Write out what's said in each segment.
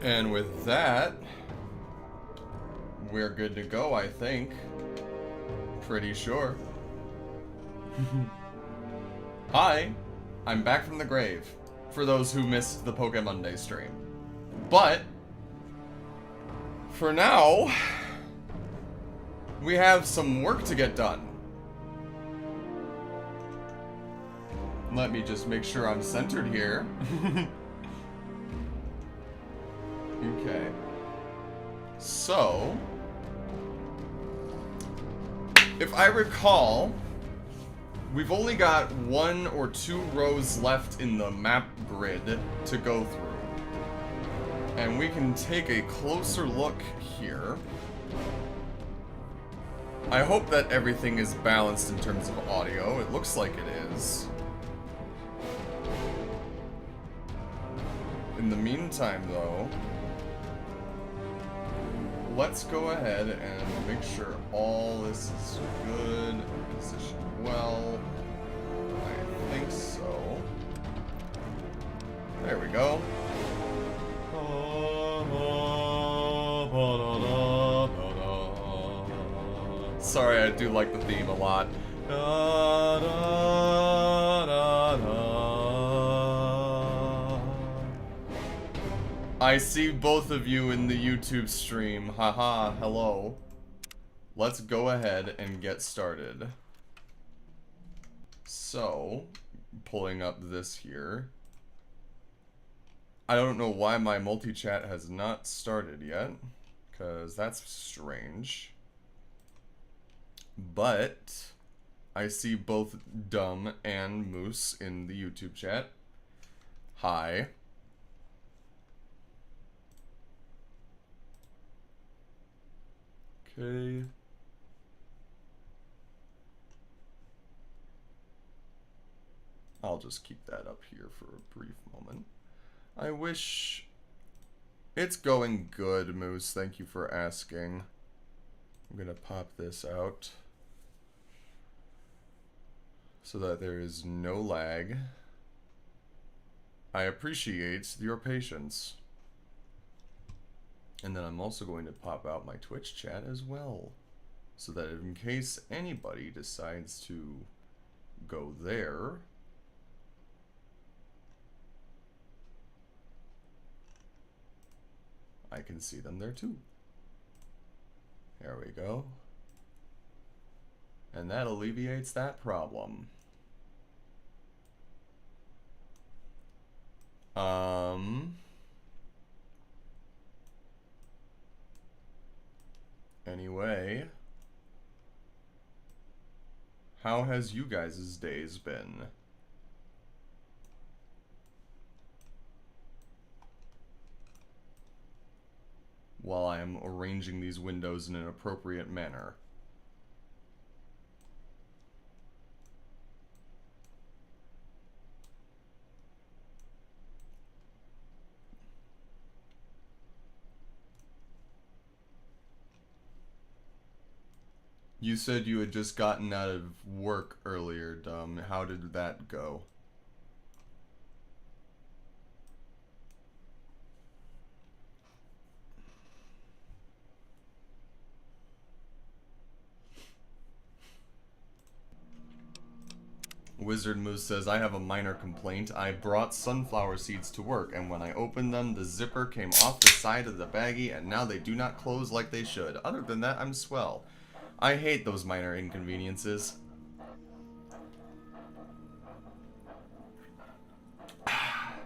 And with that, we're good to go, I think. Pretty sure. Hi, I'm back from the grave, for those who missed the Poké Monday stream. But, for now, we have some work to get done. Let me just make sure I'm centered here. Okay. So, if I recall, we've only got 1 or 2 rows left in the map grid to go through. And we can take a closer look here. I hope that everything is balanced in terms of audio. It looks like it is. In the meantime, though, let's go ahead and make sure all this is good, positioned well. I think so. There we go. Sorry, I do like the theme a lot. I see both of you in the YouTube stream. Haha, hello. Let's go ahead and get started. So, pulling up this here. I don't know why my multi-chat has not started yet, because that's strange. But I see both Dumb and Moose in the YouTube chat. Hi. Okay. I'll just keep that up here for a brief moment. I wish... It's going good, Moose. Thank you for asking. I'm gonna pop this out so that there is no lag. I appreciate your patience. And then I'm also going to pop out my Twitch chat as well, so that in case anybody decides to go there, I can see them there too. There we go. And that alleviates that problem. Anyway, how has you guys' days been? While I am arranging these windows in an appropriate manner. You said you had just gotten out of work earlier, Dumb. How did that go? Wizard Moose says, I have a minor complaint. I brought sunflower seeds to work, and when I opened them, the zipper came off the side of the baggie, and now they do not close like they should. Other than that, I'm swell. I hate those minor inconveniences. I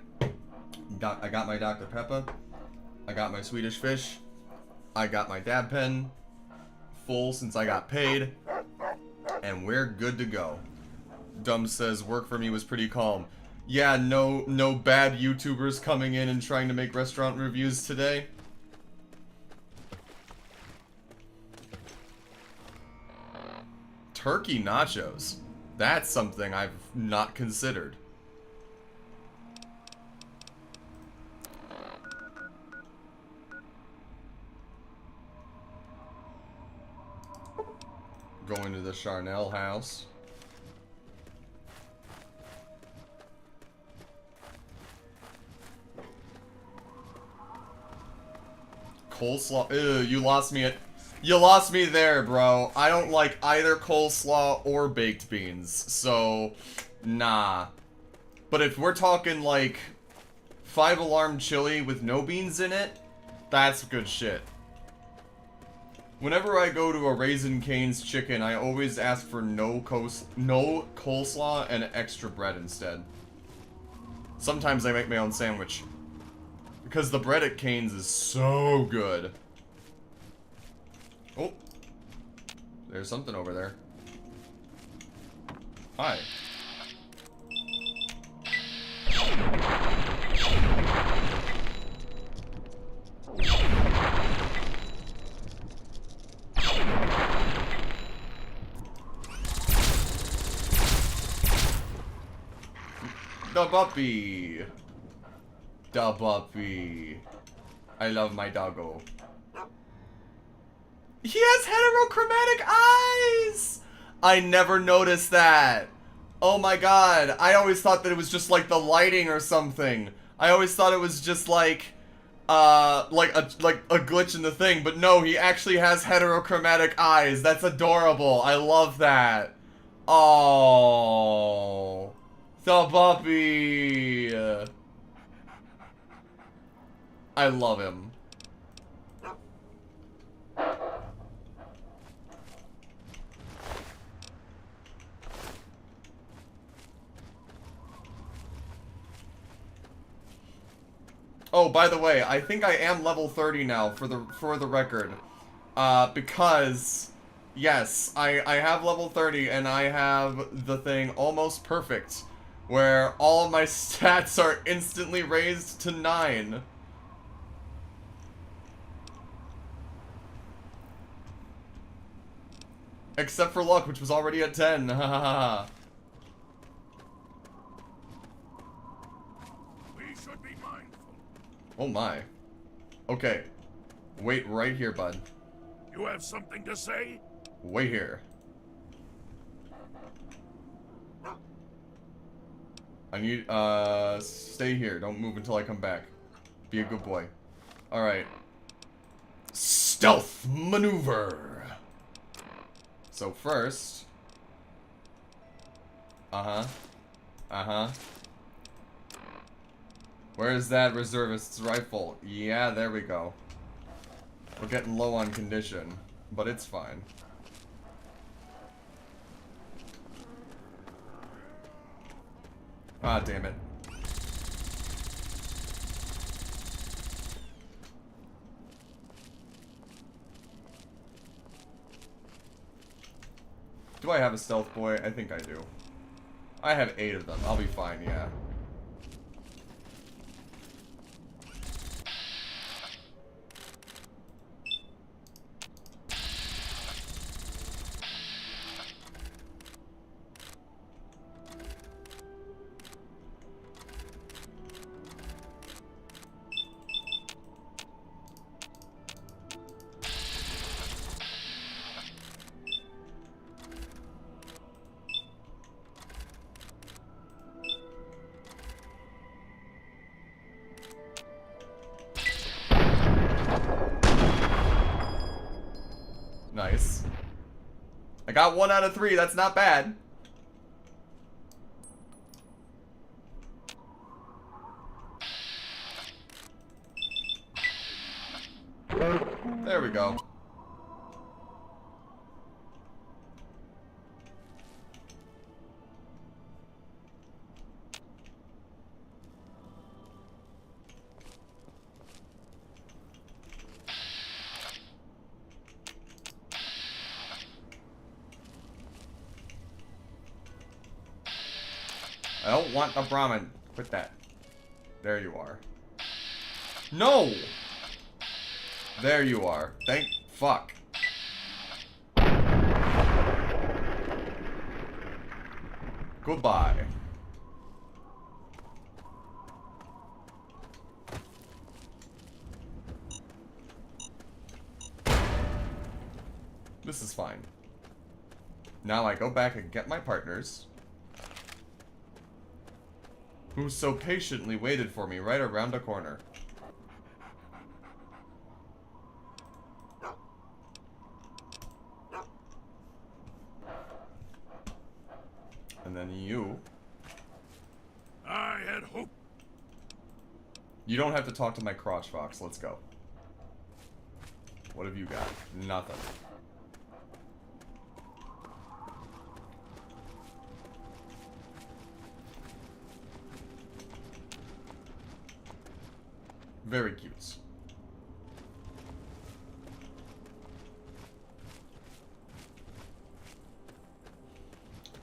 got my Dr. Pepper. I got my Swedish fish. I got my dab pen. Full since I got paid. And we're good to go. Dumb says, work for me was pretty calm. Yeah, no bad YouTubers coming in and trying to make restaurant reviews today. Turkey nachos. That's something I've not considered. Going to the Charnel house. Coleslaw. Ew, you lost me at... You lost me there, bro. I don't like either coleslaw or baked beans, so nah. But if we're talking like 5 alarm chili with no beans in it, that's good shit. Whenever I go to a Raisin Cane's chicken, I always ask for no coleslaw and extra bread instead. Sometimes I make my own sandwich. Because the bread at Cane's is so good. Oh. There's something over there. Hi. The puppy. The puppy. I love my doggo. He has heterochromatic eyes! I never noticed that. Oh my god. I always thought that it was just like the lighting or something. I always thought it was just like a glitch in the thing, but no, he actually has heterochromatic eyes. That's adorable. I love that. Oh, the puppy. I love him. Oh, by the way, I think I am level 30 now for the record. Because yes, I have level 30 and I have the thing almost perfect where all of my stats are instantly raised to 9. Except for luck, which was already at 10. Oh my. Okay. Wait right here, bud. You have something to say? Wait here. I need, stay here. Don't move until I come back. Be a good boy. Alright. Stealth maneuver! So first... Where's that reservist's rifle? Yeah, there we go. We're getting low on condition, but it's fine. Ah, damn it. Do I have a stealth boy? I think I do. I have 8 of them. I'll be fine, yeah. Nice. I got 1 out of 3. That's not bad. There we go. I don't want a Brahmin. Quit that. There you are. No! There you are. Thank fuck. Goodbye. This is fine. Now I go back and get my partners, who so patiently waited for me right around the corner. And then you. I had hoped. You don't have to talk to my crotch fox. Let's go. What have you got? Nothing. Very cute.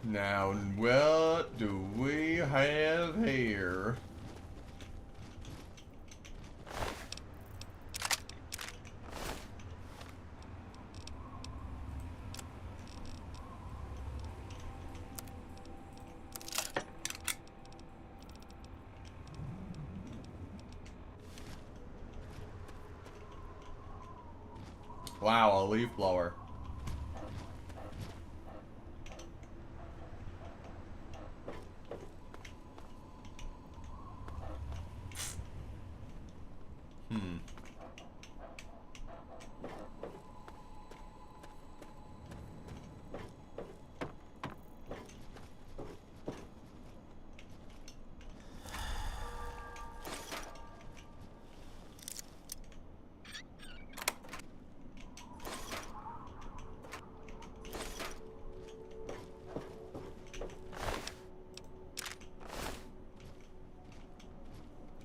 Now, what do we have here? Wow, a leaf blower. Hmm.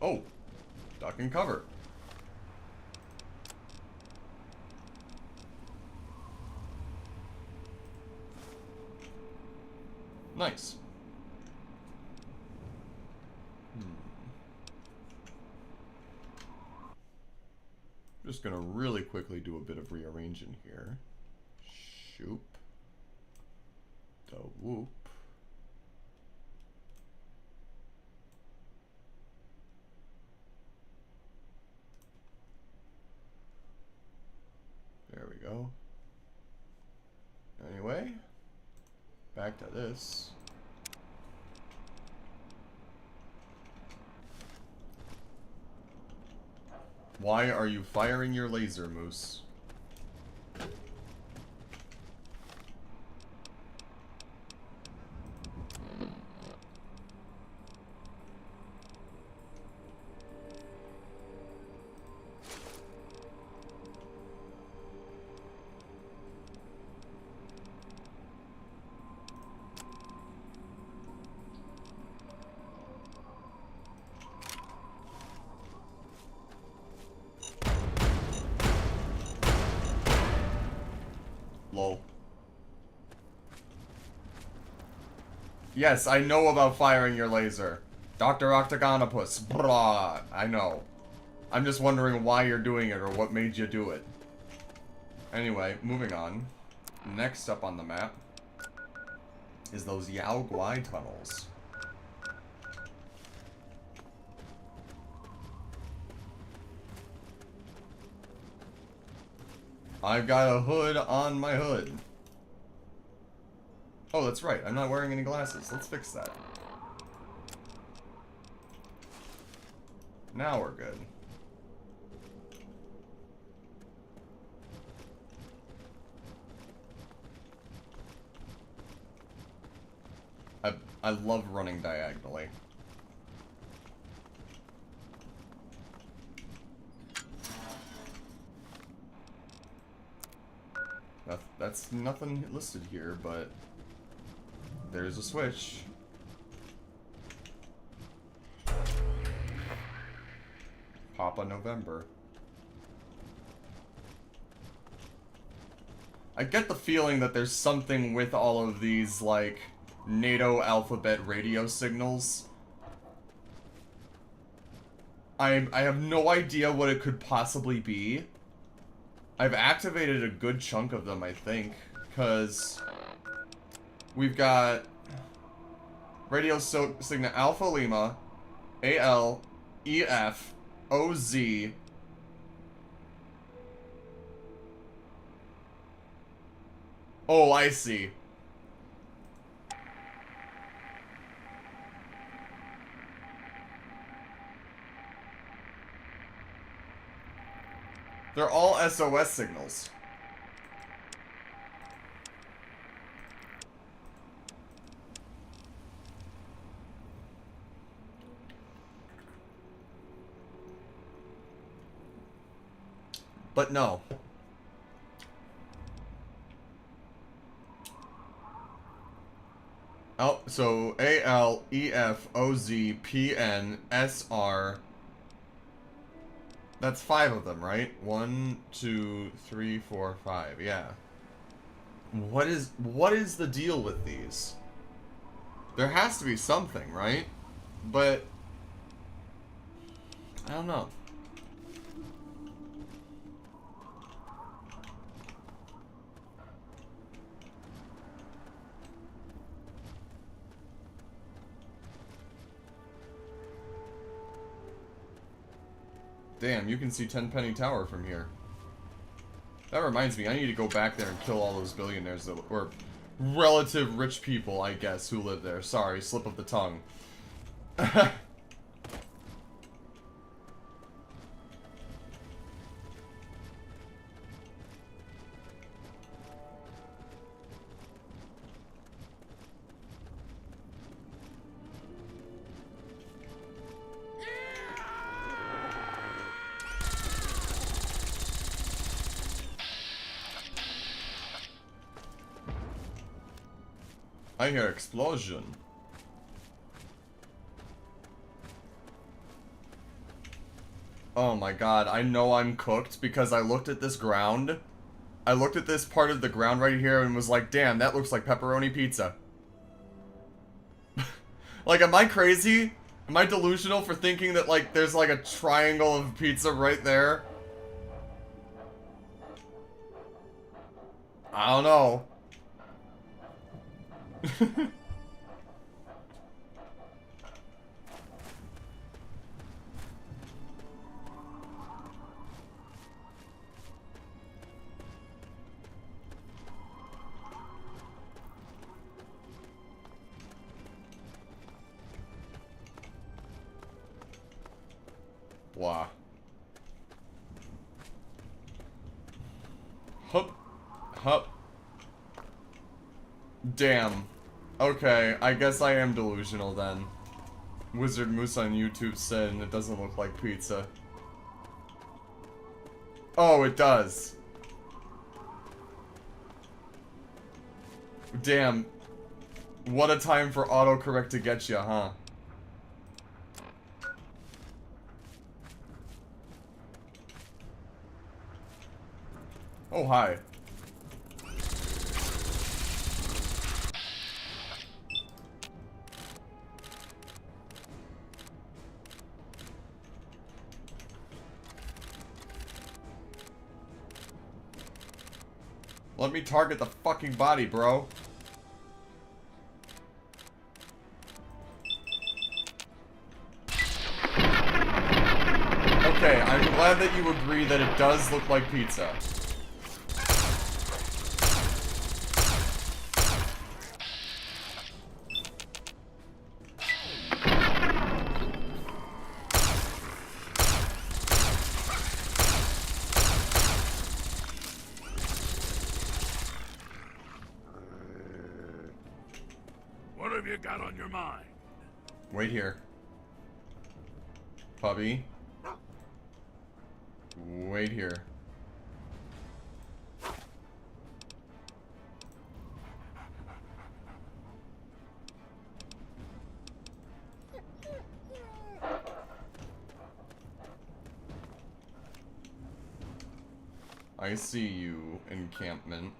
Oh, duck and cover. Nice. Just gonna really quickly do a bit of rearranging here. Shoop. Da whoop. There we go. Anyway, back to this. Why are you firing your laser, Moose? Lol. Yes, I know about firing your laser. Dr. Octagonopus. Brah. I know. I'm just wondering why you're doing it or what made you do it. Anyway, moving on. Next up on the map is those Yao Guai tunnels. I've got a hood on my hood. Oh, that's right. I'm not wearing any glasses. Let's fix that. Now we're good. I love running diagonally. That's nothing listed here, but there's a switch. Papa November. I get the feeling that there's something with all of these, like, NATO alphabet radio signals. I have no idea what it could possibly be. I've activated a good chunk of them, I think, because we've got radio signal Alpha Lima, AL, EF, OZ. Oh, I see. They're all SOS signals. But no. Oh, so A, L, E, F, O, Z, P, N, S, R. That's 5 of them, right? 1, 2, 3, 4, 5. Yeah. What is the deal with these? There has to be something, right? But I don't know. Damn, you can see Tenpenny Tower from here. That reminds me, I need to go back there and kill all those billionaires that, or relative rich people, I guess, who live there. Sorry, slip of the tongue. I hear explosion. Oh my god, I know I'm cooked because I looked at this ground. I looked at this part of the ground right here and was like, damn, that looks like pepperoni pizza. Like, am I crazy? Am I delusional for thinking that, like, there's like a triangle of pizza right there? I don't know. Blah. Hup. Hup. Damn. Okay, I guess I am delusional then. Wizard Moose on YouTube said it doesn't look like pizza. Oh, it does. Damn. What a time for autocorrect to get you, huh? Oh, hi. Let me target the fucking body, bro. Okay, I'm glad that you agree that it does look like pizza. What have you got on your mind? Wait here. Puppy. Wait here. I see you, encampment.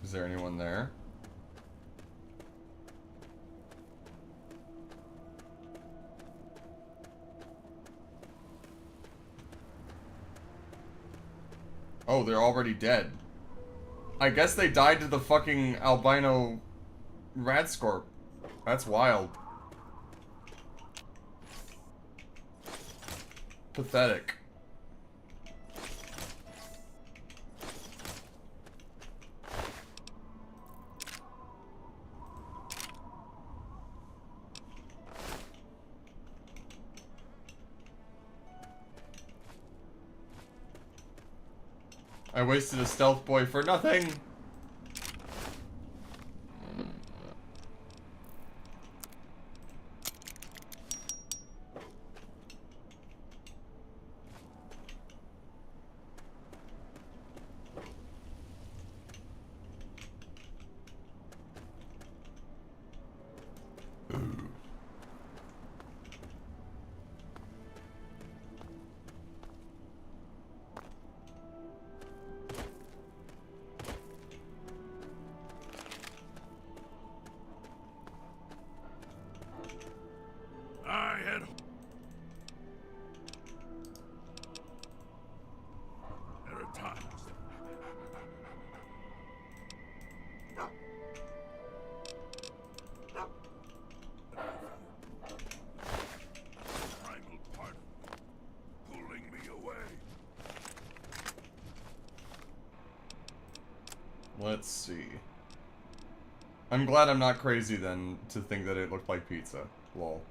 Is there anyone there? Oh, they're already dead. I guess they died to the fucking albino Radscorp. That's wild. Pathetic. I wasted a stealth boy for nothing! Let's see. I'm glad I'm not crazy then to think that it looked like pizza. Lol.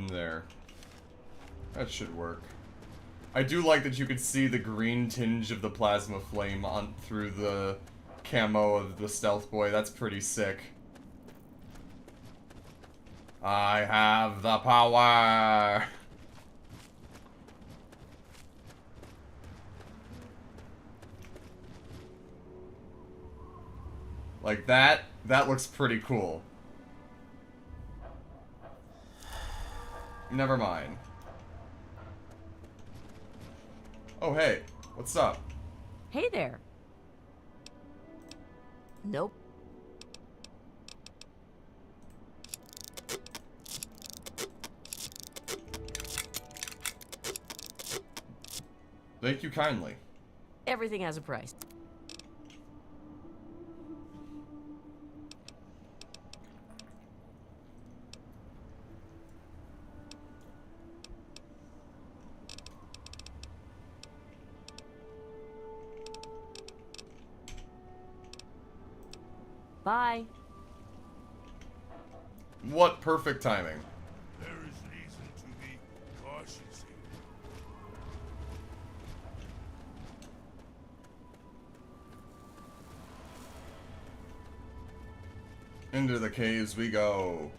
There. That should work. I do like that you could see the green tinge of the plasma flame on through the camo of the stealth boy. That's pretty sick. I have the power. Like that looks pretty cool. Never mind. Oh, hey. What's up? Hey there. Nope. Thank you kindly. Everything has a price. Bye. What perfect timing. There is reason to be cautious here. Into the caves we go.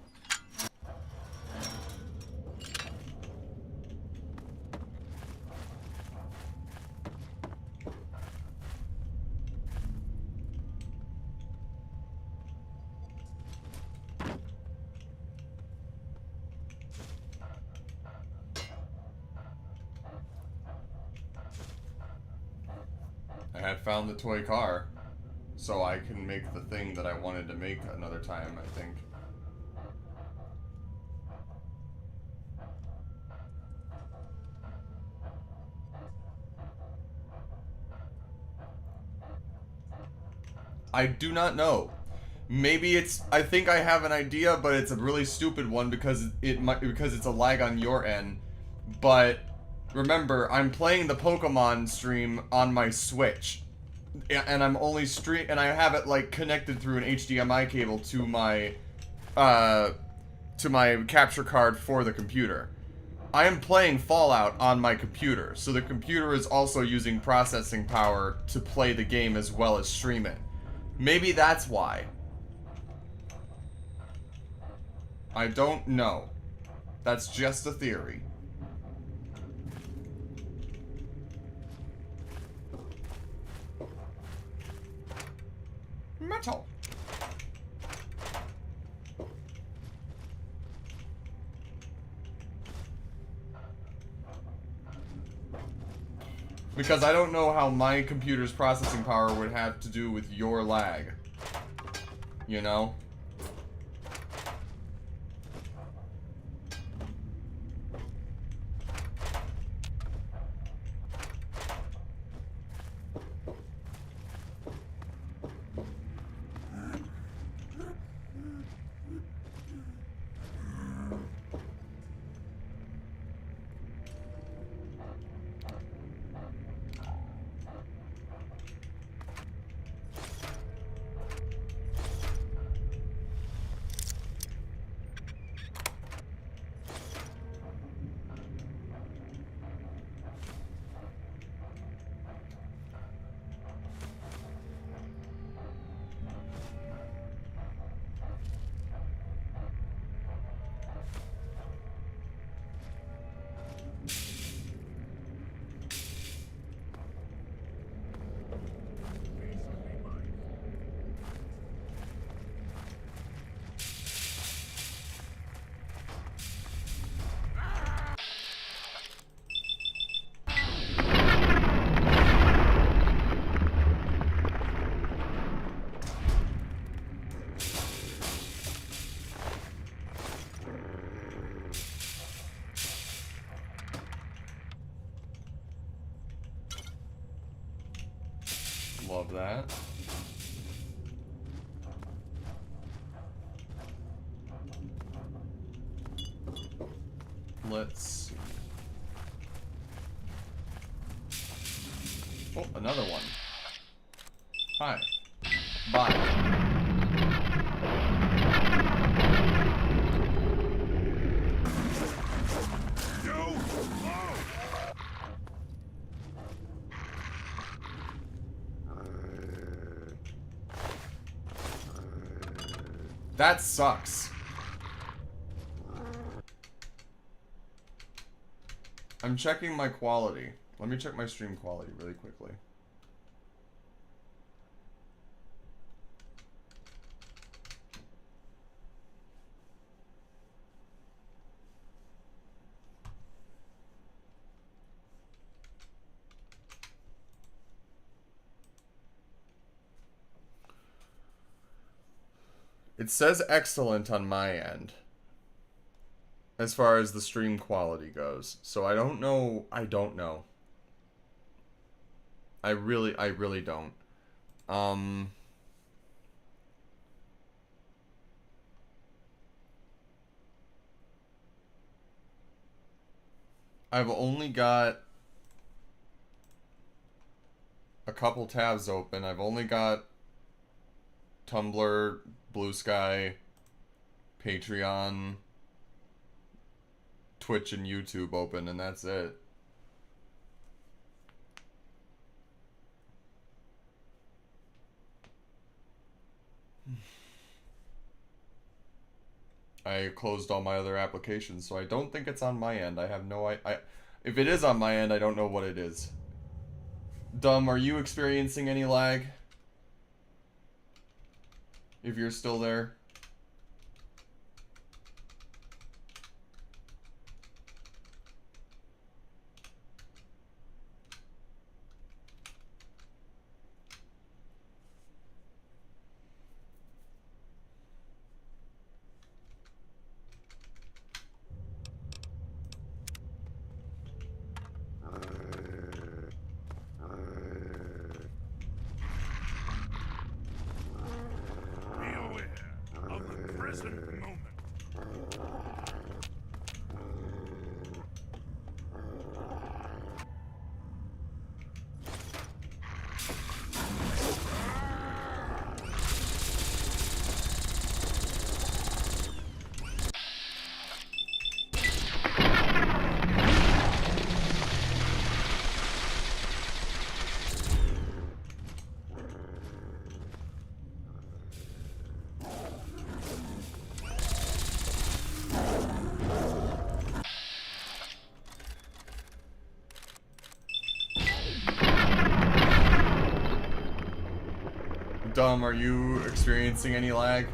I had found the toy car, so I can make the thing that I wanted to make another time, I think. I do not know. Maybe it's, I think I have an idea, but it's a really stupid one because it's a lag on your end. But remember, I'm playing the Pokemon stream on my Switch, and I'm only and I have it like connected through an HDMI cable to my capture card for the computer. I am playing Fallout on my computer, so the computer is also using processing power to play the game as well as stream it. Maybe that's why. I don't know. That's just a theory. Metal. Because I don't know how my computer's processing power would have to do with your lag. You know? Love that. Let's see. Oh, another one. Hi. Bye. That sucks. I'm checking my quality. Let me check my stream quality really quickly. It says excellent on my end, as far as the stream quality goes. So I don't know. I don't know. I really don't. I've only got a couple tabs open. I've only got Tumblr, Blue Sky, Patreon, Twitch, and YouTube open, and that's it. I closed all my other applications, so I don't think it's on my end. I have no I if it is on my end, I don't know what it is. Dumb, are you experiencing any lag? If you're still there. Dumb, are you experiencing any lag?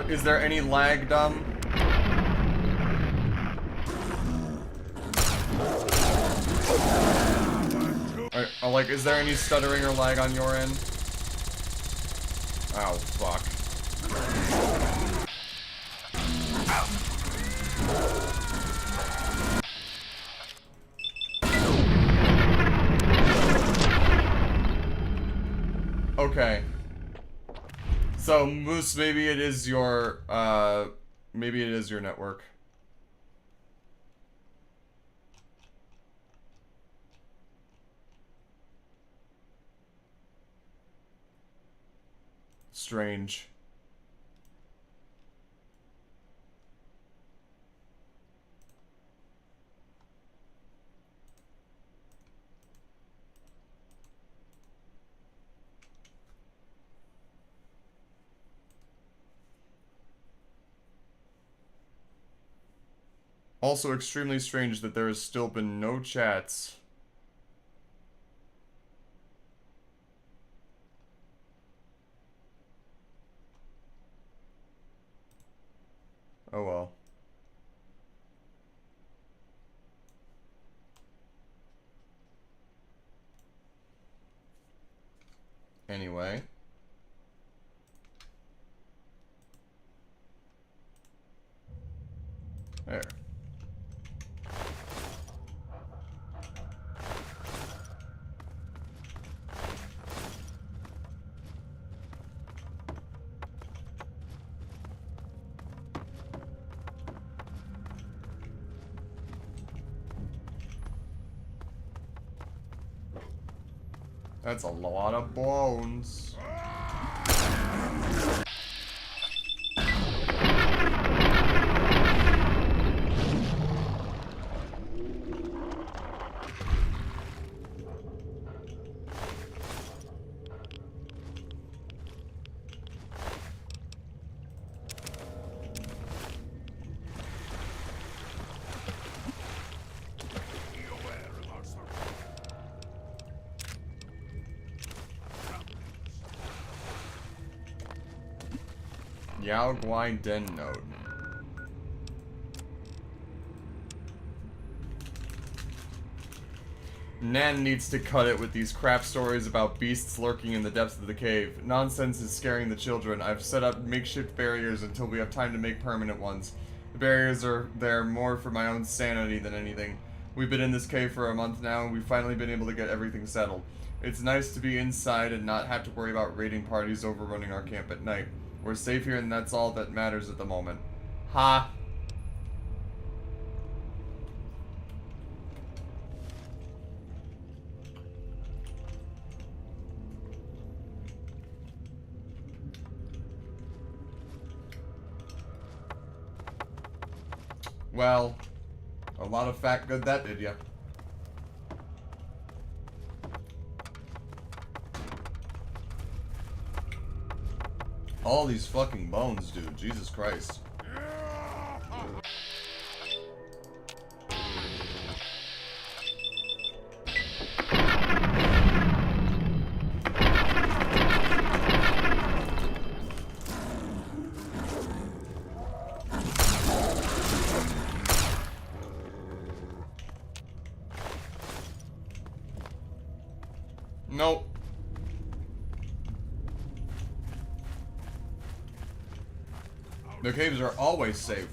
Is there any lag, Dumb? Like, is there any stuttering or lag on your end? Oh, fuck. Okay. So, Moose, maybe it is your network. Strange. Also extremely strange that there has still been no chats. Oh well. Anyway. There. That's a lot of bones. Yao Guai Den Node. Nan needs to cut it with these crap stories about beasts lurking in the depths of the cave. Nonsense is scaring the children. I've set up makeshift barriers until we have time to make permanent ones. The barriers are there more for my own sanity than anything. We've been in this cave for a month now, and we've finally been able to get everything settled. It's nice to be inside and not have to worry about raiding parties overrunning our camp at night. We're safe here, and that's all that matters at the moment. Ha! Well, a lot of fat good that did ya. All these fucking bones, dude. Jesus Christ. Nope. The caves are always safe.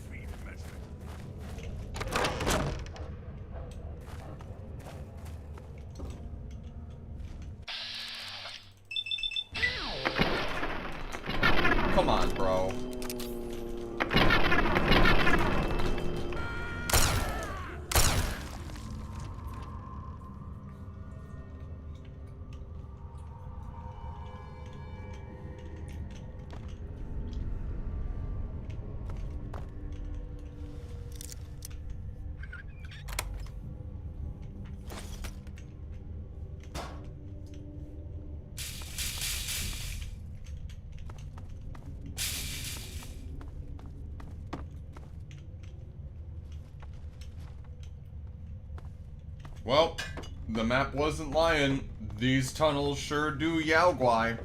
Come on, bro. Well, the map wasn't lying. These tunnels sure do Yao Guai.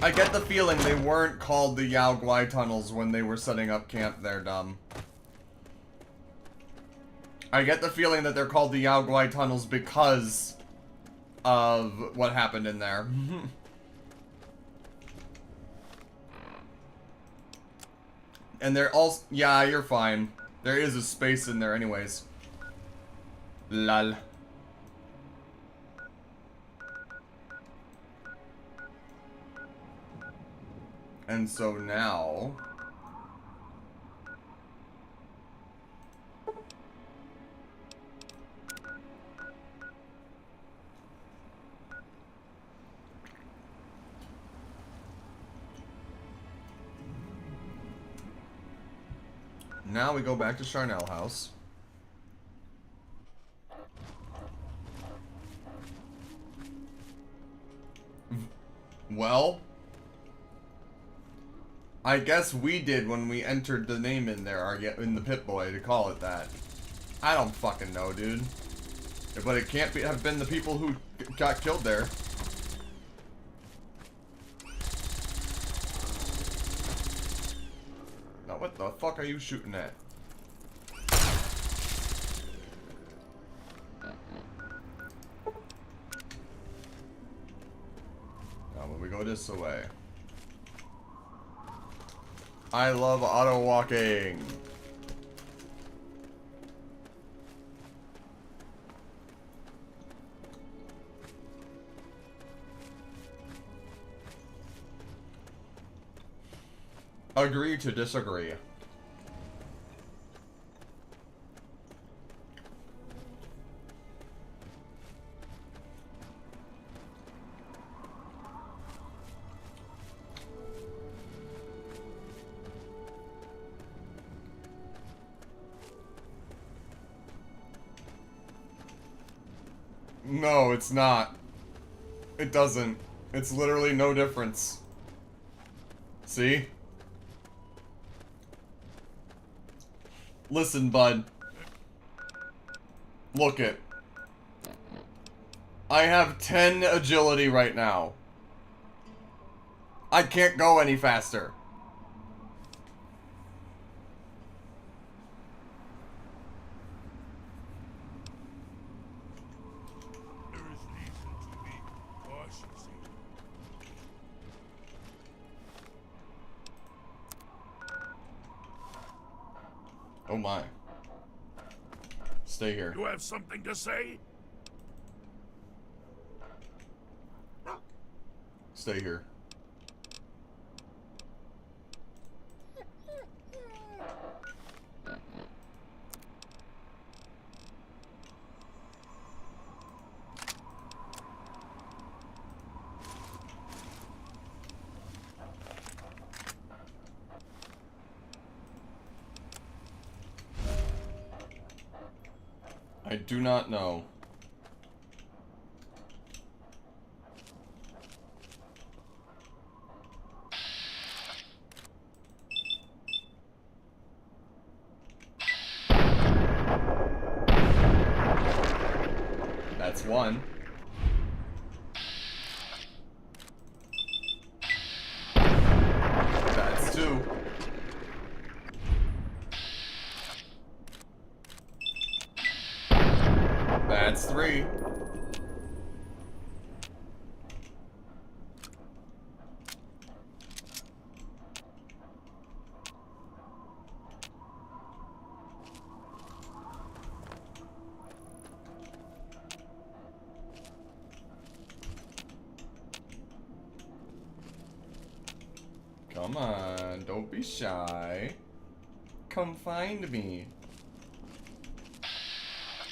I get the feeling they weren't called the Yao Guai tunnels when they were setting up camp there, dumb. I get the feeling that they're called the Yao Guai tunnels because of what happened in there. And they're also... Yeah, you're fine. There is a space in there anyways. Lol. And so now... Now we go back to Charnel House. Well, I guess we did when we entered the name in there, in the Pip-Boy, to call it that. I don't fucking know, dude. But it can't have been the people who got killed there. Now what the fuck are you shooting at? Now when we go this way. I love auto walking. Agree to disagree. No, it's not. It doesn't. It's literally no difference. See? Listen, bud. Look it. I have 10 agility right now. I can't go any faster. There is reason to be cautious. Oh my. Stay here. You have something to say? Stay here. I do not know. That's one. That's two. That's three. Come on, don't be shy. Come find me.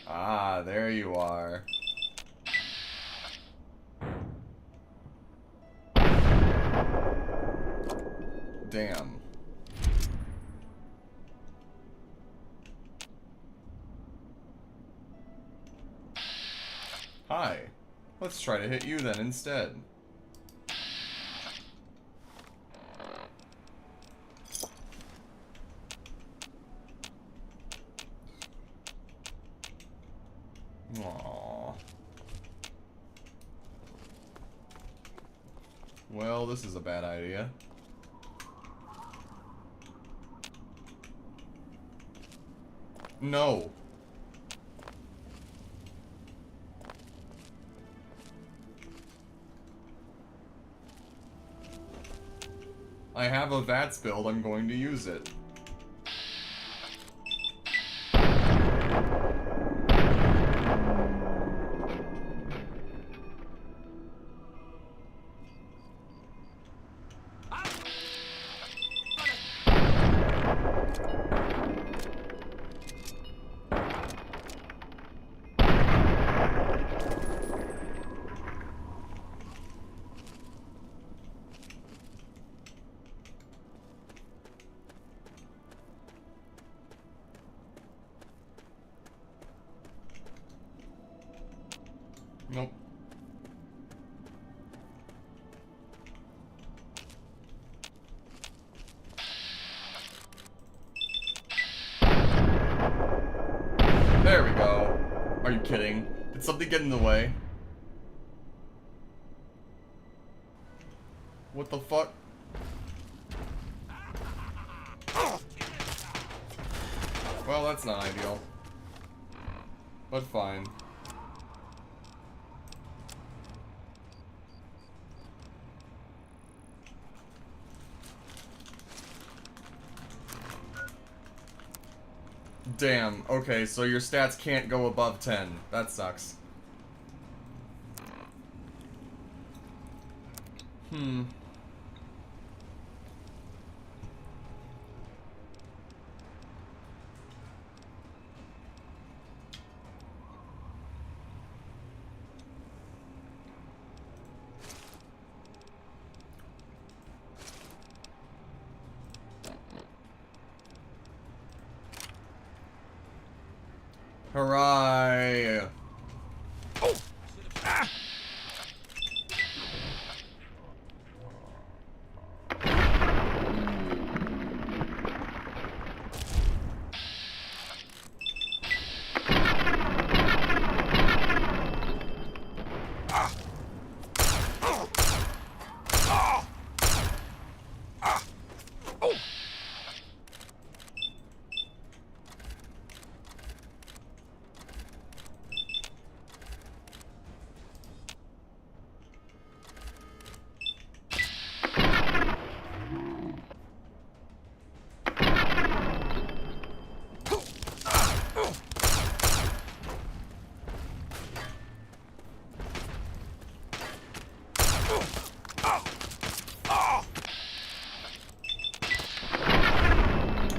Ah, there you are. Damn. Hi. Let's try to hit you then instead. Aww. Well, this is a bad idea. No. I have a VATS build, I'm going to use it. Nope. There we go. Are you kidding? Did something get in the way? What the fuck? Well, that's not ideal. But fine. Damn, okay, so your stats can't go above 10. That sucks. Hooray!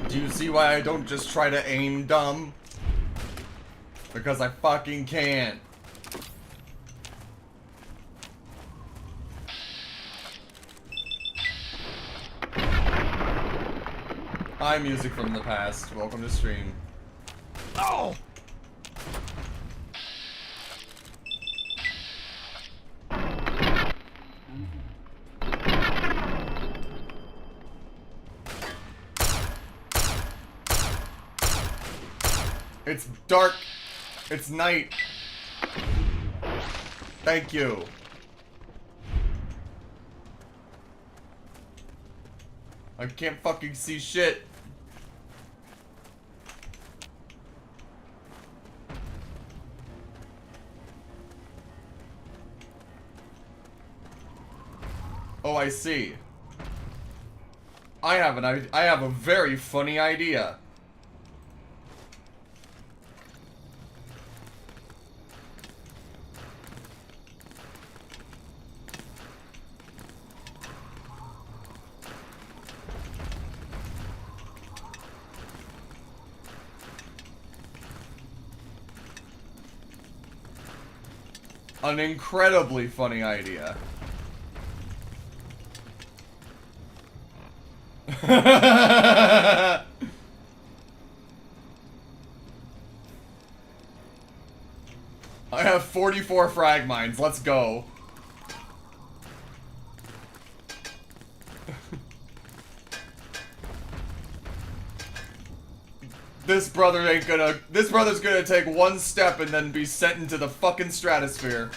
Do you see why I don't just try to aim dumb? Because I fucking can't. Hi, music from the past. Welcome to stream. Oh! It's dark. It's night. Thank you. I can't fucking see shit. Oh, I see. I have a very funny idea. An incredibly funny idea. I have 44 frag mines. Let's go. This brother's gonna take one step and then be sent into the fucking stratosphere.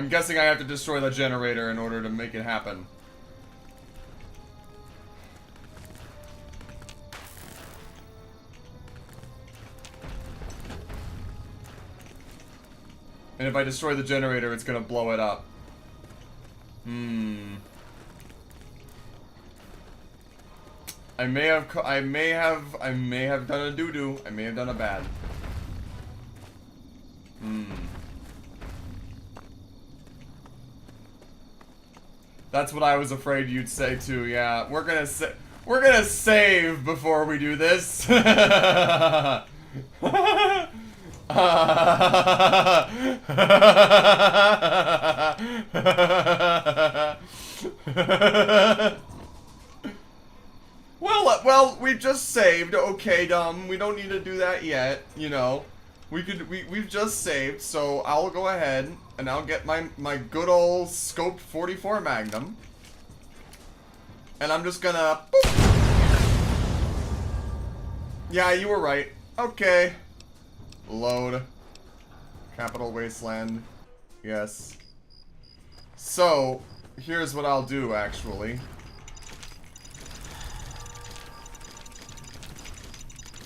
I'm guessing I have to destroy the generator in order to make it happen. And if I destroy the generator, it's gonna blow it up. I may have done a doo-doo. I may have done a bad. That's what I was afraid you'd say too. Yeah, we're gonna save before we do this. Well, we just saved. Okay, we don't need to do that yet, you know. We've just saved, so I'll go ahead and I'll get my good old scoped 44 Magnum. And I'm just gonna boop. Yeah, you were right. Okay. Load. Capital Wasteland. Yes. So, here's what I'll do, actually.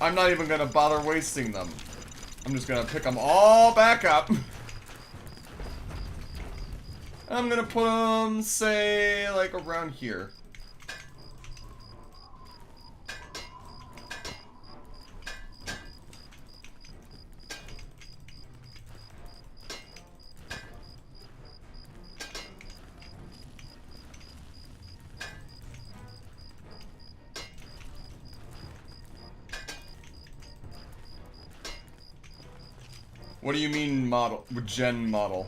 I'm not even gonna bother wasting them. I'm just gonna pick them all back up. I'm gonna put them, say, like around here. What do you mean model? Gen model?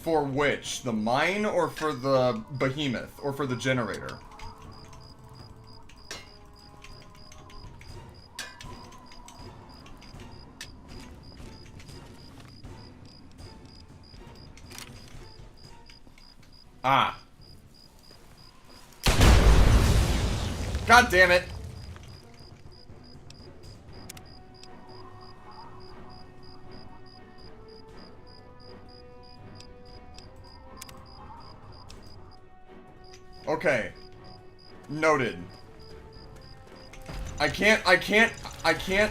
For which? The mine or for the behemoth? Or for the generator? Ah. God damn it. Okay. Noted. I can't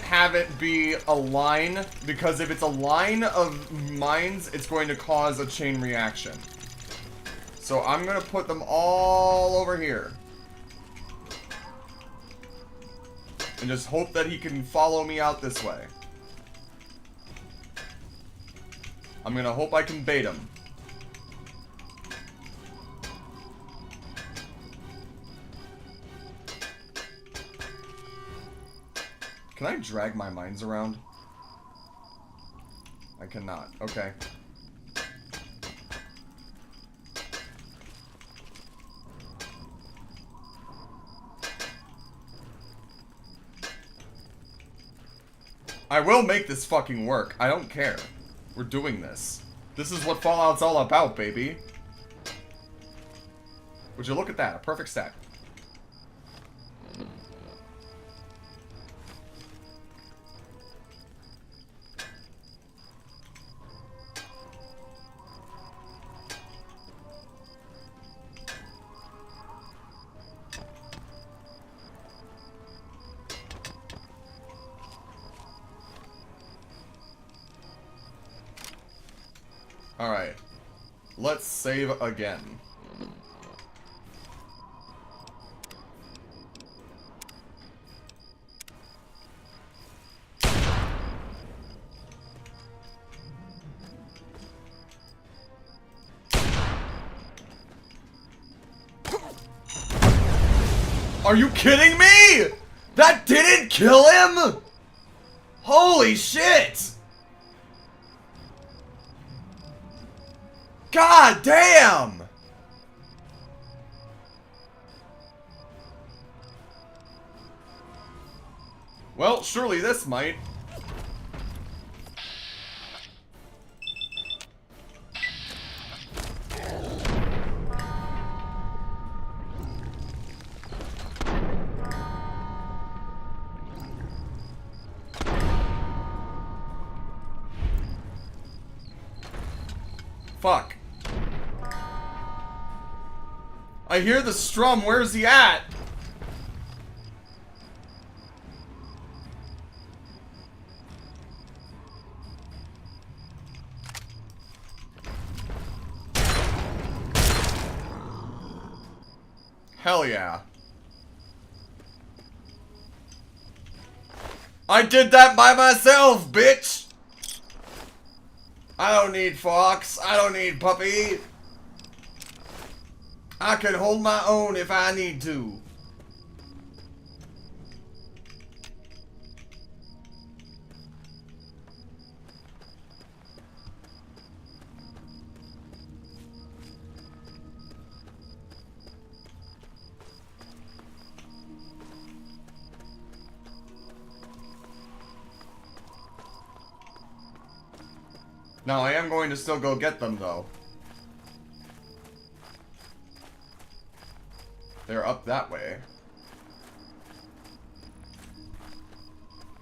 have it be a line, because if it's a line of mines, it's going to cause a chain reaction. So I'm gonna put them all over here. And just hope that he can follow me out this way. I'm gonna hope I can bait him. Can I drag my mines around? I cannot. Okay. I will make this fucking work. I don't care. We're doing this. This is what Fallout's all about, baby. Would you look at that? A perfect stack. Alright. Let's save again. Are you kidding me? That didn't kill him? Holy shit! God damn! Well, surely this might. Fuck. I hear the strum. Where's he at? Hell yeah. I did that by myself, bitch! I don't need Fox. I don't need Puppy. I can hold my own if I need to. Now, I am going to still go get them, though. They're up that way.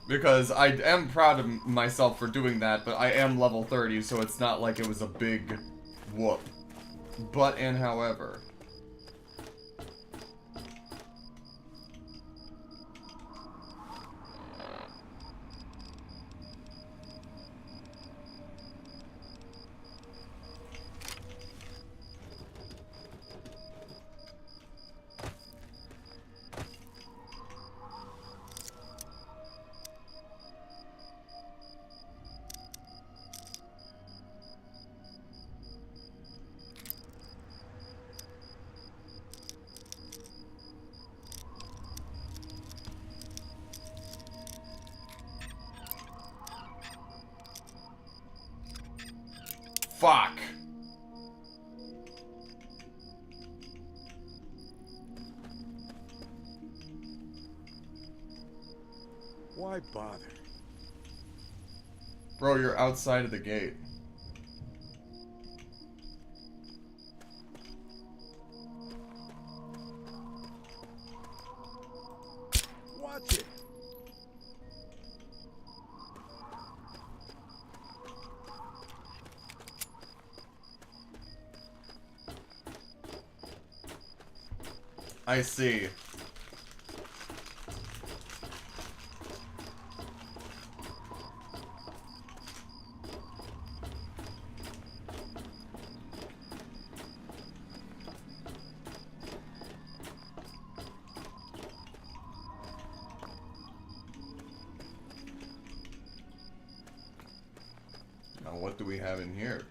Because I am proud of myself for doing that, but I am level 30, so it's not like it was a big whoop. But and however... Fuck. Why bother? Bro, you're outside of the gate. Watch it. I see. Now, what do we have in here?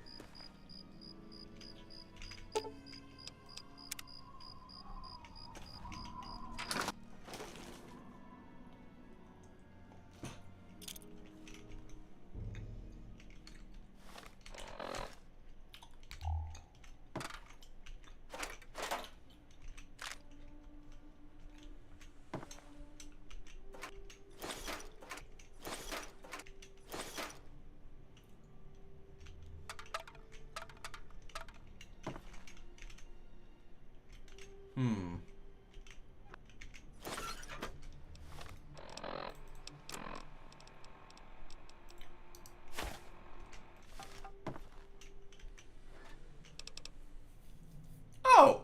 Oh!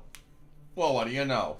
Well, what do you know?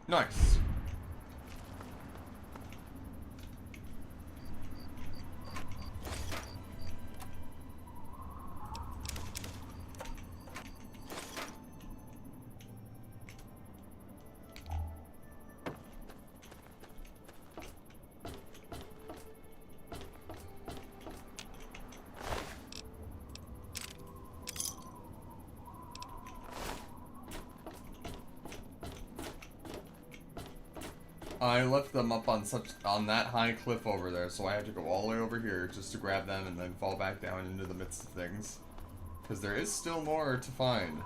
Nice. I left them up on that high cliff over there, so I had to go all the way over here just to grab them and then fall back down into the midst of things. Because there is still more to find.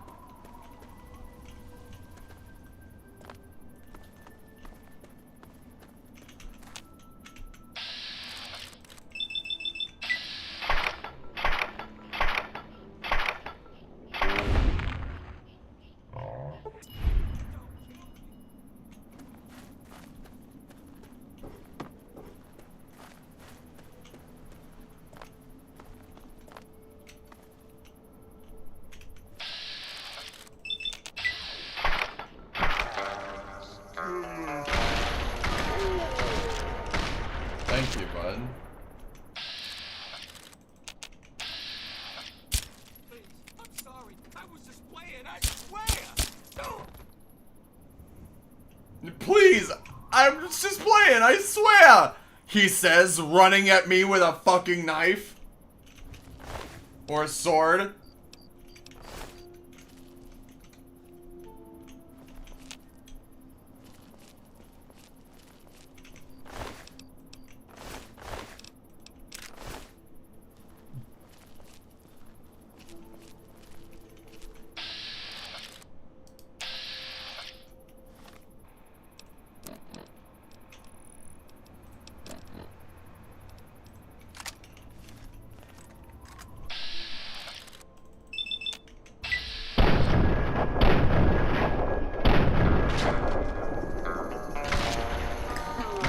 Thank you, bud. Please, I'm sorry. I was just playing, I swear! No! Please! I'm just playing, I swear! He says, running at me with a fucking knife. Or a sword.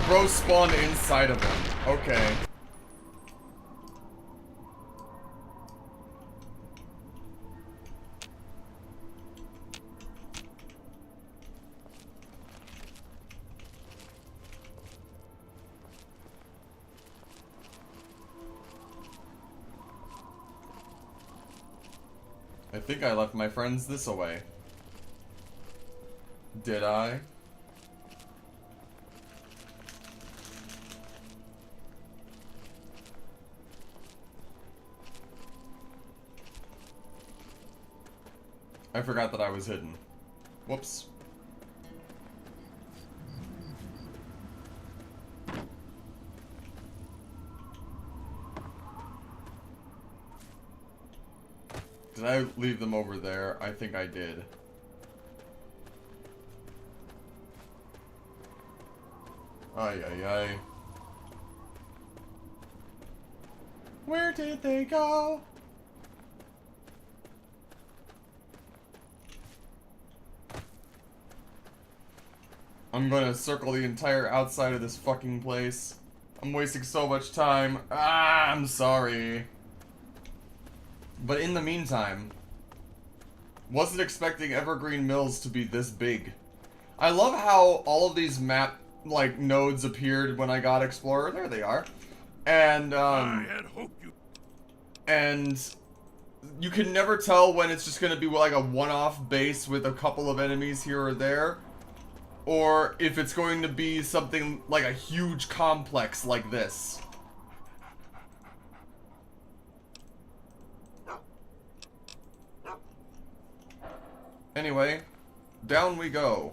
Bro spawned inside of him. Okay. I think I left my friends this away. Did I? I forgot that I was hidden. Whoops. Did I leave them over there? I think I did. Ay, ay, ay. Where did they go? I'm gonna circle the entire outside of this fucking place. I'm wasting so much time. Ah, I'm sorry. But in the meantime, wasn't expecting Evergreen Mills to be this big. I love how all of these map, like, nodes appeared when I got Explorer. There they are. And, I had hoped you... and you can never tell when it's just gonna be like a one-off base with a couple of enemies here or there, or if it's going to be something like a huge complex like this. Anyway, down we go.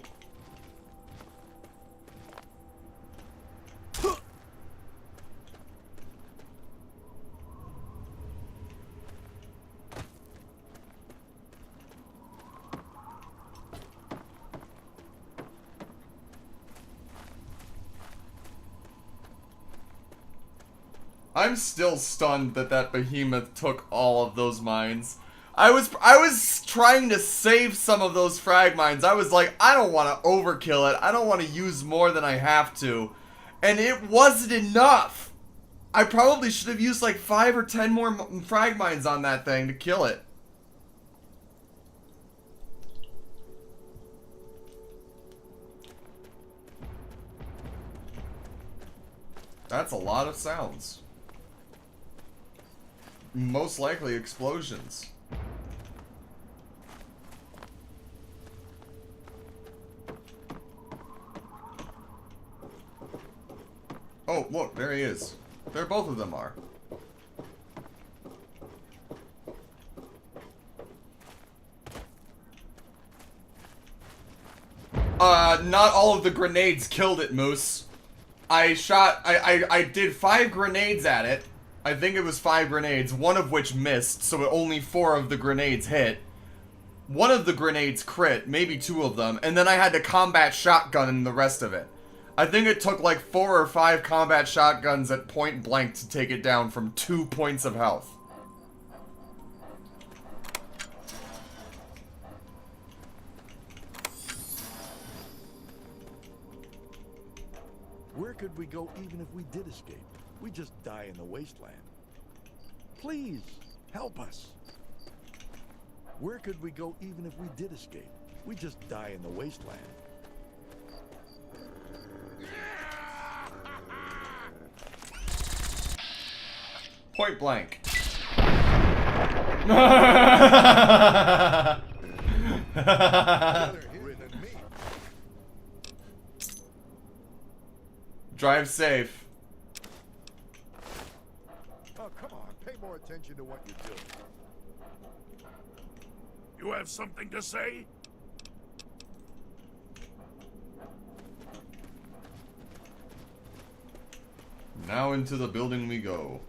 I'm still stunned that that behemoth took all of those mines. I was trying to save some of those frag mines. I was like, I don't want to overkill it. I don't want to use more than I have to. And it wasn't enough. I probably should have used like 5 or 10 more frag mines on that thing to kill it. That's a lot of sounds. Most likely explosions. Oh, look, there he is. There both of them are. Not all of the grenades killed it, Moose. I did 5 grenades at it. I think it was 5 grenades, one of which missed, so only 4 of the grenades hit. One of the grenades crit, maybe 2 of them, and then I had to combat shotgun the rest of it. I think it took like 4 or 5 combat shotguns at point blank to take it down from 2 points of health. Where could we go even if we did escape? We just die in the wasteland. Please, help us. Where could we go even if we did escape? We just die in the wasteland. Point blank. Drive safe. Oh, come on. Pay more attention to what you're doing. You have something to say? Now into the building we go.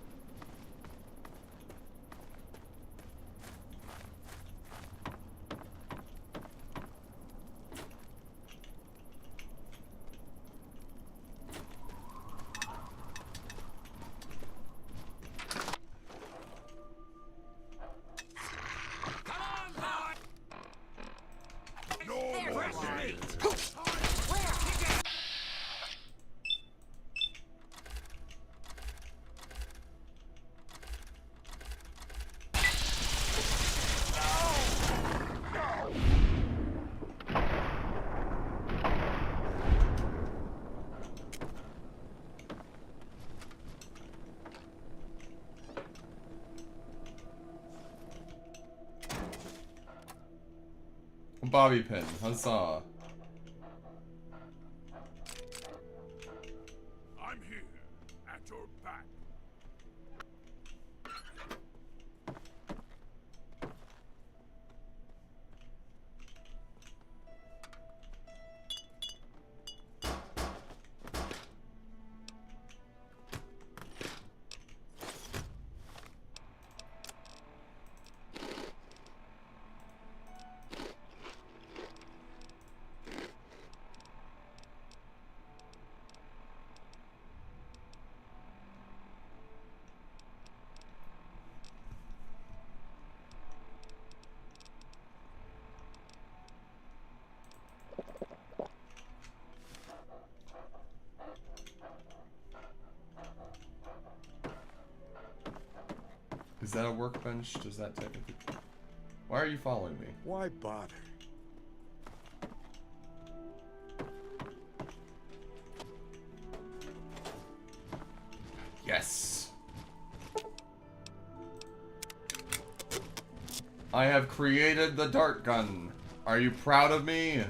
Bobby pin, huzzah. I'm here, at your back. Is that a workbench? Does that technically... Why are you following me? Why bother? Yes. I have created the dart gun. Are you proud of me?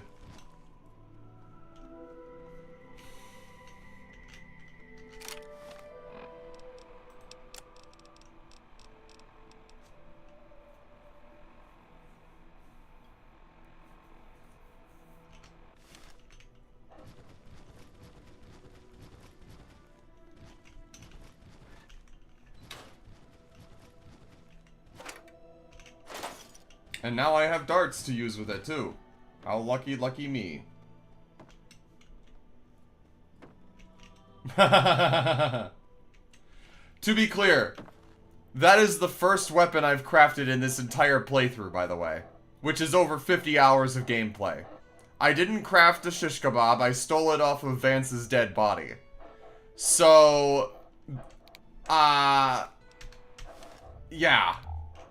And now I have darts to use with it too. How lucky, lucky me. To be clear, that is the first weapon I've crafted in this entire playthrough, by the way. Which is over 50 hours of gameplay. I didn't craft a shish kebab, I stole it off of Vance's dead body. So... yeah.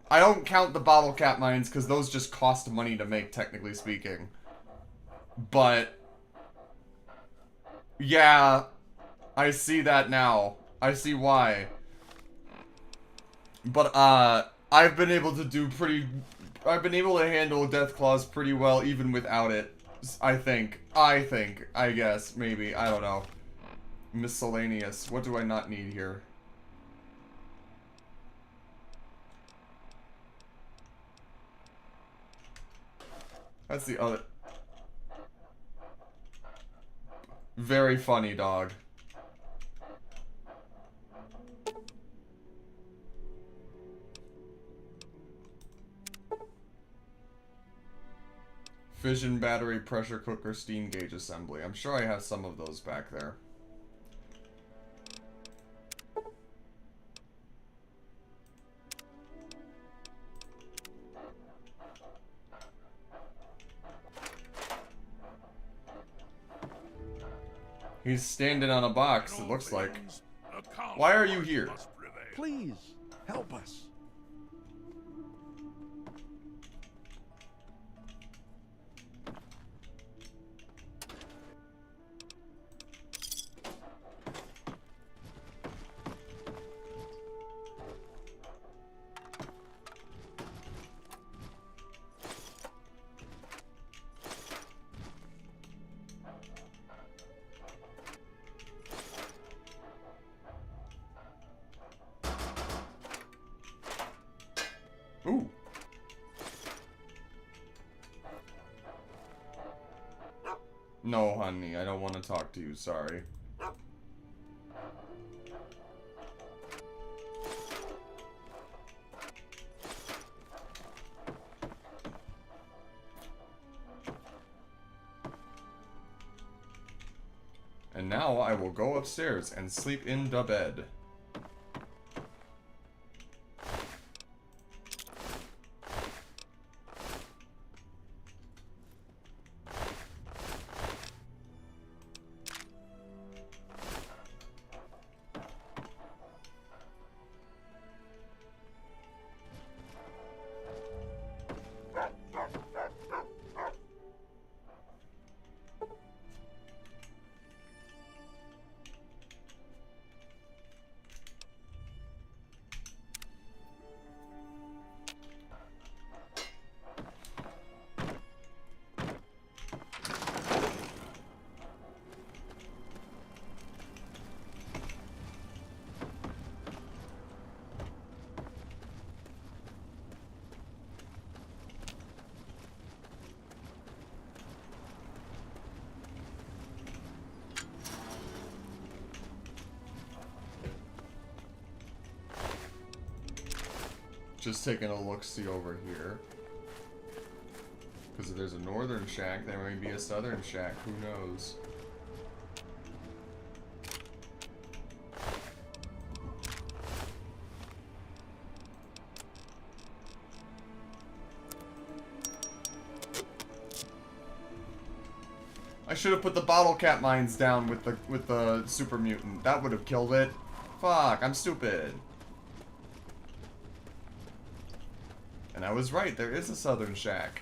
I don't count the bottle cap mines because those just cost money to make, technically speaking. But... yeah... I see that now. I see why. But, I've been able to do I've been able to handle Deathclaws pretty well even without it. I think. I guess. Maybe. I don't know. Miscellaneous. What do I not need here? That's the other... Very funny, dog. Fission battery, pressure cooker, steam gauge assembly. I'm sure I have some of those back there. He's standing on a box, it looks like. Why are you here? Please, help us. Ooh. No, honey, I don't want to talk to you, sorry. And now I will go upstairs and sleep in the bed. Just taking a look-see over here. Because if there's a northern shack, there may be a southern shack. Who knows? I should have put the bottle cap mines down with the super mutant. That would have killed it. Fuck, I'm stupid. And I was right, there is a southern shack.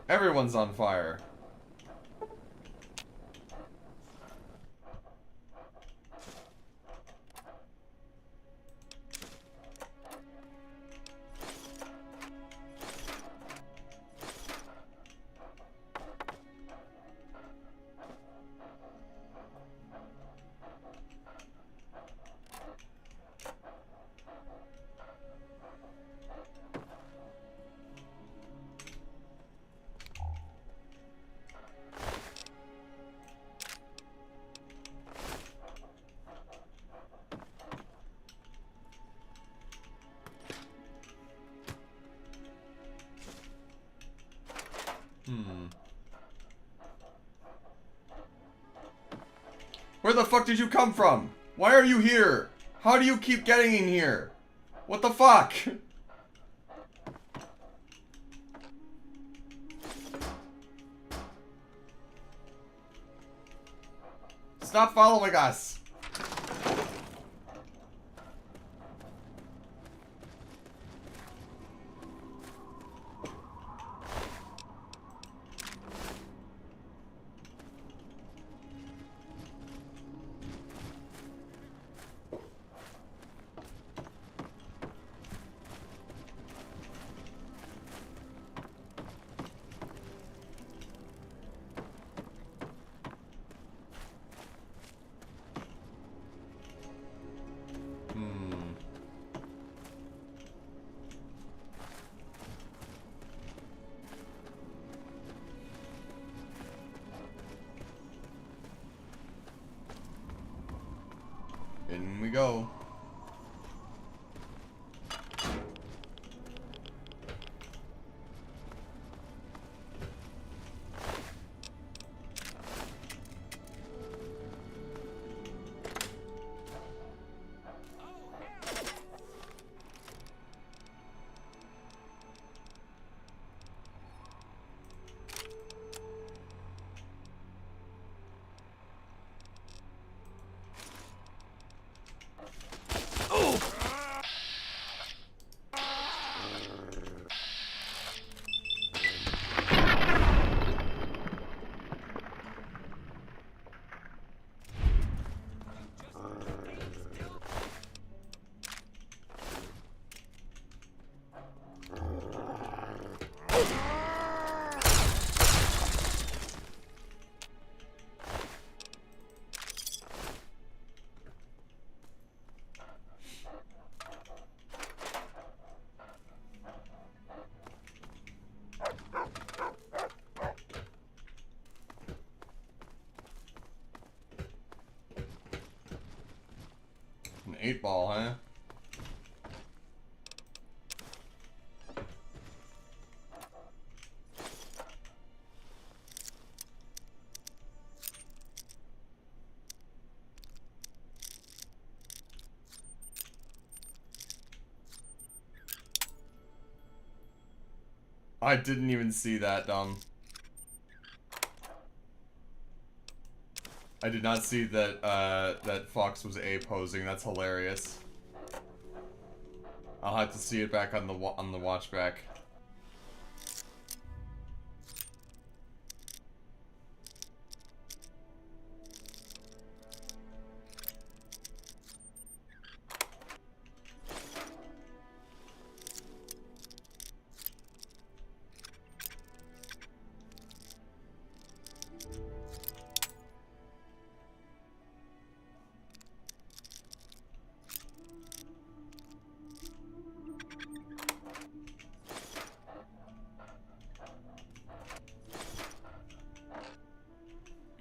Everyone's on fire. Where the fuck did you come from? Why are you here? How do you keep getting in here? What the fuck? Stop following us. In we go. An 8-ball, huh? I didn't even see that, dumb. I did not see that, that Fox was A-posing. That's hilarious. I'll have to see it back on the watch back.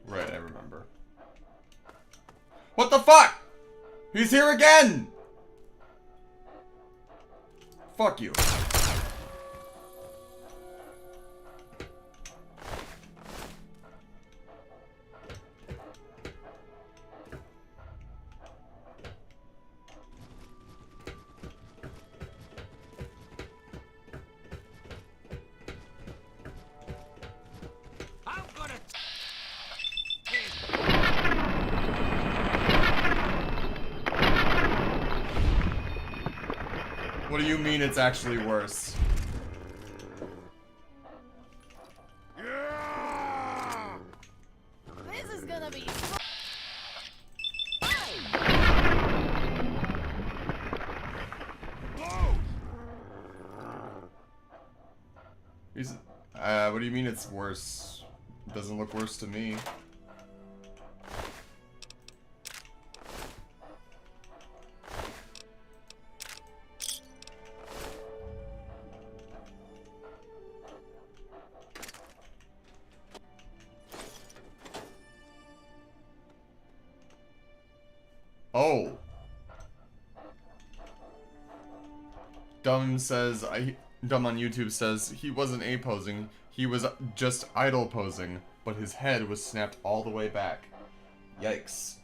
Right, I remember. What the fuck? He's here again! Fuck you. I'm gonna What do you mean it's actually worse? This is gonna be He's, what do you mean it's worse? It doesn't look worse to me. Oh. Dumb says, Dumb on YouTube says, he wasn't A-posing, he was just idle posing, but his head was snapped all the way back. Yikes.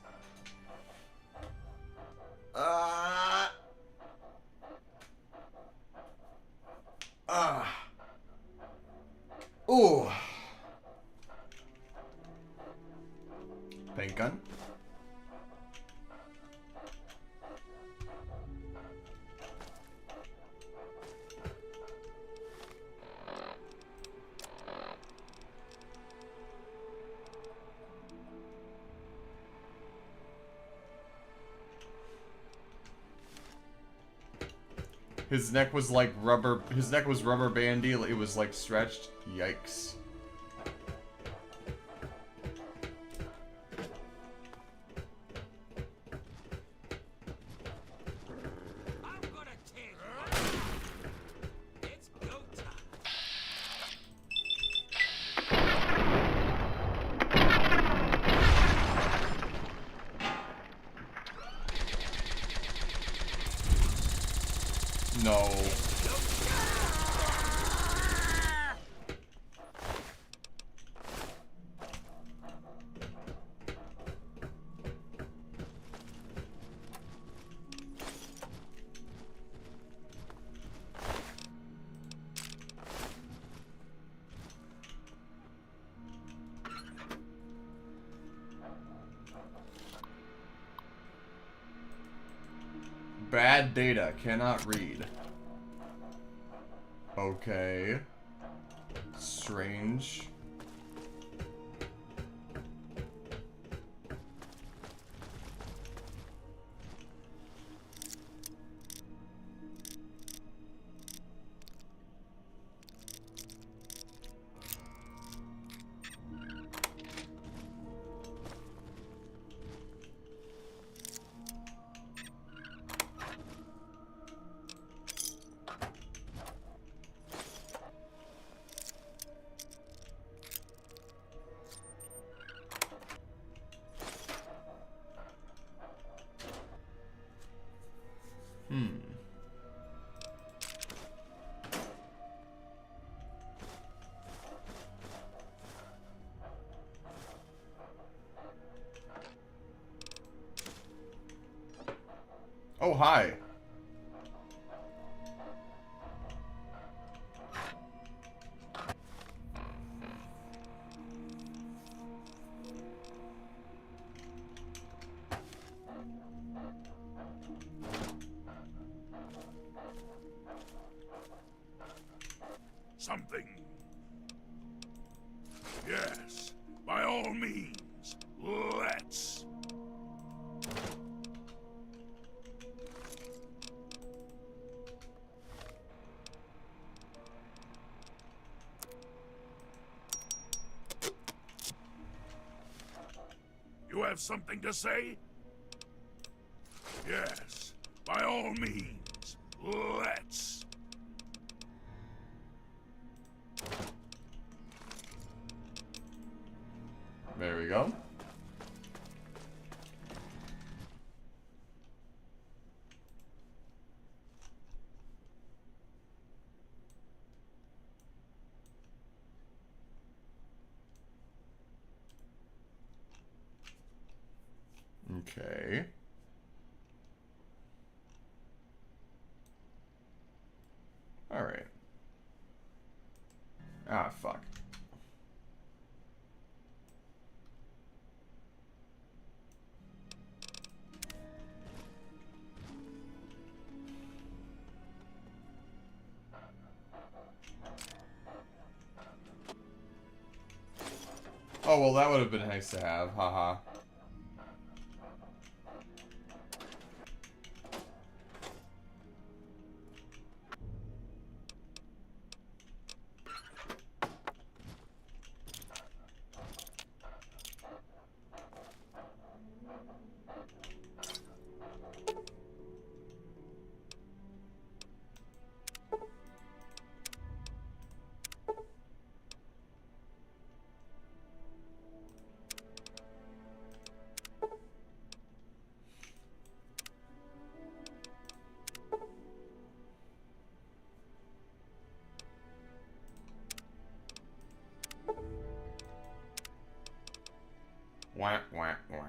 Ooh. Paint gun? His neck was like rubber. His neck was rubber bandy. It was like stretched. Yikes. I'm gonna take you. It's go time. No. Bad data, cannot read. Okay. Strange. Oh, hi. Something. Yes, by all means, let's. You have something to say? Yes, by all means, let's. There we go. Okay. All right. Ah, fuck. Oh, well, that would have been nice to have. Haha. Wah, wah, wah.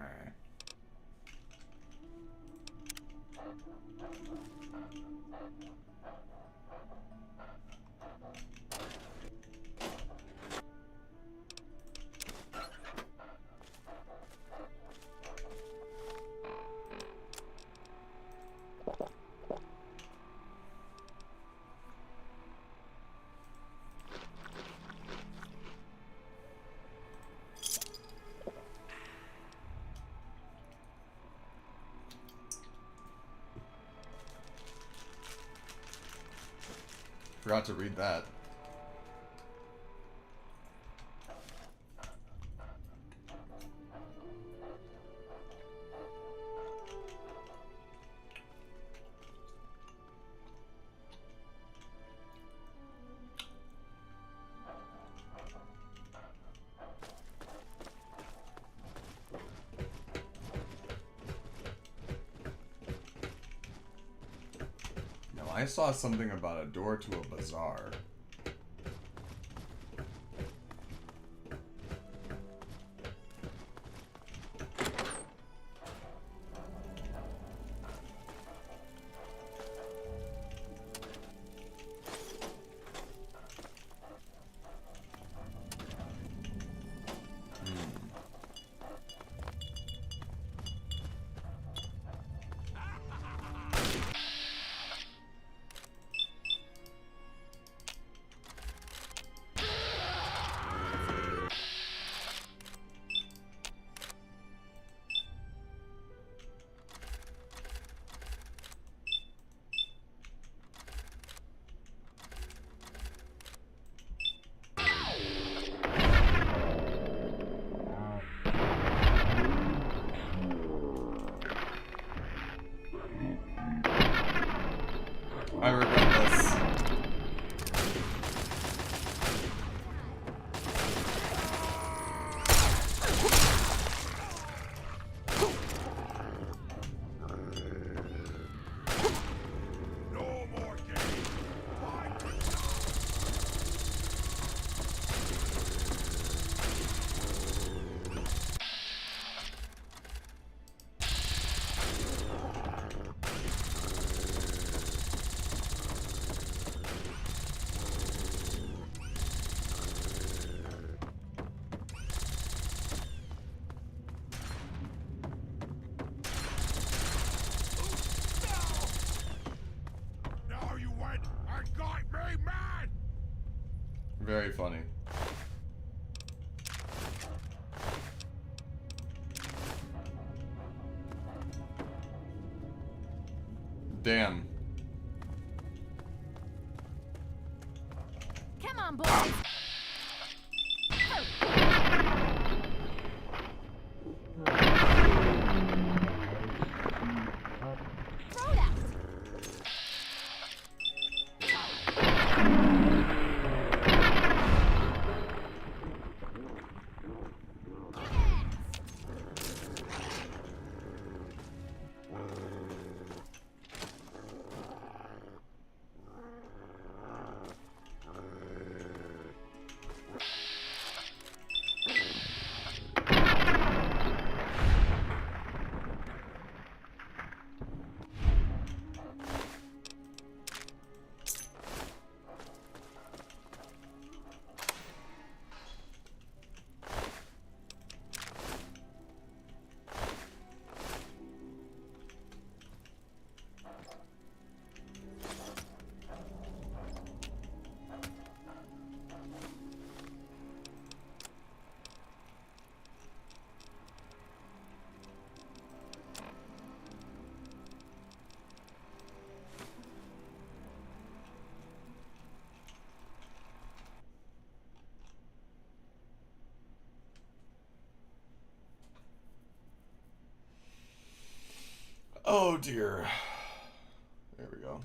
Forgot to read that. I saw something about a door to a bazaar. I regret this. No more game. Why? Now you went and got me mad. Very funny. Damn. Come on, boys. Throw it out. Oh dear. There we go.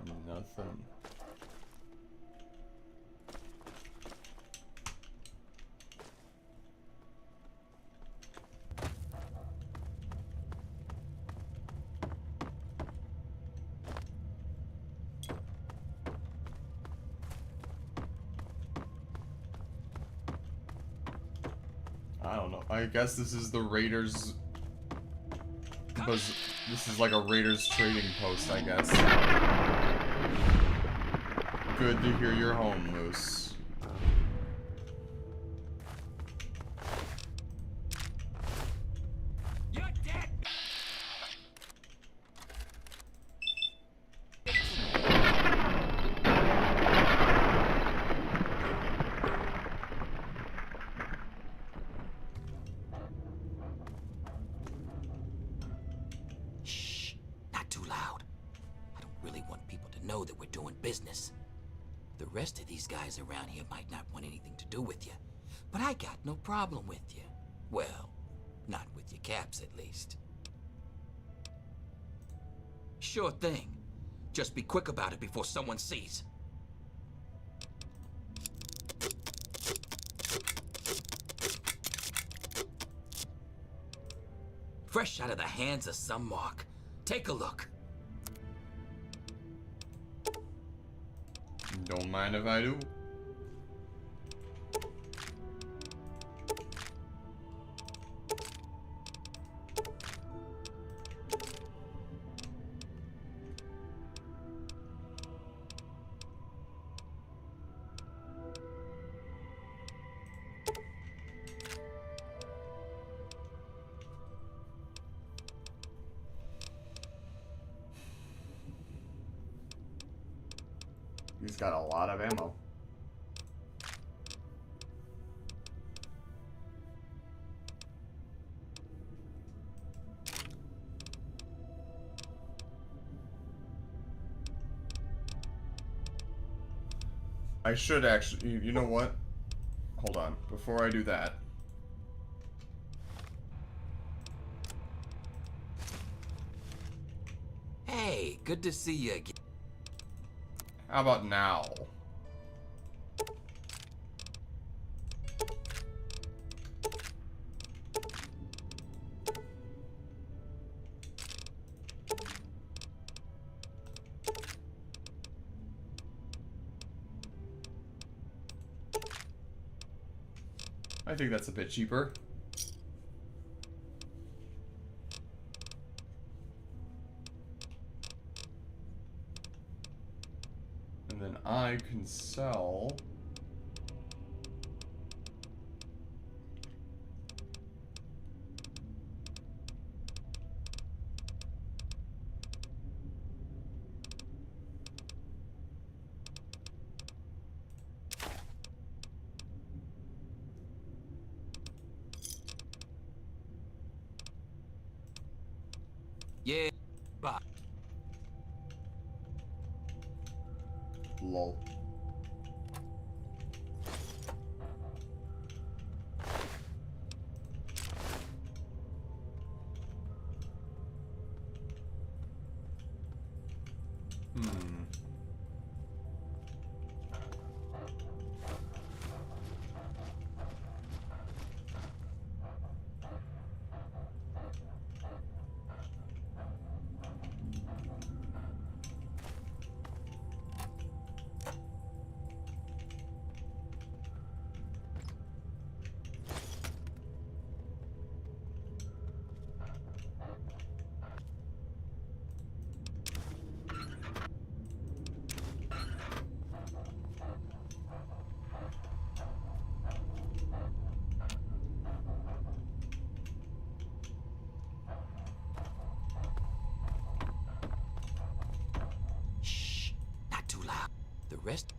Nothing. I don't know. I guess this is the Raiders. Because this is like a Raiders trading post, I guess. Good to hear you're home, Moose. You're dead. Shh, not too loud. I don't really want people to know that we're doing business. The rest of these guys around here might not want anything to do with you, but I got no problem with you. Well, not with your caps at least. Sure thing. Just be quick about it before someone sees. Fresh out of the hands of some mark. Take a look. Don't mind if I do. He's got a lot of ammo. I should actually, you know what? Hold on, before I do that. Hey, good to see you again. How about now? I think that's a bit cheaper. And then I can sell... Yeah, bye. Lol. Hmm. Shh, not too loud. The rest...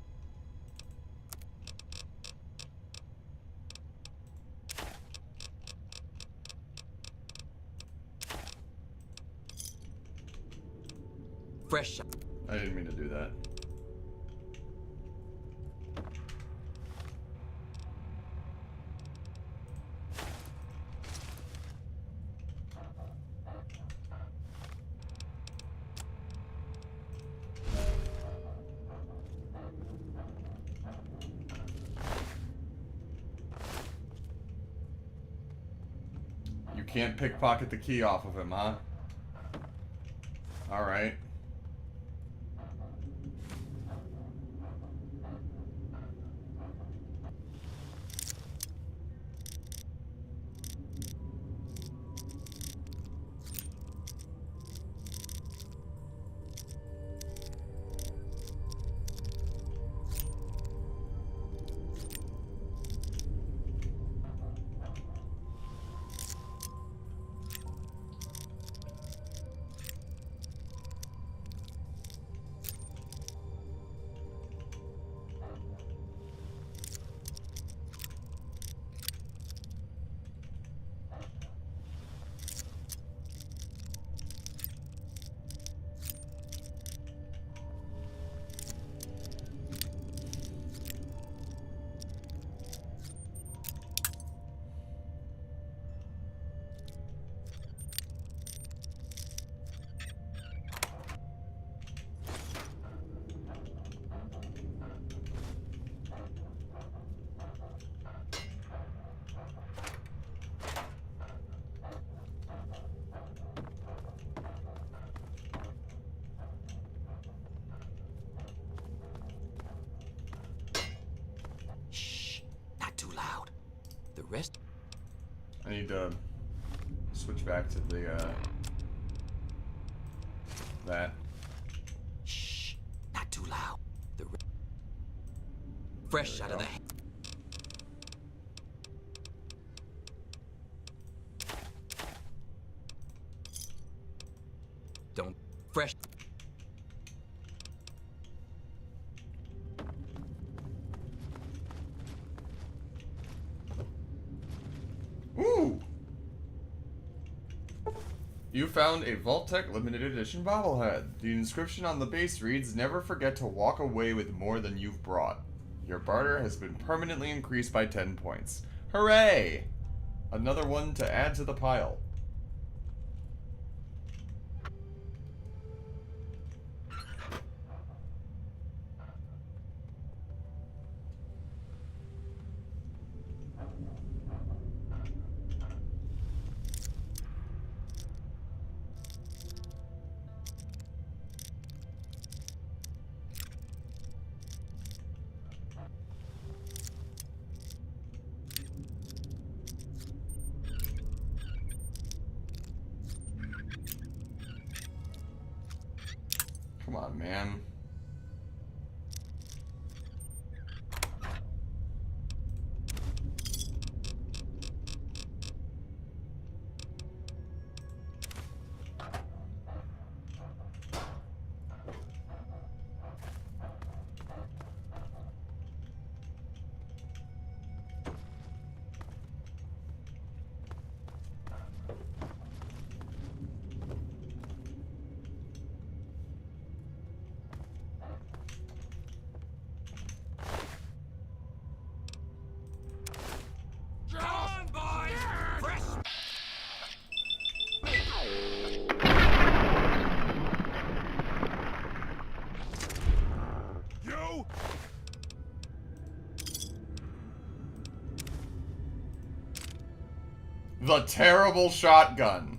Fresh. I didn't mean to do that. can't pickpocket the key off of him, huh? Alright. Shh, not too loud. The rest. I need to switch back to the, that. Shh, not too loud. The fresh out of the. Don't fresh. Ooh! You found a Vault-Tec limited edition bobblehead. The inscription on the base reads, "Never forget to walk away with more than you've brought." Your barter has been permanently increased by 10 points. Hooray! Another one to add to the pile. Come on, man. John, boys! Fresh. You? The terrible shotgun.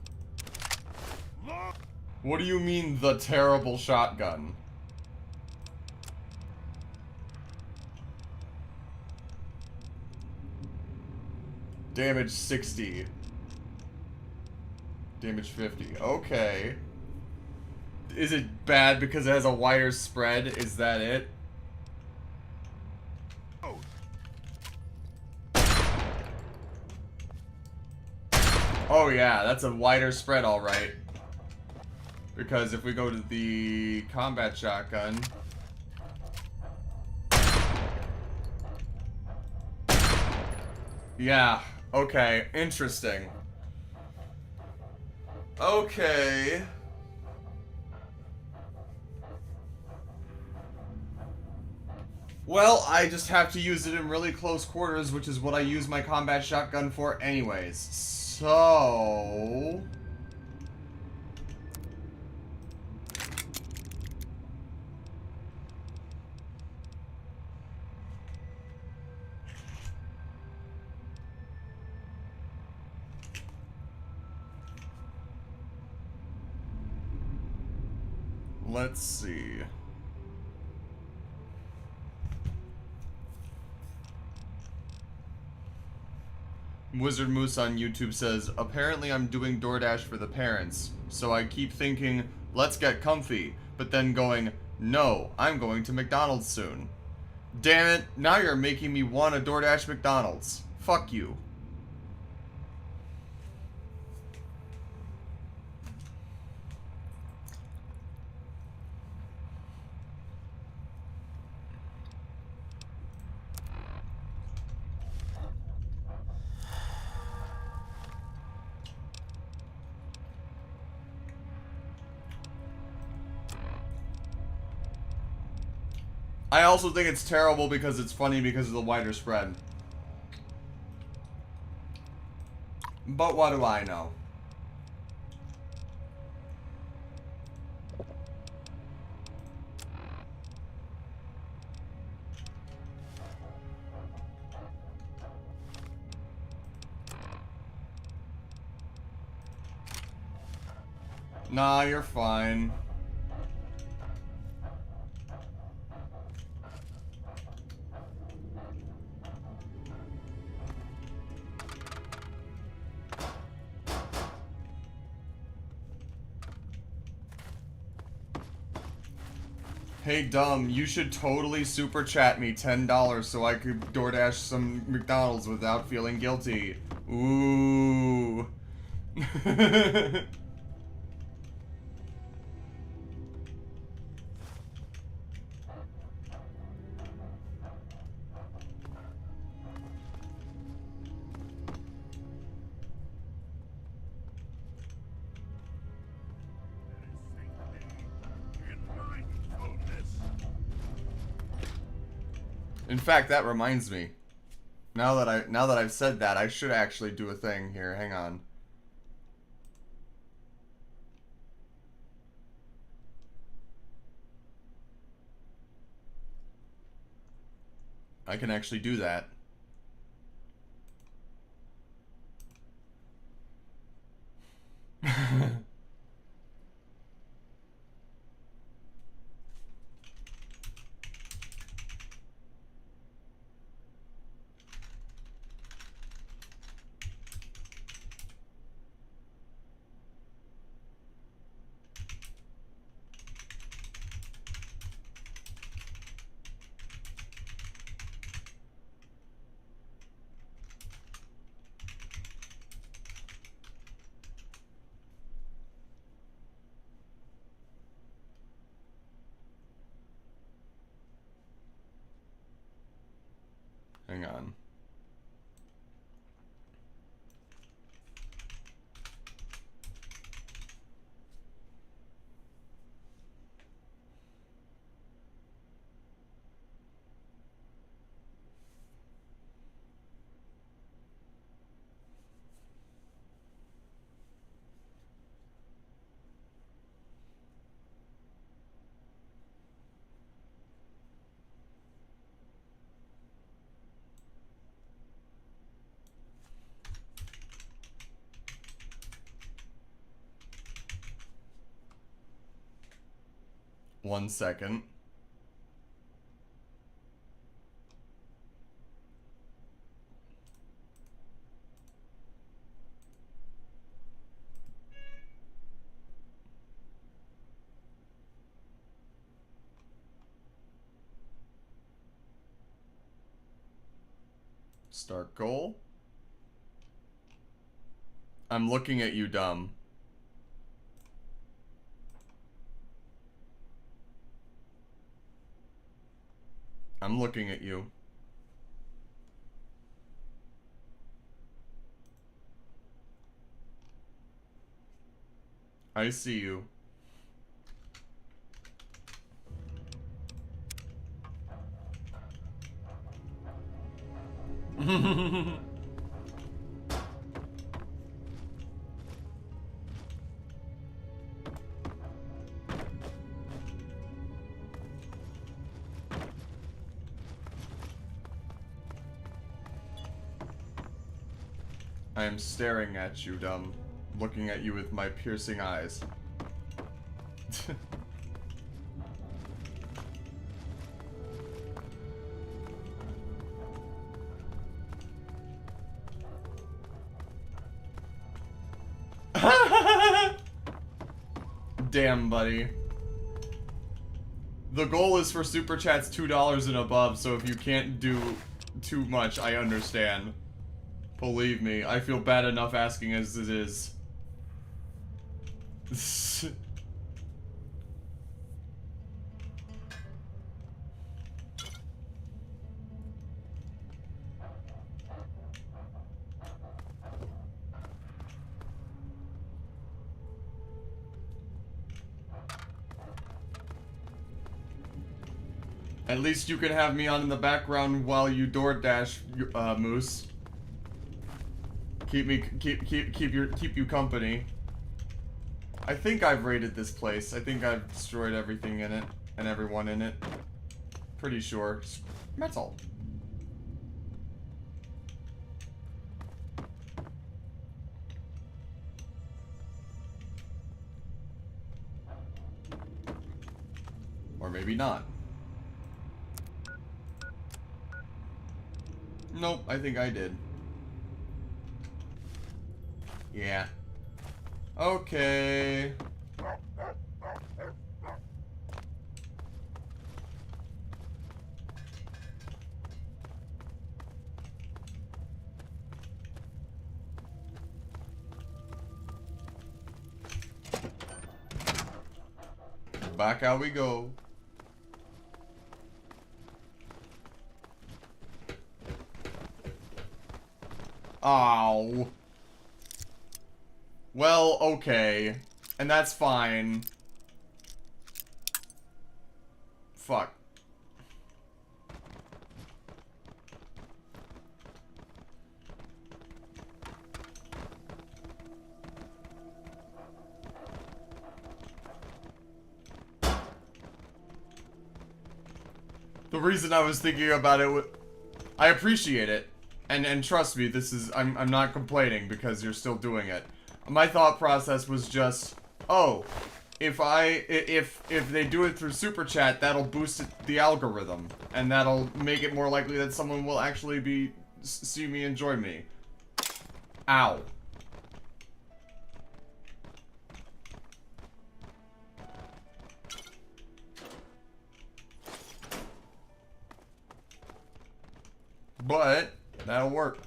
Look! What do you mean, the terrible shotgun? Damage 60. Damage 50. Okay. Is it bad because it has a wider spread? Is that it? Oh, Oh yeah, that's a wider spread, alright. Because if we go to the combat shotgun... Yeah, okay, interesting. Okay. Well, I just have to use it in really close quarters, which is what I use my combat shotgun for anyways. So... Let's see. Wizard Moose on YouTube says, apparently I'm doing DoorDash for the parents, so I keep thinking, let's get comfy, but then going, no, I'm going to McDonald's soon. Damn it, now you're making me want a DoorDash McDonald's. Fuck you. I also think it's terrible because it's funny because of the wider spread. But what do I know? Nah, you're fine. Hey, dumb, you should totally super chat me $10 so I could DoorDash some McDonald's without feeling guilty. Ooh. In fact, that reminds me. Now that I've said that, I should actually do a thing here. Hang on. I can actually do that. Hang on. One second. Start goal. I'm looking at you, dumb. I'm looking at you. I see you. I am staring at you, dumb. Looking at you with my piercing eyes. damn, buddy. The goal is for Super Chats $2 and above, so if you can't do too much, I understand. Believe me, I feel bad enough asking as it is. At least you can have me on in the background while you DoorDash, Moose. Keep you company. I think I've raided this place. I think I've destroyed everything in it and everyone in it. Pretty sure. Metal. Or maybe not. Nope, I think I did. Yeah. Okay. Back out we go. Ow. Well, okay. And that's fine. Fuck. The reason I was thinking about it, I appreciate it. And trust me, this is, I'm not complaining because you're still doing it. My thought process was just, oh, if they do it through Super Chat, that'll boost the algorithm. And that'll make it more likely that someone will actually see me enjoy me. Ow. But that'll work.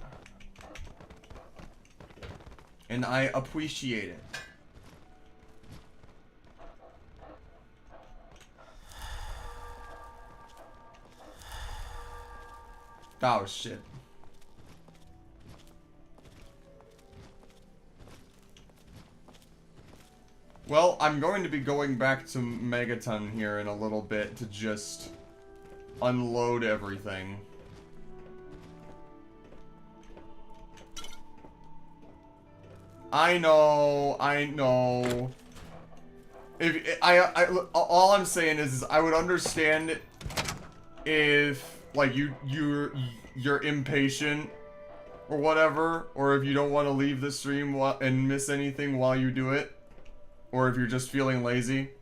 And I appreciate it. Oh shit. Well, I'm going to be going back to Megaton here in a little bit to just unload everything. I know. If all I'm saying is I would understand if like you're impatient or whatever, or if you don't want to leave the stream and miss anything while you do it, or if you're just feeling lazy.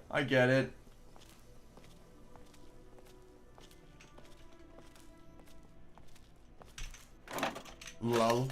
I get it. Lol.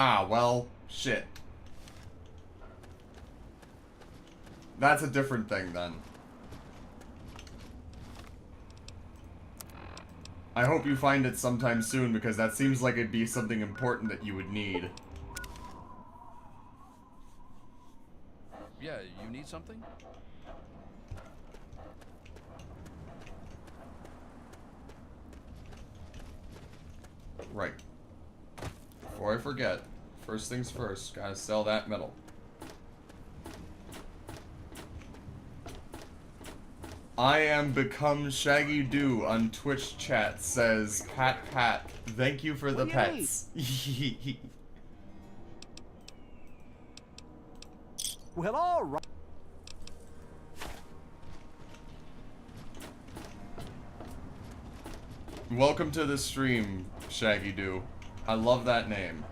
Ah, well, shit. That's a different thing, then. I hope you find it sometime soon, because that seems like it'd be something important that you would need. Yeah, you need something? Right. Before I forget, first things first, gotta sell that metal. I am become Shaggy Doo on Twitch chat says Pat Pat. Thank you for the What do you pets. Well, all right. Welcome to the stream, Shaggy Doo. I love that name.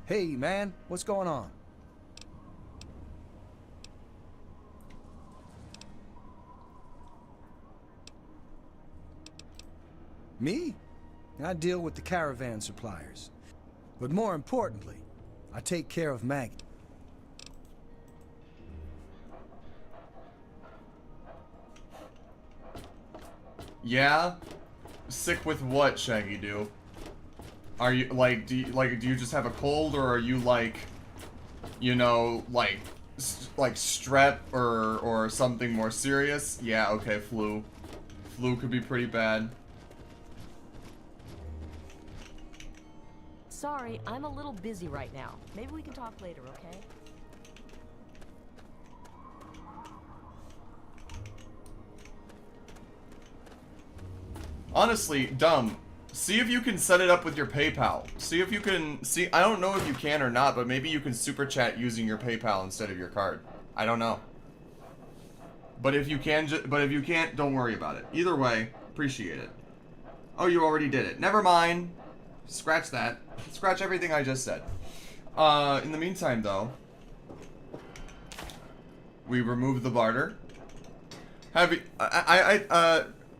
Hey, man, what's going on? Me? I deal with the caravan suppliers. But more importantly, I take care of Maggie. Yeah? Sick with what, Shaggy Doo? Are you, like, do you just have a cold, or are you, like, you know, like strep or something more serious? Yeah, okay, flu. Flu could be pretty bad. Sorry, I'm a little busy right now. Maybe we can talk later, okay? Honestly, dumb. See if you can set it up with your PayPal. See if you can, I don't know if you can or not, but maybe you can super chat using your PayPal instead of your card. I don't know. But if you can, but if you can't, don't worry about it. Either way, appreciate it. Oh, you already did it. Never mind. Scratch that. Scratch everything I just said. In the meantime, though, we remove the barter. Have you,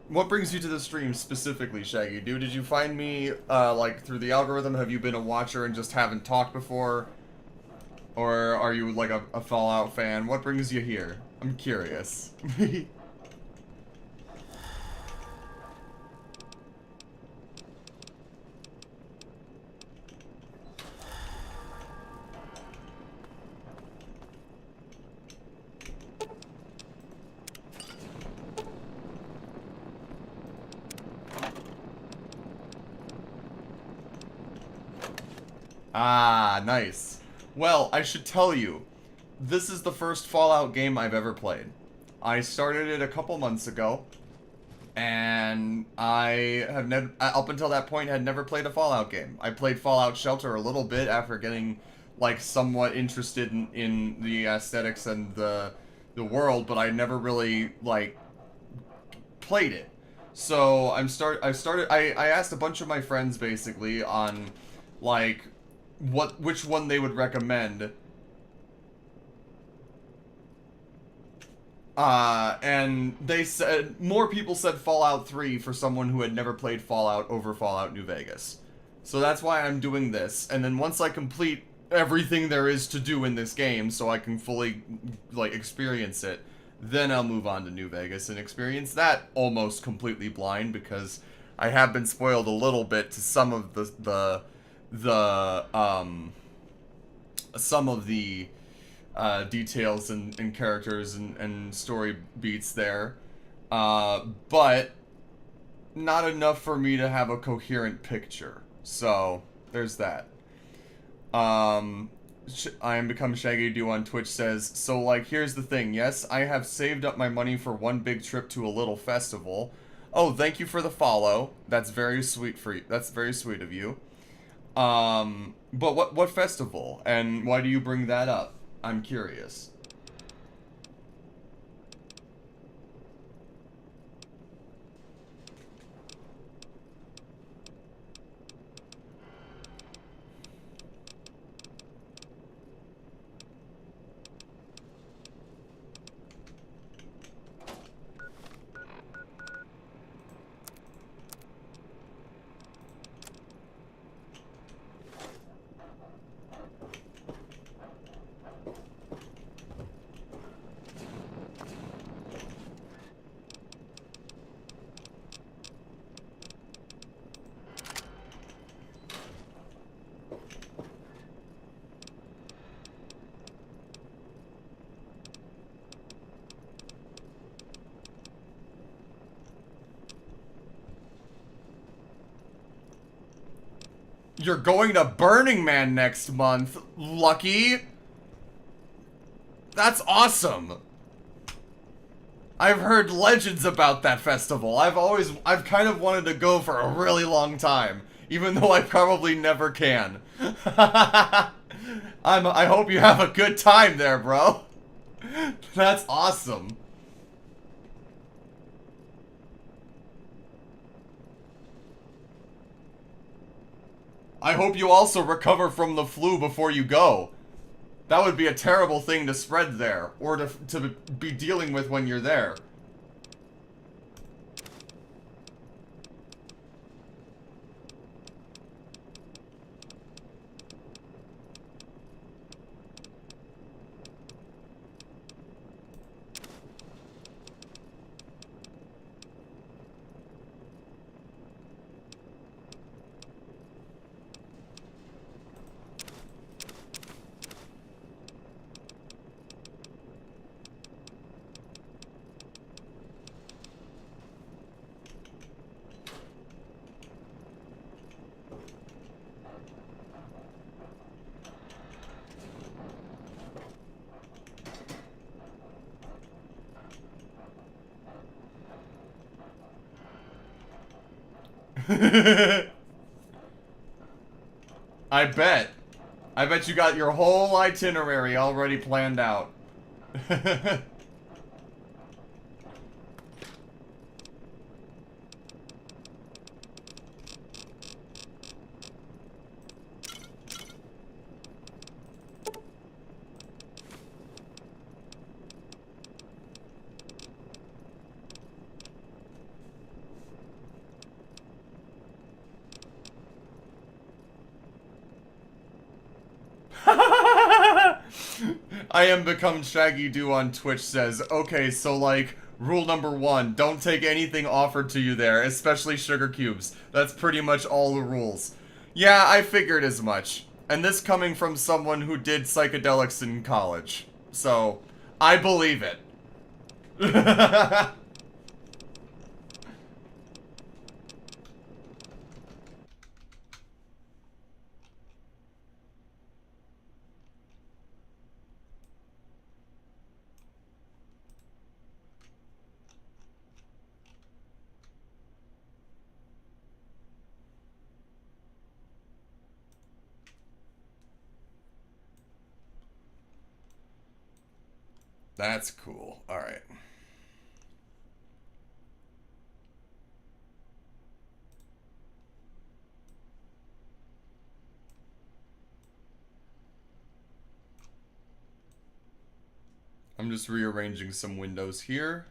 what brings you to the stream specifically, Shaggy Doo? Did you find me, like, through the algorithm? Have you been a watcher and just haven't talked before? Or are you, like, a Fallout fan? What brings you here? I'm curious. Ah, nice. Well, I should tell you, this is the first Fallout game I've ever played. I started it a couple months ago, and I have never, up until that point, had never played a Fallout game. I played Fallout Shelter a little bit after getting, like, somewhat interested in the aesthetics and the world, but I never really, like, played it. So I asked a bunch of my friends, basically, on, like, which one they would recommend. And they said, more people said Fallout 3 for someone who had never played Fallout over Fallout New Vegas. So that's why I'm doing this. And then once I complete everything there is to do in this game, so I can fully, like, experience it, then I'll move on to New Vegas and experience that almost completely blind, because I have been spoiled a little bit to some of the details and characters and story beats there, but not enough for me to have a coherent picture. So there's that. I am become Shaggy Doo on Twitch says, so, like, here's the thing. Yes, I have saved up my money for one big trip to a little festival. Oh, thank you for the follow. That's very sweet for you. That's very sweet of you. But what festival? And why do you bring that up? I'm curious. You're going to Burning Man next month, Lucky. That's awesome. I've heard legends about that festival. I've kind of wanted to go for a really long time, even though I probably never can. I hope you have a good time there, bro. That's awesome. I hope you also recover from the flu before you go. That would be a terrible thing to spread there, or to be dealing with when you're there. I bet. I bet you got your whole itinerary already planned out. I am become Shaggy Doo on Twitch says, okay, so like, rule number 1, don't take anything offered to you there, especially sugar cubes. That's pretty much all the rules. Yeah, I figured as much. And this coming from someone who did psychedelics in college. So, I believe it. That's cool. Alright. I'm just rearranging some windows here.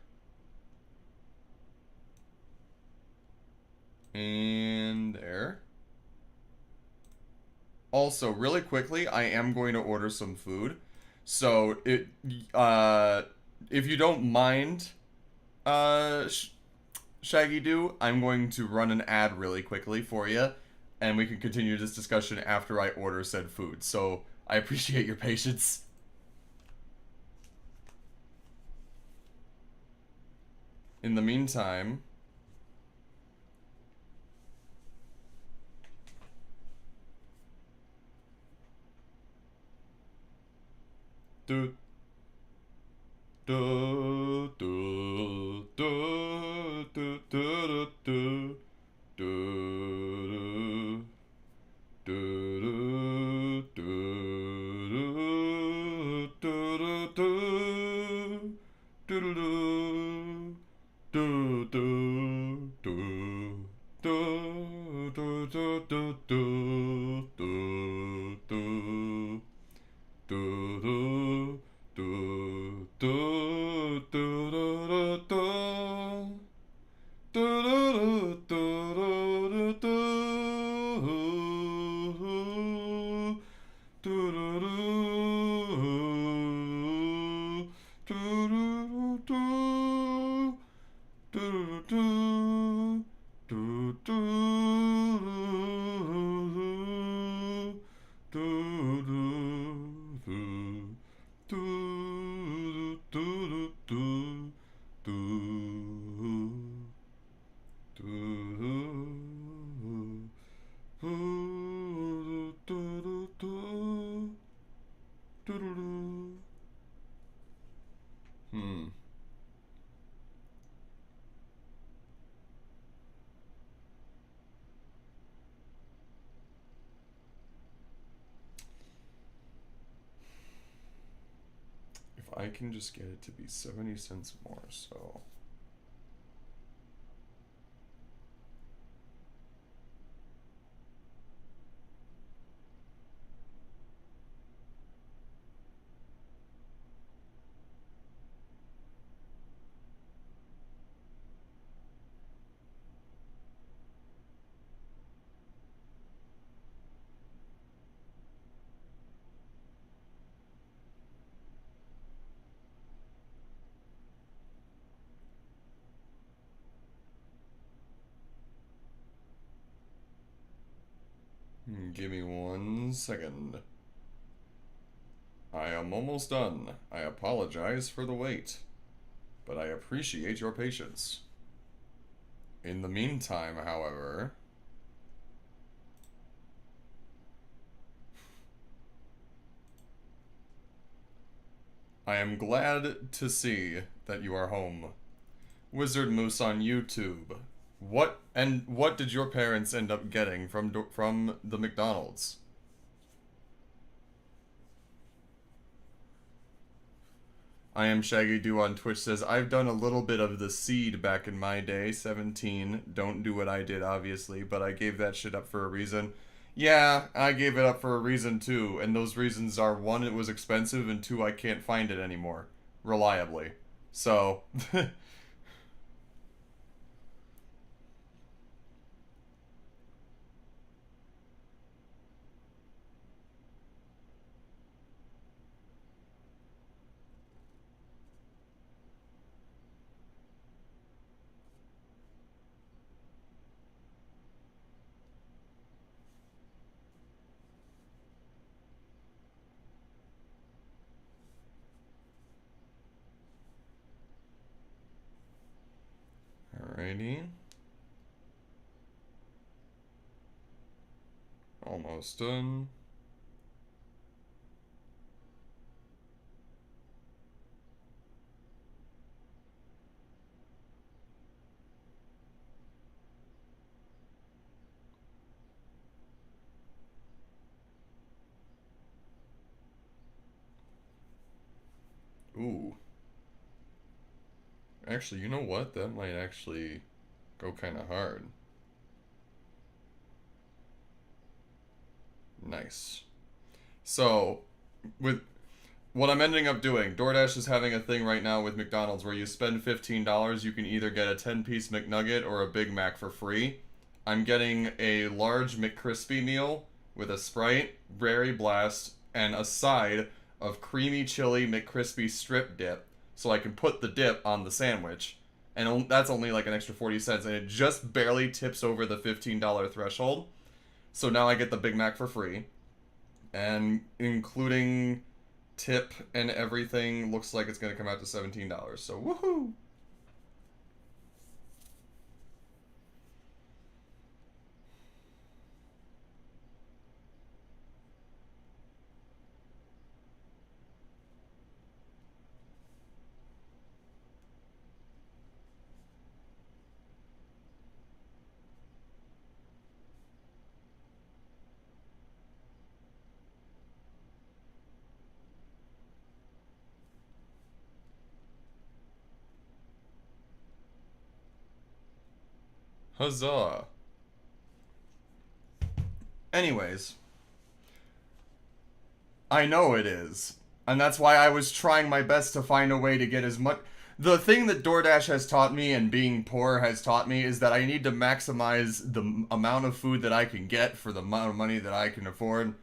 And there. Also, really quickly, I am going to order some food. So, if you don't mind, Shaggy Doo, I'm going to run an ad really quickly for you, and we can continue this discussion after I order said food. So, I appreciate your patience. In the meantime... Do do do do do do do do do do I can just get it to be 70 cents more, so... Give me 1 second. I am almost done. I apologize for the wait, but I appreciate your patience. In the meantime, however... I am glad to see that you are home. Wizard Moose on YouTube. What did your parents end up getting from the McDonald's? I am Shaggy Doo on Twitch says, I've done a little bit of the seed back in my day, 17. Don't do what I did, obviously, but I gave that shit up for a reason. Yeah, I gave it up for a reason too, and those reasons are, 1, it was expensive, and 2, I can't find it anymore. Reliably. So... Alrighty. Almost done. Ooh. Actually, you know what? That might actually go kind of hard. Nice. So, with what I'm ending up doing, DoorDash is having a thing right now with McDonald's where you spend $15, you can either get a 10-piece McNugget or a Big Mac for free. I'm getting a large McCrispy meal with a Sprite, Berry Blast, and a side of creamy chili McCrispy strip dip, so I can put the dip on the sandwich. And that's only like an extra 40 cents, and it just barely tips over the $15 threshold. So now I get the Big Mac for free. And including tip and everything, looks like it's going to come out to $17. So woohoo! Huzzah! Anyways. I know it is. And that's why I was trying my best to find a way to get as much... The thing that DoorDash has taught me and being poor has taught me is that I need to maximize the amount of food that I can get for the amount of money that I can afford.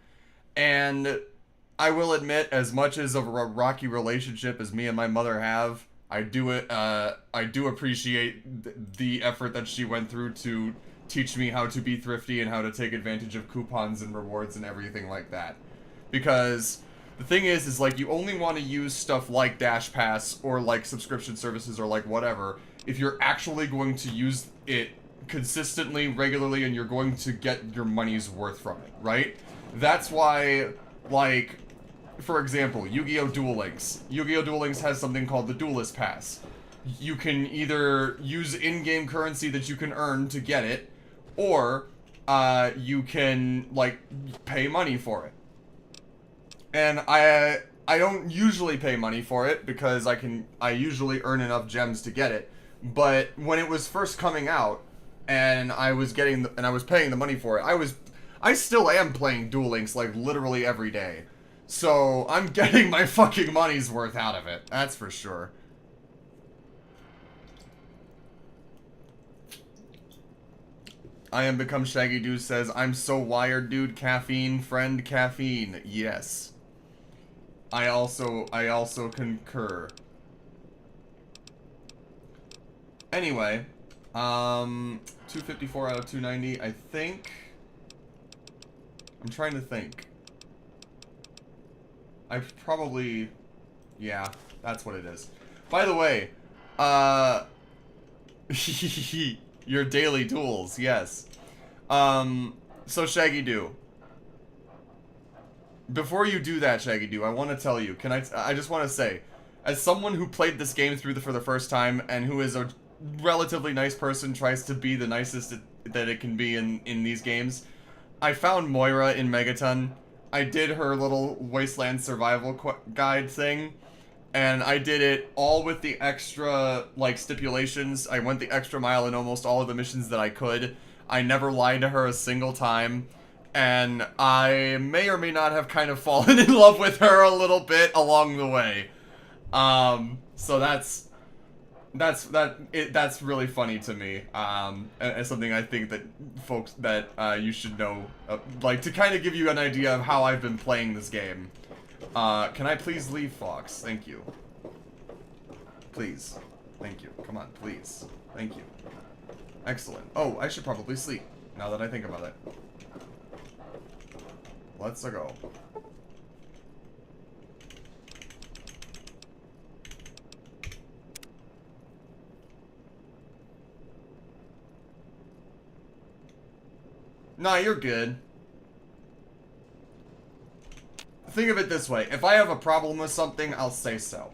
And I will admit, as much as of a rocky relationship as me and my mother have, I do appreciate the effort that she went through to teach me how to be thrifty and how to take advantage of coupons and rewards and everything like that. Because the thing is like, you only want to use stuff like Dash Pass or like subscription services or like whatever if you're actually going to use it consistently, regularly, and you're going to get your money's worth from it, right? That's why, like, for example, Yu-Gi-Oh! Duel Links. Yu-Gi-Oh! Duel Links has something called the Duelist Pass. You can either use in-game currency that you can earn to get it, or you can, like, pay money for it. And I don't usually pay money for it because I usually earn enough gems to get it. But when it was first coming out and I was paying the money for it, I still am playing Duel Links like literally every day. So I'm getting my fucking money's worth out of it. That's for sure. I am become Shaggy Dude says, I'm so wired, dude. Caffeine, friend, caffeine. Yes. I also concur. Anyway, 254 out of 290, I think. I'm trying to think. I probably, yeah, that's what it is. By the way, your daily duels, yes. So Shaggy Doo. Before you do that, Shaggy Doo, I want to tell you, I just want to say, as someone who played this game for the first time, and who is a relatively nice person, tries to be the nicest that it can be in these games, I found Moira in Megaton. I did her little Wasteland survival guide thing, and I did it all with the extra, like, stipulations. I went the extra mile in almost all of the missions that I could. I never lied to her a single time, and I may or may not have kind of fallen in love with her a little bit along the way. So that's really funny to me, and something I think that folks that you should know, like, to kind of give you an idea of how I've been playing this game. Can I please leave, Fox? Thank you. Please. Thank you. Come on, please. Thank you. Excellent. Oh, I should probably sleep, now that I think about it. Let's go. Nah, you're good. Think of it this way. If I have a problem with something, I'll say so.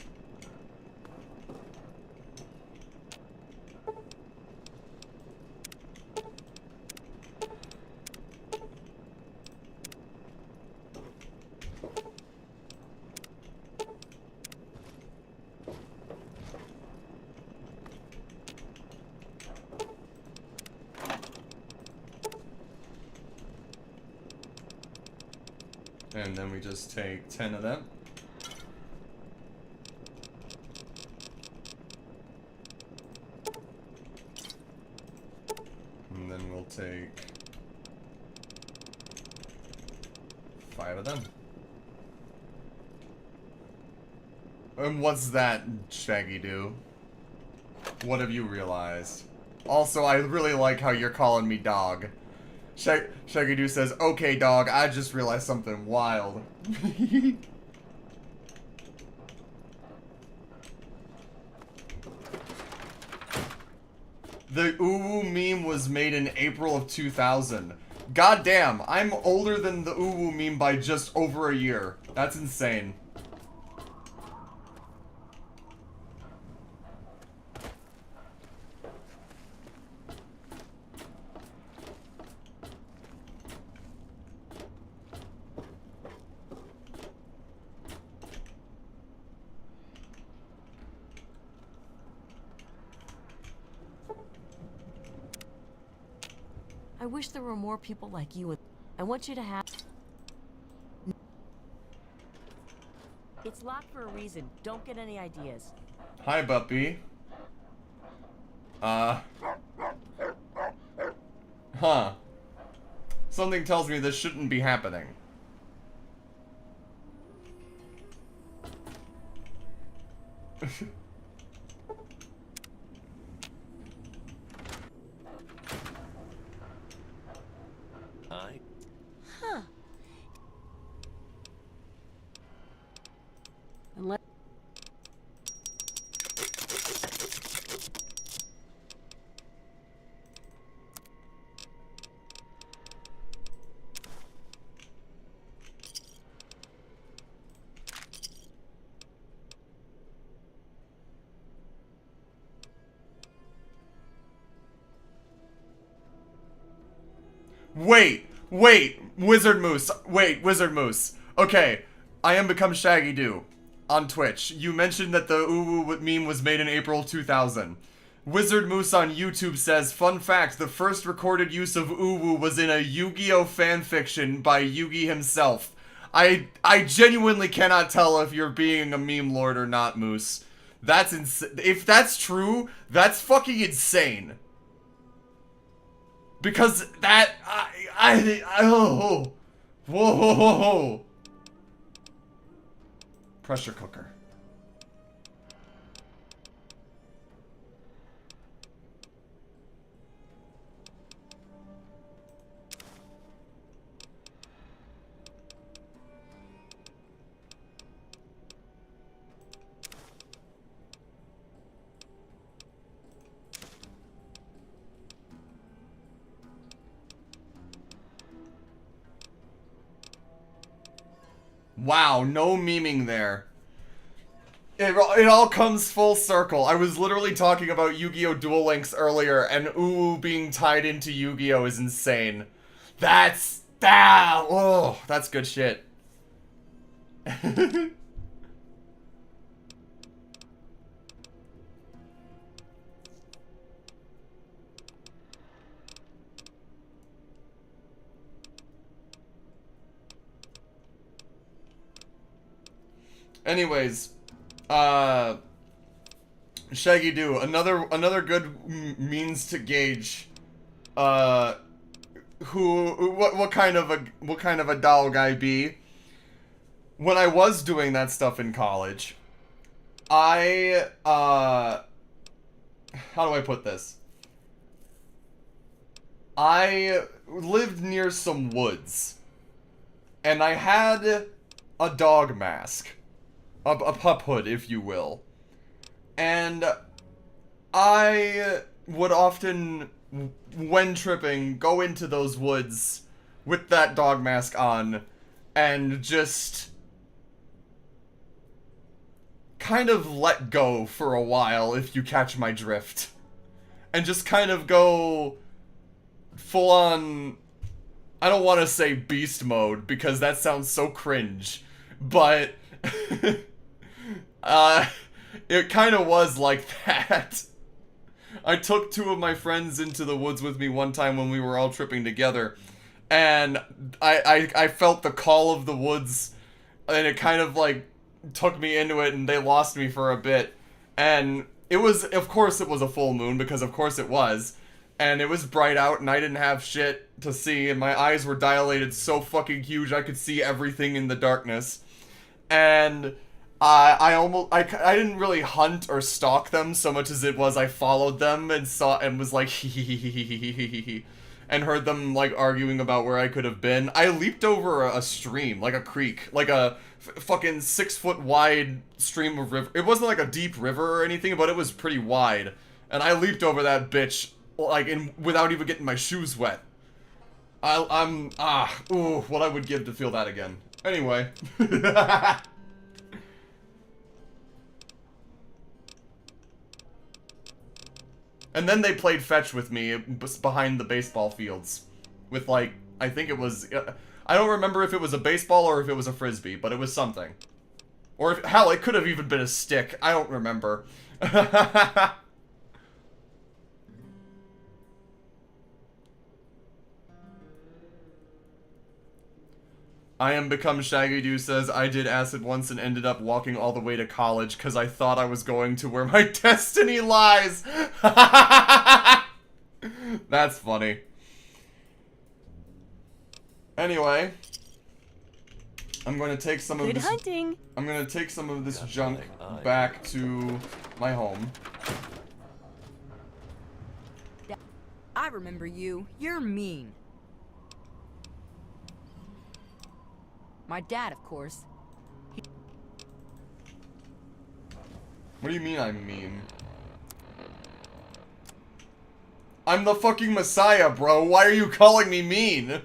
And then we just take 10 of them. And then we'll take 5 of them. And what's that, Shaggy Doo? What have you realized? Also, I really like how you're calling me dog. Shaggy Doo says, okay, dog, I just realized something wild. The Uwu meme was made in April of 2000. God damn, I'm older than the Uwu meme by just over a year. That's insane. I wish there were more people like you. I want you to have... It's locked for a reason. Don't get any ideas. Hi, Buppy. Huh. Something tells me this shouldn't be happening. Huh. Unless... Wait, Wizard Moose. Okay, I am become Shaggy Doo on Twitch. You mentioned that the Uwu meme was made in April 2000. Wizard Moose on YouTube says, fun fact, the first recorded use of Uwu was in a Yu-Gi-Oh fanfiction by Yugi himself. I genuinely cannot tell if you're being a meme lord or not, Moose. That's if that's true, that's fucking insane. Because that, oh, whoa. Pressure cooker. Wow, no memeing there. It all comes full circle. I was literally talking about Yu-Gi-Oh! Duel Links earlier, and Uwu being tied into Yu-Gi-Oh! Is insane. That's good shit. Anyways, Shaggy Doo, another good means to gauge, what kind of a doll guy be. When I was doing that stuff in college, how do I put this? I lived near some woods, and I had a dog mask. A pup hood, if you will. And I would often, when tripping, go into those woods with that dog mask on and just kind of let go for a while, if you catch my drift. And just kind of go full on, I don't want to say beast mode because that sounds so cringe, but it kind of was like that. I took two of my friends into the woods with me one time when we were all tripping together, and I felt the call of the woods, and it kind of like took me into it, and they lost me for a bit. And it was, of course it was a full moon, because of course it was, and it was bright out, and I didn't have shit to see, and my eyes were dilated so fucking huge I could see everything in the darkness. And I didn't really hunt or stalk them so much as it was I followed them and saw and was like and heard them like arguing about where I could have been. I leaped over a stream, like a creek, like a fucking 6 foot wide stream of river. It wasn't like a deep river or anything, but it was pretty wide. And I leaped over that bitch like without even getting my shoes wet. What I would give to feel that again. Anyway. And then they played fetch with me behind the baseball fields. With like, I think it was, I don't remember if it was a baseball or if it was a frisbee, but it was something. Or if, hell, it could have even been a stick. I don't remember. I am become Shaggy Doo says, I did acid once and ended up walking all the way to college because I thought I was going to where my destiny lies. That's funny. Anyway, I'm going to take some of Good this. hunting. I'm going to take some of this junk back to my home. I remember you. You're mean. My dad, of course. What do you mean I'm mean? I'm the fucking Messiah, bro. Why are you calling me mean?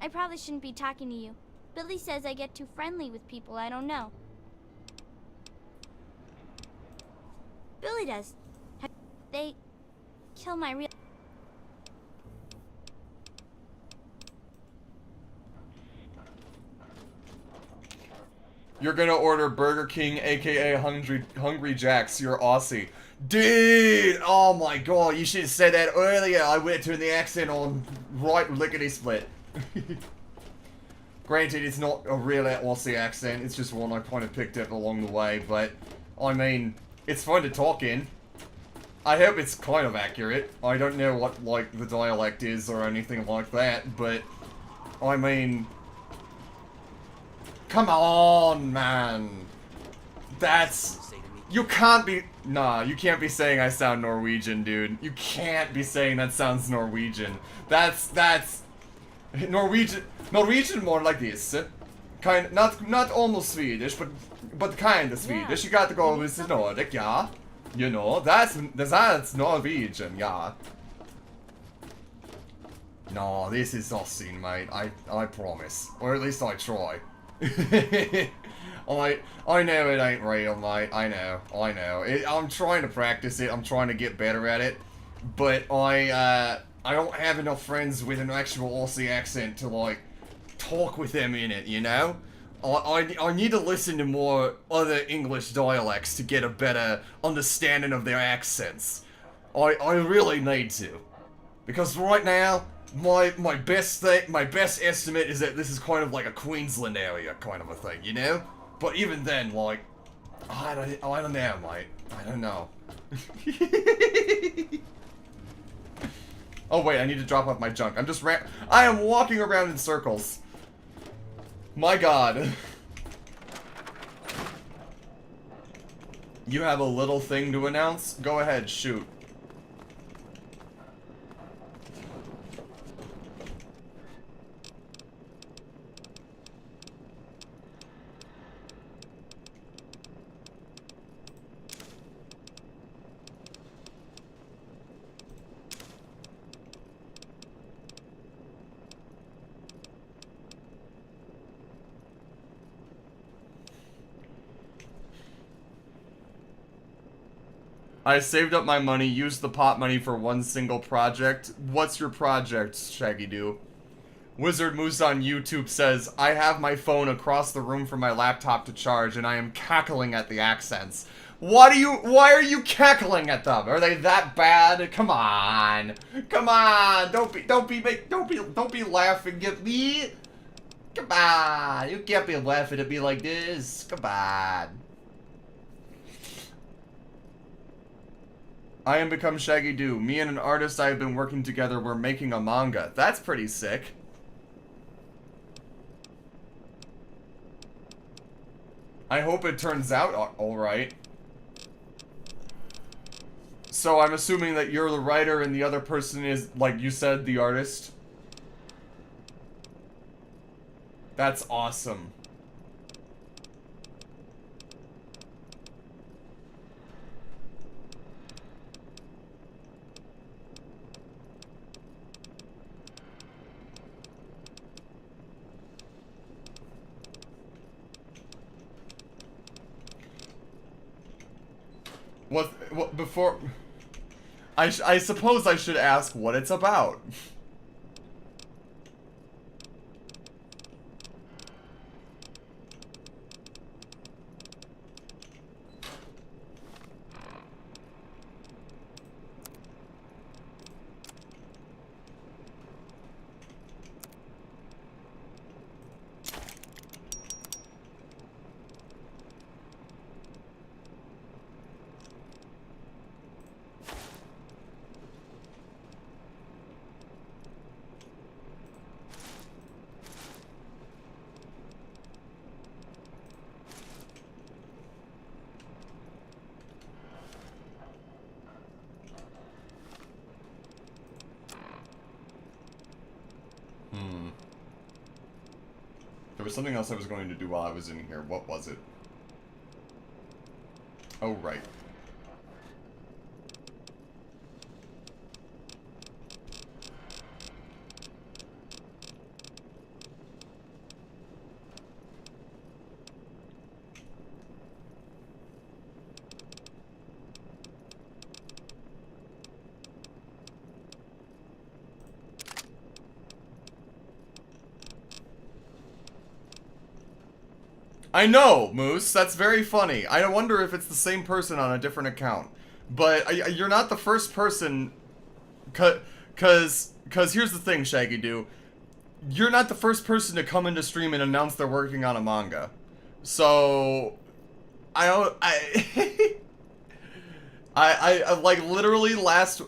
I probably shouldn't be talking to you. Billy says I get too friendly with people I don't know. Billy does. They kill my real... You're gonna order Burger King, aka Hungry Jack's. You're Aussie. Dude! Oh my god, you should have said that earlier. I went to the accent on right lickety split. Granted, it's not a real Aussie accent, it's just one I kind of picked up along the way, but, I mean, it's fun to talk in. I hope it's kind of accurate. I don't know what, like, the dialect is or anything like that, but, I mean... Come on, man! That's... You can't be... Nah, you can't be saying I sound Norwegian, dude. You can't be saying that sounds Norwegian. That's... Norwegian more like this. Not almost Swedish, but kind of Swedish. Yeah. You got to go with the Nordic, yeah. You know, that's Norwegian, yeah. No, this is Austin, mate. I promise. Or at least I try. I know it ain't real, mate. I know. I'm trying to practice it. I'm trying to get better at it. But I don't have enough friends with an actual Aussie accent to, like, talk with them in it, you know? I need to listen to more other English dialects to get a better understanding of their accents. I really need to. Because right now, my best estimate is that this is kind of like a Queensland area kind of a thing, you know? But even then, like, I don't know, mate. I don't know. Oh wait, I need to drop off my junk. I am walking around in circles. My god. You have a little thing to announce? Go ahead, shoot. I saved up my money, used the pot money for one single project. What's your project, Shaggy Doo? Wizard Moose on YouTube says, I have my phone across the room from my laptop to charge, and I am cackling at the accents. Why are you cackling at them? Are they that bad? Come on. Come on. Don't be laughing at me. Come on. You can't be laughing at me like this. Come on. I am become Shaggy Doo. Me and an artist I have been working together, we're making a manga. That's pretty sick. I hope it turns out alright. So I'm assuming that you're the writer and the other person is, like you said, the artist. That's awesome. What before... I suppose I should ask what it's about. There was something else I was going to do while I was in here. What was it? Oh, right. I know, Moose. That's very funny. I wonder if it's the same person on a different account. But you're not the first person... Cause here's the thing, Shaggy Doo. You're not the first person to come into stream and announce they're working on a manga. So... I like literally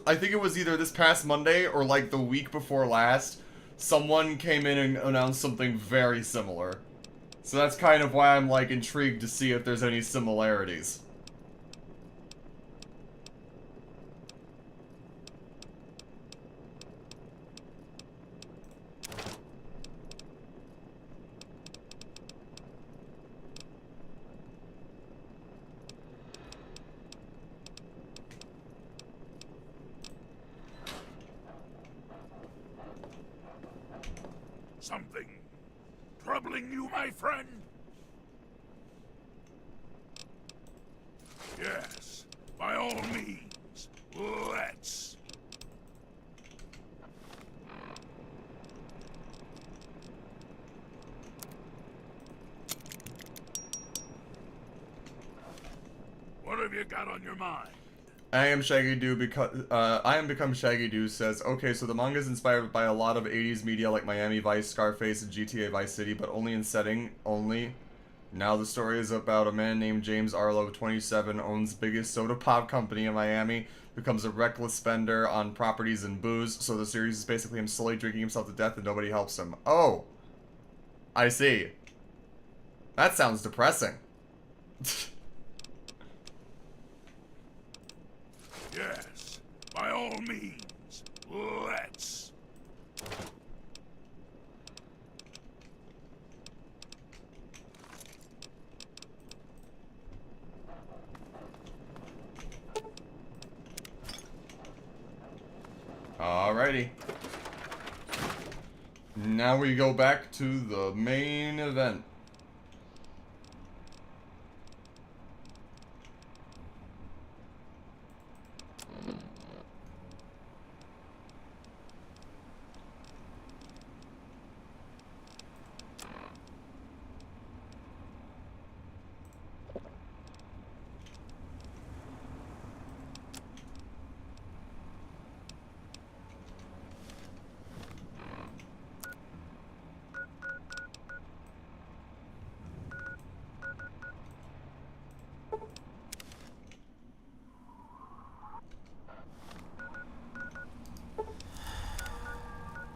I think it was either this past Monday or like the week before last, someone came in and announced something very similar. So that's kind of why I'm like intrigued to see if there's any similarities. Something troubling you, my friend? Yes, by all means, let's. What have you got on your mind? I am Shaggy Doo because I am Become Shaggy Doo says, okay, so the manga is inspired by a lot of 80s media like Miami Vice, Scarface, and GTA Vice City, but only in setting only. Now the story is about a man named James Arlo, 27, owns biggest soda pop company in Miami, becomes a reckless spender on properties and booze, so the series is basically him slowly drinking himself to death and nobody helps him. Oh. I see. That sounds depressing. Yes, by all means, let's. Alrighty. Now we go back to the main event.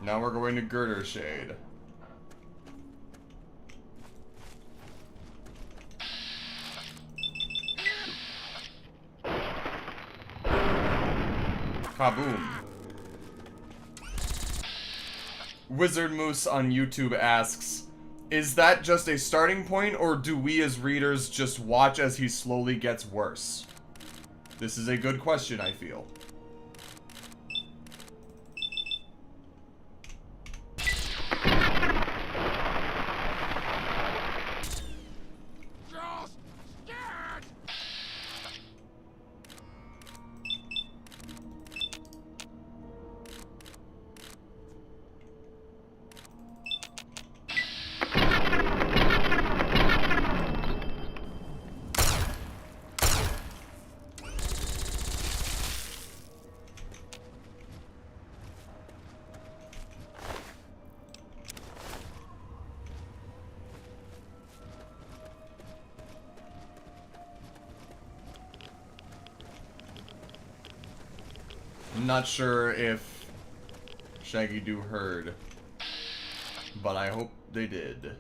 Now we're going to Girder Shade. Kaboom. Wizard Moose on YouTube asks, is that just a starting point, or do we as readers just watch as he slowly gets worse? This is a good question, I feel. I'm not sure if Shaggy Doo heard, but I hope they did.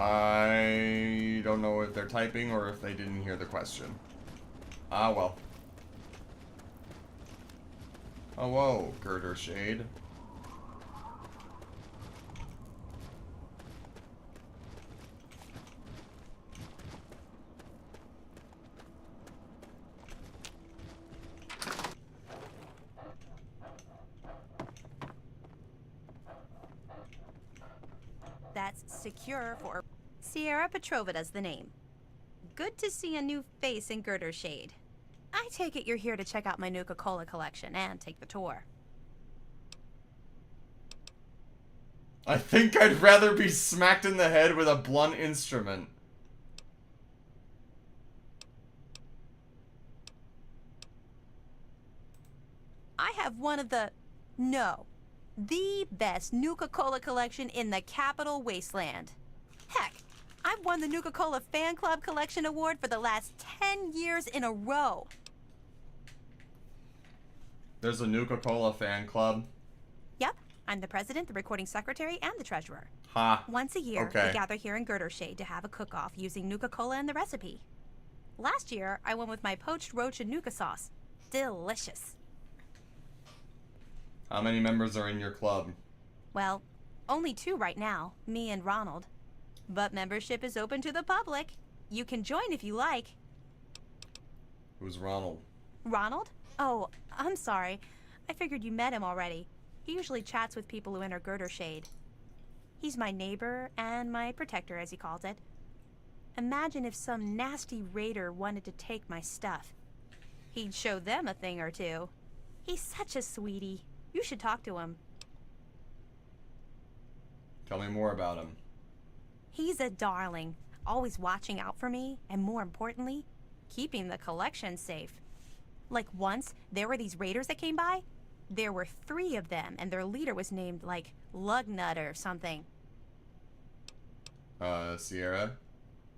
I don't know if they're typing or if they didn't hear the question. Ah, well. Oh, whoa, girder shade. That's secure for Sierra Petrova does the name. Good to see a new face in Girder Shade. I take it you're here to check out my Nuka-Cola collection and take the tour. I think I'd rather be smacked in the head with a blunt instrument. I have one of the best Nuka-Cola collection in the capital Wasteland. Heck, I've won the Nuka-Cola Fan Club Collection Award for the last 10 years in a row. There's a Nuka-Cola fan club. Yep, I'm the president, the recording secretary, and the treasurer. Ha. Once a year, Okay. we gather here in Girder Shade to have a cook-off using Nuka-Cola and the recipe. Last year, I went with my poached roach and Nuka sauce. Delicious. How many members are in your club? Well, only 2 right now, me and Ronald. But membership is open to the public. You can join if you like. Who's Ronald? Ronald? Oh, I'm sorry. I figured you met him already. He usually chats with people who enter Girder Shade. He's my neighbor and my protector, as he calls it. Imagine if some nasty raider wanted to take my stuff. He'd show them a thing or two. He's such a sweetie. You should talk to him. Tell me more about him. He's a darling, always watching out for me, and more importantly, keeping the collection safe. Like once, there were these raiders that came by. There were 3 of them, and their leader was named, like, Lugnut or something. Sierra?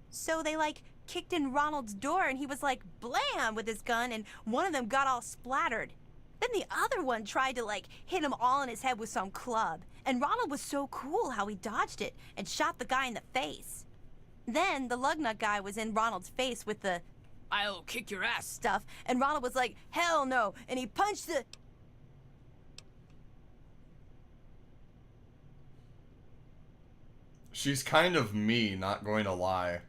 So they, like, kicked in Ronald's door, and he was like, blam, with his gun, and one of them got all splattered. Then the other one tried to, like, hit him all in his head with some club. And Ronald was so cool how he dodged it and shot the guy in the face. Then the Lugnut guy was in Ronald's face with the "I'll kick your ass" stuff, and Ronald was like, hell no, and he punched the... She's kind of me, not going to lie.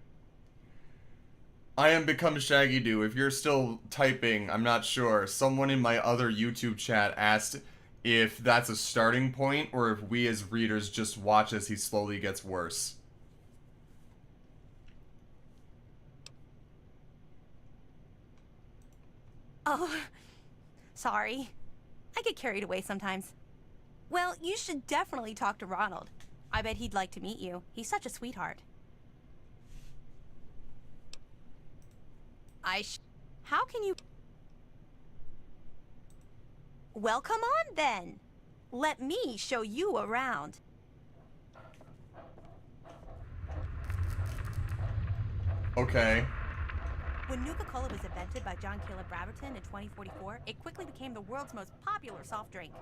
I am become Shaggy Doo. If you're still typing, I'm not sure. Someone in my other YouTube chat asked if that's a starting point or if we as readers just watch as he slowly gets worse. Oh, sorry. I get carried away sometimes. Well, you should definitely talk to Ronald. I bet he'd like to meet you. He's such a sweetheart. How can you... Well, come on then. Let me show you around. Okay. When Nuka-Cola was invented by John Caleb Braverton in 2044, it quickly became the world's most popular soft drink.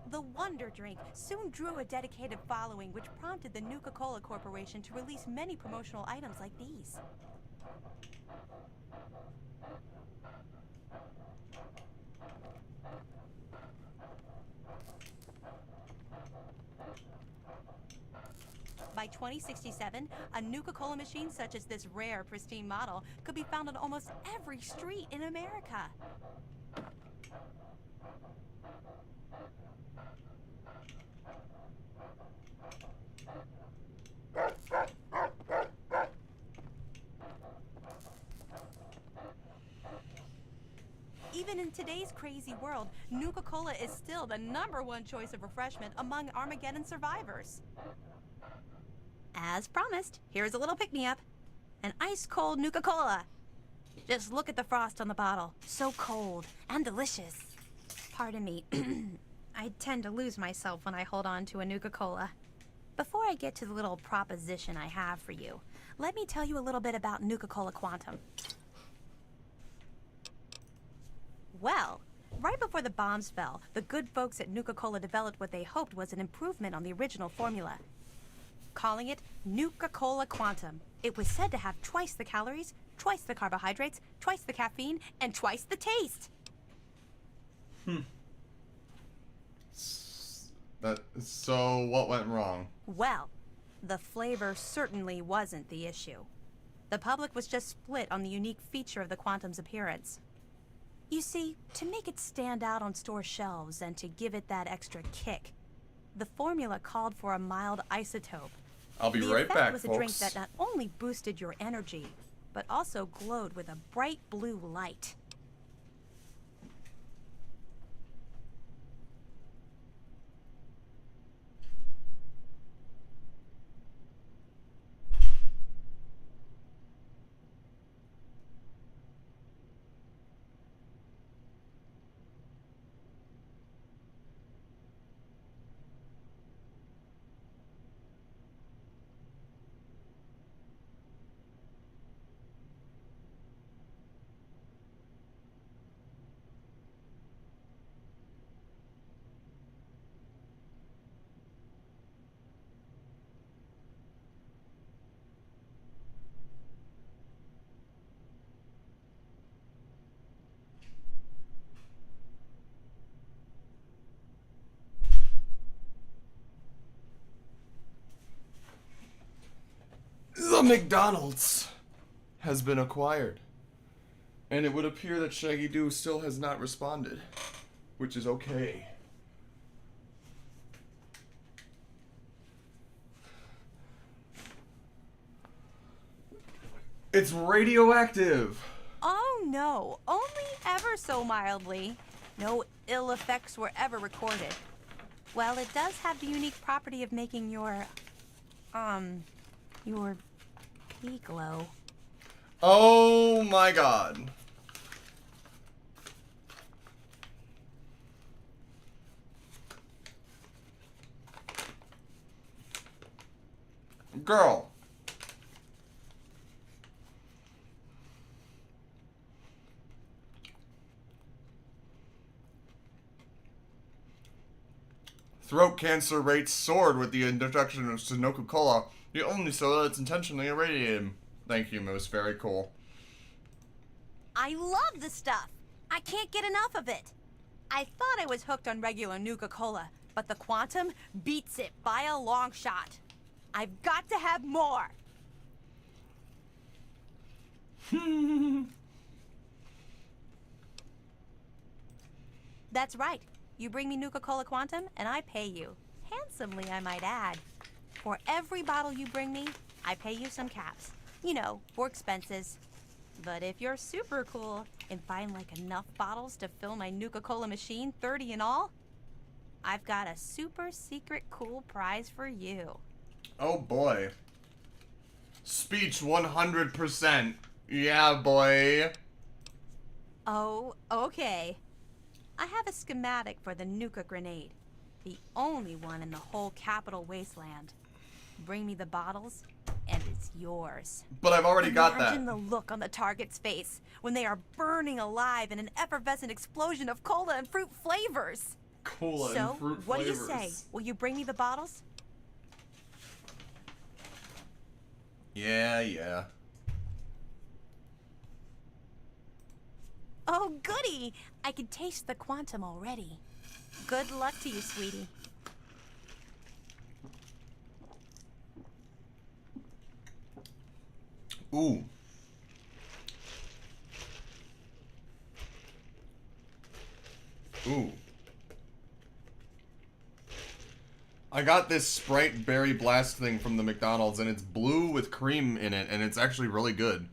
The Wonder Drink soon drew a dedicated following, which prompted the Nuka-Cola Corporation to release many promotional items like these. By 2067, a Nuka-Cola machine such as this rare, pristine model could be found on almost every street in America. Even in today's crazy world, Nuka-Cola is still the #1 choice of refreshment among Armageddon survivors. As promised, here's a little pick-me-up. An ice-cold Nuka-Cola. Just look at the frost on the bottle. So cold and delicious. Pardon me. I tend to lose myself when I hold on to a Nuka-Cola. Before I get to the little proposition I have for you, let me tell you a little bit about Nuka-Cola Quantum. Well, right before the bombs fell, the good folks at Nuka-Cola developed what they hoped was an improvement on the original formula, calling it Nuka-Cola Quantum. It was said to have twice the calories, twice the carbohydrates, twice the caffeine, and twice the taste. So what went wrong? Well, the flavor certainly wasn't the issue. The public was just split on the unique feature of the Quantum's appearance. You see, to make it stand out on store shelves and to give it that extra kick, the formula called for a mild isotope. I'll be The right effect back, was folks. a drink that not only boosted your energy, but also glowed with a bright blue light. The McDonald's has been acquired. And it would appear that Shaggy Doo still has not responded, which is okay. It's radioactive! Oh no, only ever so mildly. No ill effects were ever recorded. Well, it does have the unique property of making your pee glow. Oh my god. Girl. Throat cancer rates soared with the introduction of Sunoco Cola, the only soda that's intentionally irradiated. Thank you, Moose. Very cool. I love the stuff. I can't get enough of it. I thought I was hooked on regular Nuka-Cola, but the Quantum beats it by a long shot. I've got to have more. That's right. You bring me Nuka-Cola Quantum, and I pay you. Handsomely, I might add. For every bottle you bring me, I pay you some caps. You know, for expenses. But if you're super cool and find like enough bottles to fill my Nuka-Cola machine, 30 in all, I've got a super secret cool prize for you. Oh boy. Speech 100%. Yeah, boy. Oh, okay. I have a schematic for the Nuka grenade. The only one in the whole capital Wasteland. Bring me the bottles, and it's yours. But I've already got that. Imagine the look on the target's face when they are burning alive in an effervescent explosion of cola and fruit flavors. Cola So, and fruit what do flavors. you say? Will you bring me the bottles? Yeah. Oh, goody! I can taste the Quantum already. Good luck to you, sweetie. Ooh. Ooh. I got this Sprite Berry Blast thing from the McDonald's, and it's blue with cream in it, and it's actually really good.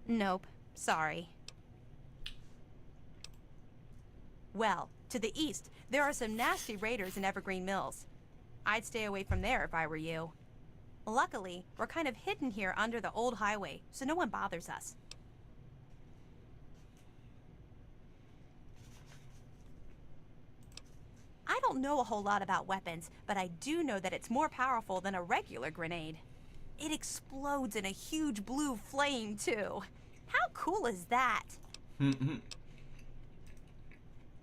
Nope. Sorry. Well, to the east, there are some nasty raiders in Evergreen Mills. I'd stay away from there if I were you. Luckily, we're kind of hidden here under the old highway, so no one bothers us. I don't know a whole lot about weapons, but I do know that it's more powerful than a regular grenade. It explodes in a huge blue flame, too. How cool is that?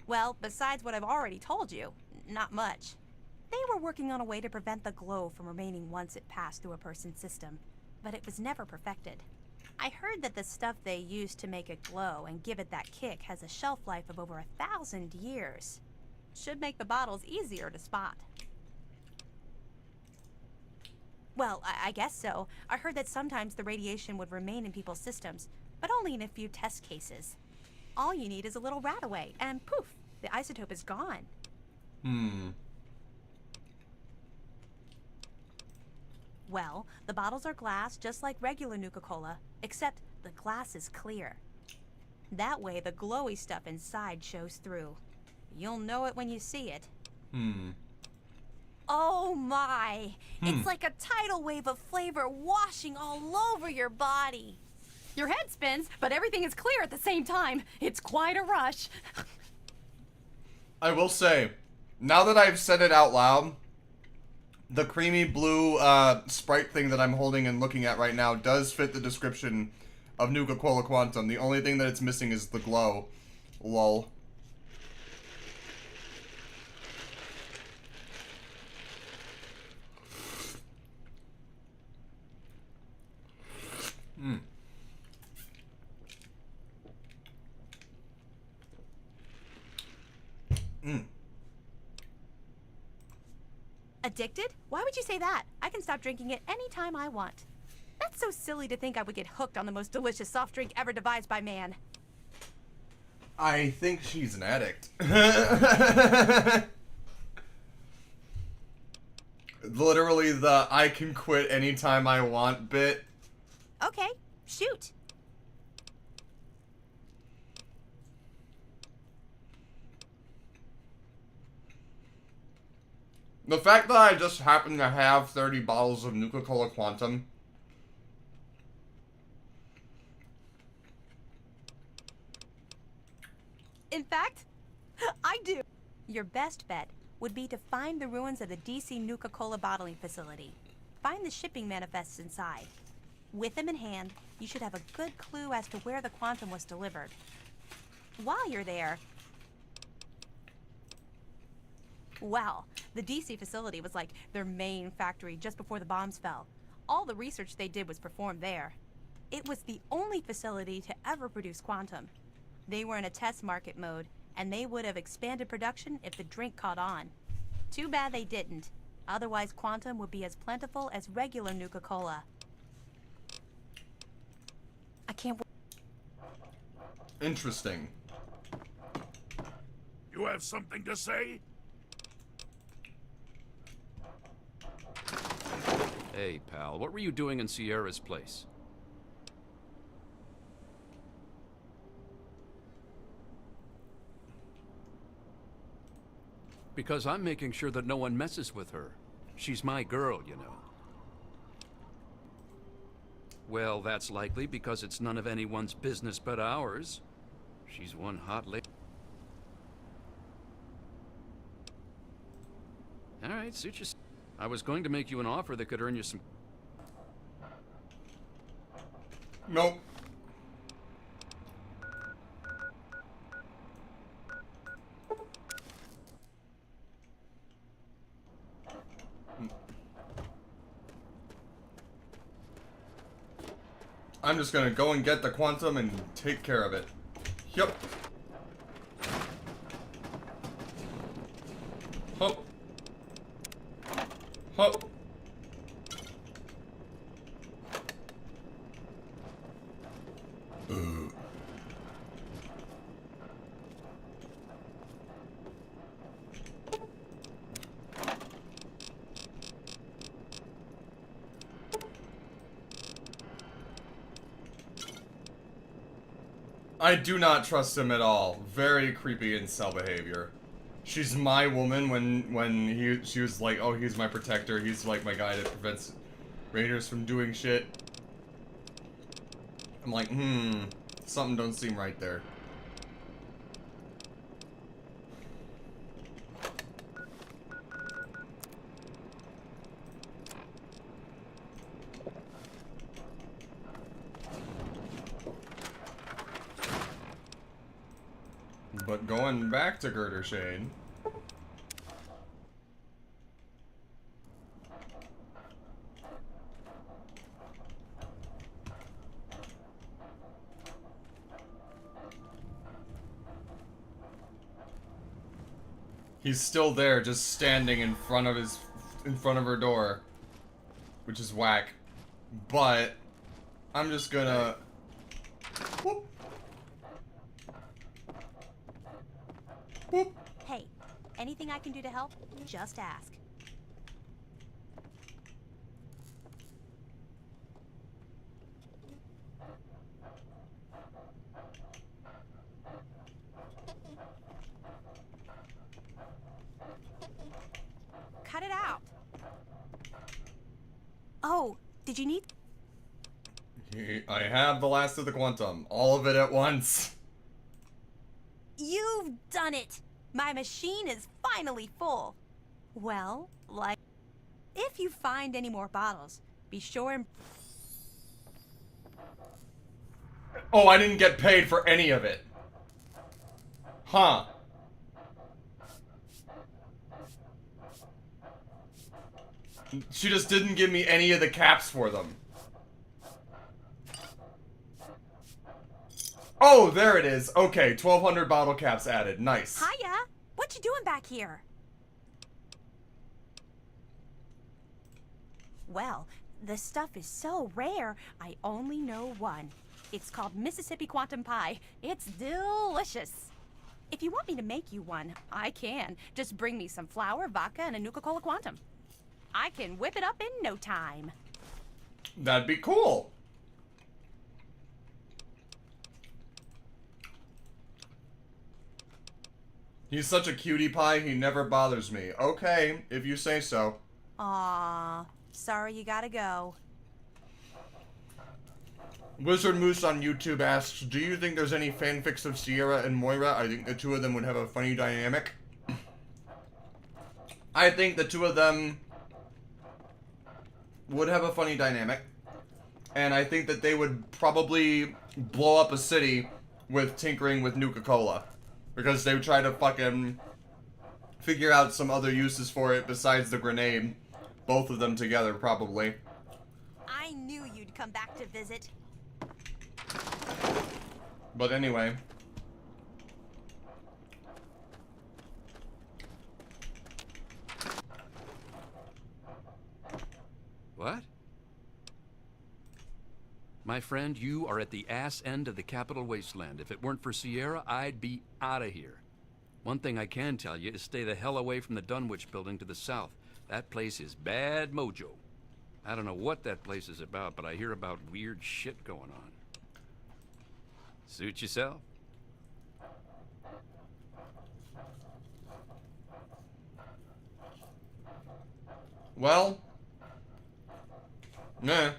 Well, besides what I've already told you, not much. They were working on a way to prevent the glow from remaining once it passed through a person's system, but it was never perfected. I heard that the stuff they used to make it glow and give it that kick has a shelf life of over 1,000 years. Should make the bottles easier to spot. Well, I guess so. I heard that sometimes the radiation would remain in people's systems, but only in a few test cases. All you need is a little rat away, and poof, the isotope is gone. Well, the bottles are glass just like regular Nuka-Cola, except the glass is clear. That way the glowy stuff inside shows through. You'll know it when you see it. Oh my! It's like a tidal wave of flavor washing all over your body. Your head spins, but everything is clear at the same time. It's quite a rush. I will say, now that I've said it out loud, the creamy blue Sprite thing that I'm holding and looking at right now does fit the description of Nuka-Cola Quantum. The only thing that it's missing is the glow. Lol. Addicted? Why would you say that? I can stop drinking it anytime I want. That's so silly to think I would get hooked on the most delicious soft drink ever devised by man. I think she's an addict. Literally the I can quit anytime I want bit. Okay, shoot. The fact that I just happen to have 30 bottles of Nuka-Cola Quantum. In fact, I do. Your best bet would be to find the ruins of the DC Nuka-Cola bottling facility. Find the shipping manifests inside. With them in hand, you should have a good clue as to where the Quantum was delivered. While you're there, well, the DC facility was like their main factory just before the bombs fell. All the research they did was performed there. It was the only facility to ever produce Quantum. They were in a test market mode, and they would have expanded production if the drink caught on. Too bad they didn't. Otherwise, Quantum would be as plentiful as regular Nuka-Cola. I can't wait. Interesting. You have something to say? Hey, pal, what were you doing in Sierra's place? Because I'm making sure that no one messes with her. She's my girl, you know. Well, that's likely because it's none of anyone's business but ours. She's one hot lady. All right, suit yourself. I was going to make you an offer that could earn you some... Nope. I'm just gonna go and get the Quantum and take care of it. Yup. Hop. Hop. I do not trust him at all. Very creepy incel behavior. She's my woman when she was like, oh, he's my protector. He's like my guy that prevents raiders from doing shit. I'm like, something don't seem right there. But going back to Girder Shane. He's still there, just standing in front of her door, which is whack. But I'm just gonna. Whoop. Whoop. Hey, anything I can do to help? Just ask. Cut it out. Oh, did you need? I have the last of the quantum. All of it at once. You've done it! My machine is finally full. Well, like, if you find any more bottles, be sure and... Oh, I didn't get paid for any of it. Huh. She just didn't give me any of the caps for them. Oh, there it is. Okay, 1,200 bottle caps added. Nice. Hiya! What you doing back here? Well, the stuff is so rare, I only know one. It's called Mississippi Quantum Pie. It's delicious. If you want me to make you one, I can. Just bring me some flour, vodka, and a Nuka-Cola Quantum. I can whip it up in no time. That'd be cool. He's such a cutie pie, he never bothers me. Okay, if you say so. Aw, sorry you gotta go. Wizard Moose on YouTube asks, do you think there's any fanfics of Sierra and Moira? I think the two of them would have a funny dynamic. I think the two of them would have a funny dynamic. And I think that they would probably blow up a city with tinkering with Nuka-Cola. Because they would try to fucking figure out some other uses for it besides the grenade. Both of them together, probably. I knew you'd come back to visit. But anyway. What? My friend, you are at the ass end of the capital wasteland. If it weren't for Sierra, I'd be out of here. One thing I can tell you is stay the hell away from the Dunwich building to the south. That place is bad mojo. I don't know what that place is about, but I hear about weird shit going on. Suit yourself. Well. Nah.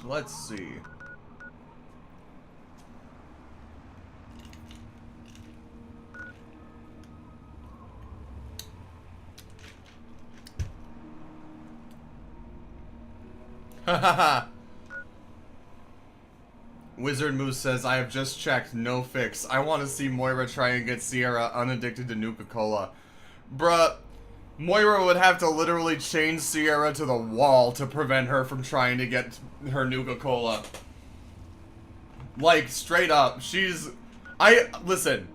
Let's see. Hahaha. Wizard Moose says, I have just checked, no fix. I want to see Moira try and get Sierra unaddicted to Nuka-Cola. Bruh, Moira would have to literally chain Sierra to the wall to prevent her from trying to get her Nuka-Cola. Like, straight up, listen,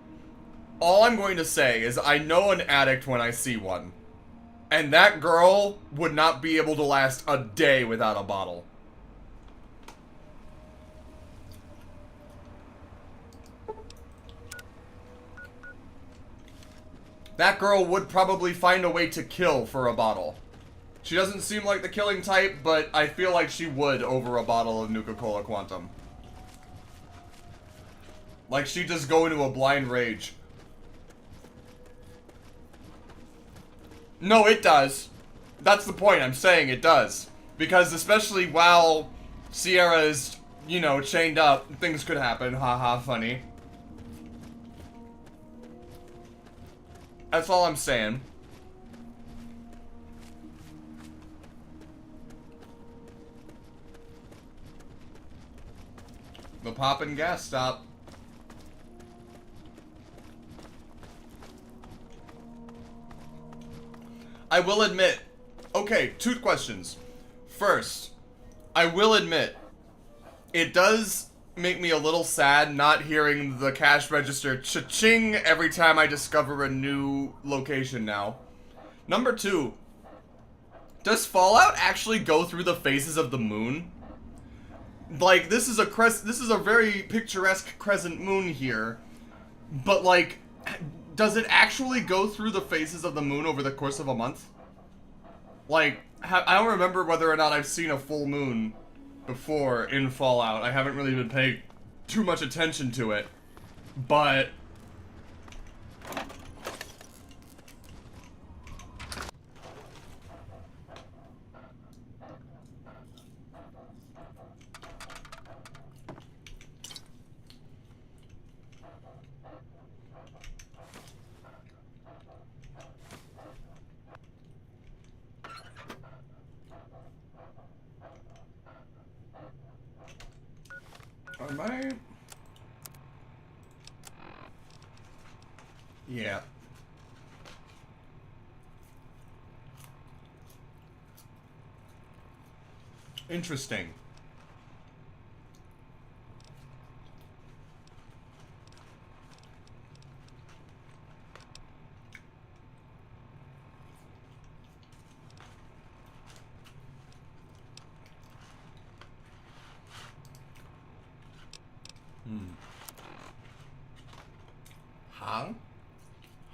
all I'm going to say is I know an addict when I see one. And that girl would not be able to last a day without a bottle. That girl would probably find a way to kill for a bottle. She doesn't seem like the killing type, but I feel like she would over a bottle of Nuka-Cola Quantum. Like, she'd just go into a blind rage. No, it does. That's the point, I'm saying it does. Because especially while Sierra is you know, chained up. Things could happen. Haha, funny. That's all I'm saying. The poppin' gas stop. I will admit. Okay, 2 questions. First, I will admit, it does make me a little sad not hearing the cash register cha-ching every time I discover a new location now. Number 2, does Fallout actually go through the phases of the moon? Like, this is a very picturesque crescent moon here, but like, does it actually go through the phases of the moon over the course of a month? Like, I don't remember whether or not I've seen a full moon before in Fallout. I haven't really been paying too much attention to it, but am I? Yeah. Interesting. Hang?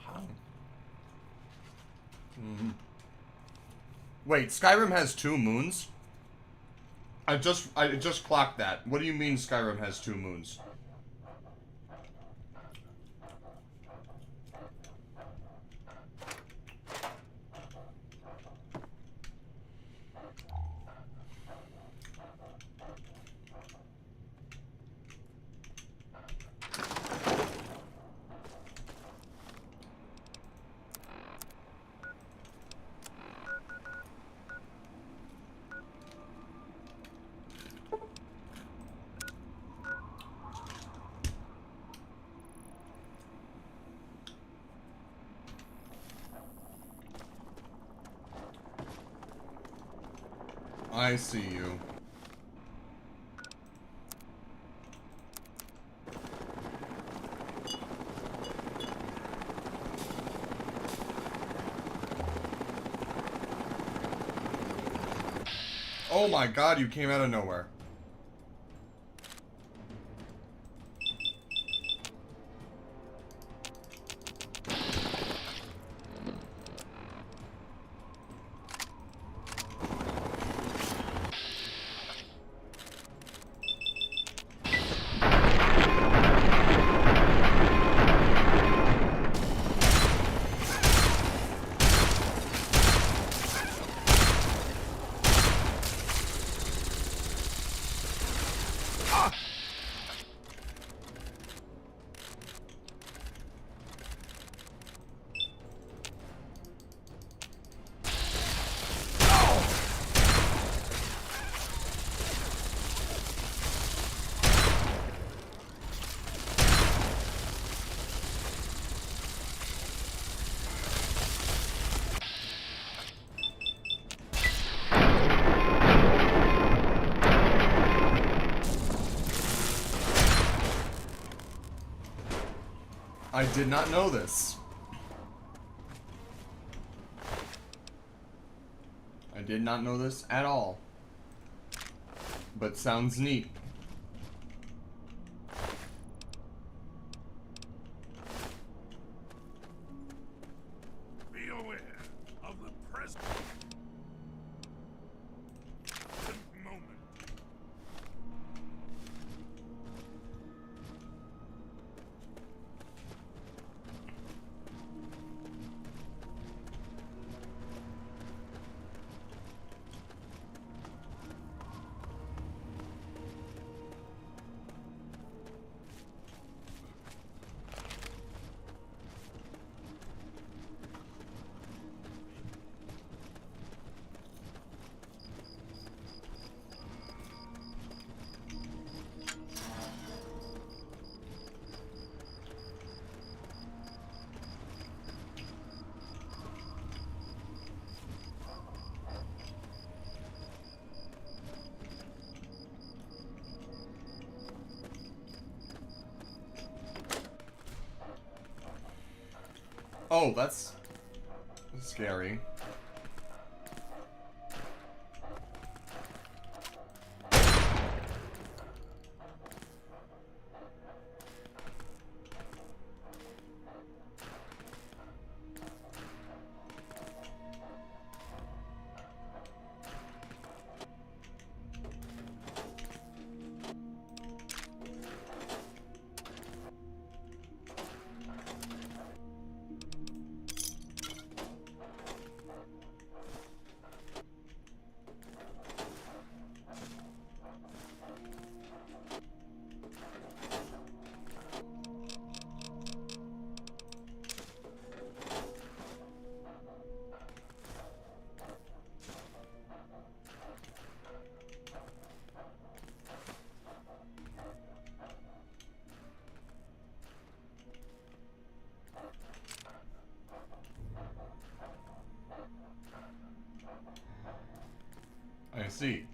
Hang. Wait, Skyrim has 2 moons? I just clocked that. What do you mean Skyrim has 2 moons? I see you. Oh my god, you came out of nowhere. I did not know this. I did not know this at all. But sounds neat. Be aware of the present moment. Oh, that's scary. I see.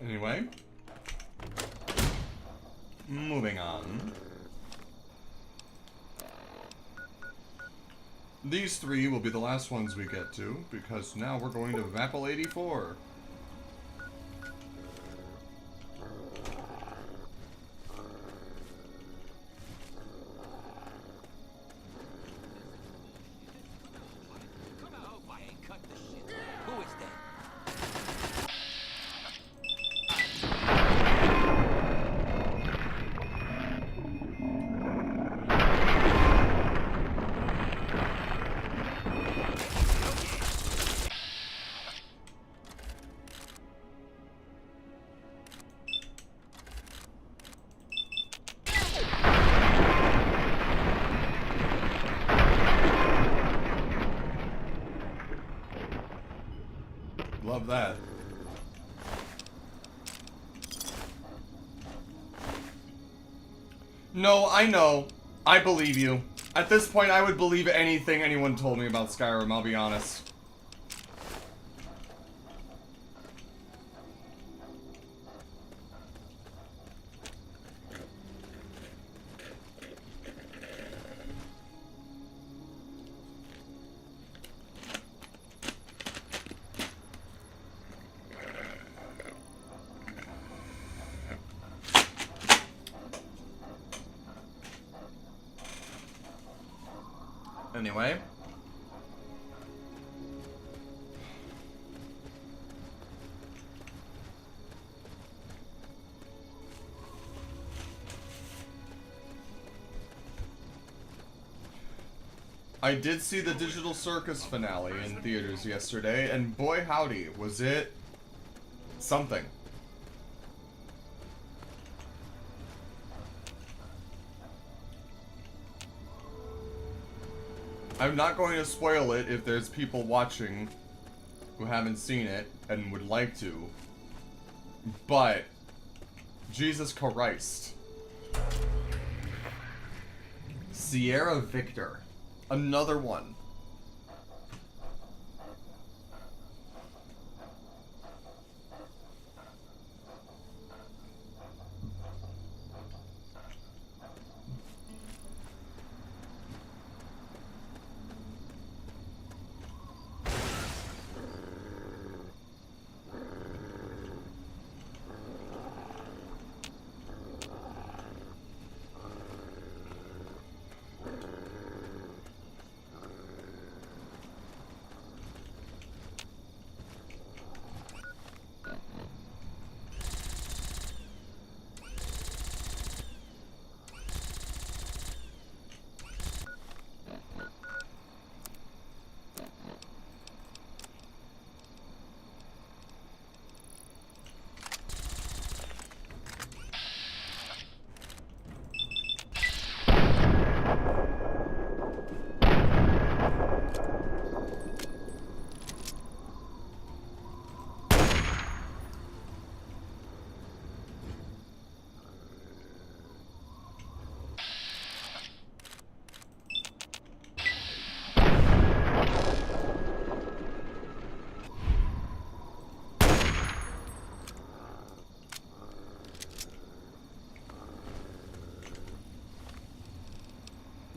Anyway, moving on. These three will be the last ones we get to, because now we're going to Vapil 84. Come on, hope I ain't cut the shit. Who is that? Love that. No, I know. I believe you. At this point, I would believe anything anyone told me about Skyrim, I'll be honest. Anyway. I did see the Digital Circus finale in theaters yesterday, and boy howdy, was it something. I'm not going to spoil it if there's people watching who haven't seen it and would like to, but Jesus Christ. Sierra Victor. Another one.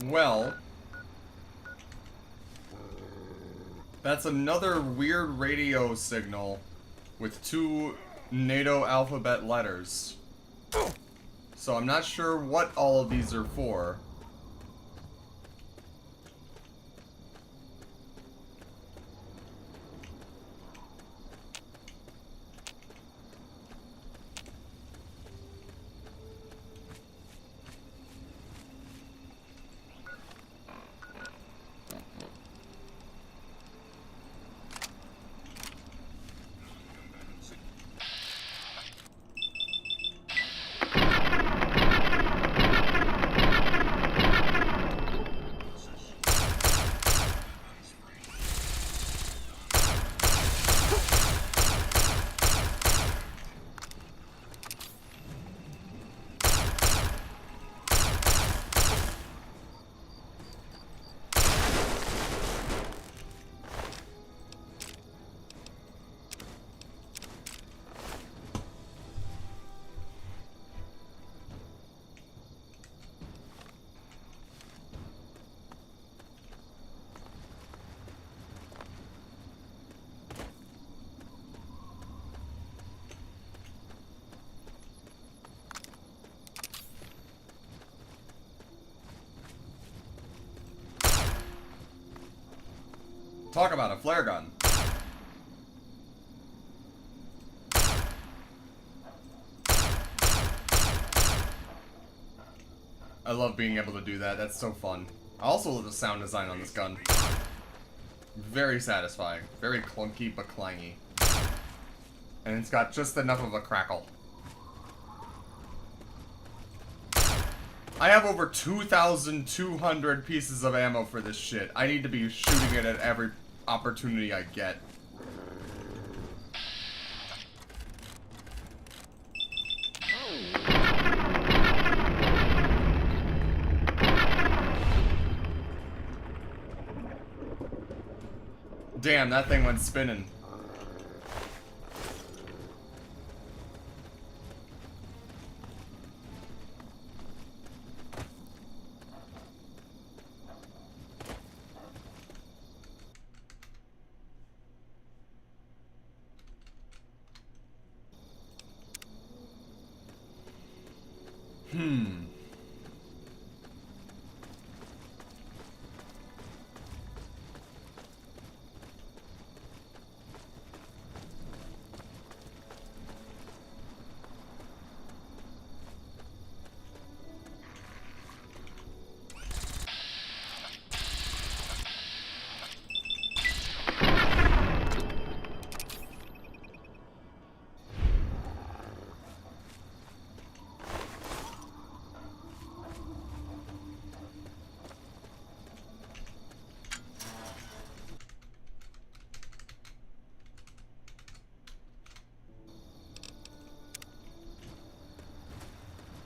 Well, that's another weird radio signal with 2 NATO alphabet letters. So I'm not sure what all of these are for. Talk about a flare gun. I love being able to do that. That's so fun. I also love the sound design on this gun. Very satisfying. Very clunky but clangy. And it's got just enough of a crackle. I have over 2,200 pieces of ammo for this shit. I need to be shooting it at every opportunity I get. Damn, that thing went spinning.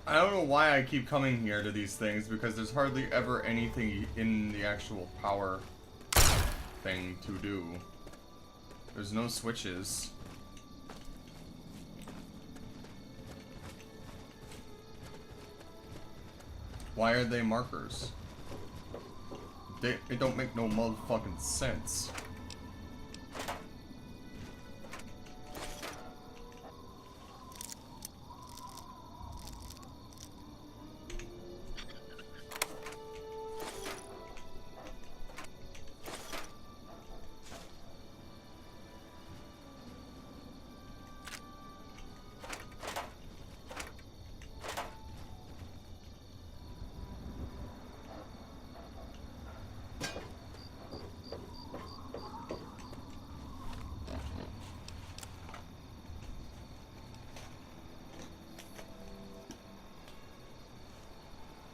I don't know why I keep coming here to these things, because there's hardly ever anything in the actual power thing to do. There's no switches. Why are they markers? It don't make no motherfucking sense.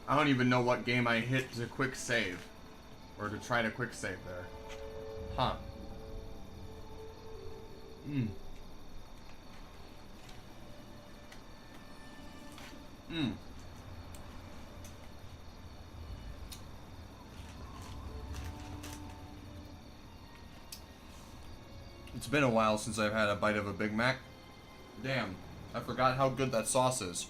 I don't even know what game I hit to quick save. Or to try to quick save there. Huh. It's been a while since I've had a bite of a Big Mac. Damn, I forgot how good that sauce is.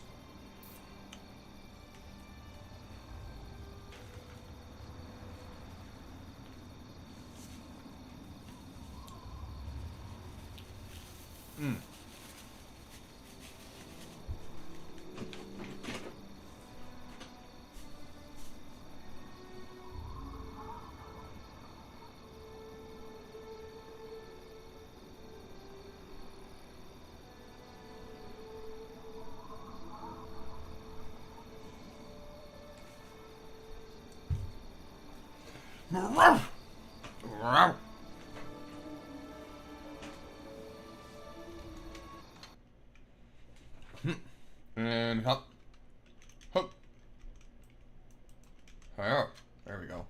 And hop. Hop. Hop. There we go.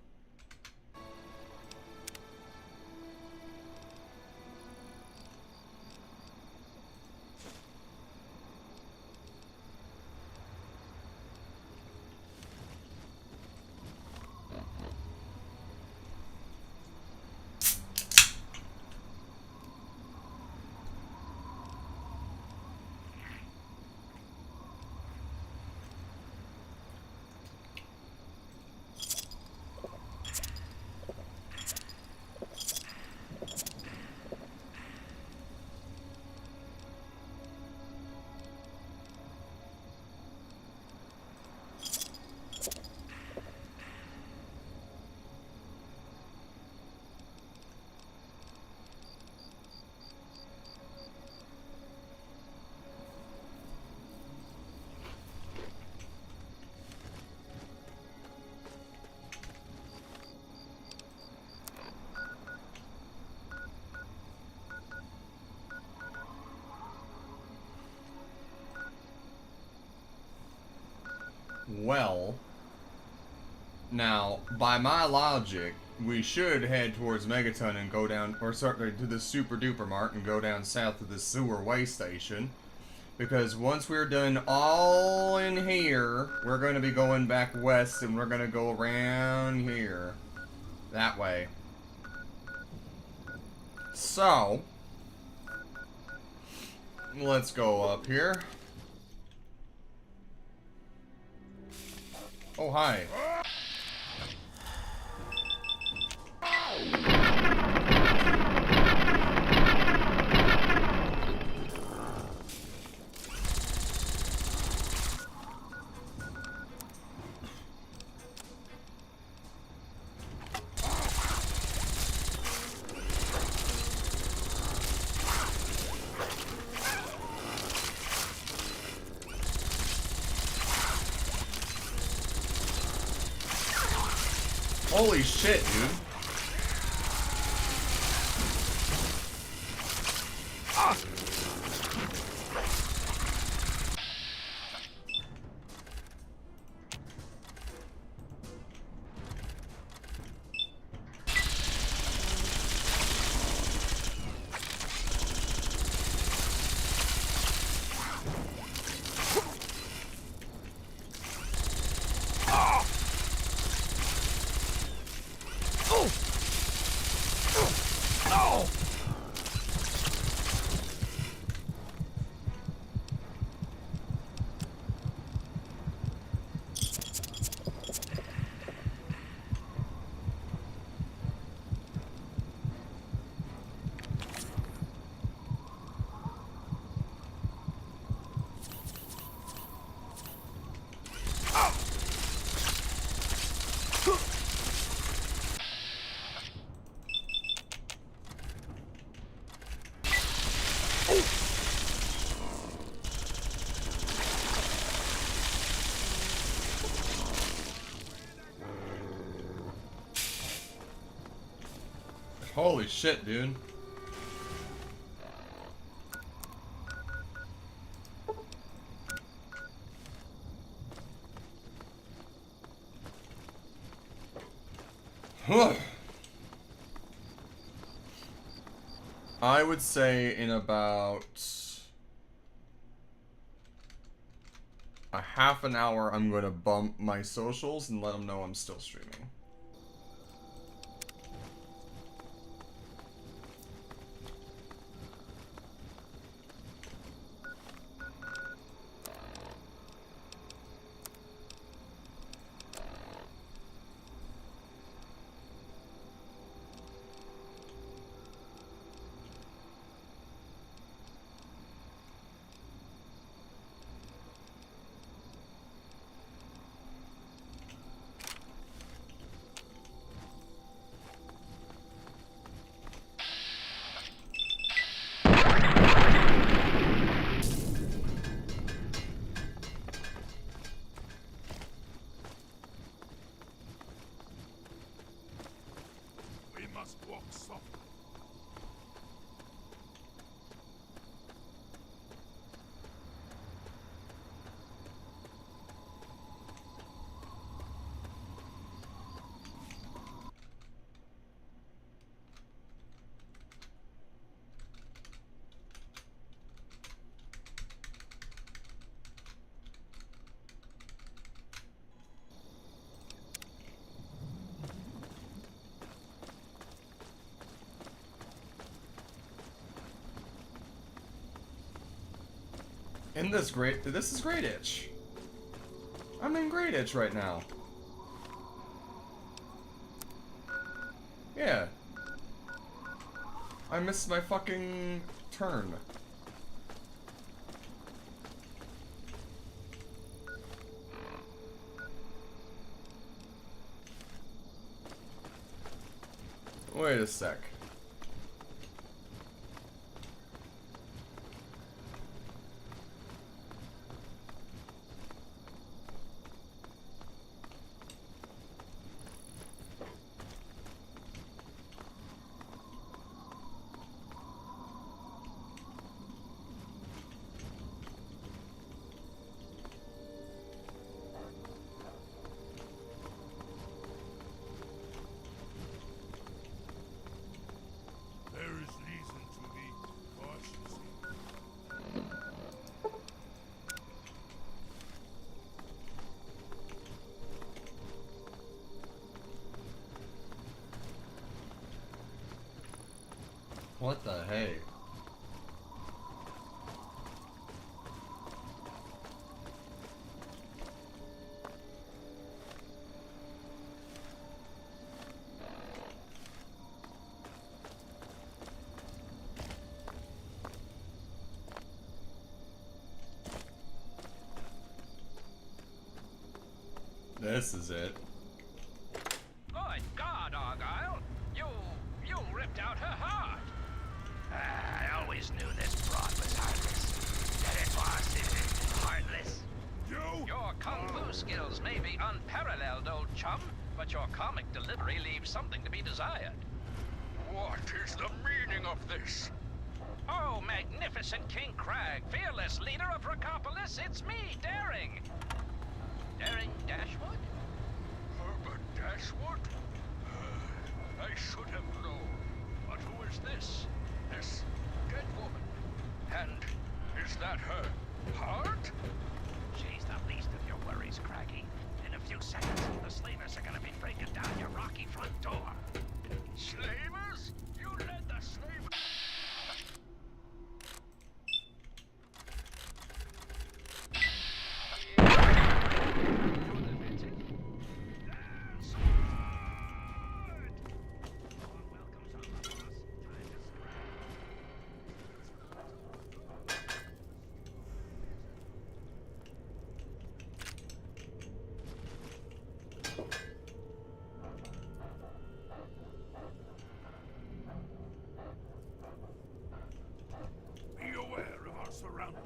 Well, now, by my logic, we should head towards Megaton and go down, or sorry, to the Super Duper Mart and go down south to the sewer way station. Because once we're done all in here, we're going to be going back west and we're going to go around here. That way. So, let's go up here. Oh, hi. Holy shit, dude. Holy shit, dude. I would say in about a half an hour, I'm going to bump my socials and let them know I'm still streaming. softly. This is Great Itch. I'm in Great Itch right now. Yeah. I missed my fucking turn. Wait a sec. There is reason to be cautious. What the hey? This is it. Good God, Argyle! You ripped out her heart! I always knew this broad was heartless. That it was heartless. Your kung fu skills may be unparalleled, old chum, but your comic delivery leaves something to be desired. What is the meaning of this? Oh, magnificent King Crag, fearless leader of Rakopolis, it's me, Daring! Daring Dashwood? Herbert Dashwood? I should have known. But who is this? This dead woman? And is that her heart? She's the least of your worries, Craggy. In a few seconds, the slavers are gonna be breaking down your rocky front door. Slavers? You led the slavers? Be aware of our surroundings.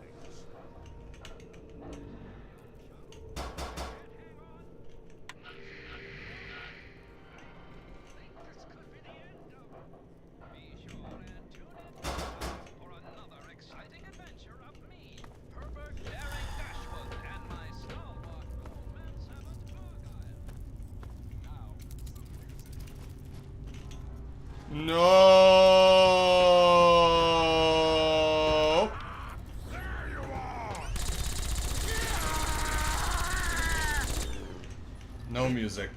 No. There you are! No music.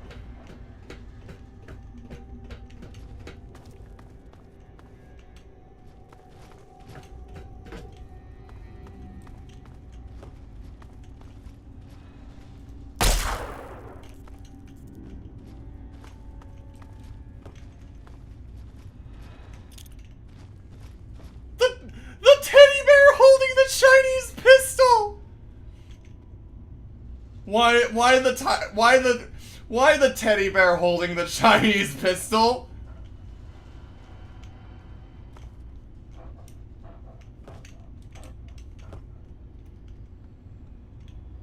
The teddy bear holding the Chinese pistol. Why the teddy bear holding the Chinese pistol?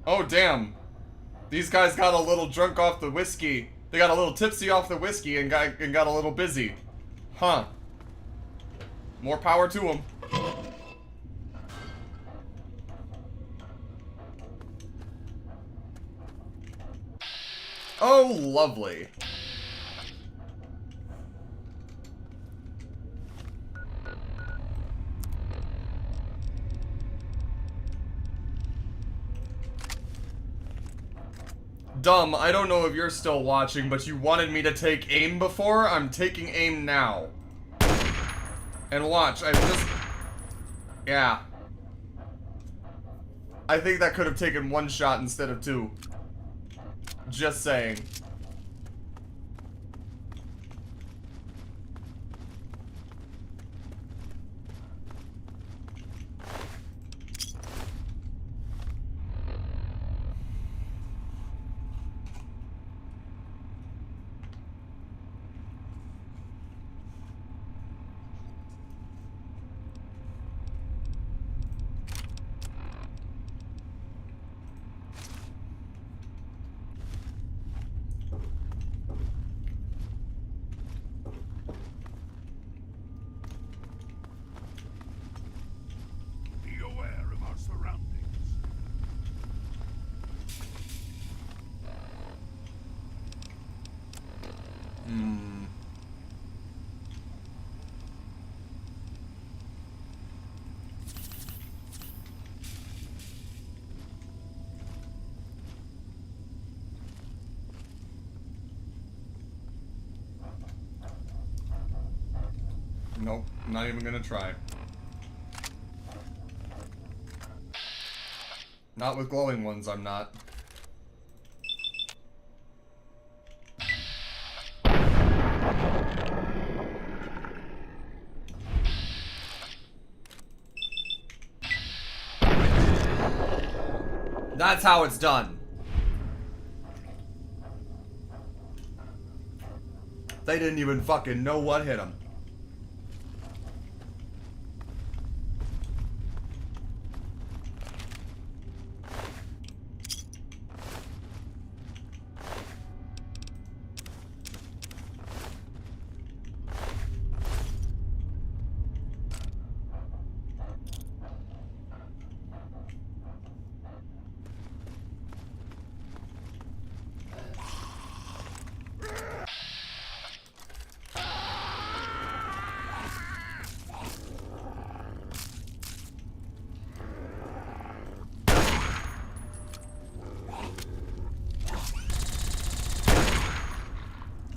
Oh damn. These guys got a little drunk off the whiskey. They got a little tipsy off the whiskey and got a little busy. Huh. More power to him. Oh, lovely. Dumb, I don't know if you're still watching, but you wanted me to take aim before? I'm taking aim now. And watch, I just... Yeah. I think that could have taken one shot instead of two. Just saying. Be aware of our surroundings. Nope, not even gonna try. Not with glowing ones, I'm not. That's how it's done. They didn't even fucking know what hit them.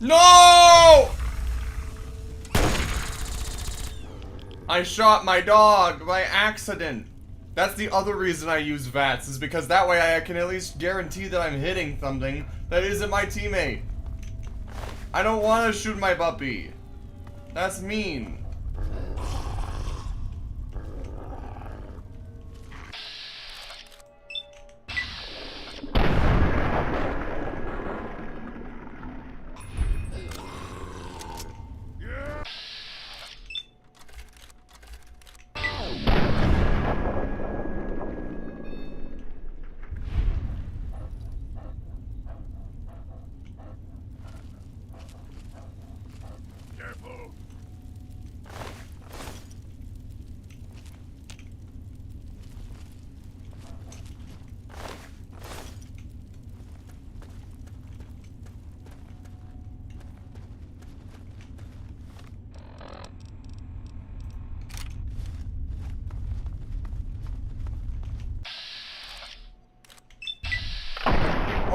No! I shot my dog by accident. That's the other reason I use VATS, is because that way I can at least guarantee that I'm hitting something that isn't my teammate. I don't want to shoot my puppy. That's mean. Careful.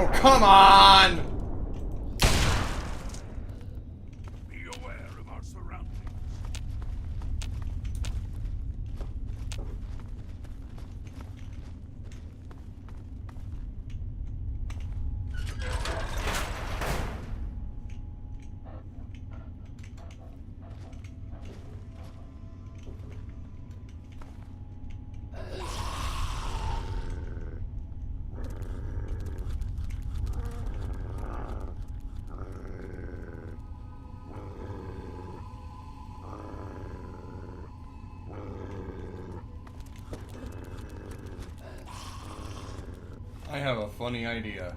Oh, come on! Be aware of our surroundings. I have a funny idea.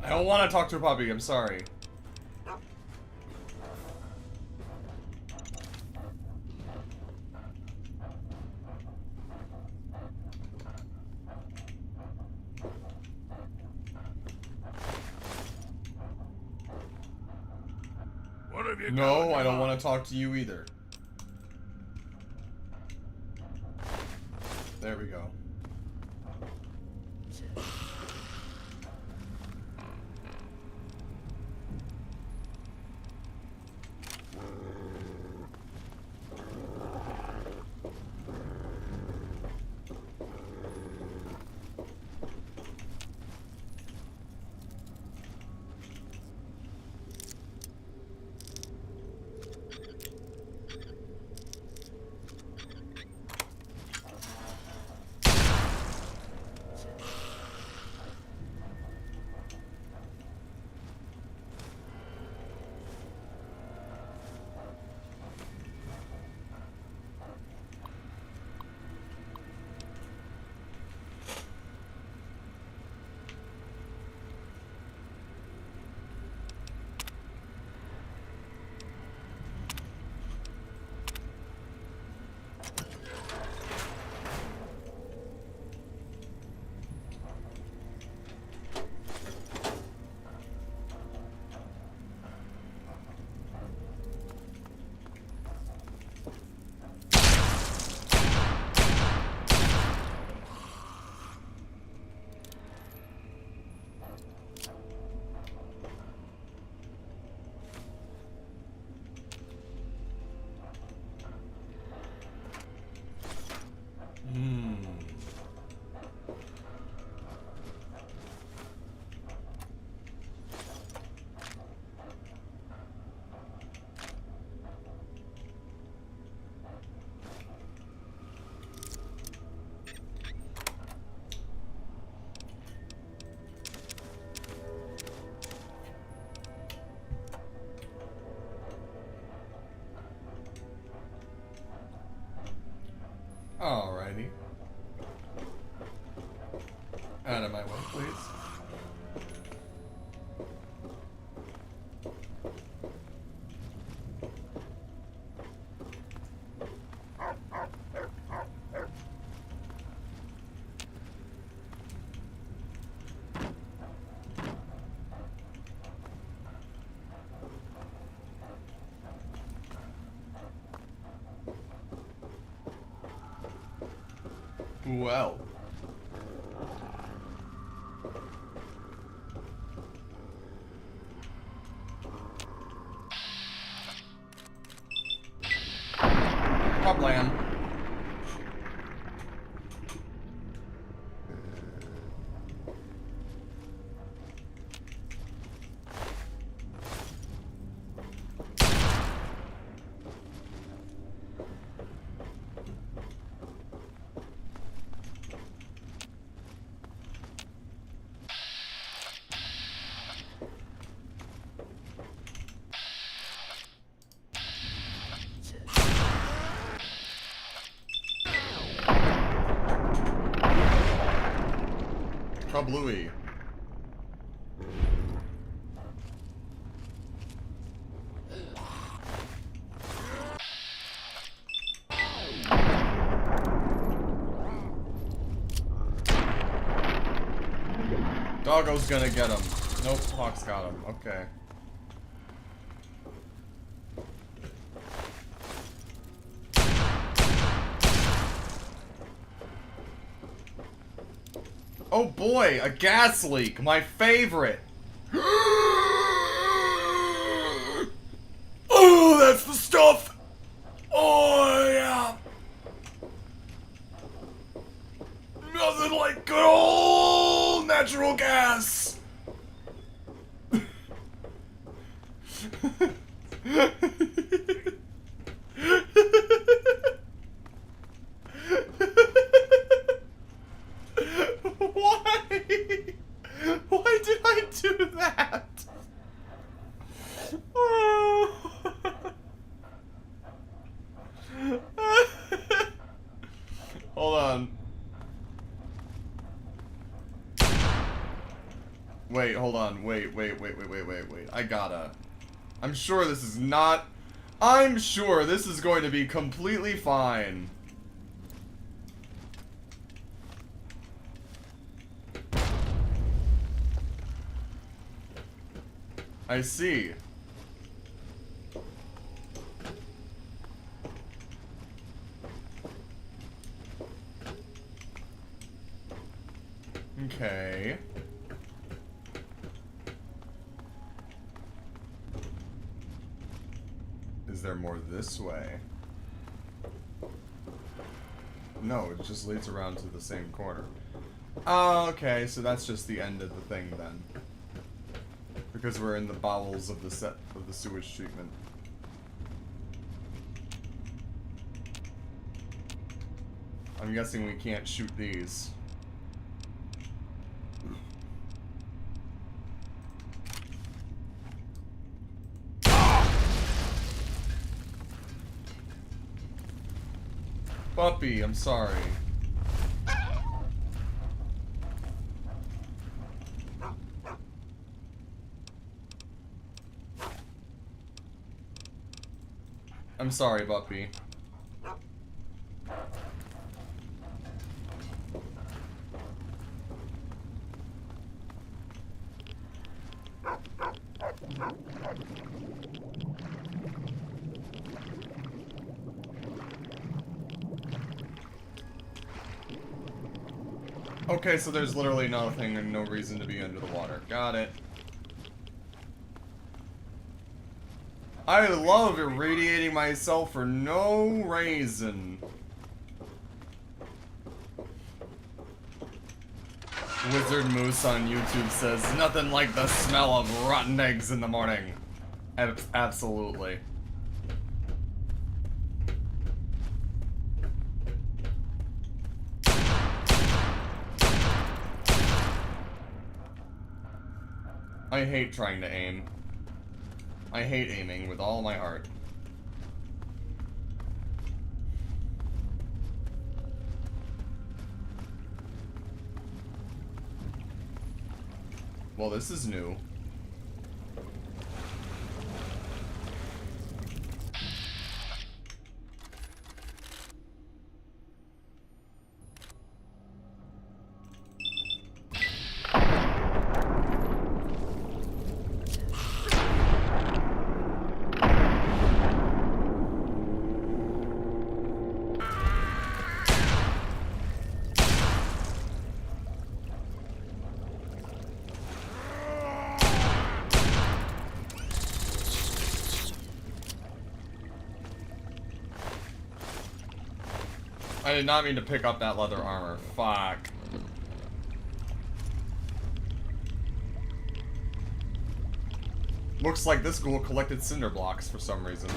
I don't want to talk to a puppy, I'm sorry. What have you No, got I don't on? want to talk to you either. There we go. Alrighty. Out of my way, please. Well. Cropland. Bluey. Doggo's gonna get him. Nope, Hawk's got him. Okay. Oh boy, a gas leak, my favorite. Oh, that's the stuff. Oh yeah. Nothing like good old natural gas. Why? Why did I do that? Oh. Hold on. Wait, hold on. Wait. I gotta. I'm sure this is not... I'm sure this is going to be completely fine. I see. Okay. Is there more this way? No, it just leads around to the same corner. Oh, okay, so that's just the end of the thing then. Because we're in the bowels of the sewage treatment. I'm guessing we can't shoot these. Puppy, I'm sorry. I'm sorry, Puppy. Okay, so there's literally nothing and no reason to be under the water. Got it. I love irradiating myself for no reason. Wizard Moose on YouTube says, nothing like the smell of rotten eggs in the morning. Absolutely. I hate trying to aim. I hate aiming with all my heart. Well, this is new. I did not mean to pick up that leather armor. Fuck. Looks like this ghoul collected cinder blocks for some reason.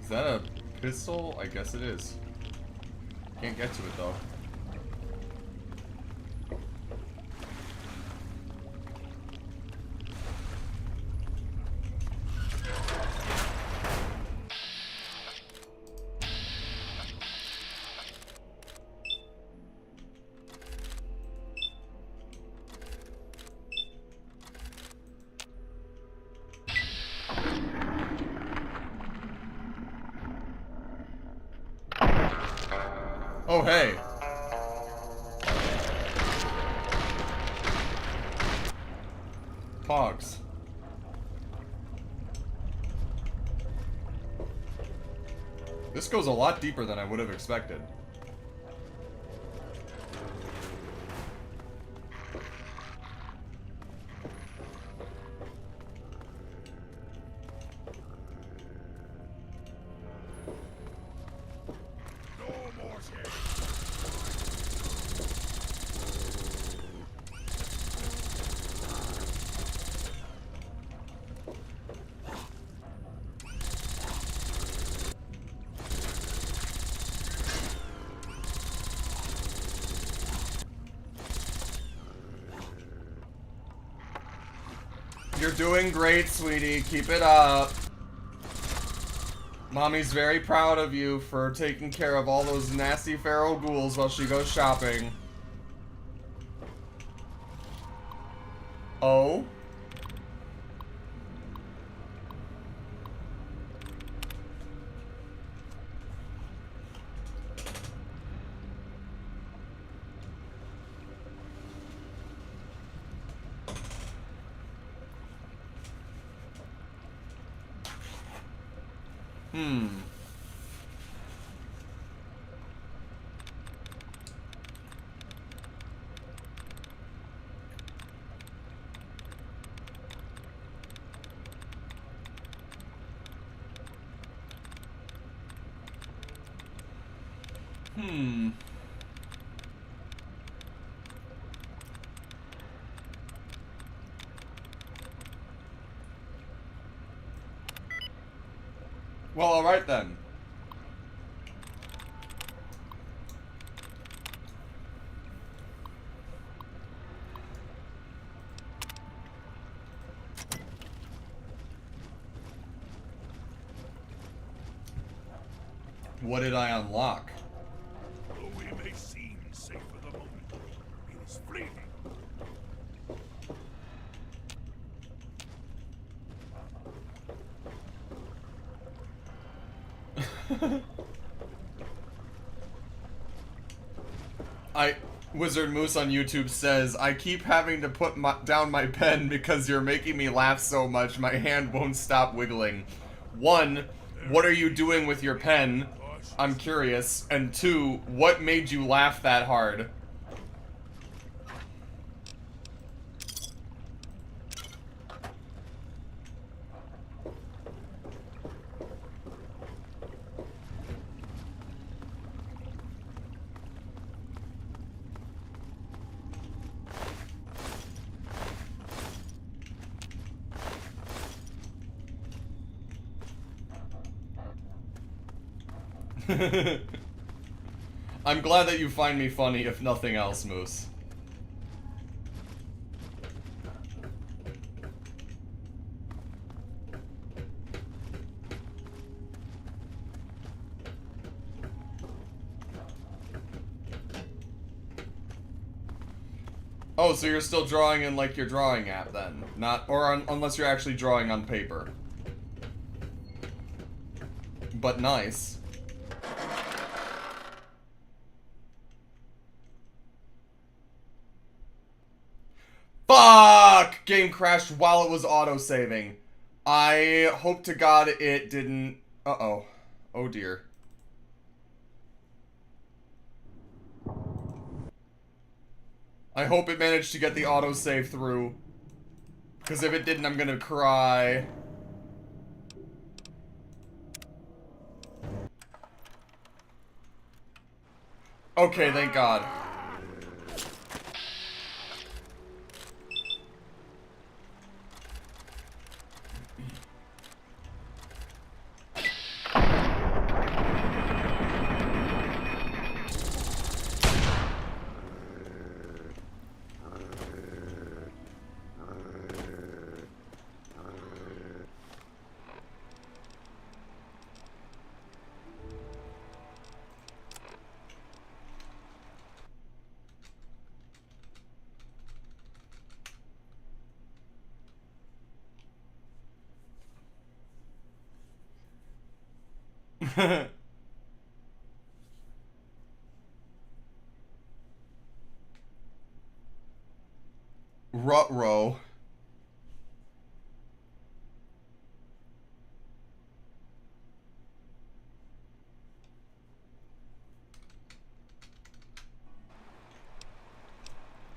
Is that a pistol? I guess it is. Can't get to it though. Oh, hey. Pogs. This goes a lot deeper than I would have expected. You're doing great, sweetie. Keep it up. Mommy's very proud of you for taking care of all those nasty feral ghouls while she goes shopping. Oh? Hmm. Hmm. Well, alright then. What did I unlock? Though we may seem safe for the moment, it is fleeting. Wizard Moose on YouTube says, I keep having to put down my pen because you're making me laugh so much my hand won't stop wiggling. 1, what are you doing with your pen? I'm curious. And 2, what made you laugh that hard? I'm glad that you find me funny, if nothing else, Moose. Oh, so you're still drawing in like your drawing app then? Not, or unless you're actually drawing on paper. But nice. Fuck! Game crashed while it was auto-saving. I hope to God it didn't... Uh-oh. Oh dear. I hope it managed to get the autosave through. Because if it didn't, I'm gonna cry. Okay, thank God. Ruh-roh.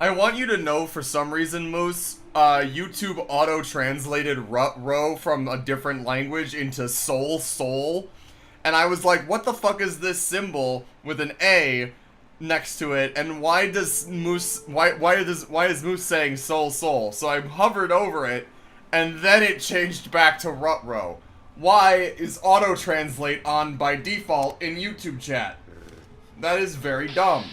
I want you to know, for some reason, Moose, YouTube auto-translated ruh-roh from a different language into soul. And I was like, what the fuck is this symbol with an A next to it? And why does Moose, why is Moose saying soul? So I hovered over it, and then it changed back to ruh-roh. Why is auto-translate on by default in YouTube chat? That is very dumb.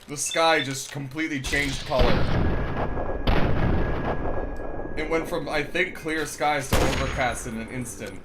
The sky just completely changed color. It went from, I think, clear skies to overcast in an instant.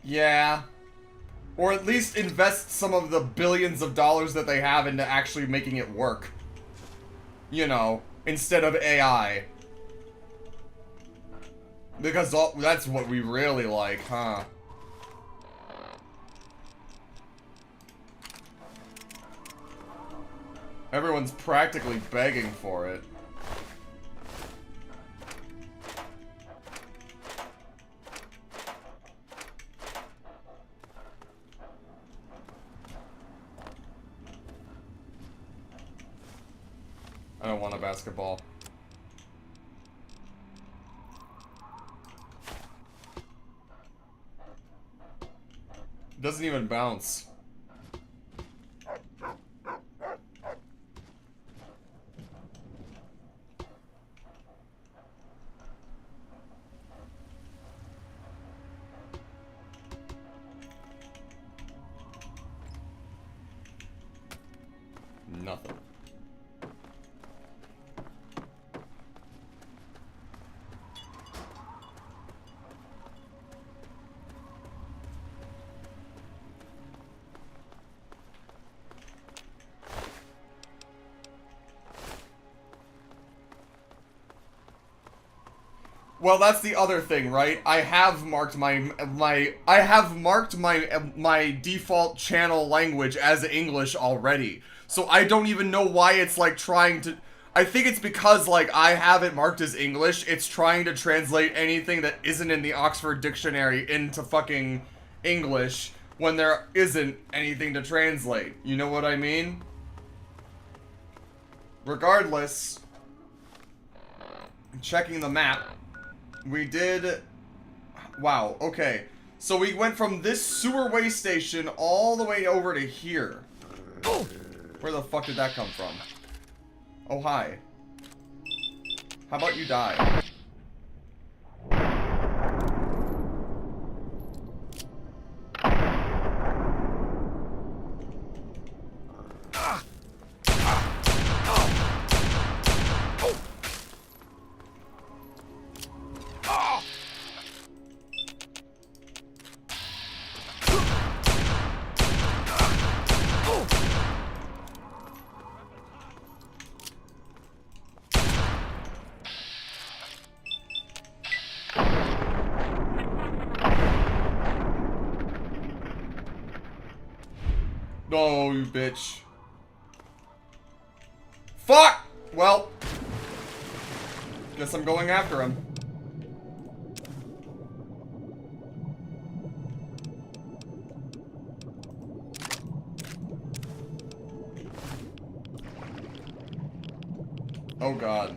Yeah. Or at least invest some of the billions of dollars that they have into actually making it work. You know, instead of AI. Because that's what we really like, huh? Everyone's practically begging for it. I don't want a basketball. It doesn't even bounce. Nothing. Well, that's the other thing, right? I have marked my default channel language as English already. So I don't even know why it's like trying to. I think it's because like I have it marked as English. It's trying to translate anything that isn't in the Oxford Dictionary into fucking English when there isn't anything to translate. You know what I mean? Regardless, checking the map. We did... Wow, okay. So we went from this sewer waste station all the way over to here. Where the fuck did that come from? Oh, hi. How about you die? No, you bitch. Fuck! Well, guess I'm going after him. Oh god.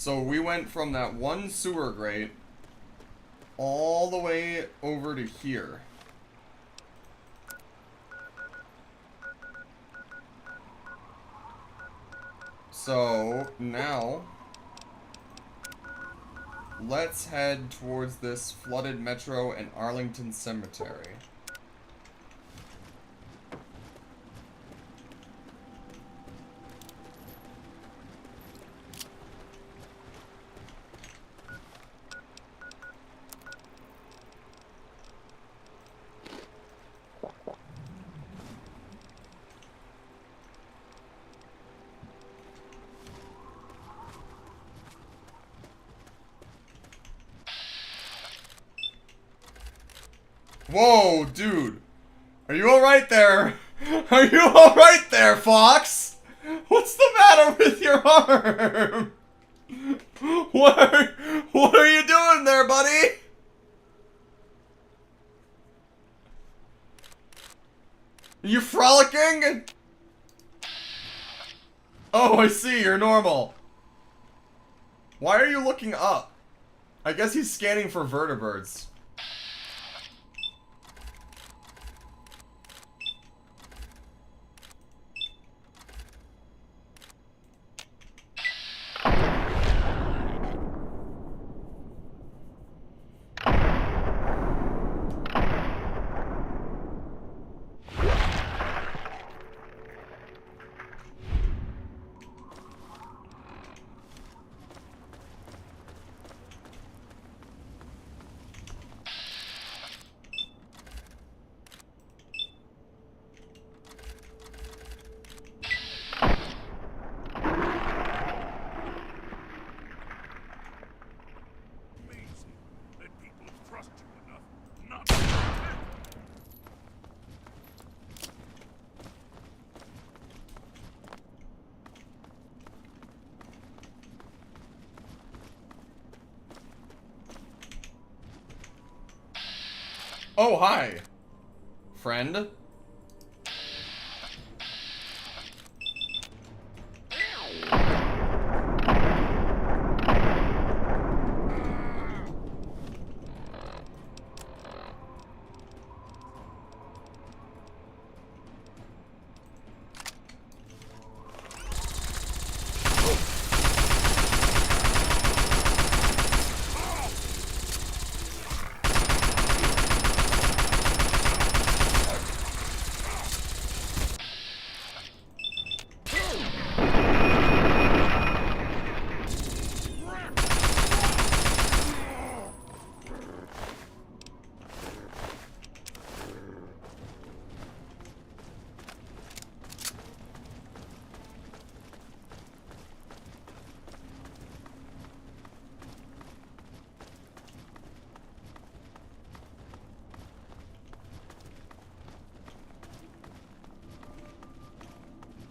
So we went from that one sewer grate all the way over to here. So now let's head towards this flooded metro and Arlington Cemetery. Whoa, dude. Are you alright there? Are you alright there, Fox? What's the matter with your arm? What are you doing there, buddy? Are you frolicking? Oh, I see, you're normal. Why are you looking up? I guess he's scanning for vertebrates. Oh, hi, friend.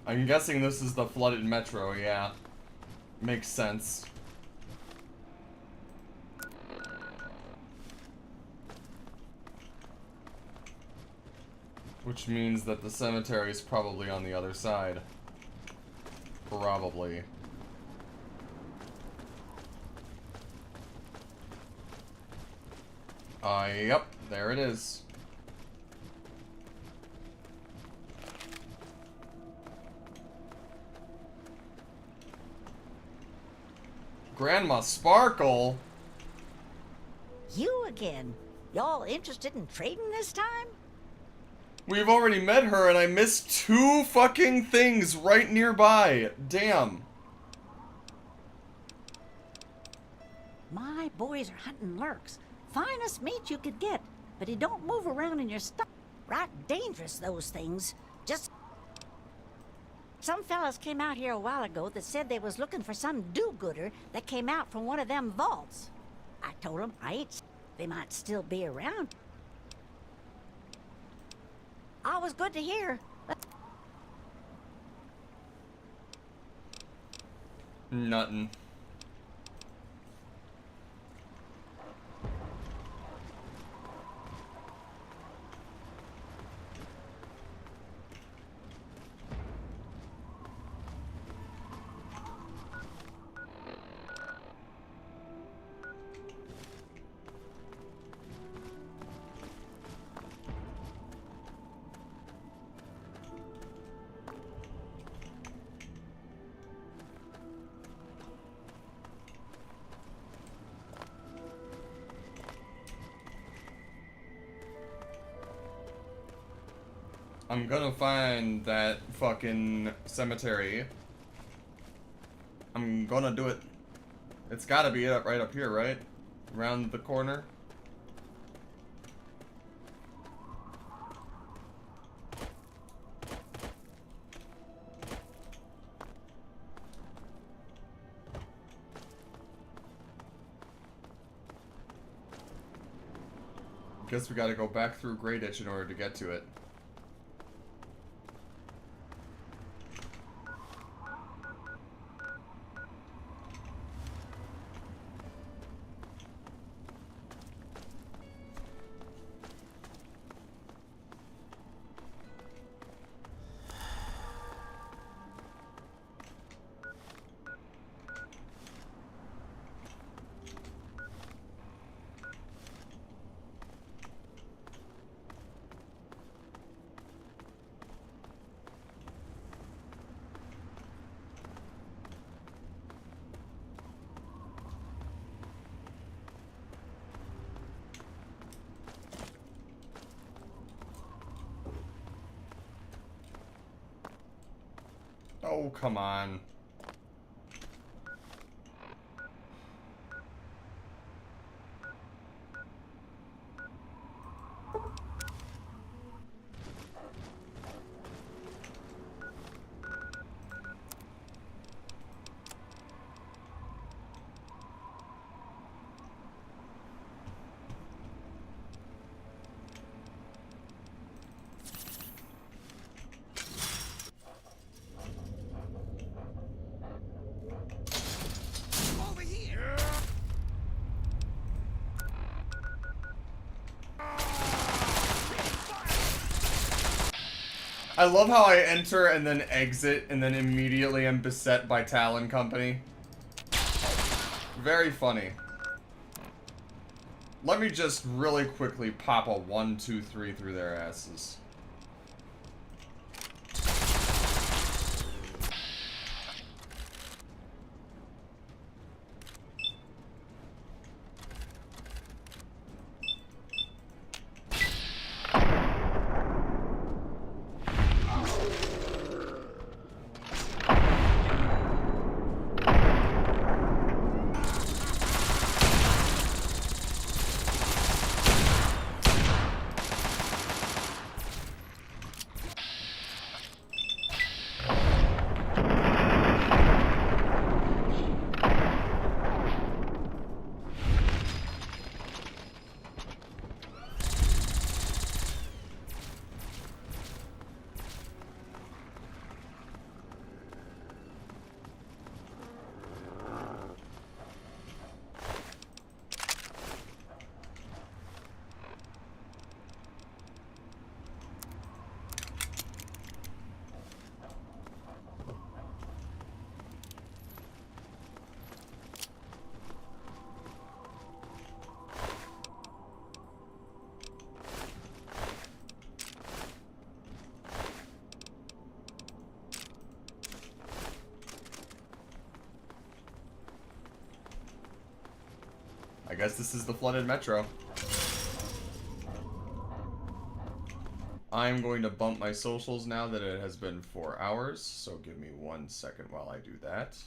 I'm guessing this is the flooded metro, yeah. Makes sense. Which means that the cemetery is probably on the other side. Probably. Yep, there it is. Grandma Sparkle? You again? Y'all interested in trading this time? We've already met her and I missed 2 fucking things right nearby. Damn. My boys are hunting lurks. Finest meat you could get, but he don't move around in your stuff. Right dangerous, those things. Just... Some fellas came out here a while ago that said they was looking for some do-gooder that came out from one of them vaults. I told them I ain't... They might still be around. Always good to hear. Nothing. I'm gonna find that fucking cemetery. I'm gonna do it. It's gotta be up right up here, right? Around the corner. Guess we gotta go back through Grey Ditch in order to get to it. Oh, come on. Over here! I love how I enter and then exit and then immediately am beset by Talon Company. Very funny. Let me just really quickly pop a 1, 2, 3 through their asses. I guess this is the flooded metro. I'm going to bump my socials now that it has been 4 hours, so give me 1 second while I do that.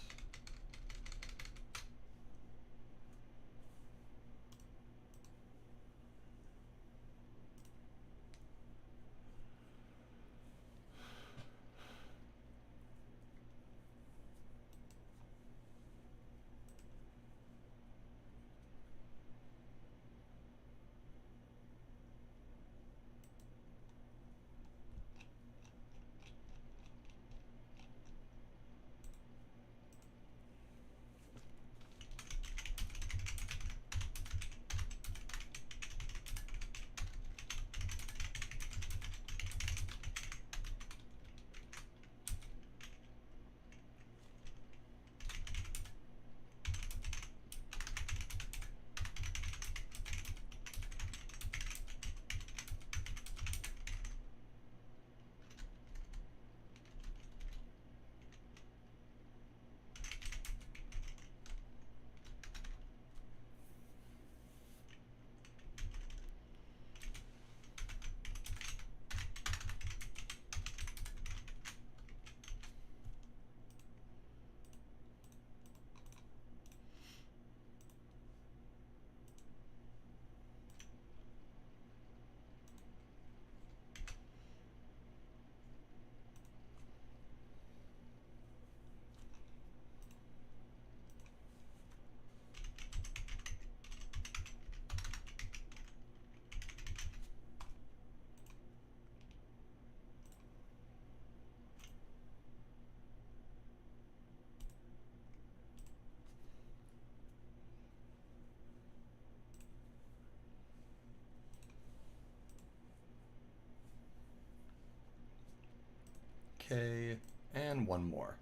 Okay, and one more.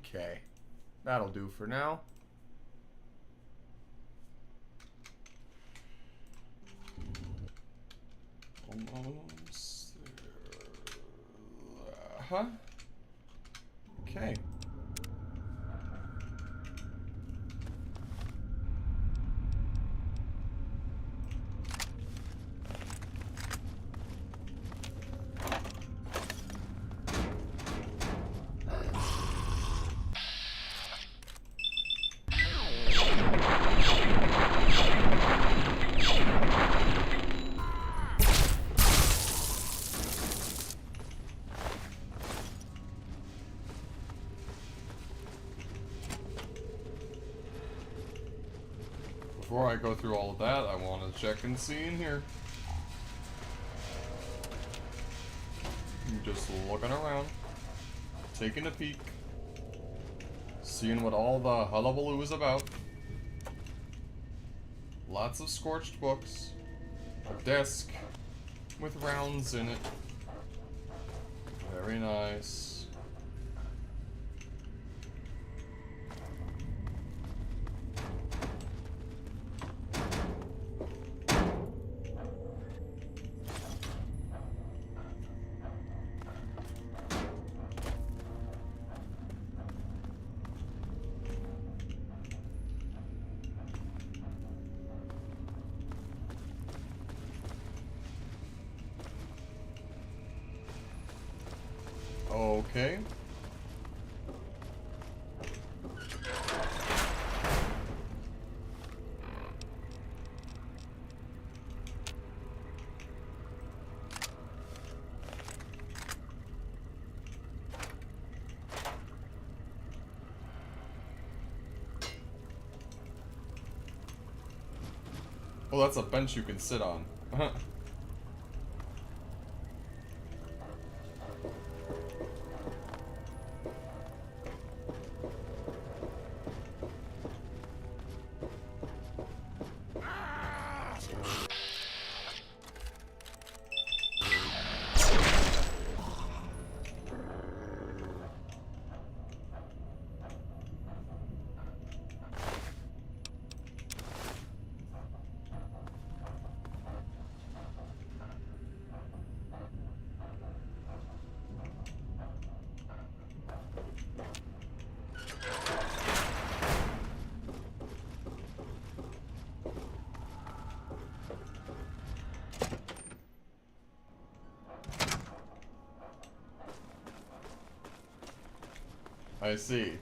Okay, that'll do for now. Almost there. Huh? Okay. Before I go through all of that, I want to check and see in here. Just looking around, taking a peek, seeing what all the hullabaloo is about. Lots of scorched books, a desk with rounds in it. Very nice. Okay. Well, that's a bench you can sit on. I see.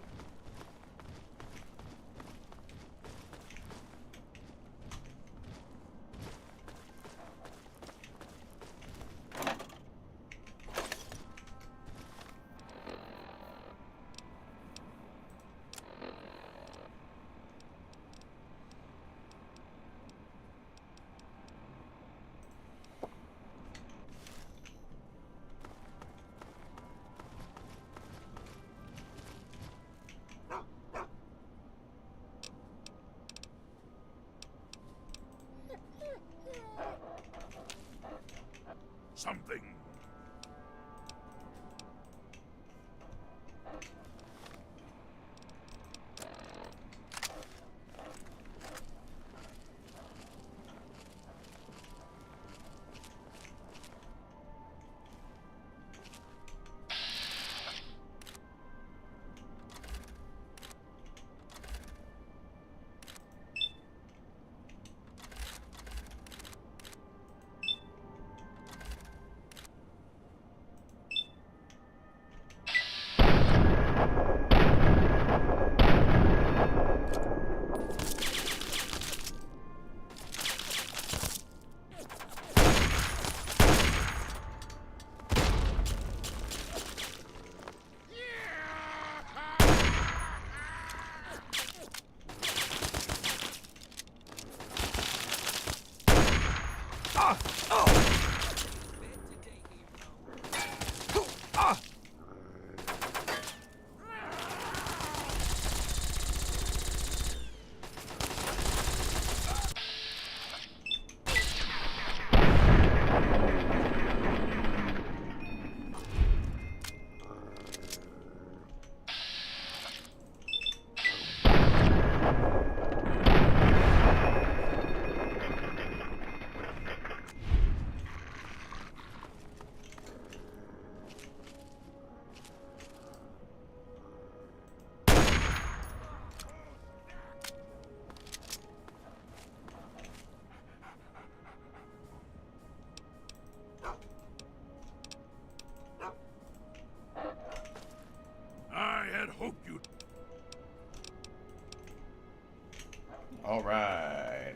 All right.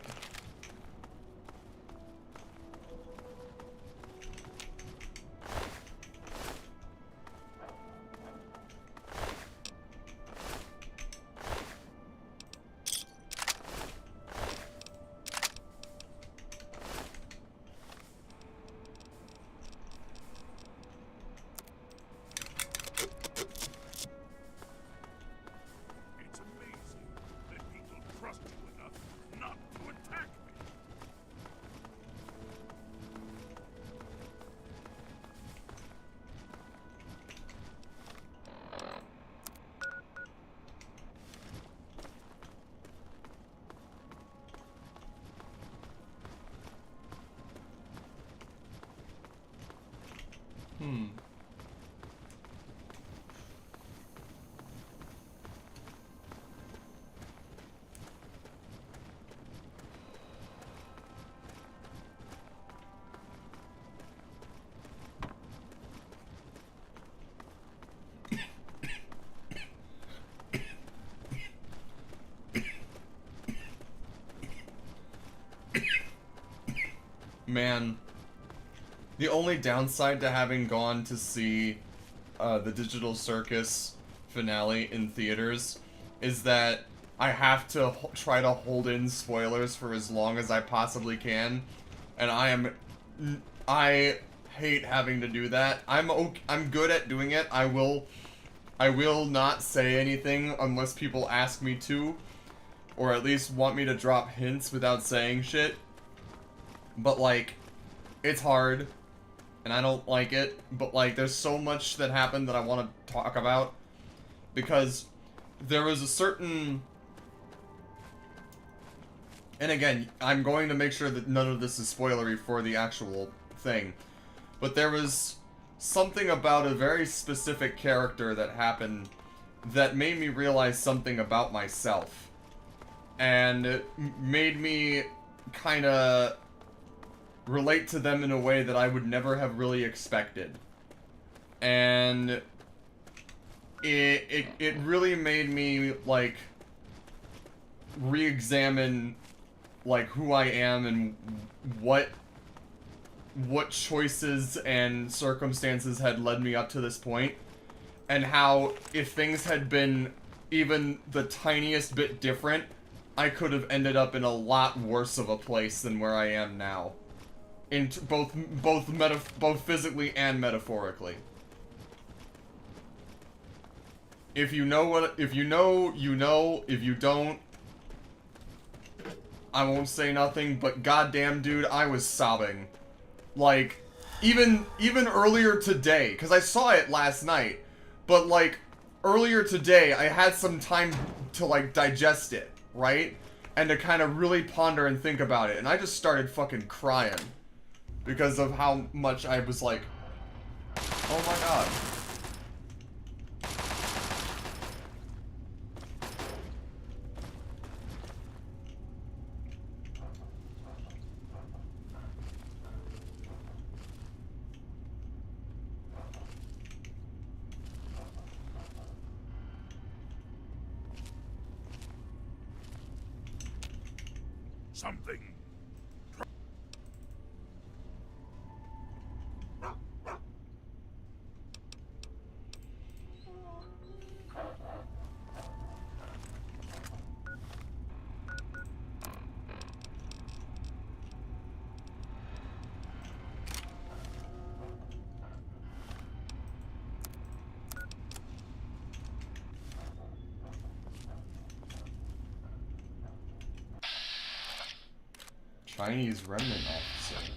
It's amazing that people trust you enough not to attack me. Hmm. Man, the only downside to having gone to see the Digital Circus finale in theaters is that I have to try to hold in spoilers for as long as I possibly can, and I hate having to do that. I'm good at doing it. I will not say anything unless people ask me to, or at least want me to drop hints without saying shit. But, like, it's hard, and I don't like it, but, like, there's so much that happened that I want to talk about, because there was a certain... And again, I'm going to make sure that none of this is spoilery for the actual thing, but there was something about a very specific character that happened that made me realize something about myself, and it made me kind of relate to them in a way that I would never have really expected. And it really made me, like, re-examine, like, who I am and what choices and circumstances had led me up to this point, and how if things had been even the tiniest bit different, I could have ended up in a lot worse of a place than where I am now. In both physically and metaphorically. If you know, you know. If you don't, I won't say nothing, but goddamn, dude, I was sobbing. Like, even earlier today, because I saw it last night, but, like, earlier today, I had some time to, like, digest it, right? And to kind of really ponder and think about it, and I just started fucking crying. Because of how much I was like, oh my god. Something. Chinese remnant officer.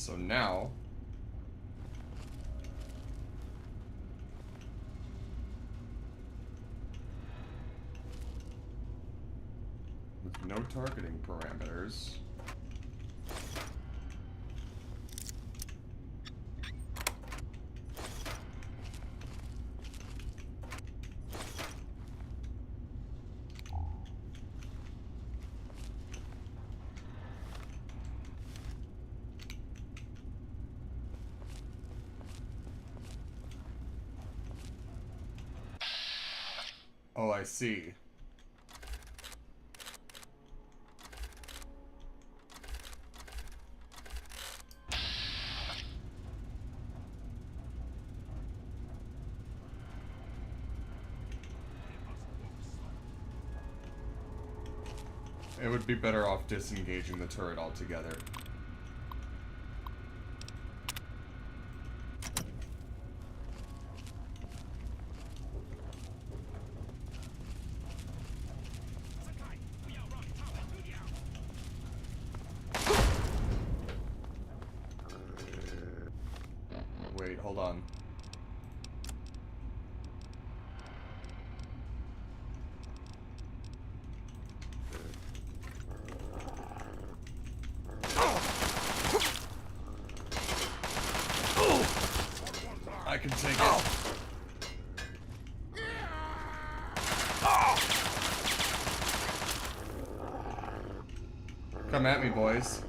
So now... with no targeting parameters... Oh, I see. It would be better off disengaging the turret altogether. Wait, hold on. I can take it. Come at me, boys.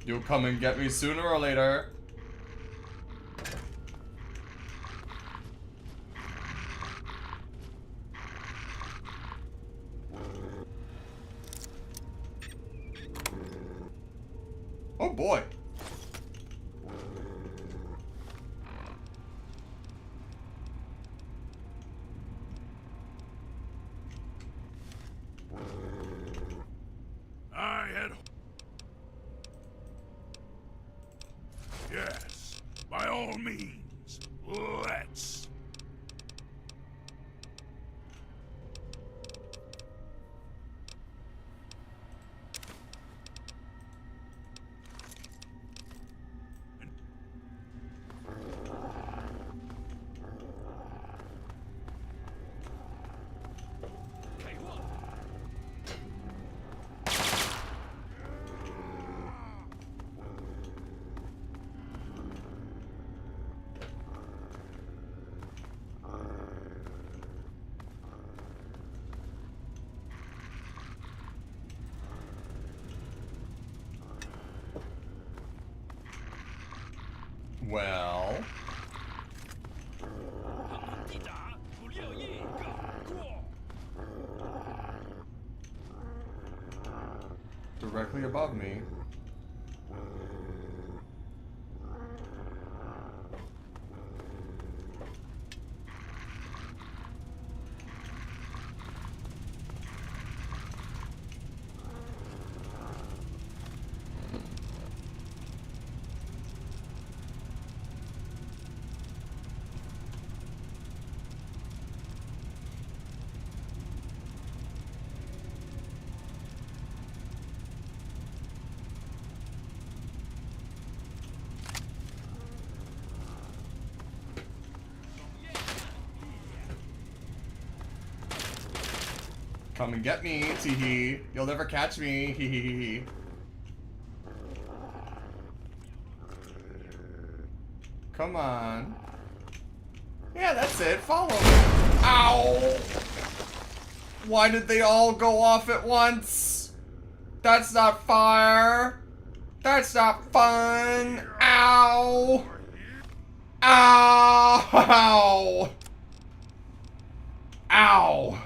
You'll come and get me sooner or later. Oh boy. I had... Yes, by all means, let's. Well... directly above me. Come and get me, tee-hee. You'll never catch me, hee-hee-hee-hee. Come on. Yeah, that's it. Follow me. Ow! Why did they all go off at once? That's not fire. That's not fun. Ow. Ow. Ow.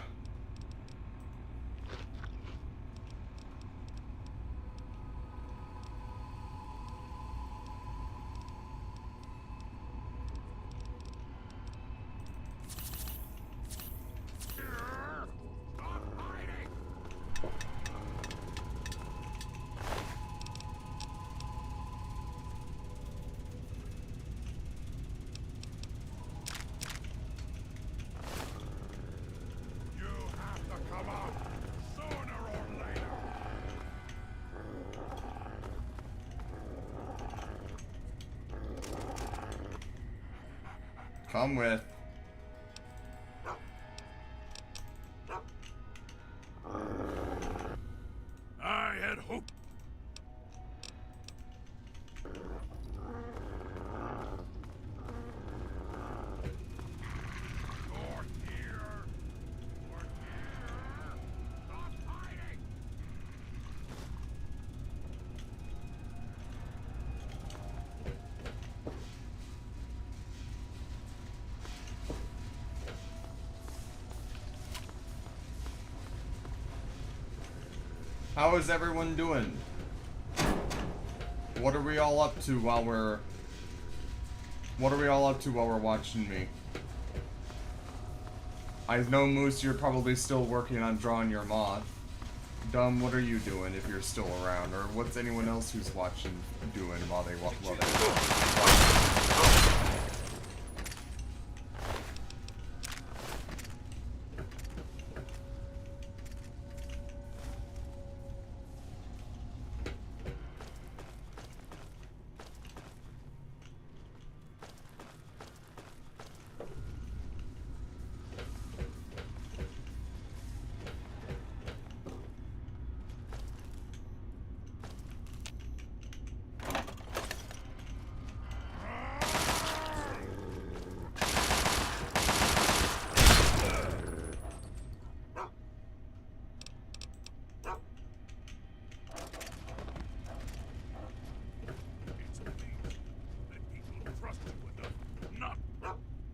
Come with. I had hoped. You're here. You're here. Stop hiding. How is everyone doing? What are we all up to while we're... What are we all up to while we're watching me? I know, Moose, you're probably still working on drawing your moth. Dumb, what are you doing if you're still around? Or what's anyone else who's watching doing while they watch?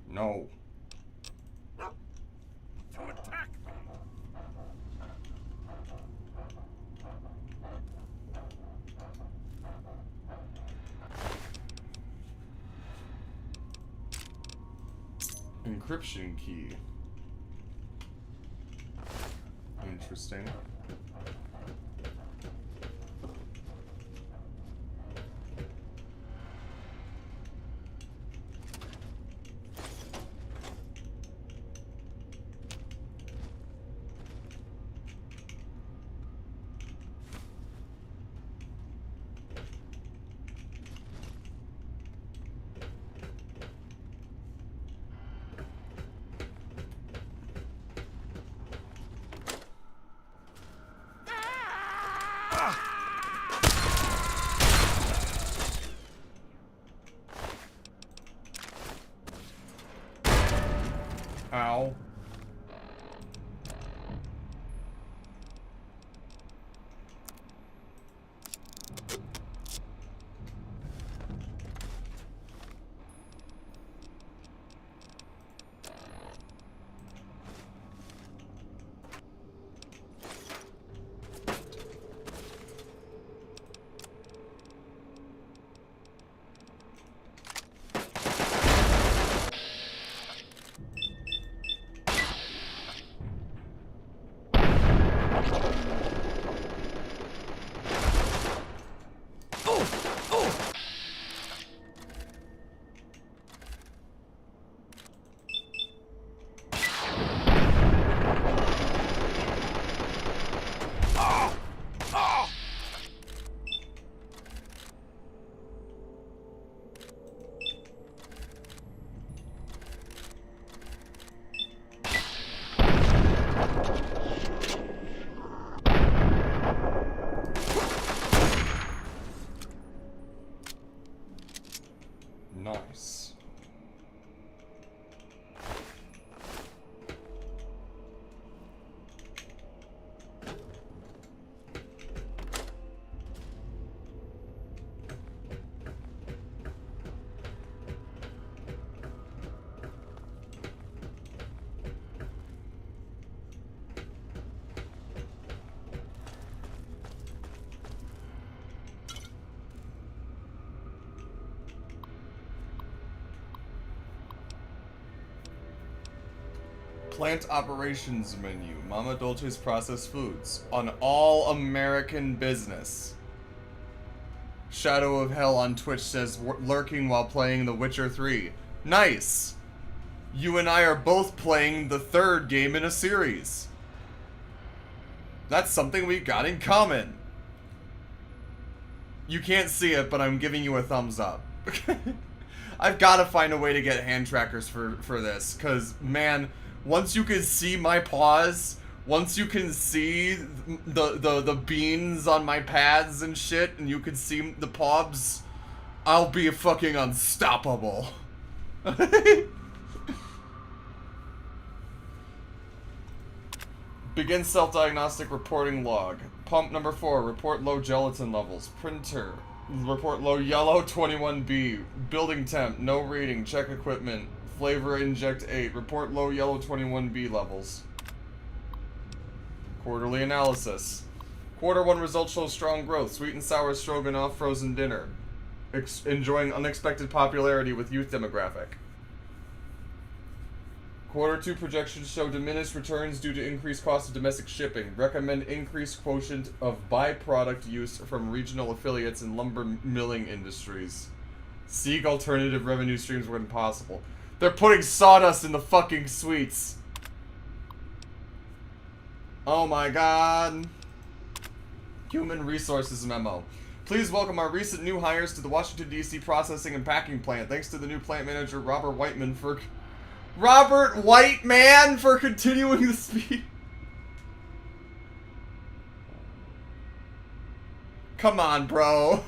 No. To attack me. Encryption key. Interesting. Ow. Nice. Plant operations menu. Mama Dolce's processed foods. An all-American business. Shadow of Hell on Twitch says lurking while playing The Witcher 3. Nice! You and I are both playing the third game in a series. That's something we got in common. You can't see it, but I'm giving you a thumbs up. I've got to find a way to get hand trackers for this, because, man, once you can see my paws, once you can see the beans on my pads and shit, and you can see the pawbs, I'll be fucking unstoppable. Begin self-diagnostic reporting log. Pump number 4, report low gelatin levels. Printer, report low yellow 21B. Building temp, no reading, check equipment. Flavor inject 8, report low yellow 21B levels. Quarterly analysis. Quarter 1 results show strong growth. Sweet and sour stroganoff frozen dinner. Enjoying unexpected popularity with youth demographic. Quarter 2 projections show diminished returns due to increased cost of domestic shipping. Recommend increased quotient of byproduct use from regional affiliates in lumber milling industries. Seek alternative revenue streams when possible. They're putting sawdust in the fucking sweets. Oh my god. Human Resources Memo. Please welcome our recent new hires to the Washington, D.C. processing and packing plant. Thanks to the new plant manager, Robert Whiteman, for continuing the speed. Come on, bro.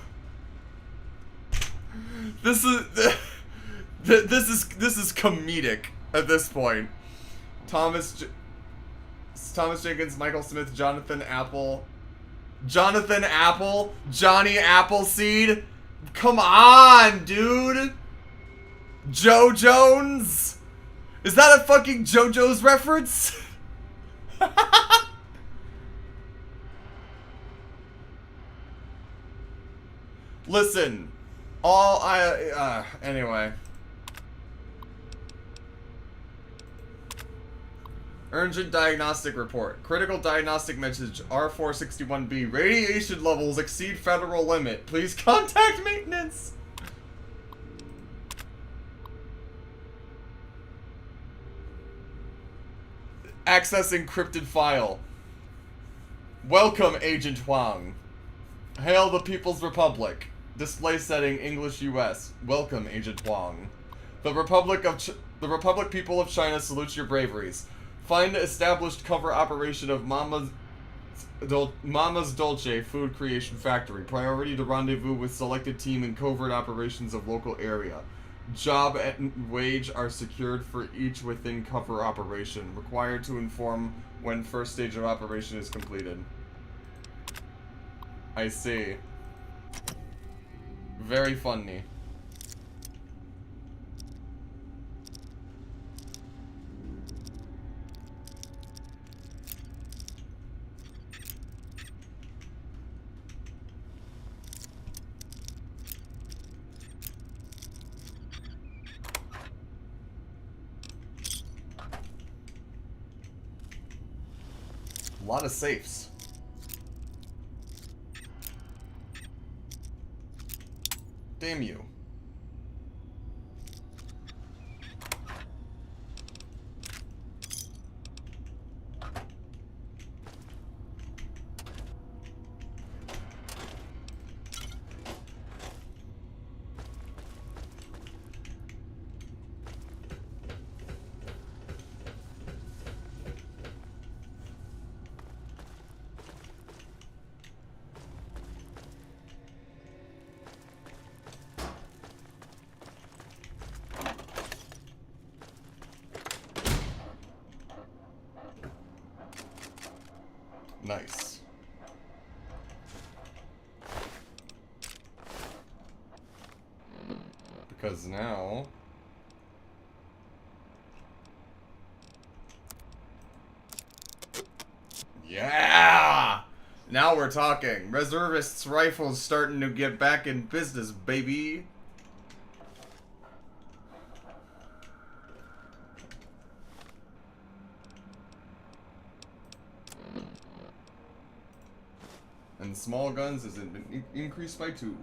This is comedic at this point. Thomas Jenkins, Michael Smith, Jonathan Apple, Johnny Appleseed. Come on, dude. Joe Jones. Is that a fucking JoJo's reference? Listen, anyway. Urgent diagnostic report. Critical diagnostic message R461B. Radiation levels exceed federal limit. Please contact maintenance. Access encrypted file. Welcome, Agent Huang. Hail the People's Republic. Display setting English US. Welcome, Agent Huang. The Republic People of China salutes your braveries. Find established cover operation of Mama's Dolce Food Creation Factory. Priority to rendezvous with selected team in covert operations of local area. Job and wage are secured for each within cover operation. Required to inform when first stage of operation is completed. I see. Very funny. A lot of safes. Damn you. Nice. Because now... Yeah! Now we're talking. Reservists' rifles starting to get back in business, baby. and small guns has been increased by 2.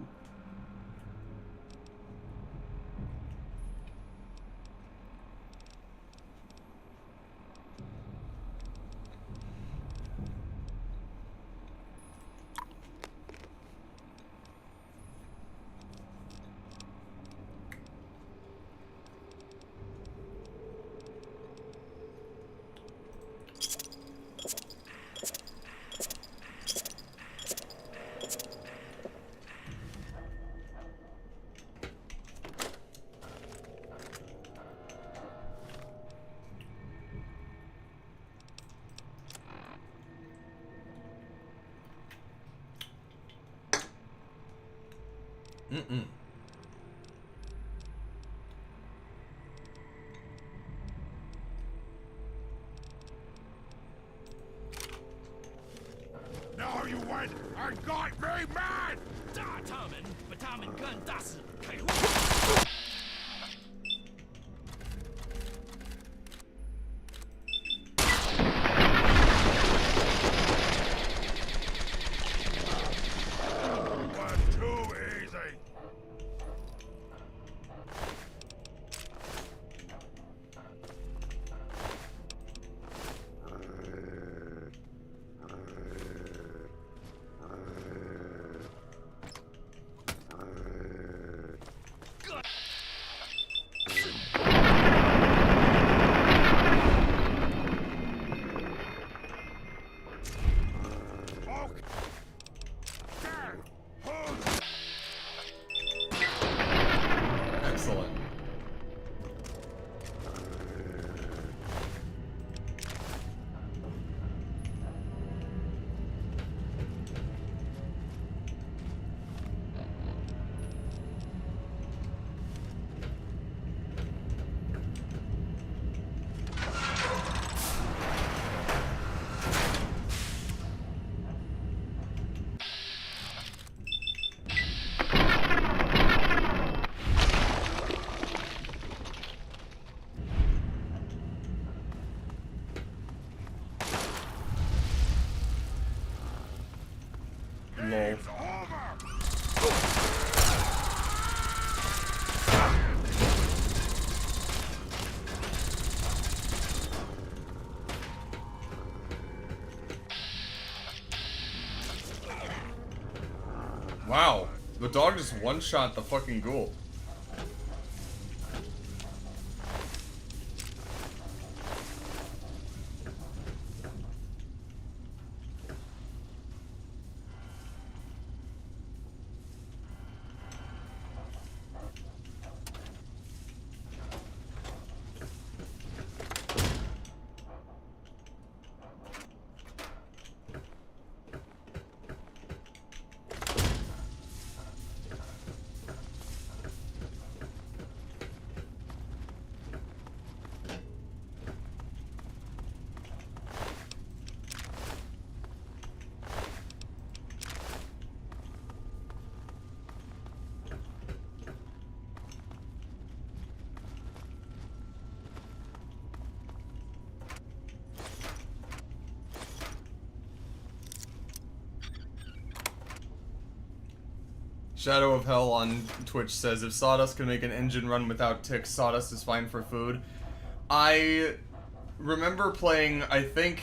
Mm-mm. Now you went and got me mad! 炸他们，把他们干大事，开会。Was too easy. Excellent. Lol. Wow, the dog just one-shot the fucking ghoul. Shadow of Hell on Twitch says, if Sawdust can make an engine run without ticks, Sawdust is fine for food. I remember playing, I think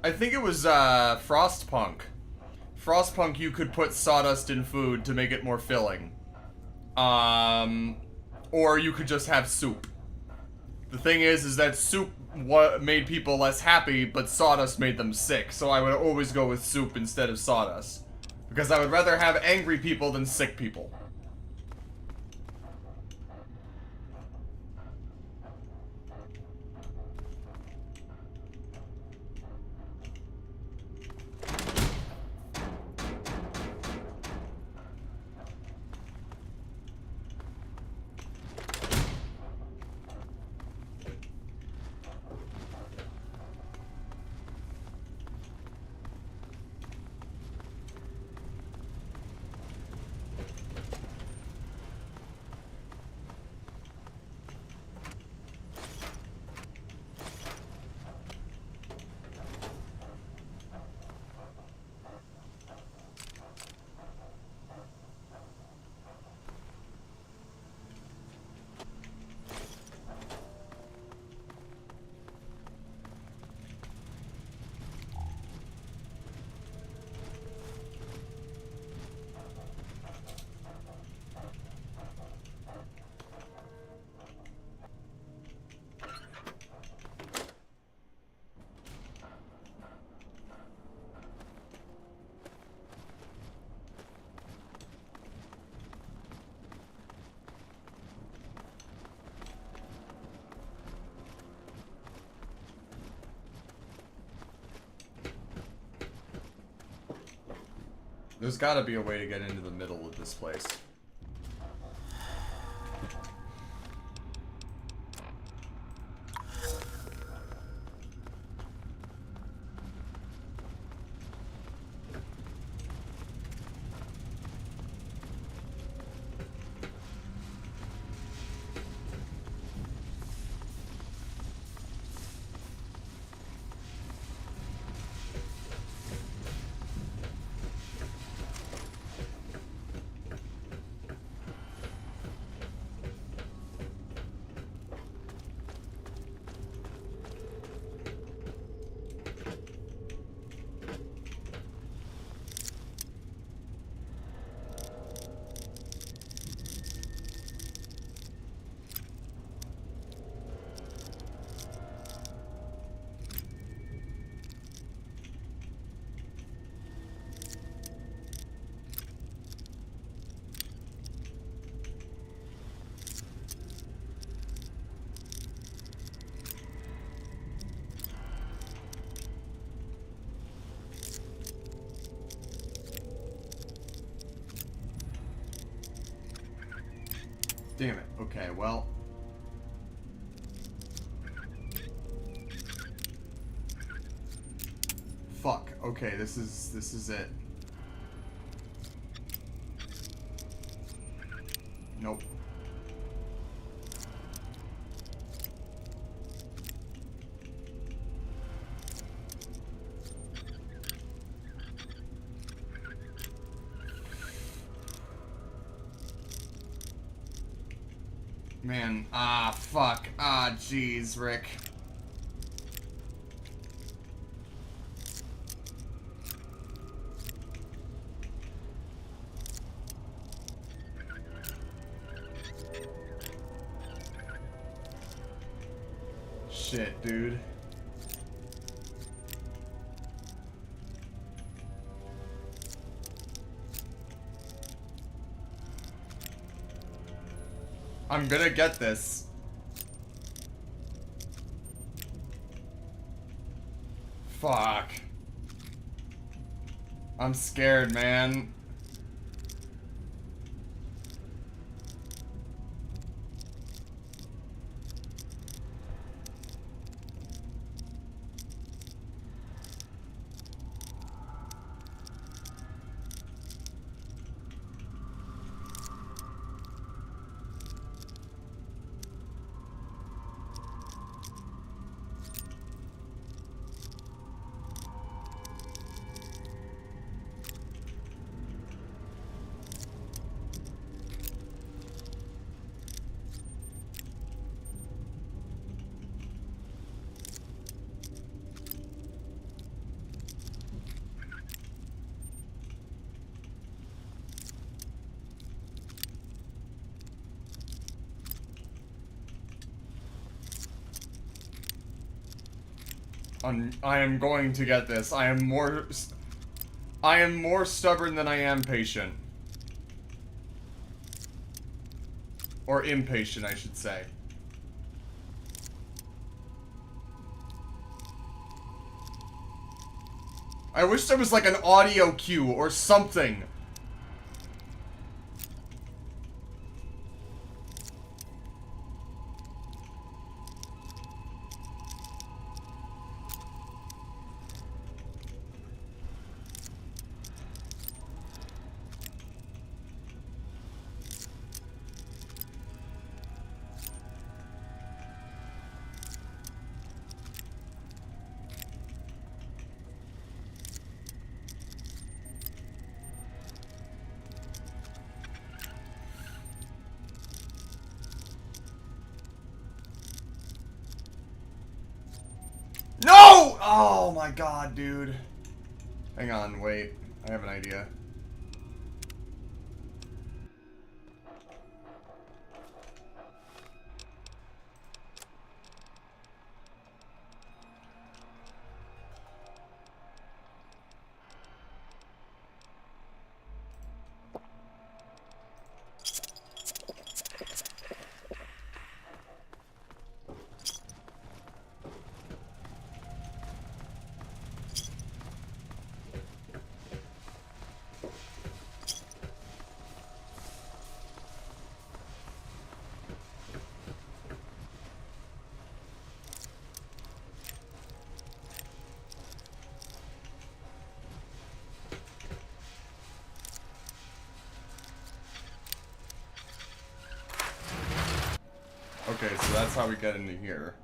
it was Frostpunk. Frostpunk, you could put sawdust in food to make it more filling. Or you could just have soup. The thing is that soup made people less happy, but sawdust made them sick, so I would always go with soup instead of sawdust. Because I would rather have angry people than sick people. There's gotta be a way to get into the middle of this place. Damn it. Okay, well. Fuck. Okay, this is it. Nope. Man, fuck. Jeez, Rick. Shit, dude. I'm gonna get this. Fuck. I'm scared, man. I am going to get this. I am more stubborn than I am patient. Or impatient, I should say. I wish there was like an audio cue or something. No! Oh my god, dude. Hang on, wait. I have an idea. Okay, so that's how we get into here.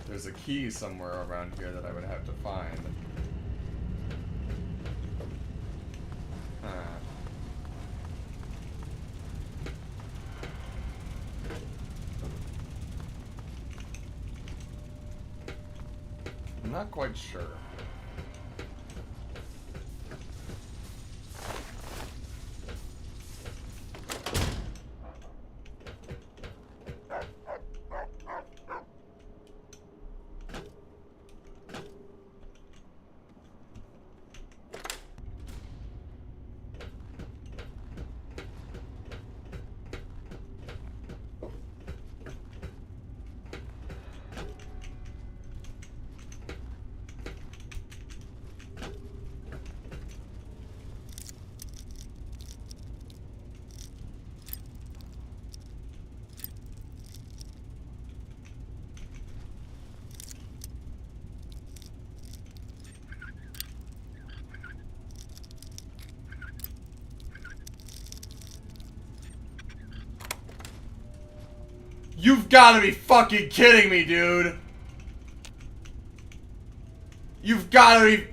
There's a key somewhere around here that I would have to find. I'm not quite sure. You've gotta be fucking kidding me, dude! You've gotta be,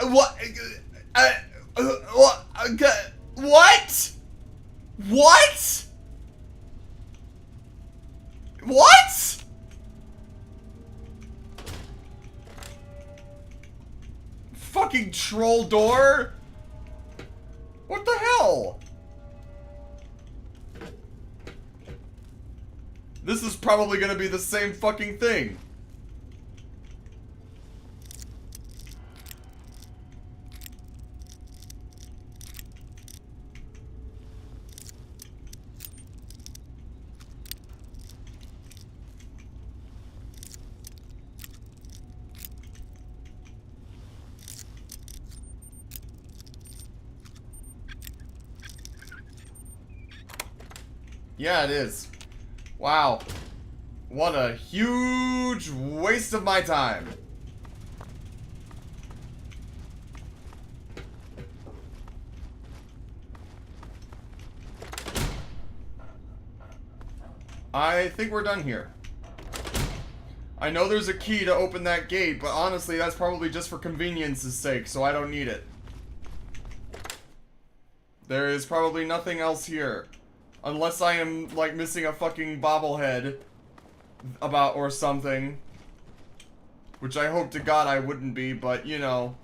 what? What? What? What? Fucking troll door? What the hell? This is probably gonna be the same fucking thing. Yeah, it is. Wow. What a huge waste of my time. I think we're done here. I know there's a key to open that gate, but honestly, that's probably just for convenience's sake, so I don't need it. There is probably nothing else here. Unless I am, like, missing a fucking bobblehead about or something. Which I hope to God I wouldn't be, but, you know.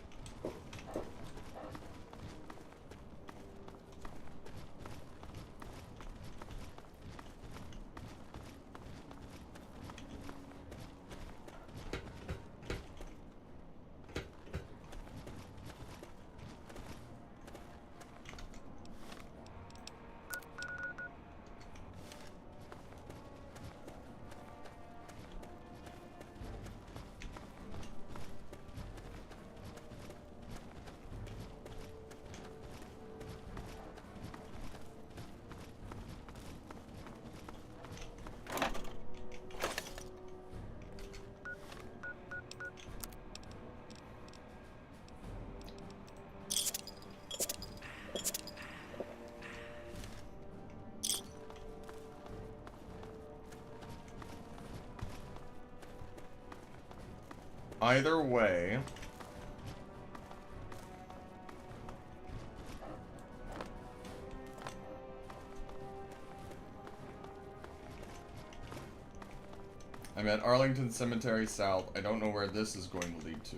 Either way, I'm at Arlington Cemetery South. I don't know where this is going to lead to.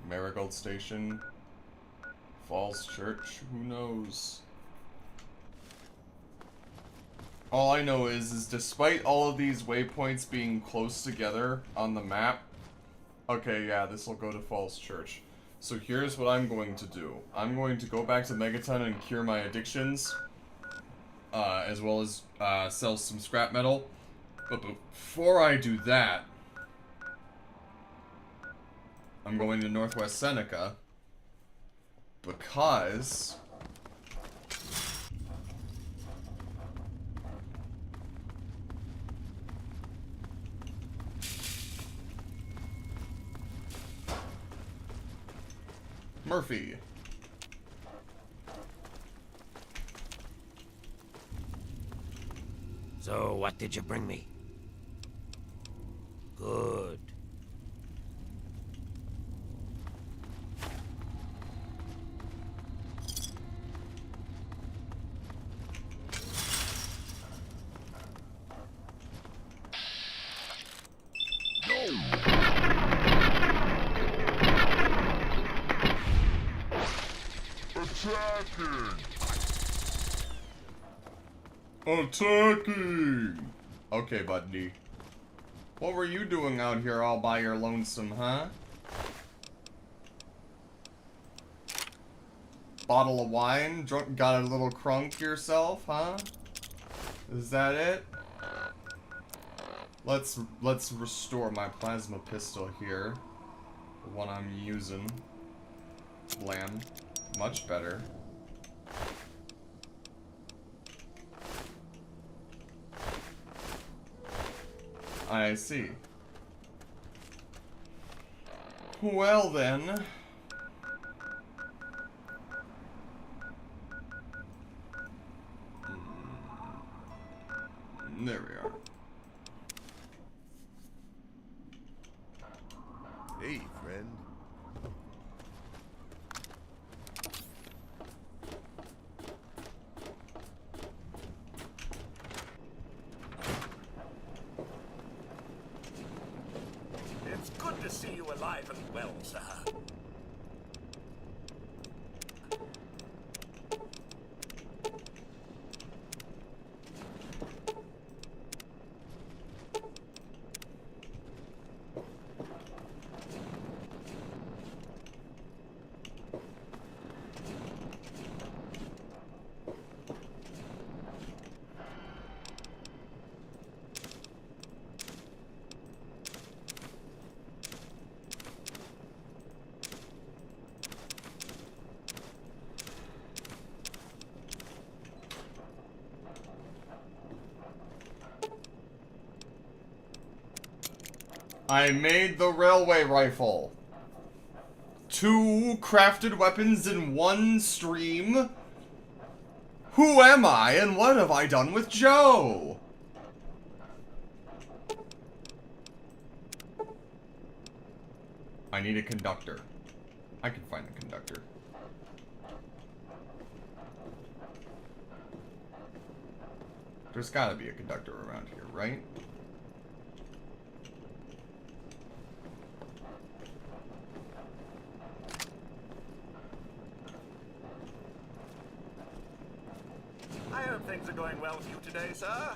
Marigold Station, Falls Church, who knows? All I know is despite all of these waypoints being close together on the map, okay, yeah, this will go to Falls Church. So here's what I'm going to do. I'm going to go back to Megaton and cure my addictions, as well as sell some scrap metal. But before I do that, I'm going to Northwest Seneca, because Murphy. So, what did you bring me? Good. Attacking! Okay, buddy. What were you doing out here all by your lonesome, huh? Bottle of wine? Got a little crunk yourself, huh? Is that it? Let's restore my plasma pistol here. The one I'm using. Blam. Much better. I see. Well then. There we are. Hey, friend. It's good to see you alive and well, sir. I made the railway rifle. 2 crafted weapons in one stream? Who am I and what have I done with Joe? I need a conductor. I can find a conductor. There's gotta be a conductor around here, right? I hope things are going well with you today, sir.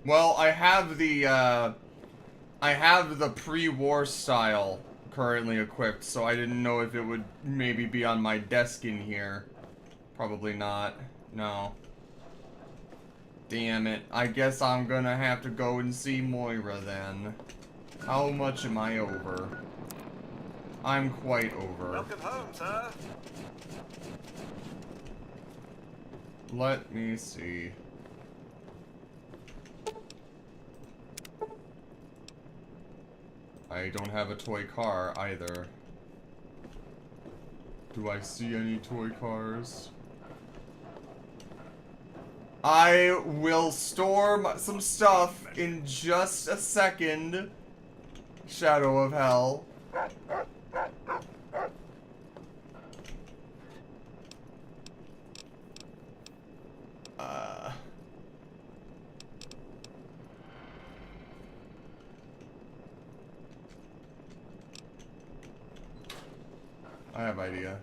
Well, I have the pre-war style currently equipped, so I didn't know if it would maybe be on my desk in here. Probably not. No. Damn it. I guess I'm gonna have to go and see Moira then. How much am I over? I'm quite over. Welcome home, sir. Let me see. I don't have a toy car either. Do I see any toy cars? I will store some stuff in just a second. Shadow of Hell. I have idea.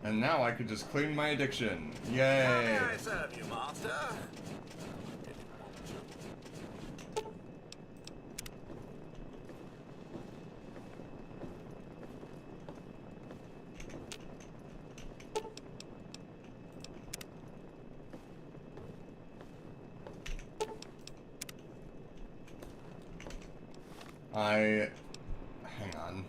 And now I could just clean my addiction. Yay! How may I serve you, master? Hang on.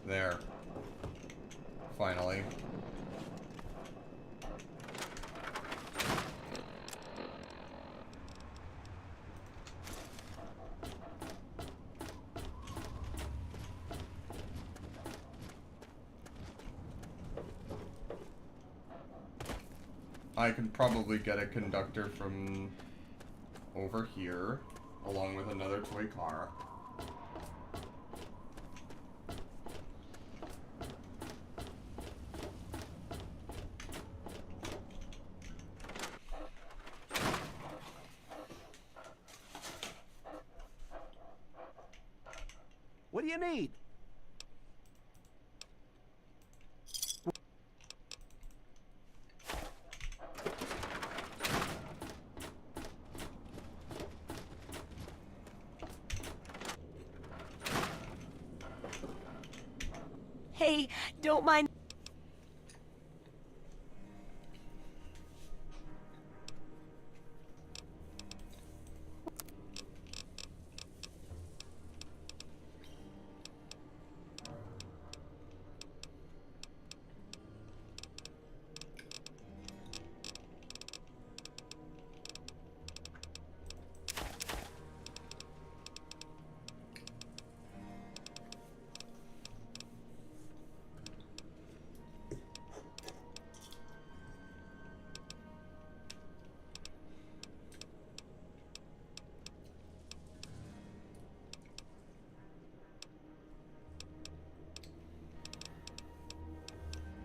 There. Finally. I can probably get a conductor from over here, along with another toy car. What do you need? Hey, don't mind.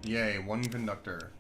Yay, one conductor.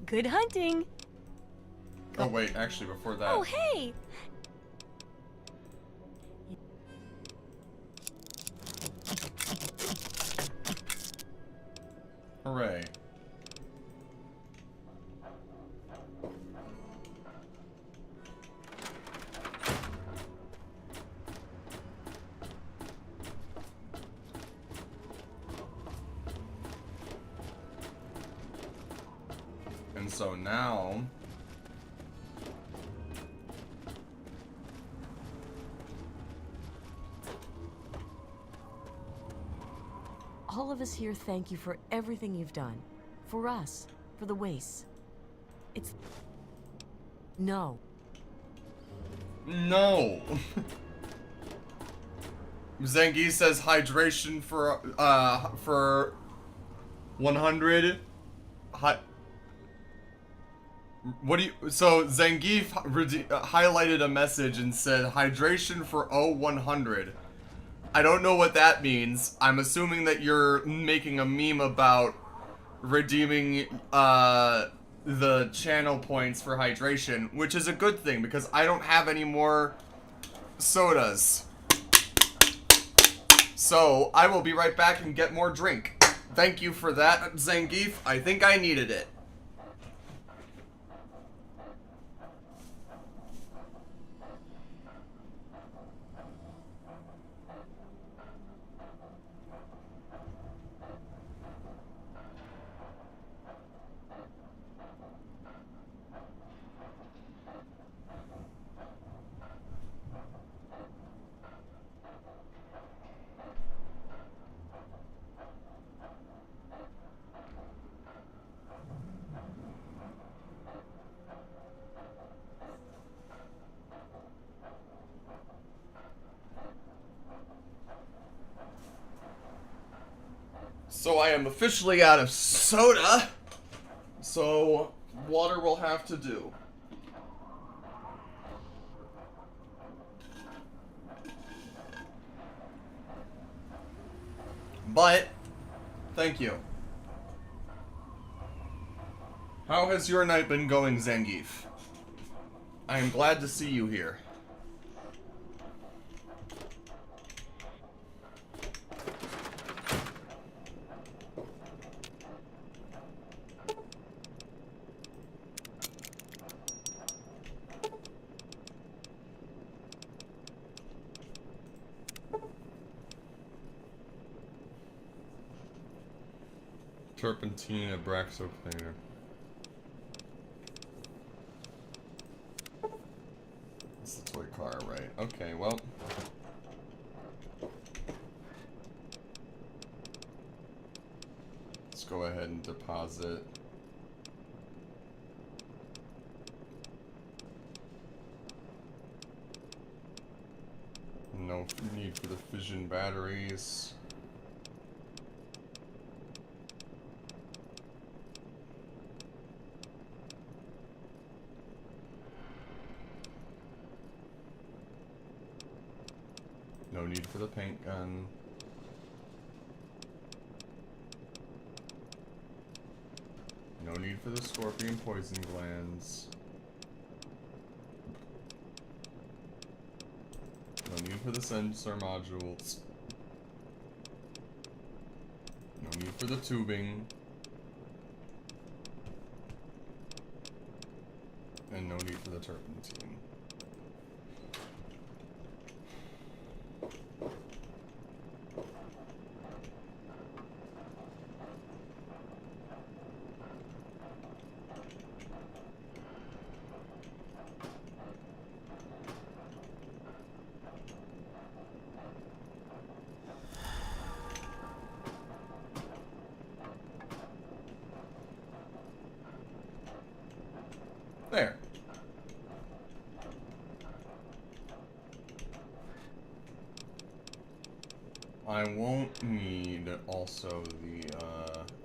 Good hunting. Oh wait, actually before that. Oh, hey. Hooray. And so now All of us here thank you for everything you've done. For us. For the wastes. It's... No. No. Zangief says hydration for 100. What do you? So Zangief highlighted a message and said hydration for 100. I don't know what that means. I'm assuming that you're making a meme about redeeming the channel points for hydration, which is a good thing because I don't have any more sodas. So I will be right back and get more drink. Thank you for that, Zangief. I think I needed it. So I am officially out of soda, so water will have to do. But, thank you. How has your night been going, Zangief? I am glad to see you here. Turpentine Abraxo cleaner. right. Okay, well. Let's go ahead and deposit. No need for the fission batteries. No need for the paint gun. No need for the scorpion poison glands. No need for the sensor modules. No need for the tubing. And no need for the turpentine. There. I won't need also the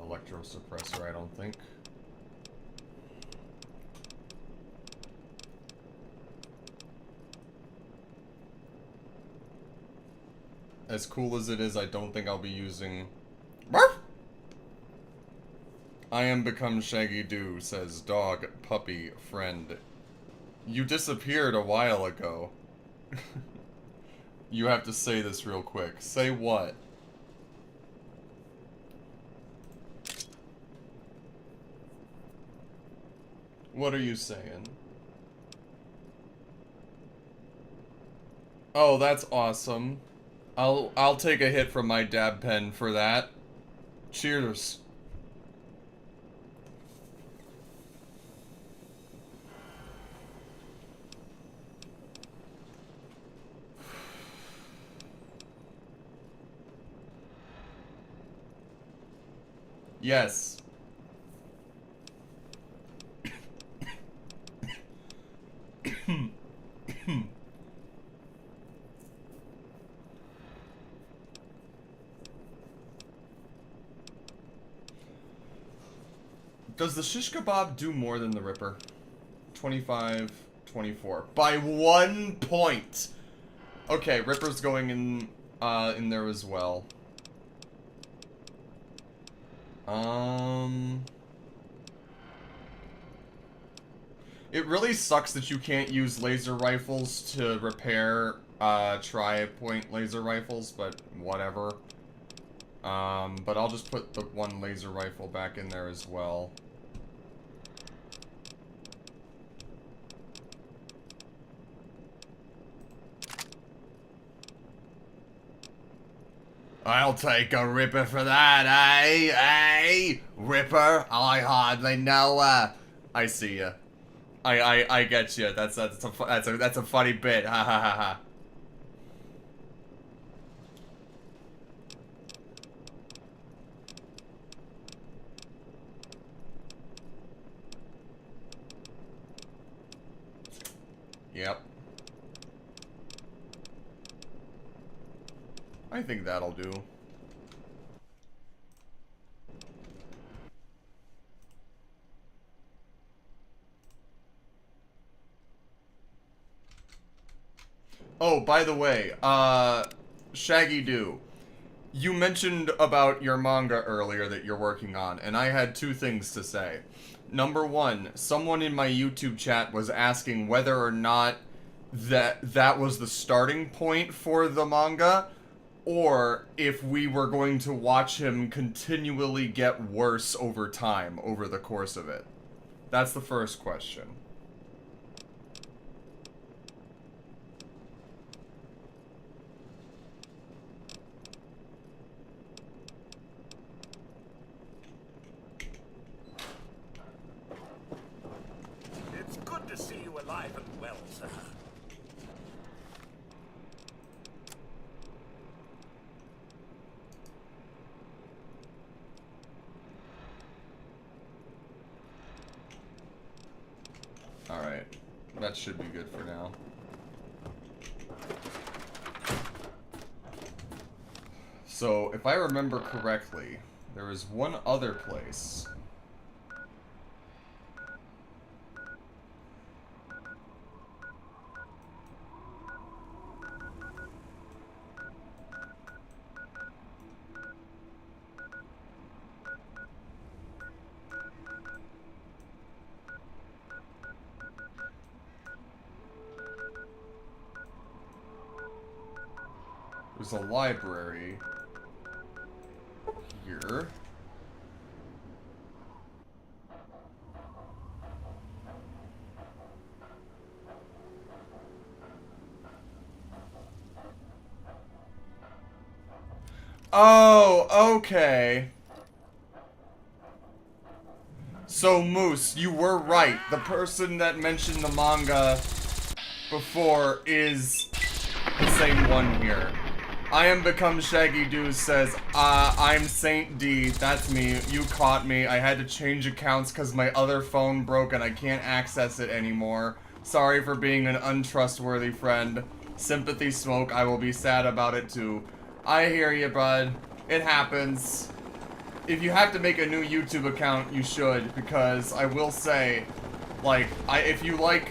electro suppressor, I don't think. As cool as it is, I don't think I'll be using... I am become Shaggy Doo, says dog, puppy, friend. You disappeared a while ago. You have to say this real quick. Say what? What are you saying? Oh, that's awesome. I'll take a hit from my dab pen for that. Cheers. Yes. Does the shish kebab do more than the Ripper? 25, 24. By 1 point! Okay, Ripper's going in there as well. It really sucks that you can't use laser rifles to repair, tri-point laser rifles, but whatever. But I'll just put the one laser rifle back in there as well. I'll take a Ripper for that, eh? Eh? Ripper? I hardly know her. I see ya. I get you. That's a funny bit. Ha ha ha ha. Yep. I think that'll do. Oh, by the way, Shaggy Doo, you mentioned about your manga earlier that you're working on, and I had two things to say. Number one, someone in my YouTube chat was asking whether or not that was the starting point for the manga, or if we were going to watch him continually get worse over time, over the course of it. That's the first question. It's good to see you alive and well, sir. Alright. That should be good for now. So, if I remember correctly, there was one other place. There's a library here. Oh, okay. So, Moose, you were right. The person that mentioned the manga before is the same one here. I am Become Shaggy Dews says, I'm Saint D, that's me, you caught me, I had to change accounts because my other phone broke and I can't access it anymore. Sorry for being an untrustworthy friend. Sympathy smoke, I will be sad about it too. I hear you, bud. It happens. If you have to make a new YouTube account, you should, because I will say, like, if you like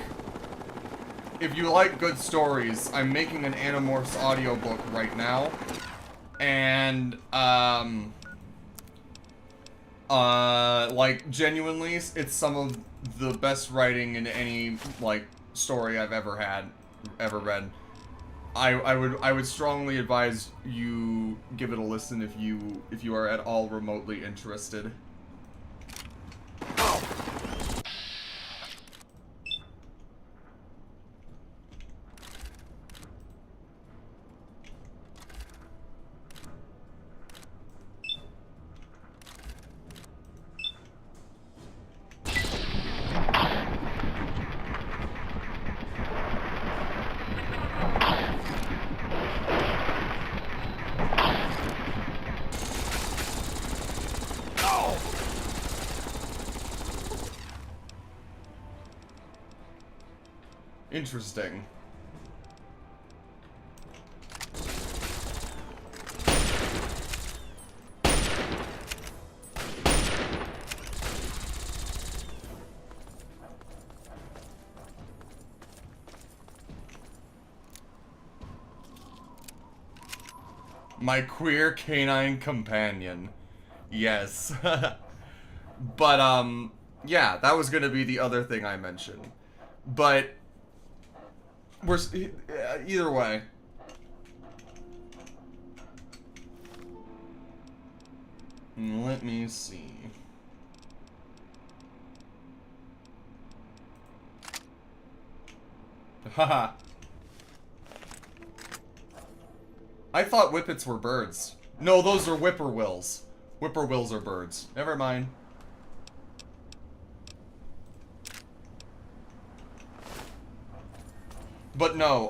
good stories, I'm making an Animorphs audiobook right now. And, like, genuinely, it's some of the best writing in any, like, story I've ever read. I would strongly advise you give it a listen if you are at all remotely interested. Interesting. My queer canine companion. Yes. But, yeah, that was gonna be the other thing I mentioned. But we're either way. Let me see. Haha. I thought whippets were birds. No, those are whippoorwills. Whippoorwills are birds. Never mind. But no,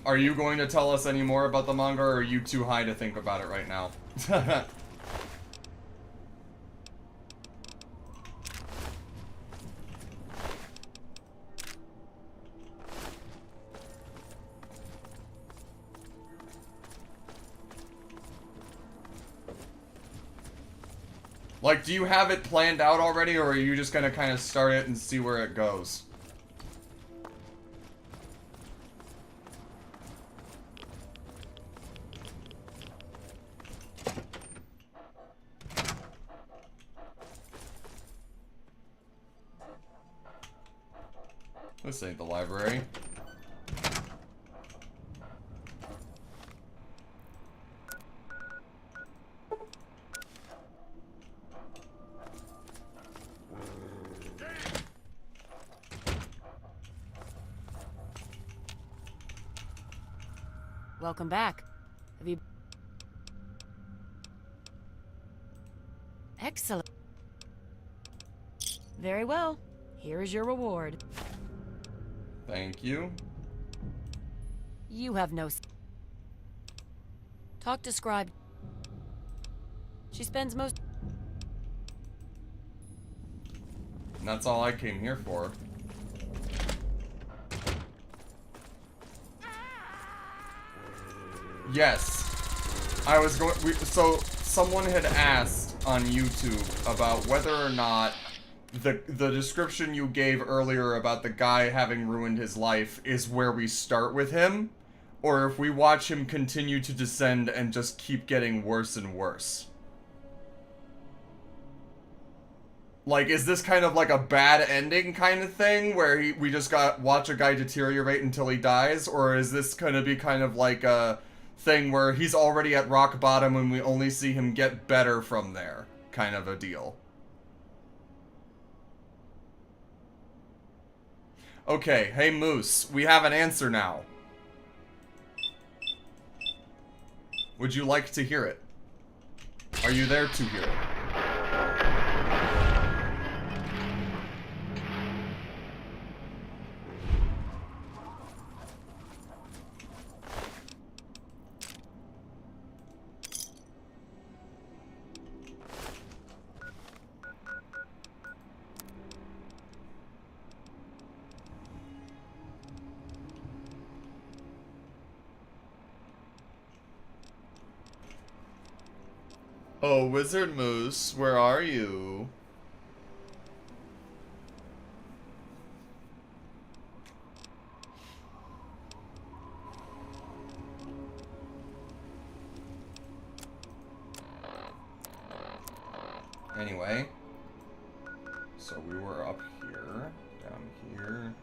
are you going to tell us any more about the manga, or are you too high to think about it right now? Like, do you have it planned out already, or are you just gonna kind of start it and see where it goes? This ain't the library. Welcome back. Have you... Excellent. Very well. Here is your reward. Thank you. You have no... Talk to Scribe. She spends most... And that's all I came here for. Yes. I was going... so, someone had asked on YouTube about whether or not the description you gave earlier about the guy having ruined his life is where we start with him, or if we watch him continue to descend and just keep getting worse and worse. Like, is this kind of like a bad ending kind of thing, where we just watch a guy deteriorate until he dies, or is this gonna be kind of like a thing where he's already at rock bottom and we only see him get better from there, kind of a deal? Okay, hey Moose, we have an answer now. Would you like to hear it? Are you there to hear it? Oh, Wizard Moose, where are you? Anyway, so we were up here, down here.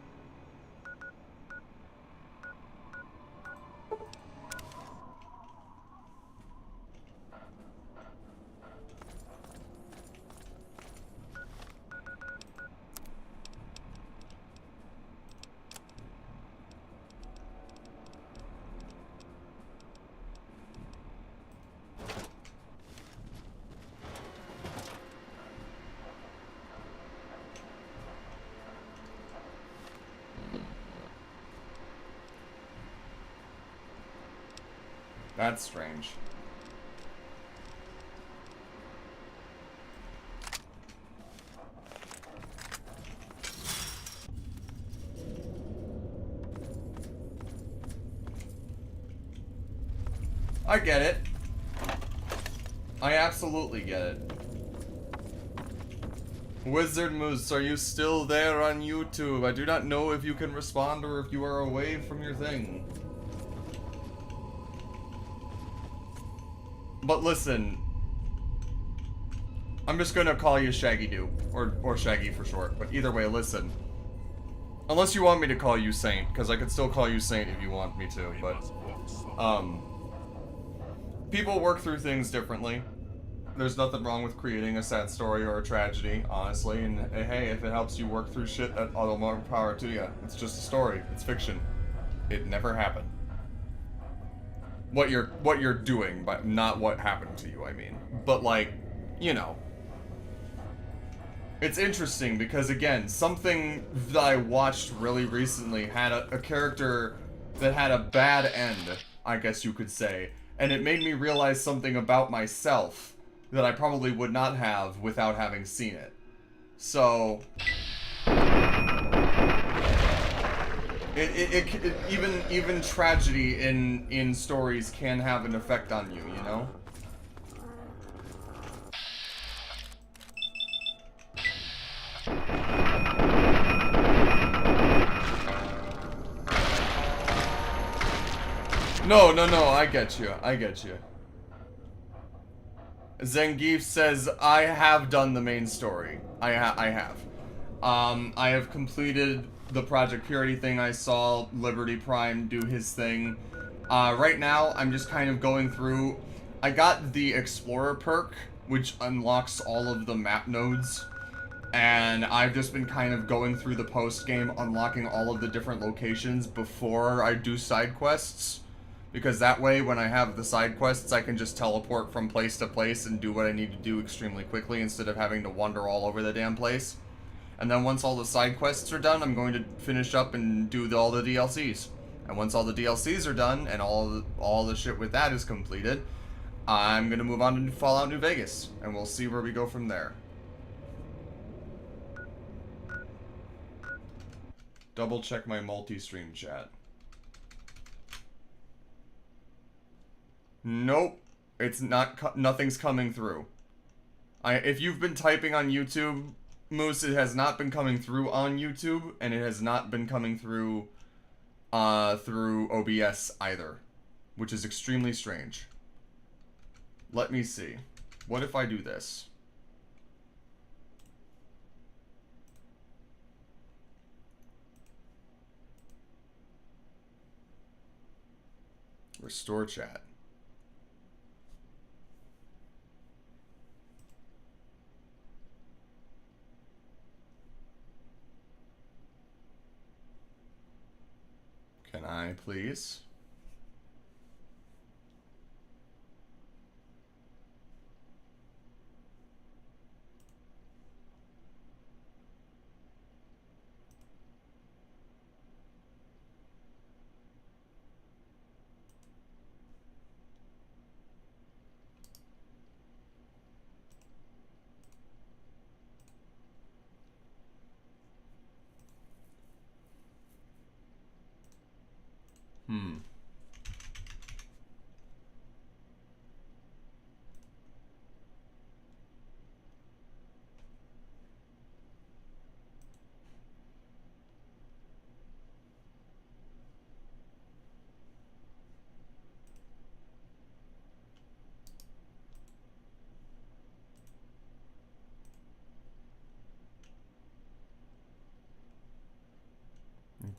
That's strange. I get it. I absolutely get it. Wizard Moose, are you still there on YouTube? I do not know if you can respond or if you are away from your thing. But listen, I'm just gonna call you Shaggy Doo, or Shaggy for short, but either way, listen. Unless you want me to call you Saint, because I could still call you Saint if you want me to, but, people work through things differently. There's nothing wrong with creating a sad story or a tragedy, honestly, and hey, if it helps you work through shit, that all the more power to you. It's just a story, it's fiction. It never happened. What you're doing, but not what happened to you, I mean. But like, you know. It's interesting because, again, something that I watched really recently had a character that had a bad end, I guess you could say. And it made me realize something about myself that I probably would not have without having seen it. So... even tragedy in stories can have an effect on you, you know? No, I get you. Zangief says, I have done the main story. I have. I have completed the Project Purity thing. I saw Liberty Prime do his thing. Right now, I'm just kind of going through... I got the Explorer perk, which unlocks all of the map nodes. And I've just been kind of going through the post-game, unlocking all of the different locations before I do side quests. Because that way, when I have the side quests, I can just teleport from place to place and do what I need to do extremely quickly instead of having to wander all over the damn place. And then once all the side quests are done, I'm going to finish up and do all the DLCs. And once all the DLCs are done and all the shit with that is completed, I'm going to move on to Fallout New Vegas. And we'll see where we go from there. Double check my multi-stream chat. Nope. It's not, nothing's coming through. If you've been typing on YouTube, Moose, it has not been coming through on YouTube, and it has not been coming through, through OBS either, which is extremely strange. Let me see. What if I do this? Restore chat. Can I please?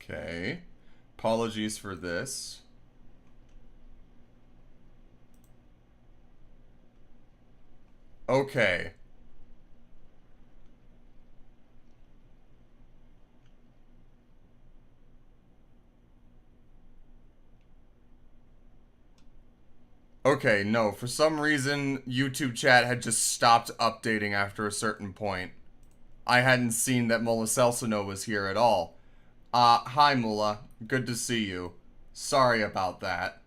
Okay. Apologies for this. Okay. Okay, no, for some reason, YouTube chat had just stopped updating after a certain point. I hadn't seen that Mullah Celsino was here at all. Hi Mullah, good to see you. Sorry about that.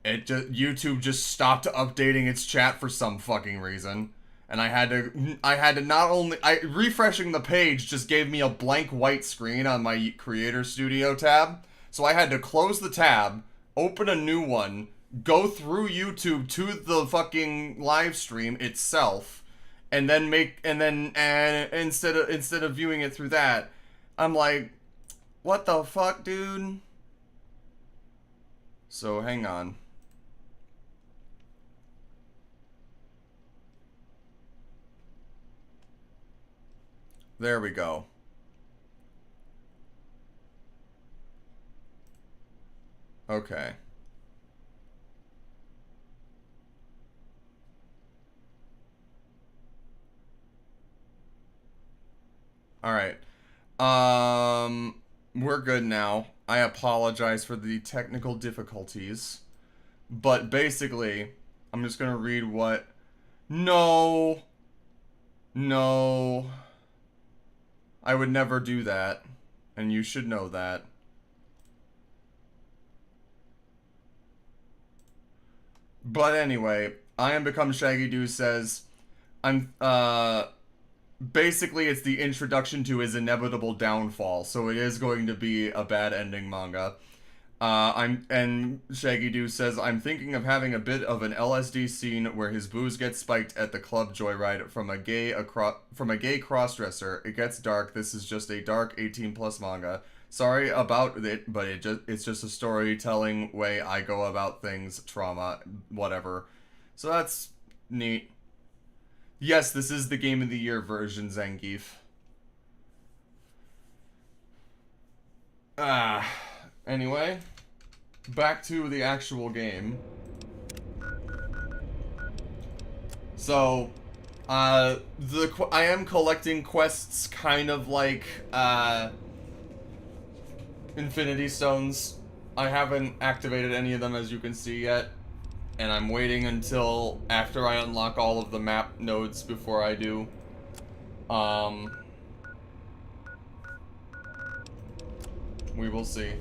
YouTube just stopped updating its chat for some fucking reason. And I had to not only, refreshing the page just gave me a blank white screen on my Creator Studio tab. So I had to close the tab, open a new one, go through YouTube to the fucking live stream itself, and then instead of viewing it through that, I'm like, what the fuck, dude? So hang on. There we go. Okay. All right. We're good now. I apologize for the technical difficulties. But basically, I'm just gonna read what... No. I would never do that. And you should know that. But anyway, I Am Become Shaggy Doo says, basically it's the introduction to his inevitable downfall, so it is going to be a bad ending manga. And Shaggy Doo says, I'm thinking of having a bit of an LSD scene where his booze gets spiked at the club joyride from a gay crossdresser. It gets dark. This is just a dark 18+ manga. Sorry about it, but it's just a storytelling way I go about things, trauma, whatever. So that's neat. Yes, this is the Game of the Year version, Zangief. Anyway, back to the actual game. So, I am collecting quests kind of like, Infinity Stones. I haven't activated any of them, as you can see, yet. And I'm waiting until after I unlock all of the map nodes before I do. We will see.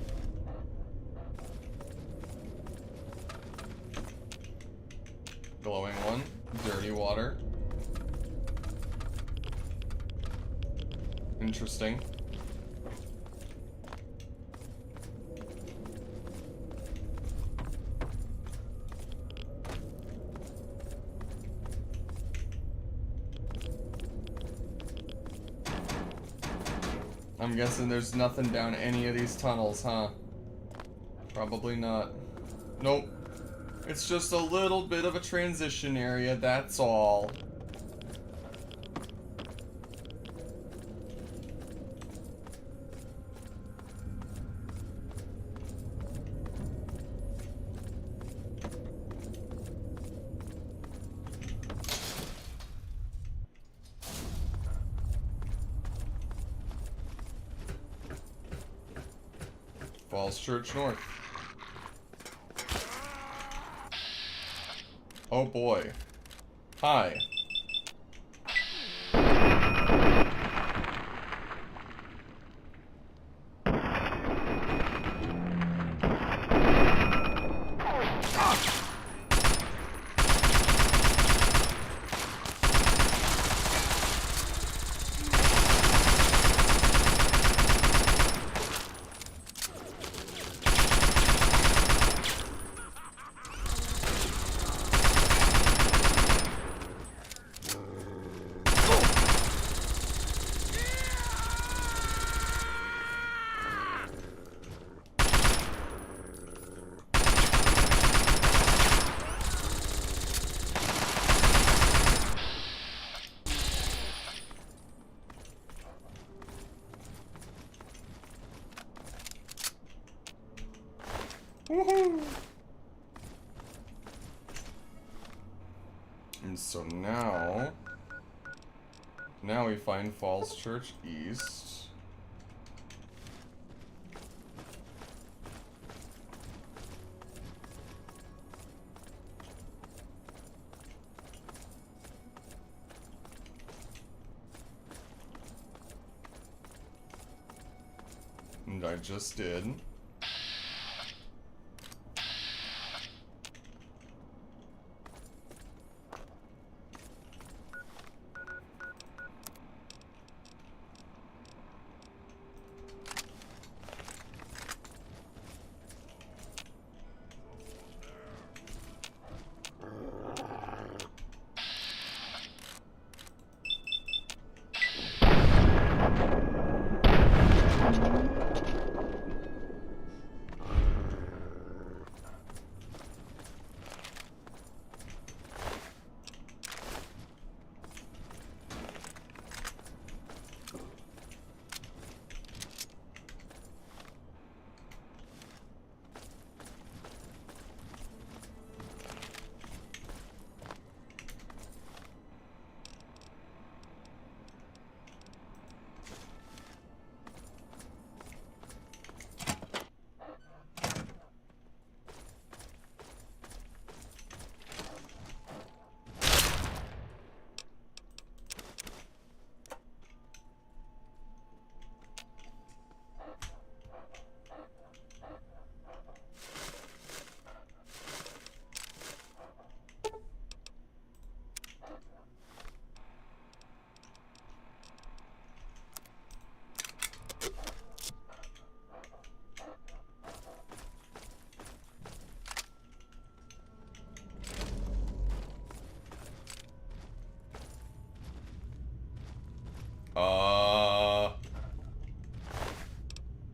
Glowing one. Dirty water. Interesting. I'm guessing there's nothing down any of these tunnels, huh? Probably not. Nope. It's just a little bit of a transition area, that's all. Falls Church North. Oh boy. Hi. Woohoo! And so now we find Falls Church East. And I just did.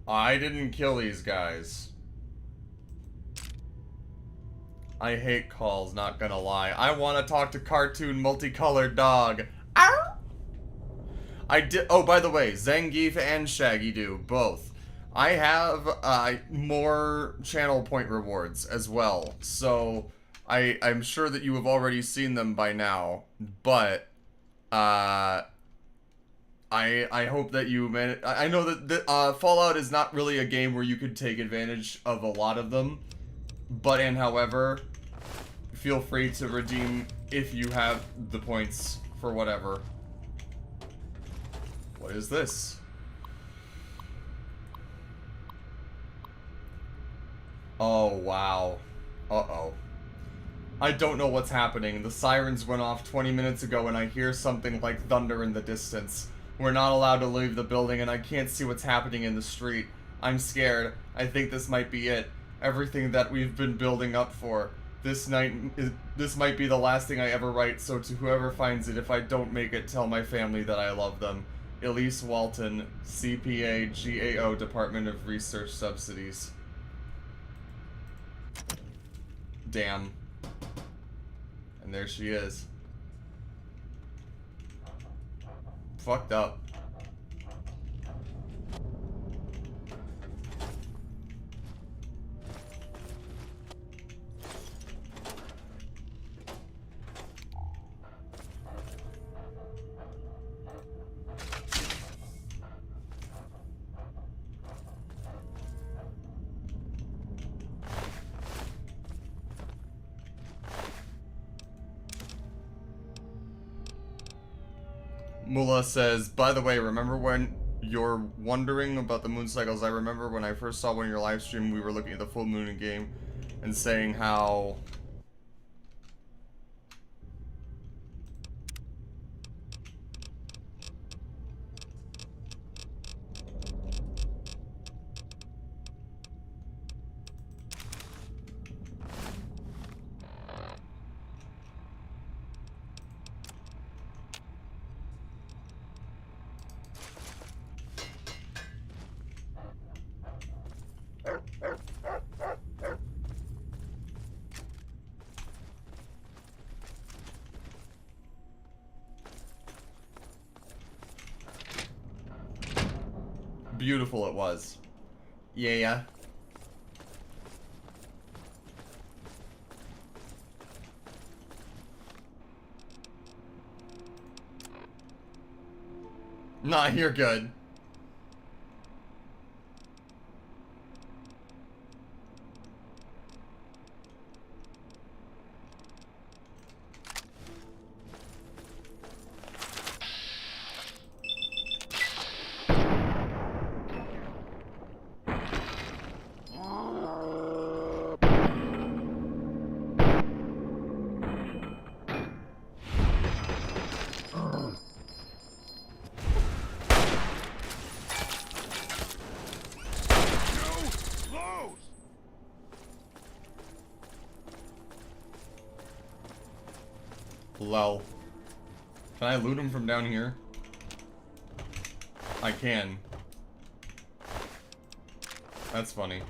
I didn't kill these guys. I hate calls, not gonna lie. I want to talk to cartoon multicolored dog. Ow! I did. Oh, by the way, Zangief and Shaggy do both. I have more channel point rewards as well, so I'm sure that you have already seen them by now. But I hope that you manage. I know that Fallout is not really a game where you could take advantage of a lot of them, but however, feel free to redeem if you have the points for whatever. What is this? Oh, wow. Uh-oh. I don't know what's happening. The sirens went off 20 minutes ago and I hear something like thunder in the distance. We're not allowed to leave the building and I can't see what's happening in the street. I'm scared. I think this might be it. Everything that we've been building up for. This might be the last thing I ever write, so to whoever finds it, if I don't make it, tell my family that I love them. Elise Walton, CPA, GAO, Department of Research Subsidies. Damn. And there she is. Fucked up. Mullah says, by the way, remember when you're wondering about the moon cycles? I remember when I first saw one of your live stream, we were looking at the full moon in game and saying how beautiful it was. Yeah. Nah, you're good. Lol. Can I loot him from down here? I can. That's funny.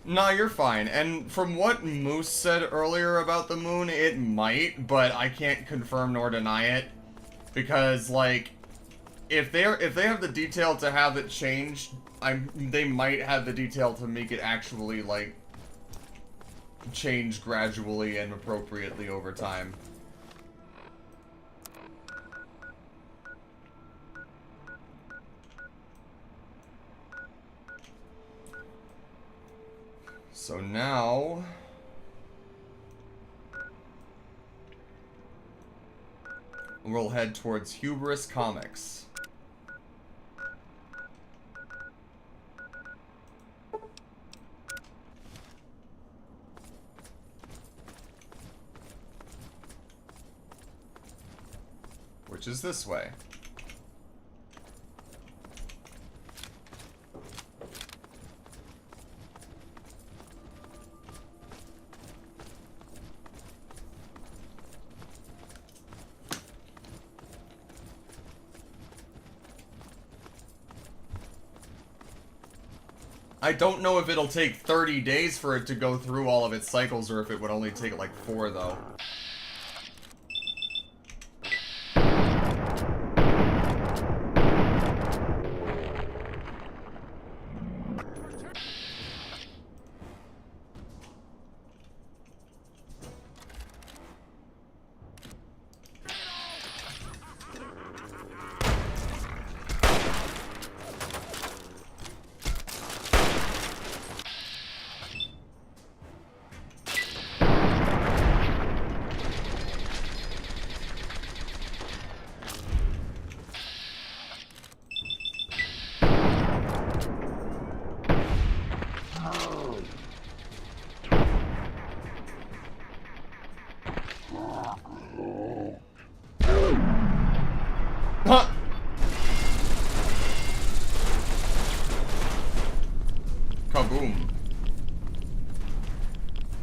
Nah, you're fine. And from what Moose said earlier about the moon, it might, but I can't confirm nor deny it. Because, like, if they have the detail to have it changed, they might have the detail to make it actually, like, change gradually and appropriately over time. So now we'll head towards Hubris Comics. Which is this way. I don't know if it'll take 30 days for it to go through all of its cycles or if it would only take like 4 though.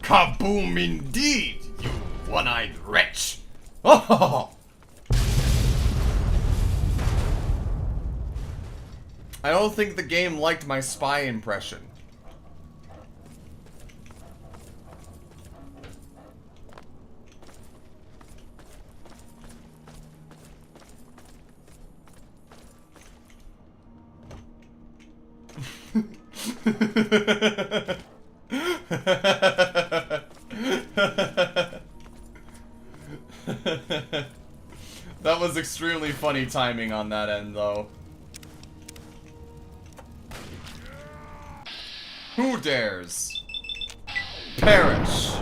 Kaboom indeed, you one-eyed wretch! Oh! I don't think the game liked my spy impression. That was extremely funny timing on that end, though. Who dares perish?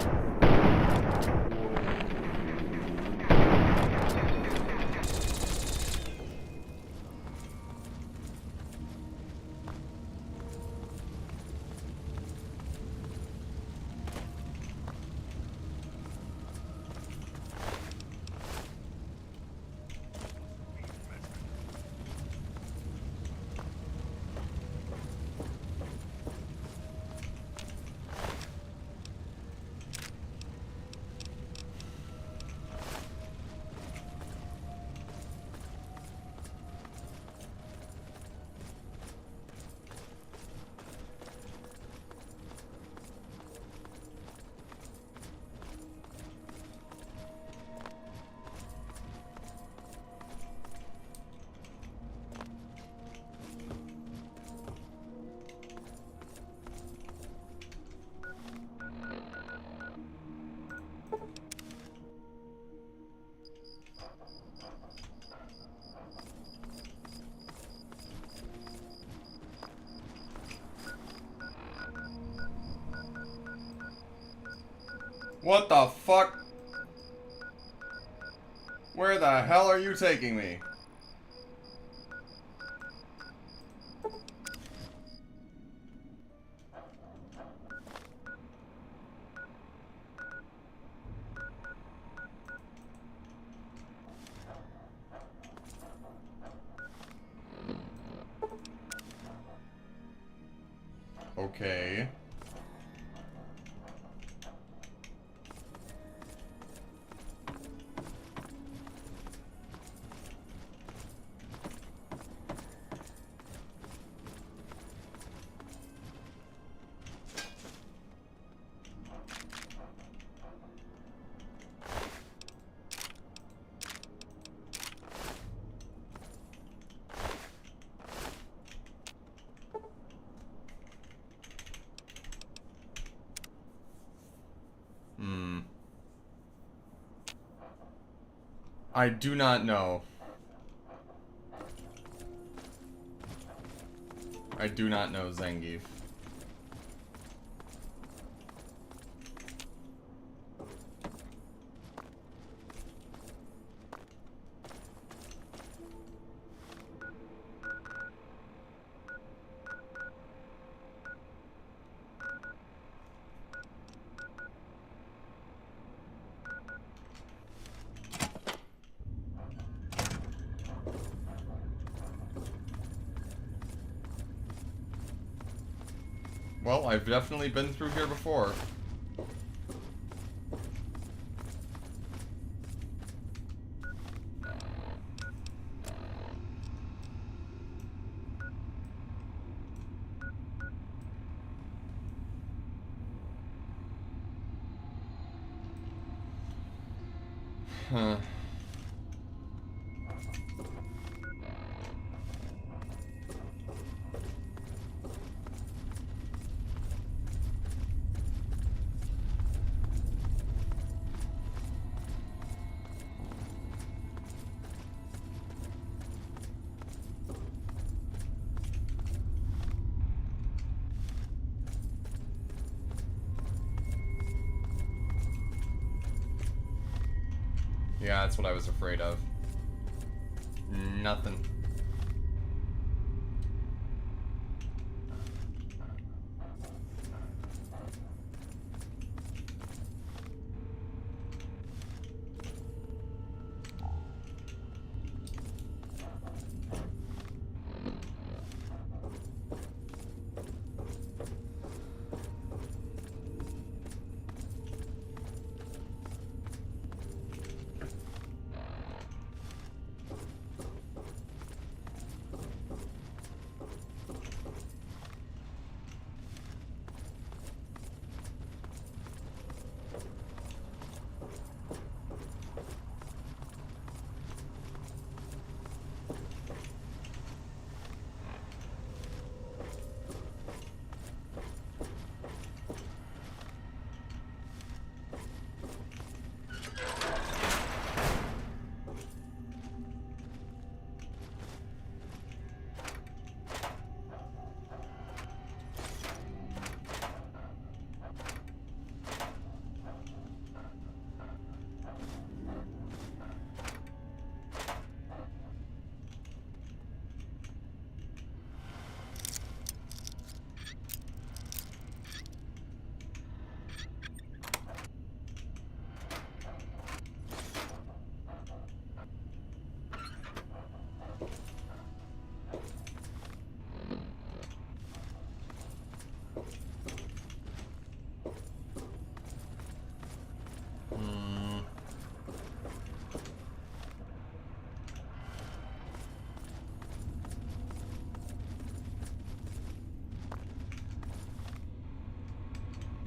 What the fuck? Where the hell are you taking me? Okay. I do not know. I do not know Zangief. Well, I've definitely been through here before. Huh. Yeah, that's what I was afraid of. Nothing.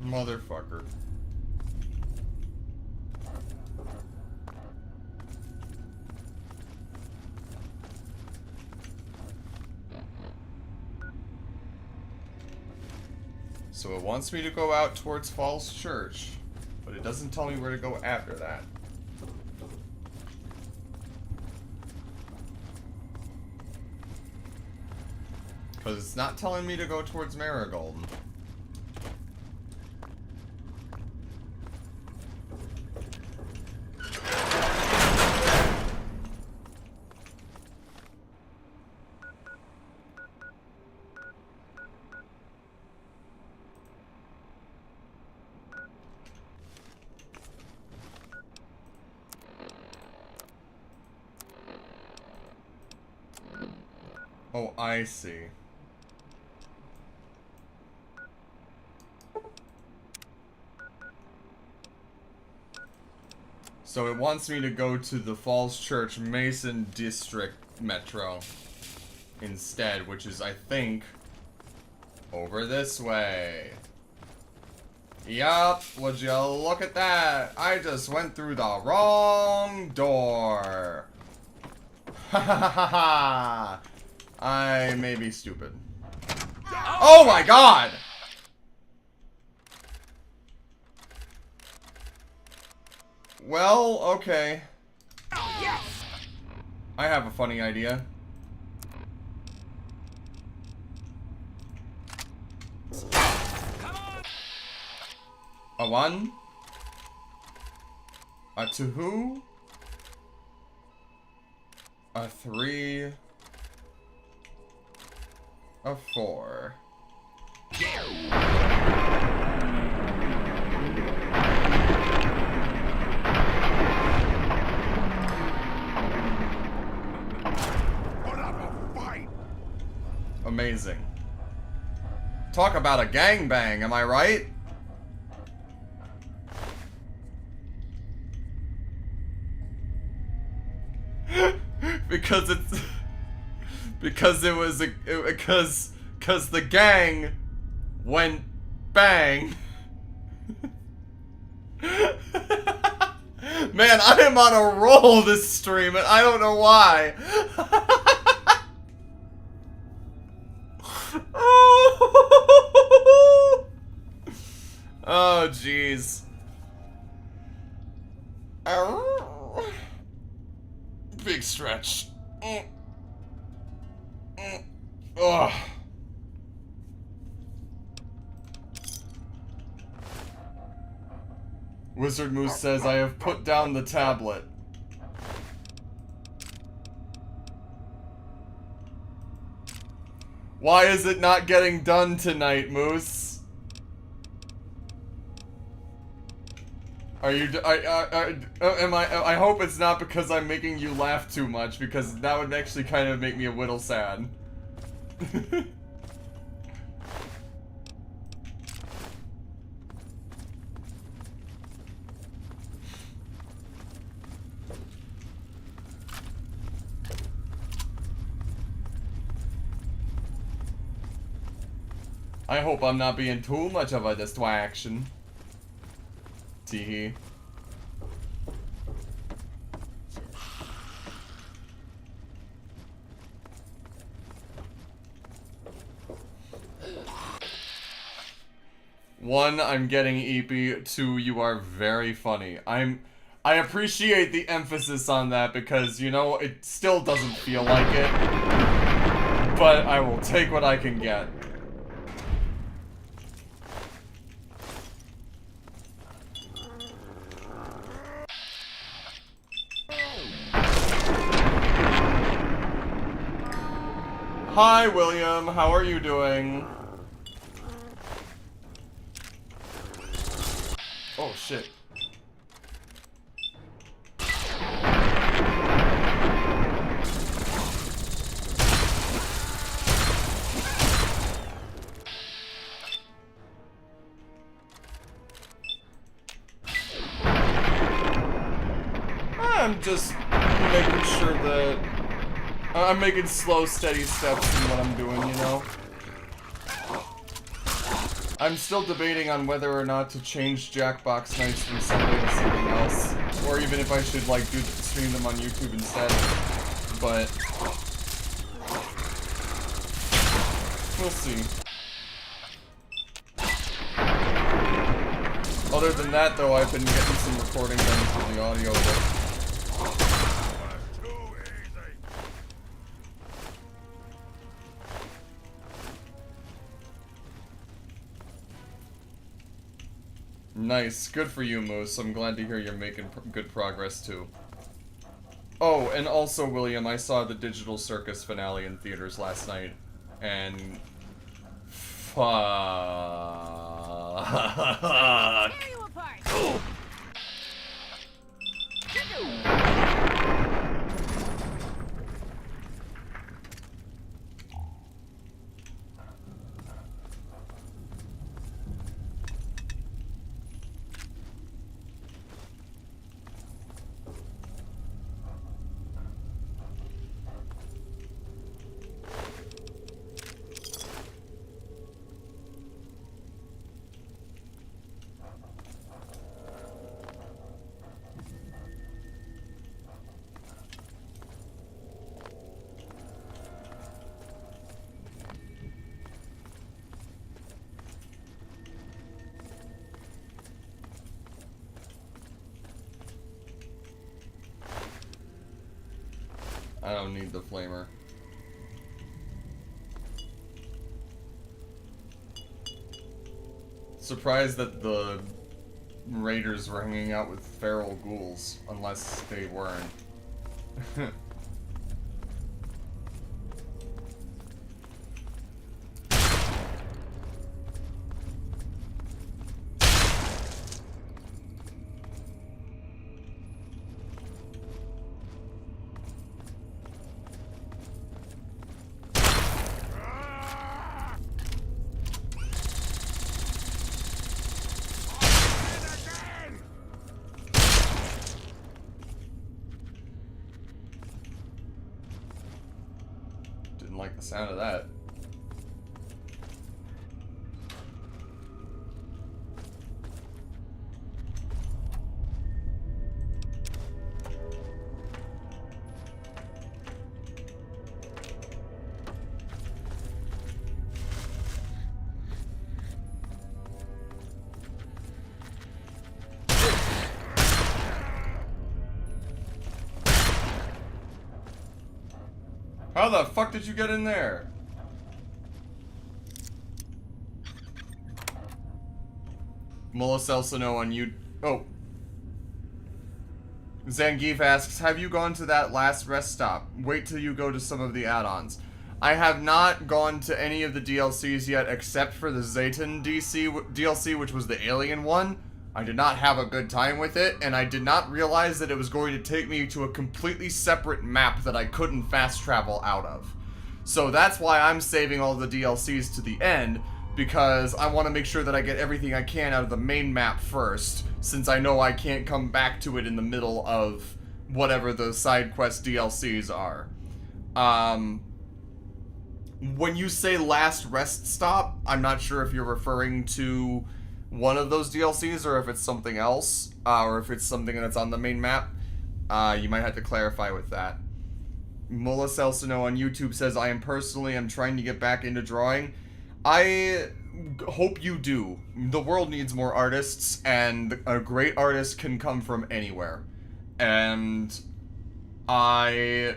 Motherfucker. So it wants me to go out towards Falls Church, but it doesn't tell me where to go after that. Because it's not telling me to go towards Marigold. Oh, I see. So it wants me to go to the Falls Church Mason District Metro instead, which is, I think, over this way. Yup, would you look at that? I just went through the wrong door. Ha ha ha ha ha. I may be stupid. Oh my god! Well, okay. I have a funny idea. A 1. A 2. A 3. A 4. Amazing. Talk about a gangbang, am I right? Because it's... Because it was a... Because the gang went bang. Man, I am on a roll this stream, and I don't know why. Oh, jeez. Big stretch. Ugh. Wizard Moose says, I have put down the tablet. Why is it not getting done tonight, Moose? Are you, I hope it's not because I'm making you laugh too much, because that would actually kind of make me a little sad. I hope I'm not being too much of a distraction. Teehee. One, I'm getting eepy. Two, you are very funny. I appreciate the emphasis on that because, you know, it still doesn't feel like it. But I will take what I can get. Hi, William. How are you doing? Oh, shit. I'm just making sure that I'm making slow, steady steps in what I'm doing, you know? I'm still debating on whether or not to change Jackbox nights from Sunday to something else, or even if I should like stream them on YouTube instead. But we'll see. Other than that, though, I've been getting some recording done for the audio book. Nice. Good for you, Moose. I'm glad to hear you're making good progress, too. Oh, and also, William, I saw the Digital Circus finale in theaters last night, and... fuck. Tear you apart. I don't need the flamer. Surprised that the raiders were hanging out with feral ghouls, unless they weren't. Didn't like the sound of that. How the fuck did you get in there? Mullah Elsino on you. Oh. Zangief asks, have you gone to that last rest stop? Wait till you go to some of the add-ons. I have not gone to any of the DLCs yet except for the Zayton DLC, which was the alien one. I did not have a good time with it, and I did not realize that it was going to take me to a completely separate map that I couldn't fast travel out of. So that's why I'm saving all the DLCs to the end, because I want to make sure that I get everything I can out of the main map first, since I know I can't come back to it in the middle of whatever the side quest DLCs are. When you say last rest stop, I'm not sure if you're referring to one of those DLCs or if it's something else, or if it's something that's on the main map. You might have to clarify with that. Mullah Elsino on YouTube says, I am trying to get back into drawing. I hope you do. The world needs more artists, and a great artist can come from anywhere. And my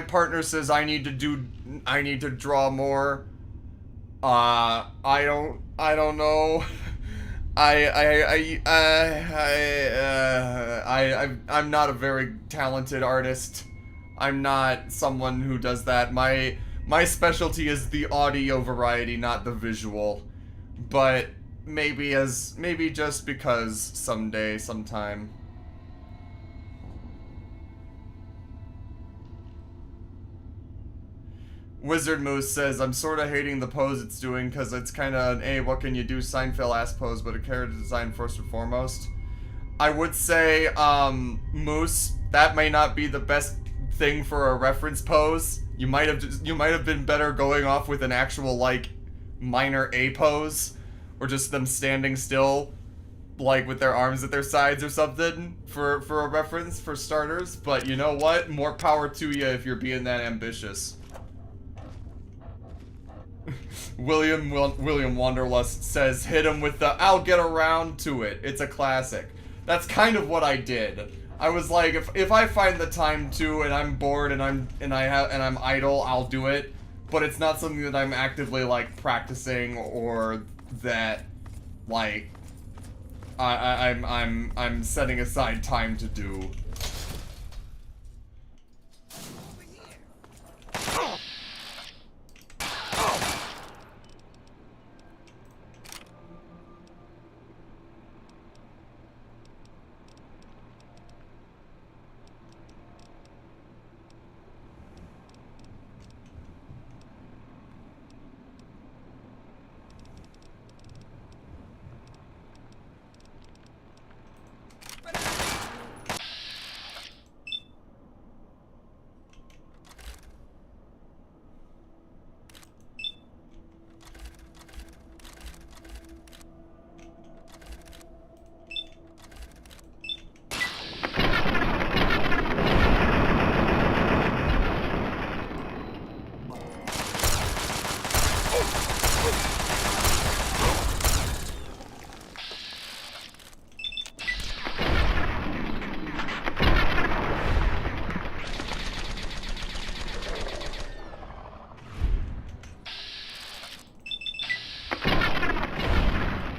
partner says I need to draw more. I don't know. I'm not a very talented artist. I'm not someone who does that. My specialty is the audio variety, not the visual. But maybe just because sometime. Wizard Moose says, I'm sort of hating the pose it's doing because it's kind of an, hey, what can you do, Seinfeld-ass pose, but a character design first and foremost. I would say, Moose, that may not be the best thing for a reference pose. You might have been better going off with an actual, like, minor A pose. Or just them standing still, like with their arms at their sides or something, for a reference, for starters. But you know what? More power to you if you're being that ambitious. William Wanderlust says, hit him with the, I'll get around to it. It's a classic. That's kind of what I did. I was like, if I find the time to, and I'm bored, and I'm idle, I'll do it. But it's not something that I'm actively, like, practicing, or that, like, I'm setting aside time to do.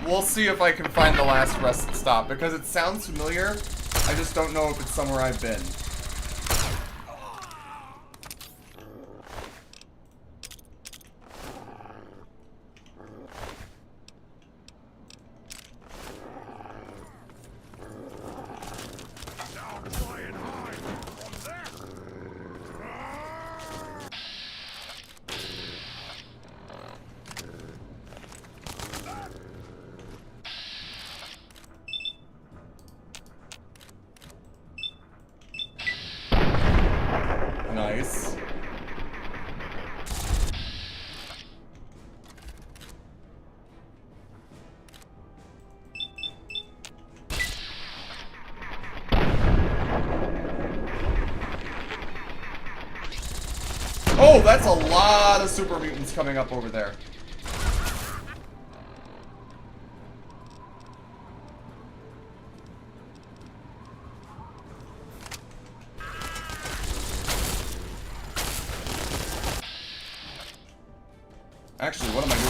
We'll see if I can find the last rest stop, because it sounds familiar. I just don't know if it's somewhere I've been. Nice. Oh, that's a lot of super mutants coming up over there. Actually, what am I doing?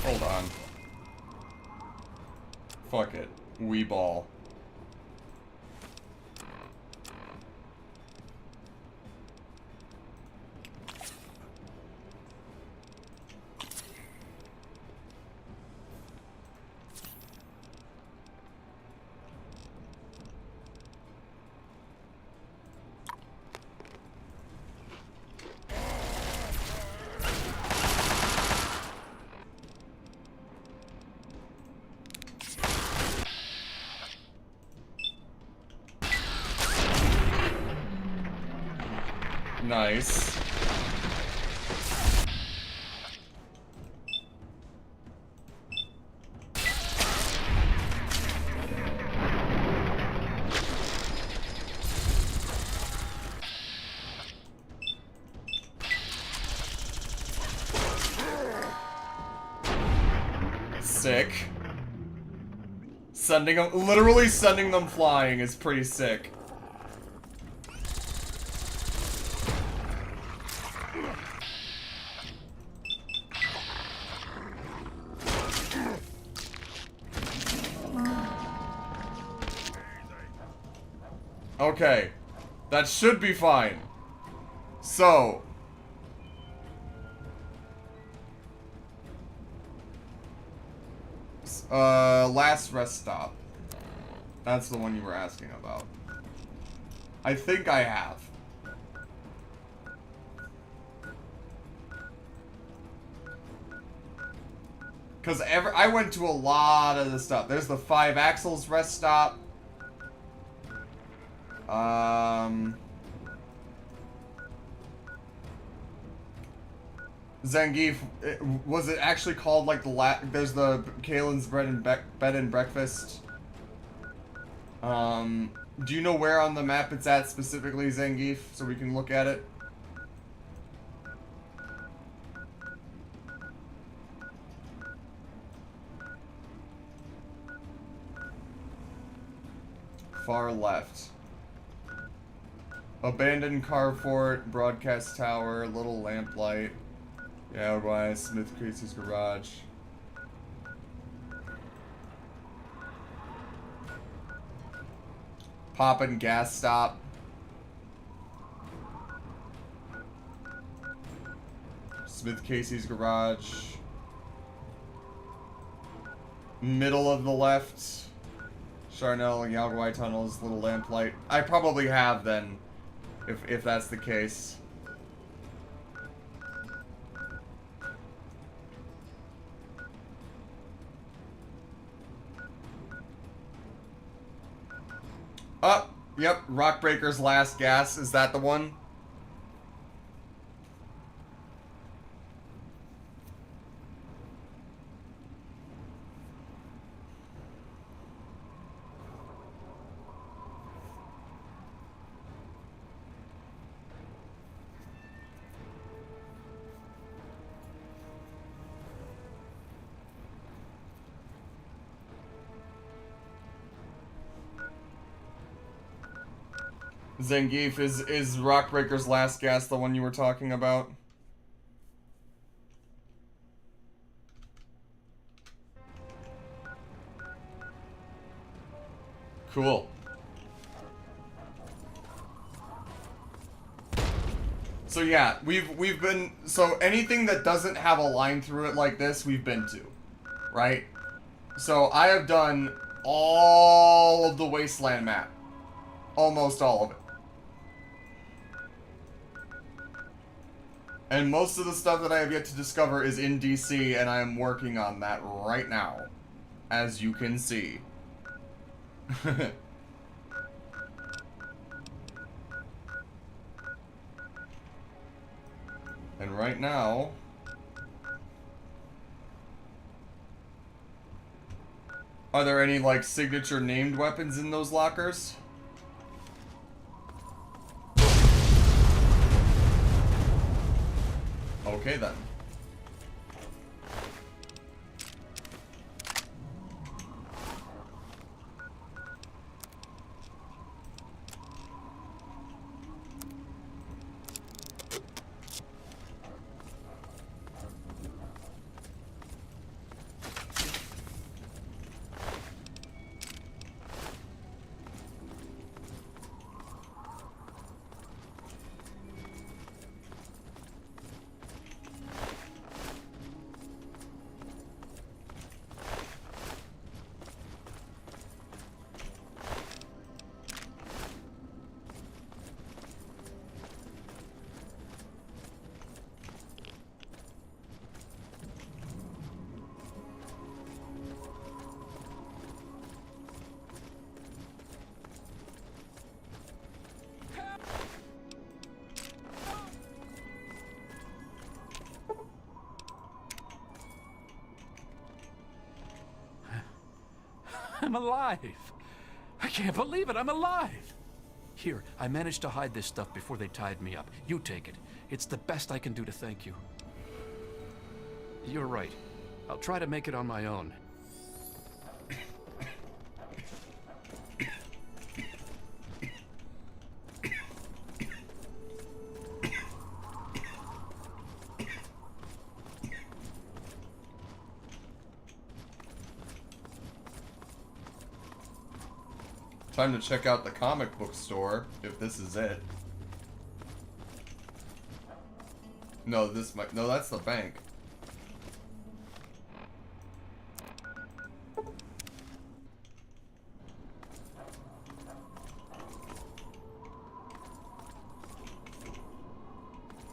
Hold on. Fuck it. Wee ball. Nice. sick. Sending them, literally sending them flying is pretty sick. Okay, that should be fine. So, last rest stop. That's the one you were asking about. I think I have. Because I went to a lot of this stuff. There's the 5 Axles rest stop. Zangief, was it actually called like there's the Kalen's bed and breakfast. Do you know where on the map it's at specifically, Zangief, so we can look at it? Far left. Abandoned car fort, broadcast tower, little lamplight. Yeah, why? Smith Casey's garage. Poppin' gas stop. Smith Casey's garage. Middle of the left. Charnel and Yaogwai tunnels, little lamplight. I probably have then, if that's the case. Oh, yep, Rockbreaker's last gas. Is that the one? Zangief, is Rockbreaker's last gas the one you were talking about? Cool. So yeah, we've been, so anything that doesn't have a line through it like this, we've been to, right? So I have done all of the Wasteland map. Almost all of it. And most of the stuff that I have yet to discover is in DC, and I am working on that right now, as you can see. And right now, are there any, like, signature named weapons in those lockers? Okay then. I'm alive! I can't believe it, I'm alive! Here, I managed to hide this stuff before they tied me up. You take it. It's the best I can do to thank you. You're right. I'll try to make it on my own. Time to check out the comic book store, if this is it. No, this might... No, that's the bank.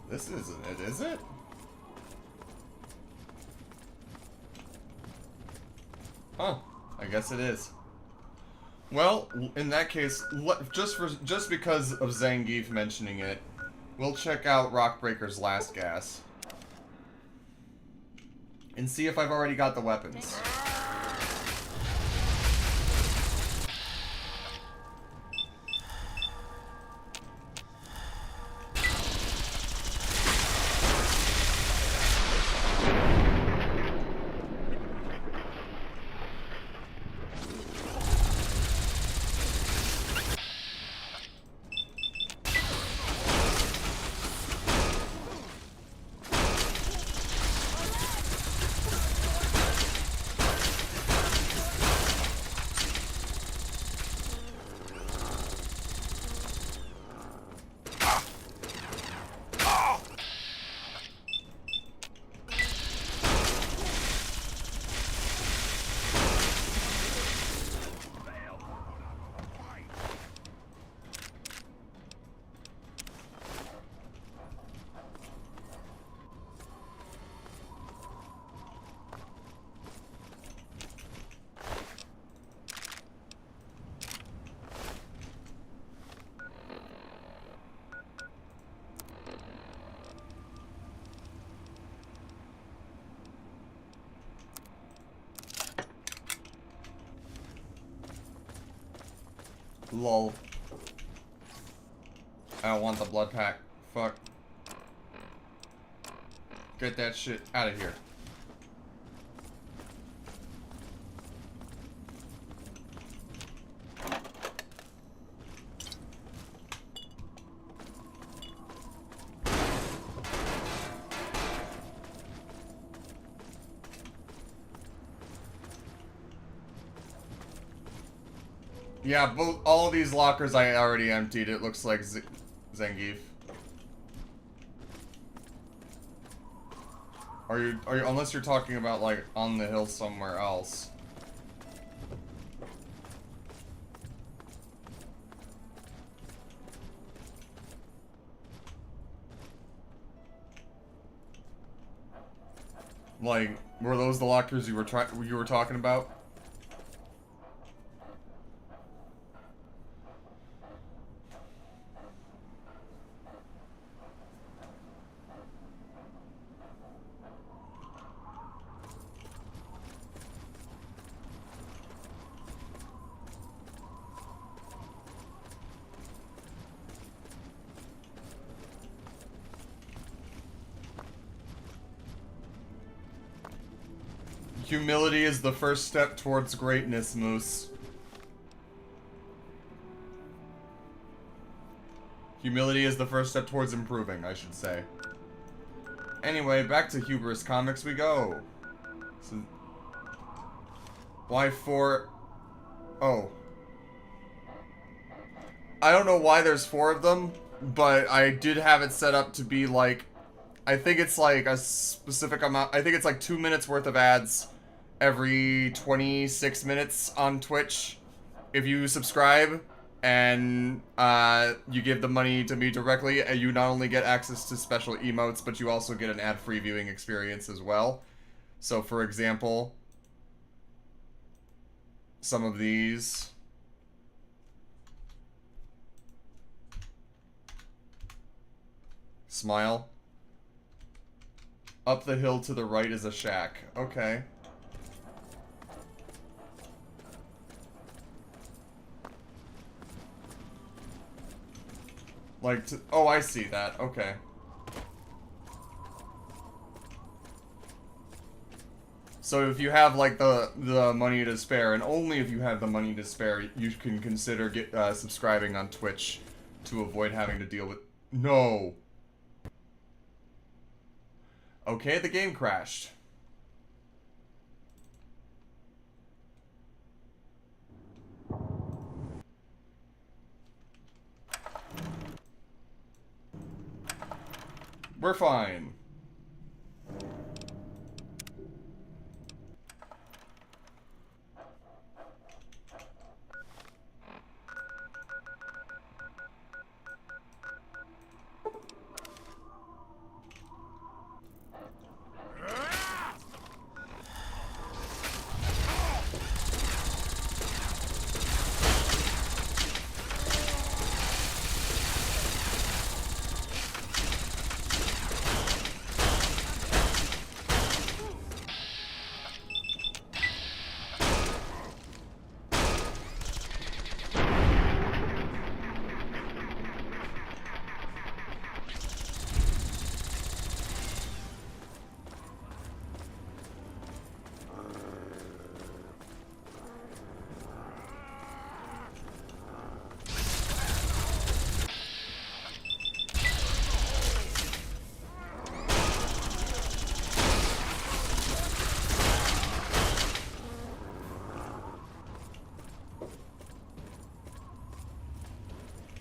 This isn't it, is it? Huh. I guess it is. Well, in that case, just because of Zangief mentioning it, we'll check out Rockbreaker's last gas. And see if I've already got the weapons. Lol. I don't want the blood pack. Fuck. Get that shit out of here. Yeah, all of these lockers I already emptied. It looks like Zangief. Are you unless you're talking about like on the hill somewhere else? Like, were those the lockers you were talking about? Humility is the first step towards greatness, Moose. Humility is the first step towards improving, I should say. Anyway, back to Hubris Comics we go. So, why 4? Oh. I don't know why there's 4 of them, but I did have it set up to be like, I think it's like a specific amount, I think it's like 2 minutes worth of ads every 26 minutes on Twitch. If you subscribe and you give the money to me directly, you not only get access to special emotes, but you also get an ad-free viewing experience as well. So for example, some of these. Smile. Up the hill to the right is a shack. Okay. Like, oh, I see that. Okay. So if you have, like, the money to spare, and only if you have the money to spare, you can consider subscribing on Twitch to avoid having to deal with... No! Okay, the game crashed. We're fine.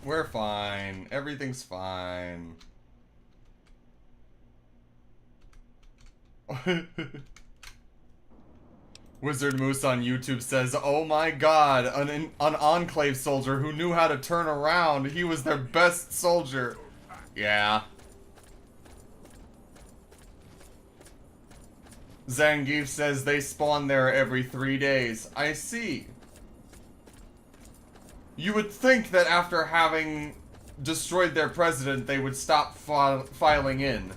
We're fine. Everything's fine. Wizard Moose on YouTube says, "Oh my god, an Enclave soldier who knew how to turn around. He was their best soldier." Yeah. Zangief says they spawn there every 3 days. I see. You would think that after having destroyed their president, they would stop filing in.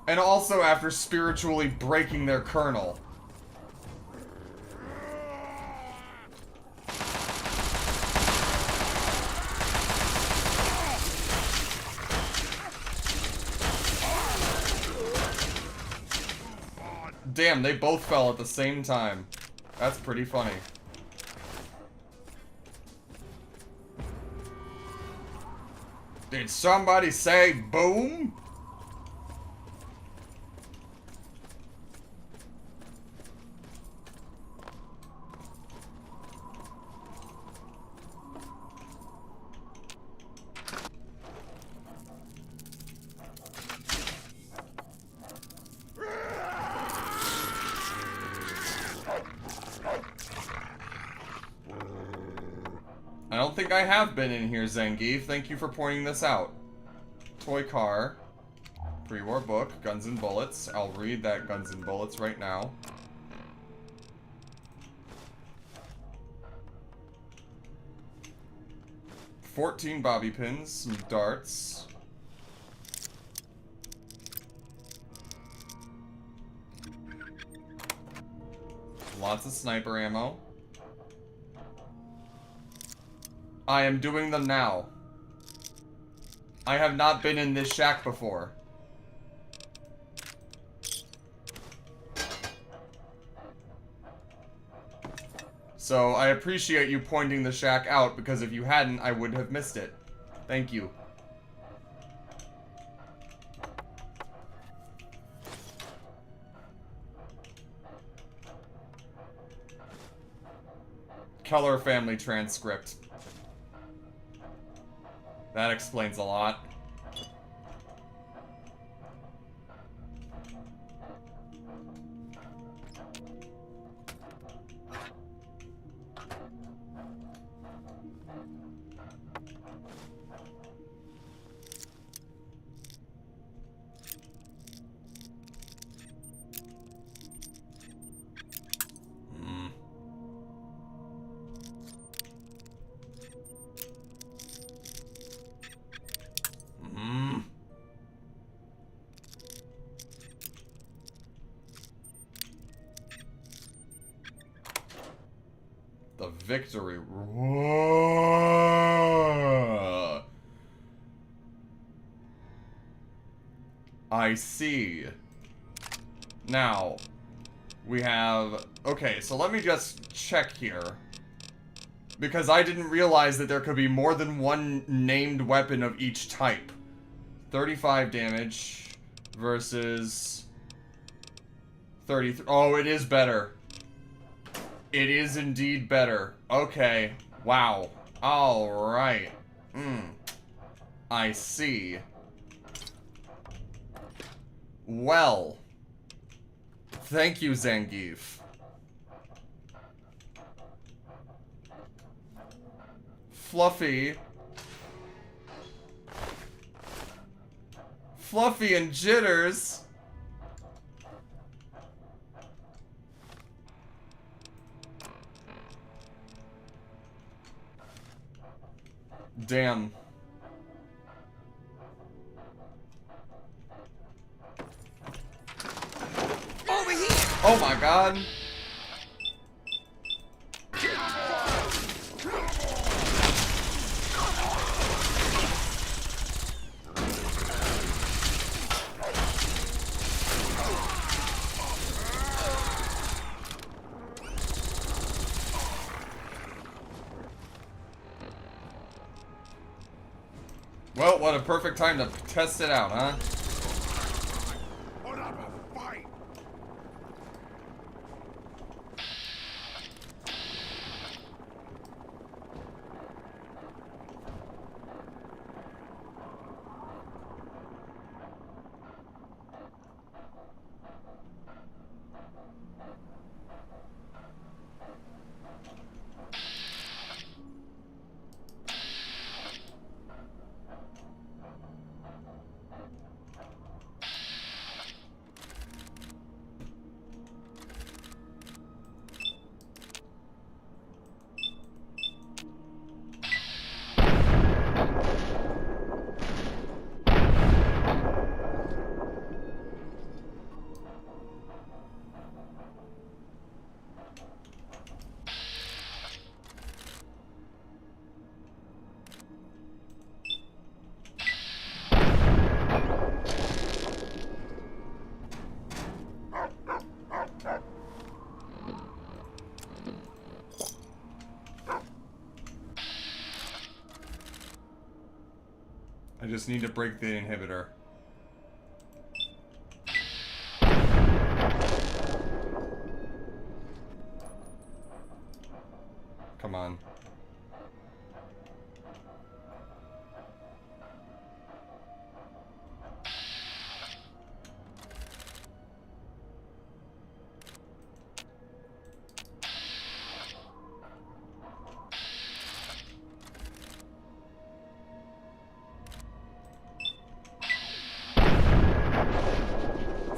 And also after spiritually breaking their colonel. Damn, they both fell at the same time. That's pretty funny. Did somebody say boom? I don't think I have been in here, Zangief. Thank you for pointing this out. Toy car. Pre-war book. Guns and bullets. I'll read that Guns and Bullets right now. $14 bobby pins. Some darts. Lots of sniper ammo. I am doing them now. I have not been in this shack before. So I appreciate you pointing the shack out, because if you hadn't, I would have missed it. Thank you. Keller family transcript. That explains a lot. The victory. Whoa. I see. Now, we have... Okay, so let me just check here. Because I didn't realize that there could be more than one named weapon of each type. 35 damage versus 33. Oh, it is better. It is indeed better. Okay. Wow. Alright. I see. Well. Thank you, Zangief. Fluffy. Fluffy and Jitters. Damn. Over here! Oh my god. Well, what a perfect time to test it out, huh? Put up a fight! I just need to break the inhibitor. Come on.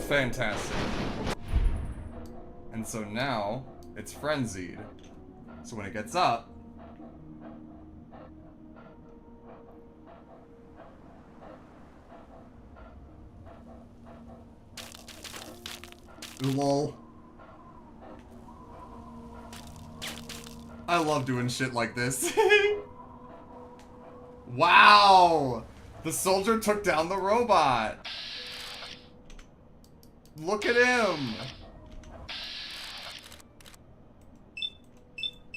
Fantastic. And so now, it's frenzied. So when it gets up... Lol. I love doing shit like this. Wow! The soldier took down the robot! Look at him!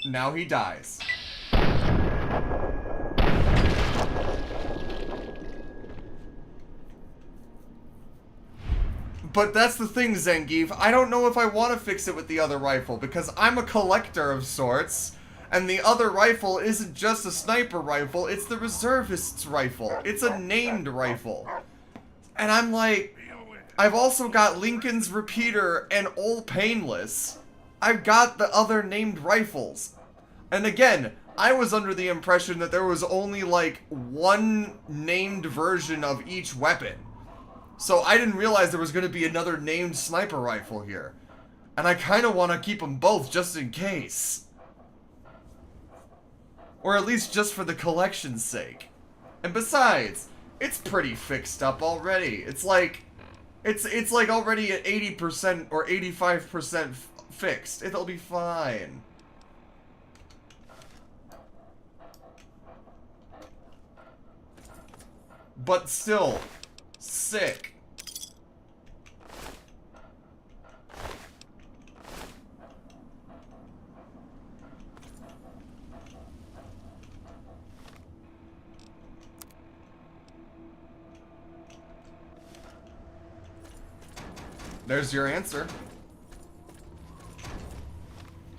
Now he dies. But that's the thing, Zangief. I don't know if I want to fix it with the other rifle, because I'm a collector of sorts, and the other rifle isn't just a sniper rifle, it's the reservist's rifle. It's a named rifle. And I'm like... I've also got Lincoln's repeater and All Painless. I've got the other named rifles. And again, I was under the impression that there was only like one named version of each weapon. So I didn't realize there was going to be another named sniper rifle here. And I kind of want to keep them both just in case. Or at least just for the collection's sake. And besides, it's pretty fixed up already. It's like... It's like already at 80% or 85% fixed. It'll be fine. But still, sick. There's your answer.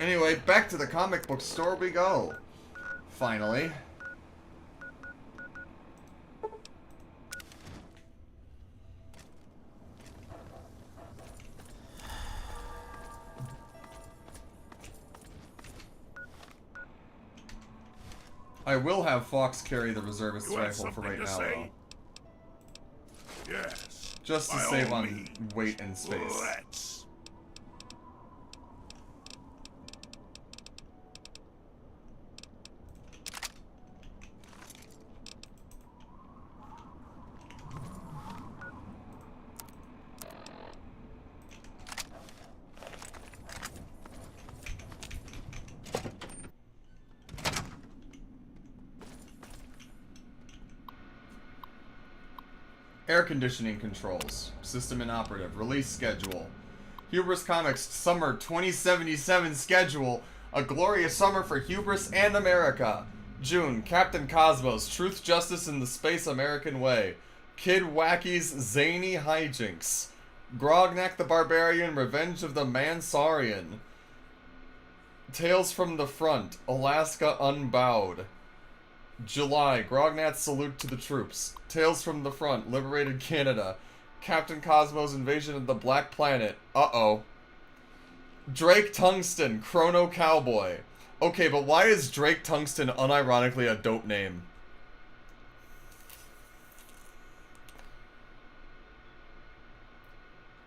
Anyway, back to the comic book store we go. Finally. I will have Fox carry the reservist You have rifle for something right to now, say? though. Yes. Just to By save all on means. weight and space. Let's. Air conditioning controls. System inoperative. Release schedule. Hubris Comics Summer 2077 schedule. A glorious summer for Hubris and America. June. Captain Cosmos. Truth, Justice, and the Space American Way. Kid Wacky's Zany Hijinks. Grognak the Barbarian. Revenge of the Mansaurian. Tales from the Front. Alaska Unbowed. July, Grognat's Salute to the Troops. Tales from the Front, Liberated Canada. Captain Cosmo's Invasion of the Black Planet. Uh-oh. Drake Tungsten, Chrono Cowboy. Okay, but why is Drake Tungsten unironically a dope name?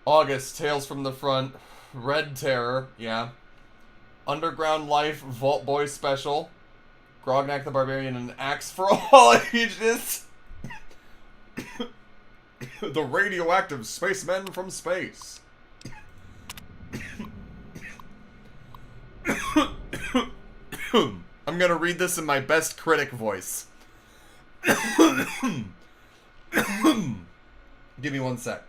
August, Tales from the Front. Red Terror, yeah. Underground Life, Vault Boy Special. Grognak the Barbarian and Axe for All Ages. The Radioactive Spacemen from Space. I'm gonna read this in my best critic voice. Give me 1 sec.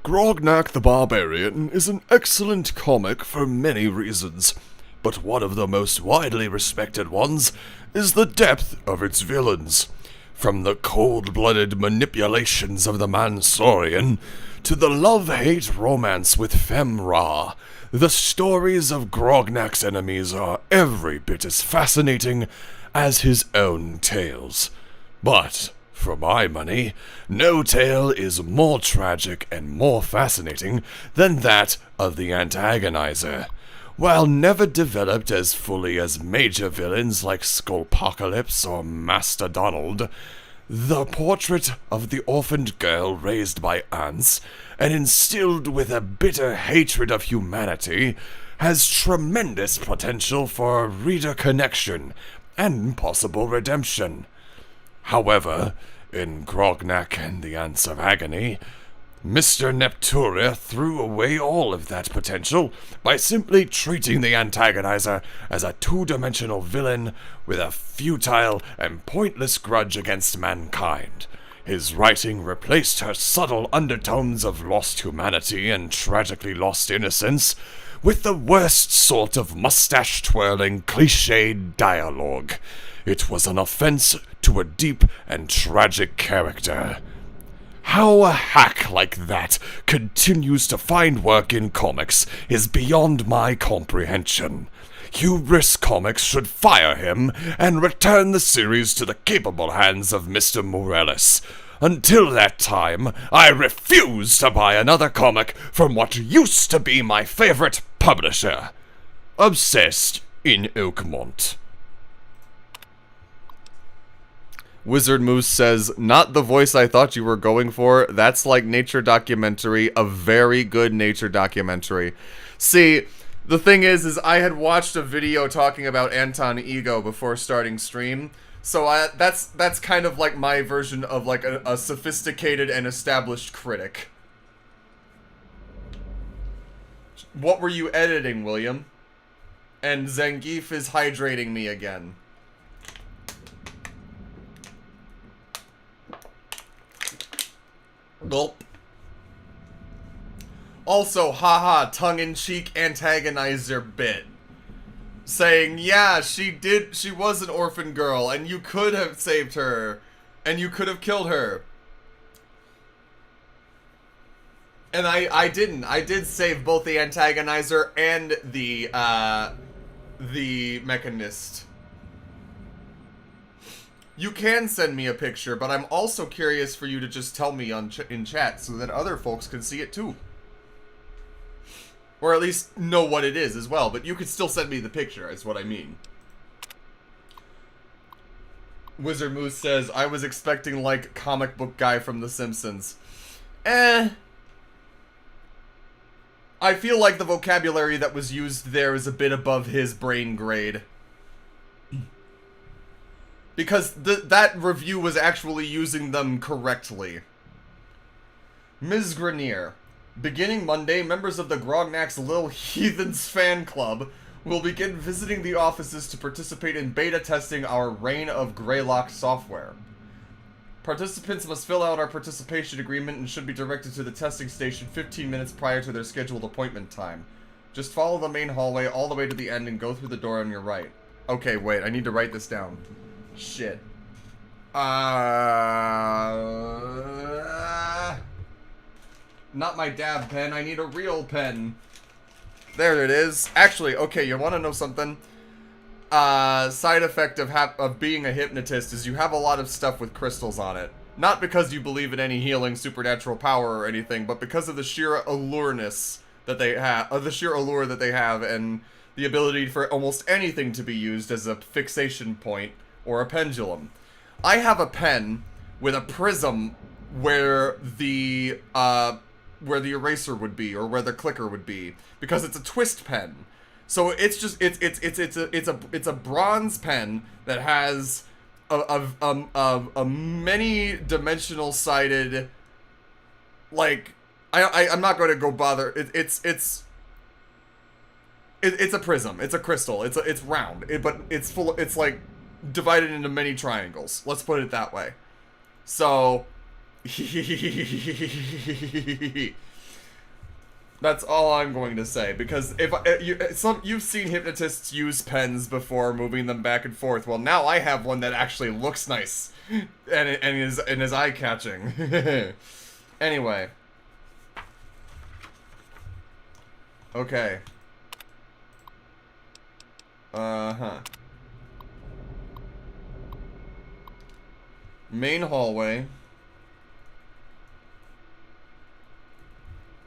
Grognak the Barbarian is an excellent comic for many reasons, but one of the most widely respected ones is the depth of its villains. From the cold-blooded manipulations of the Mansaurian to the love-hate romance with Femra, the stories of Grognak's enemies are every bit as fascinating as his own tales. But, for my money, no tale is more tragic and more fascinating than that of the Antagonizer. While never developed as fully as major villains like Skullpocalypse or Master Donald, the portrait of the orphaned girl raised by ants and instilled with a bitter hatred of humanity has tremendous potential for reader connection and possible redemption. However, in Grognak and the Ants of Agony, Mr. Nepturia threw away all of that potential by simply treating the Antagonizer as a two-dimensional villain with a futile and pointless grudge against mankind. His writing replaced her subtle undertones of lost humanity and tragically lost innocence with the worst sort of mustache-twirling, cliched dialogue. It was an offense to a deep and tragic character. How a hack like that continues to find work in comics is beyond my comprehension. Hubris Comics should fire him and return the series to the capable hands of Mr. Morales. Until that time, I refuse to buy another comic from what used to be my favorite publisher. Obsessed in Oakmont. Wizard Moose says, not the voice I thought you were going for. That's like nature documentary, a very good nature documentary. See, the thing is I had watched a video talking about Anton Ego before starting stream, so that's kind of like my version of like a sophisticated and established critic. What were you editing, William? And Zangief is hydrating me again. Gulp. Also, haha, tongue-in-cheek antagonizer bit. saying, yeah, she was an orphan girl, and you could have saved her, and you could have killed her. And I didn't. I did save both the antagonizer and the mechanist. You can send me a picture, but I'm also curious for you to just tell me in chat so that other folks can see it too. Or at least know what it is as well, but you could still send me the picture, is what I mean. Wizard Moose says, I was expecting like comic book guy from The Simpsons. I feel like the vocabulary that was used there is a bit above his brain grade. Because that review was actually using them correctly. Ms. Grenier. Beginning Monday, members of the Grognak's Lil Heathens fan club will begin visiting the offices to participate in beta testing our Reign of Greylock software. Participants must fill out our participation agreement and should be directed to the testing station 15 minutes prior to their scheduled appointment time. Just follow the main hallway all the way to the end and go through the door on your right. Okay, wait, I need to write this down. Shit. Not my dab pen, I need a real pen. There it is. Actually, okay, you want to know something? Side effect of being a hypnotist is you have a lot of stuff with crystals on it. Not because you believe in any healing supernatural power or anything, but because of the sheer allureness that they have, the sheer allure that they have, and the ability for almost anything to be used as a fixation point or a pendulum. I have a pen with a prism where the eraser would be, or where the clicker would be, because it's a twist pen. So it's just it's a bronze pen that has a many dimensional sided, like I'm not going to go bother. It's a prism. It's a crystal. It's round. But it's full. It's like divided into many triangles. Let's put it that way. So. That's all I'm going to say, because if you've seen hypnotists use pens before, moving them back and forth. Well, now I have one that actually looks nice and is eye-catching. Anyway. Okay. Main hallway.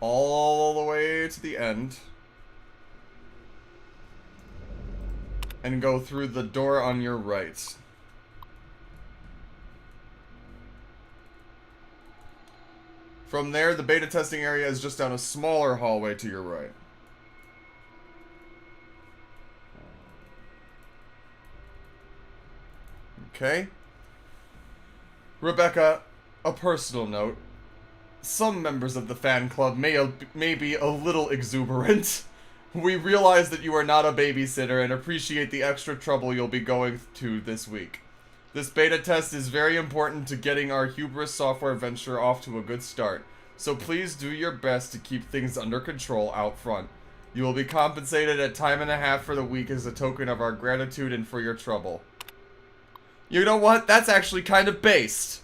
All the way to the end. And go through the door on your right. From there, the beta testing area is just down a smaller hallway to your right. Okay. Rebecca, a personal note. Some members of the fan club may be a little exuberant. We realize that you are not a babysitter and appreciate the extra trouble you'll be going to this week. This beta test is very important to getting our hubris software venture off to a good start, so please do your best to keep things under control out front. You will be compensated at time and a half for the week as a token of our gratitude and for your trouble. You know what? That's actually kind of based.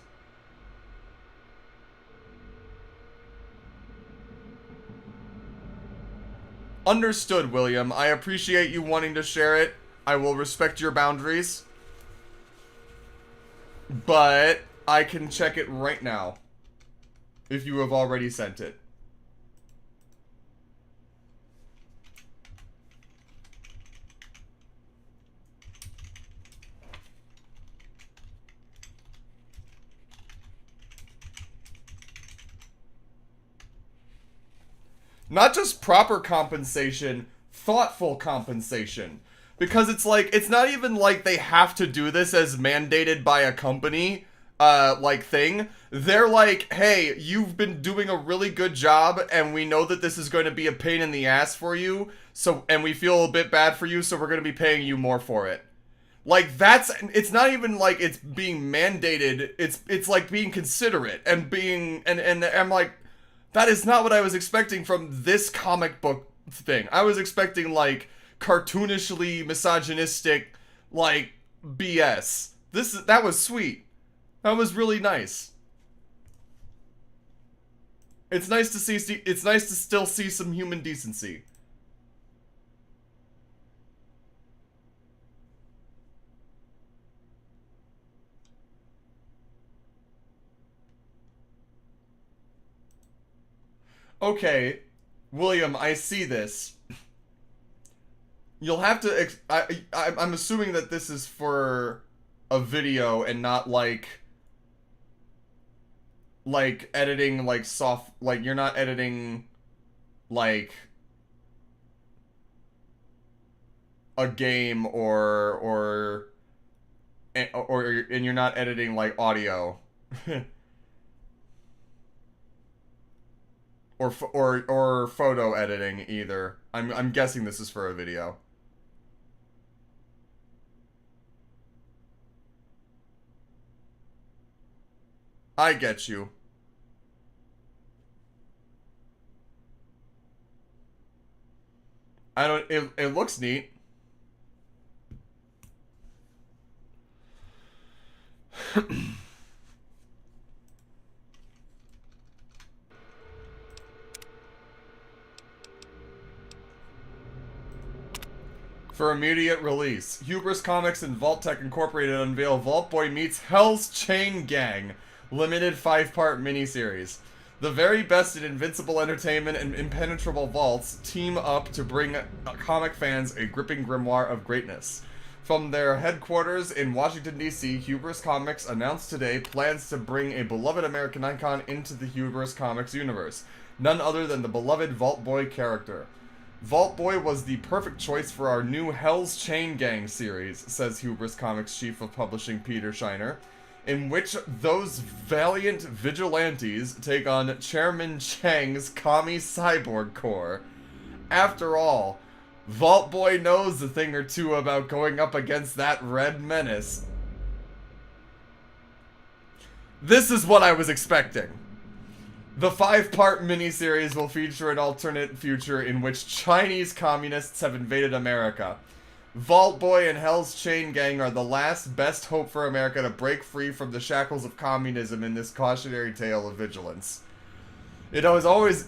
Understood, William. I appreciate you wanting to share it. I will respect your boundaries. But I can check it right now. If you have already sent it. Not just proper compensation, thoughtful compensation. Because it's like, it's not even like they have to do this as mandated by a company, like thing. They're like, hey, you've been doing a really good job, and we know that this is going to be a pain in the ass for you, so, and we feel a bit bad for you, so we're going to be paying you more for it. Like, that's, it's not even like it's being mandated, it's like being considerate, and being, and I'm like, that is not what I was expecting from this comic book thing. I was expecting, like, cartoonishly misogynistic, like, BS. That was sweet. That was really nice. It's nice to see, it's nice to still see some human decency. Okay, William, I see this. You'll have to, I'm assuming that this is for a video and not like editing, like soft, like you're not editing like a game or and you're not editing like audio. or photo editing either. I'm guessing this is for a video. I get you. It looks neat. For immediate release, Hubris Comics and Vault-Tec Incorporated unveil Vault Boy Meets Hell's Chain Gang, limited 5-part miniseries. The very best in invincible entertainment and impenetrable vaults team up to bring comic fans a gripping grimoire of greatness. From their headquarters in Washington, D.C., Hubris Comics announced today plans to bring a beloved American icon into the Hubris Comics universe, none other than the beloved Vault Boy character. Vault Boy was the perfect choice for our new Hell's Chain Gang series, says Hubris Comics Chief of Publishing Peter Shiner, in which those valiant vigilantes take on Chairman Chang's commie cyborg corps. After all, Vault Boy knows a thing or two about going up against that red menace. This is what I was expecting. The 5-part miniseries will feature an alternate future in which Chinese communists have invaded America. Vault Boy and Hell's Chain Gang are the last best hope for America to break free from the shackles of communism in this cautionary tale of vigilance. It has always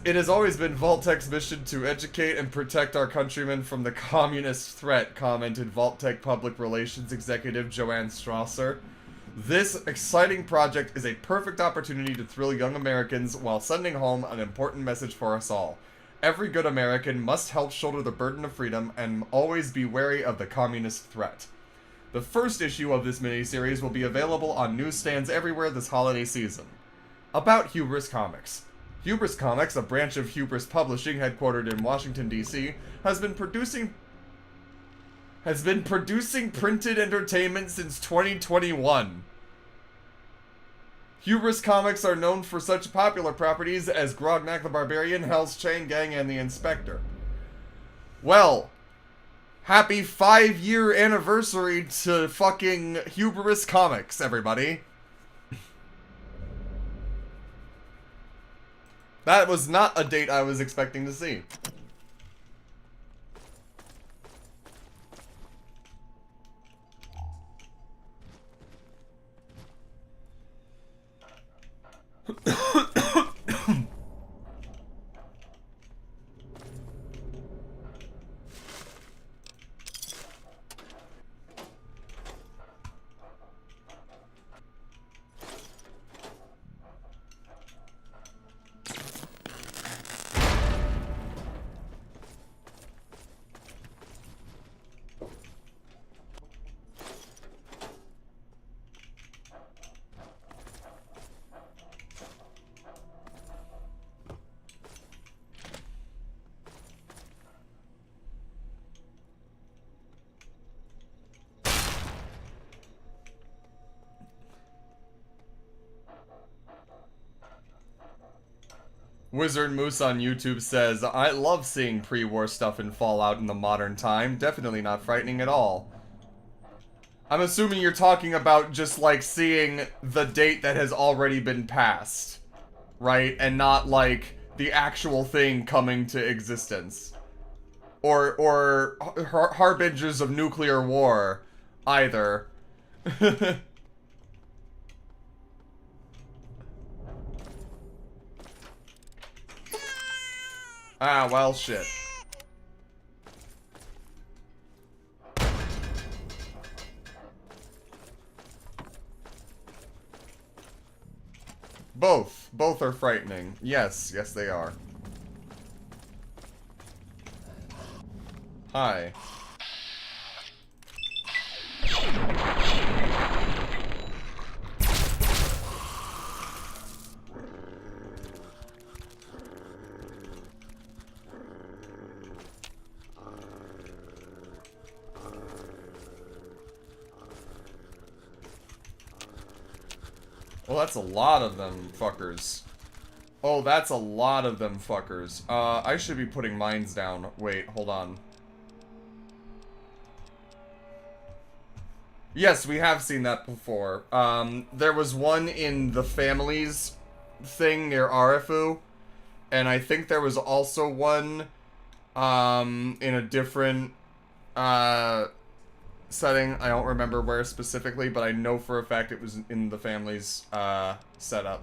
been Vault-Tec's mission to educate and protect our countrymen from the communist threat, commented Vault-Tec Public Relations Executive Joanne Strasser. This exciting project is a perfect opportunity to thrill young Americans while sending home an important message for us all. Every good American must help shoulder the burden of freedom and always be wary of the communist threat. The first issue of this miniseries will be available on newsstands everywhere this holiday season. About Hubris Comics. Hubris Comics, a branch of Hubris Publishing headquartered in Washington, D.C., has been producing printed entertainment since 2021. Hubris Comics are known for such popular properties as Grognak the Barbarian, Hell's Chain Gang, and The Inspector. Well, happy 5-year anniversary to fucking Hubris Comics, everybody. That was not a date I was expecting to see. Wizard Moose on YouTube says, I love seeing pre-war stuff in Fallout in the modern time. Definitely not frightening at all. I'm assuming you're talking about just, like, seeing the date that has already been passed. Right? And not, like, the actual thing coming to existence. or harbingers of nuclear war either. Ah, well, shit. Both are frightening. Yes, yes they are. Hi. Well, that's a lot of them fuckers. Oh, that's a lot of them fuckers. I should be putting mines down. Wait, hold on. Yes, we have seen that before. There was one in the families thing near Arifu, and I think there was also one, in a different, setting. I don't remember where specifically, but I know for a fact it was in the family's setup.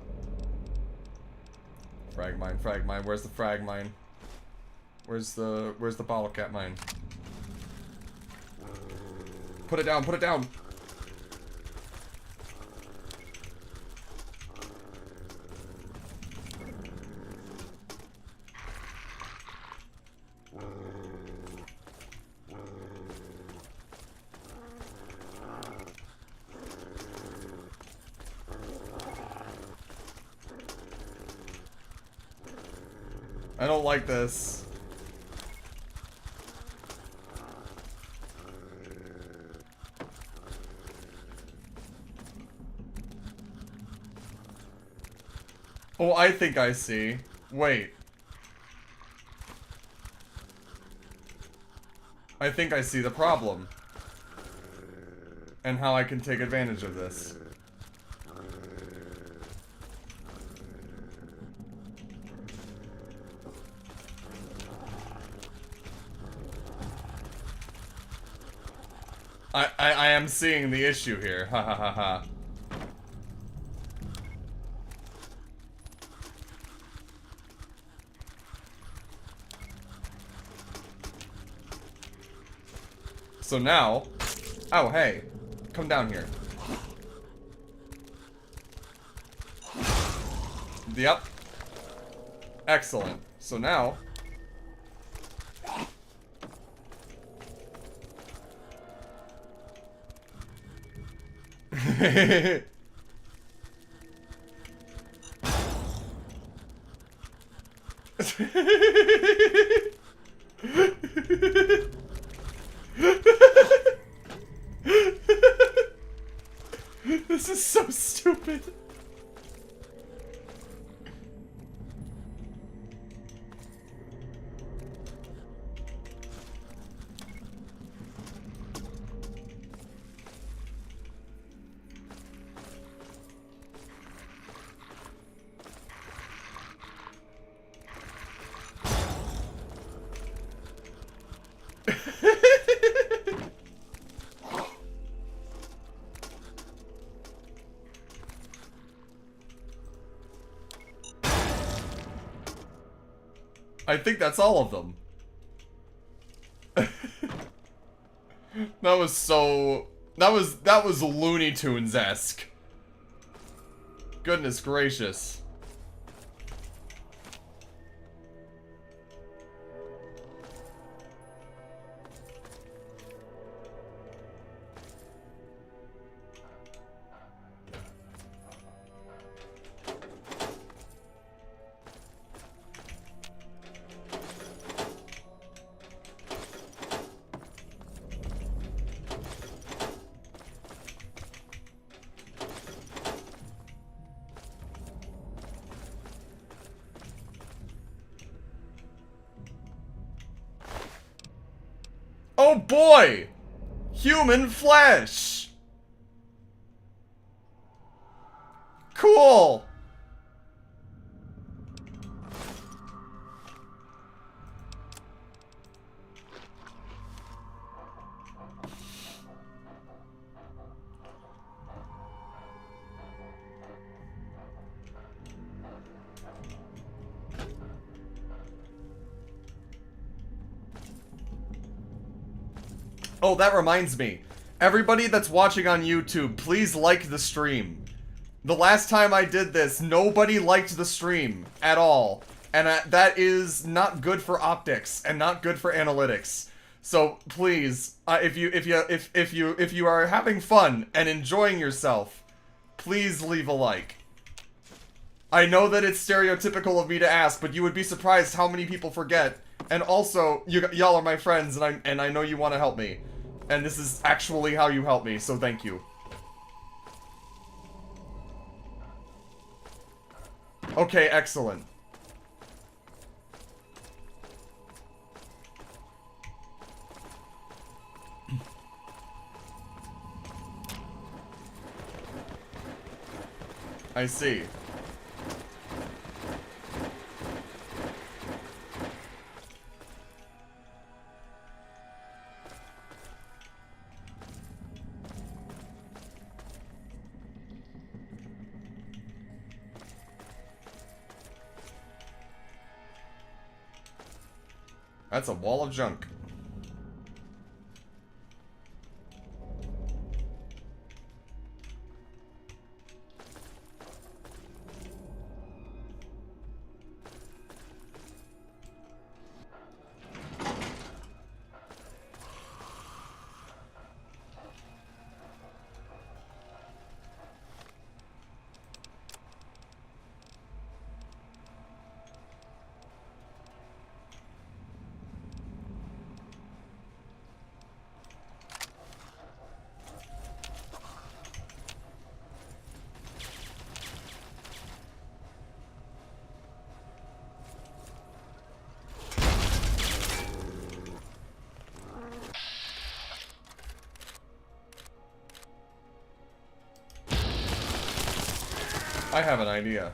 Frag mine, frag mine. Where's the frag mine? Where's the bottle cap mine? Put it down, put it down. I don't like this. Oh, I think I see. Wait. I think I see the problem. And how I can take advantage of this. I am seeing the issue here. Ha ha ha ha. So now... Oh, hey. Come down here. Yep. Excellent. So now... This is so stupid. I think that's all of them. That was so... That was Looney Tunes-esque. Goodness gracious. Oh boy! Human flesh! Cool! Oh, that reminds me. Everybody that's watching on YouTube, please like the stream. The last time I did this, nobody liked the stream at all. And that is not good for optics and not good for analytics. So please, if you are having fun and enjoying yourself, please leave a like. I know that it's stereotypical of me to ask, but you would be surprised how many people forget. And also, y'all are my friends, and I know you want to help me. And this is actually how you help me, so thank you. Okay, excellent. I see. That's a wall of junk. I have an idea.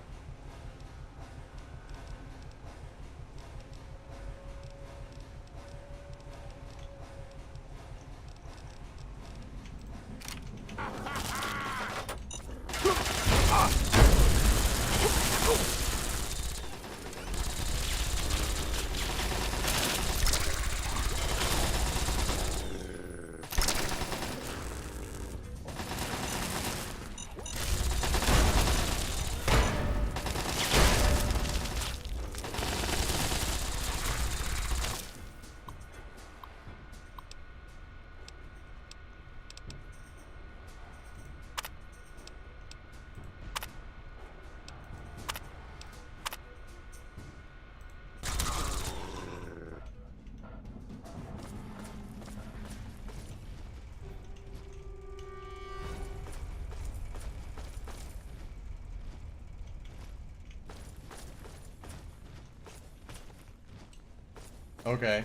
Okay.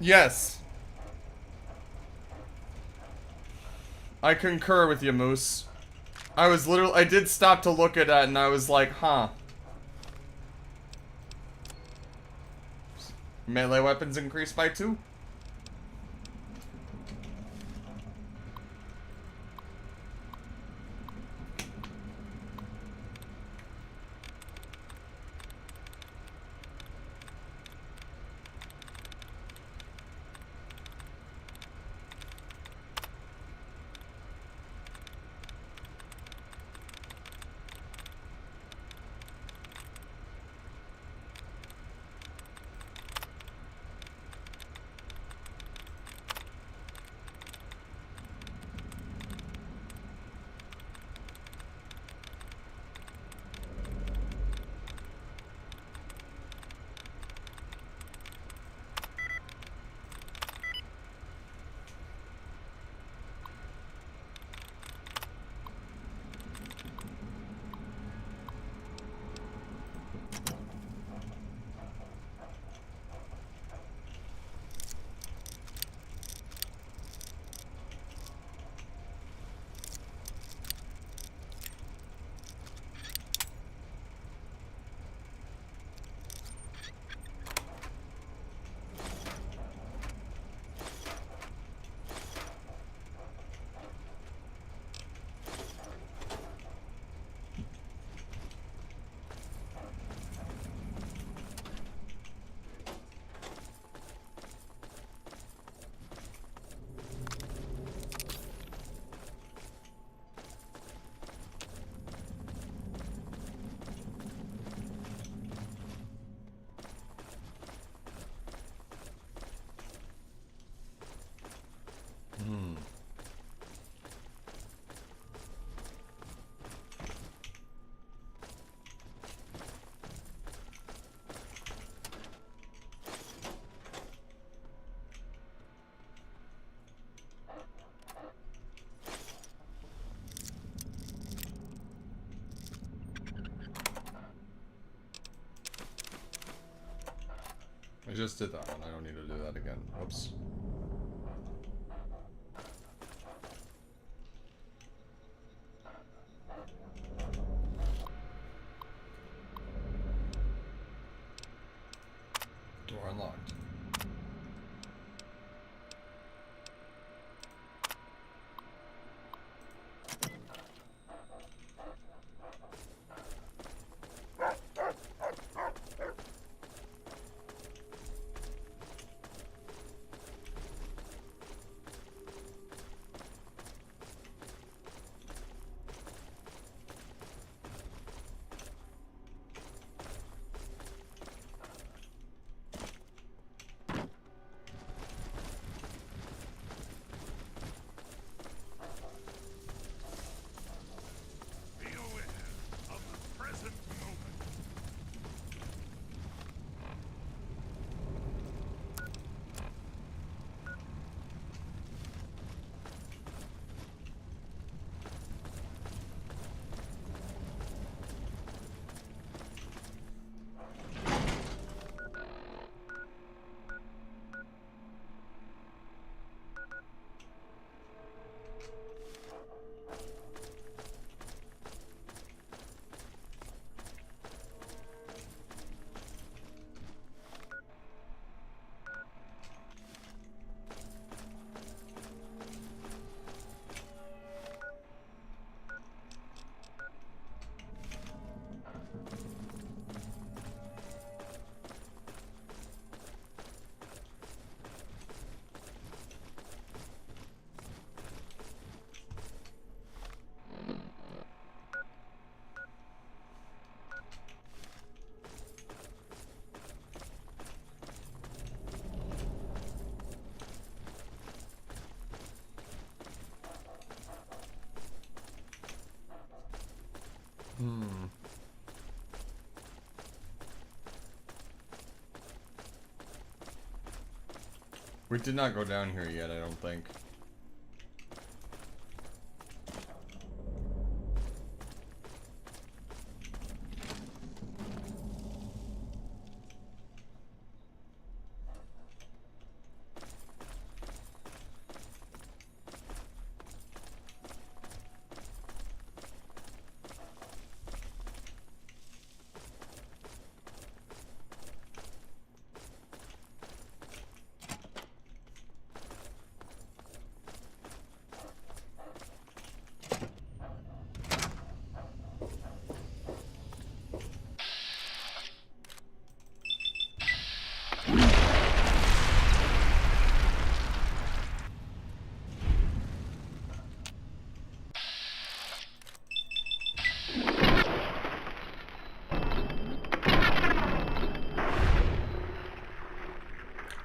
Yes. I concur with you, Moose. I did stop to look at that and I was like, huh. Melee weapons increased by 2? I just did that one. I don't need to do that again. Oops. Door unlocked. We did not go down here yet, I don't think.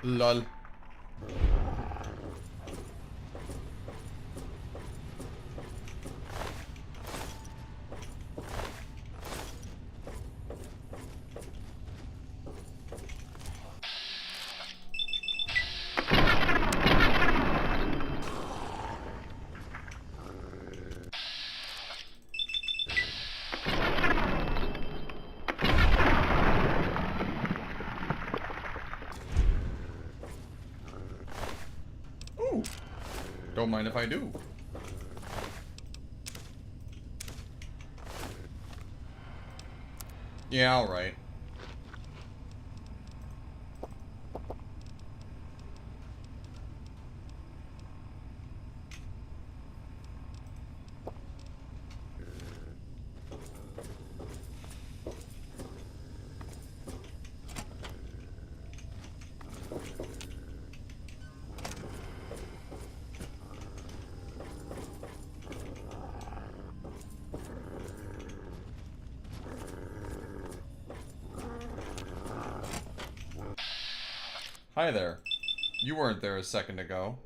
Lol. Ooh. Don't mind if I do. Yeah, alright. Hi there. You weren't there a second ago.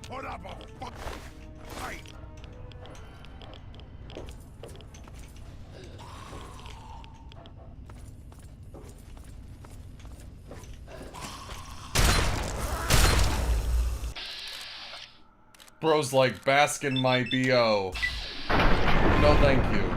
Put up a fuck fight. Bro's like, bask in my BO. No thank you.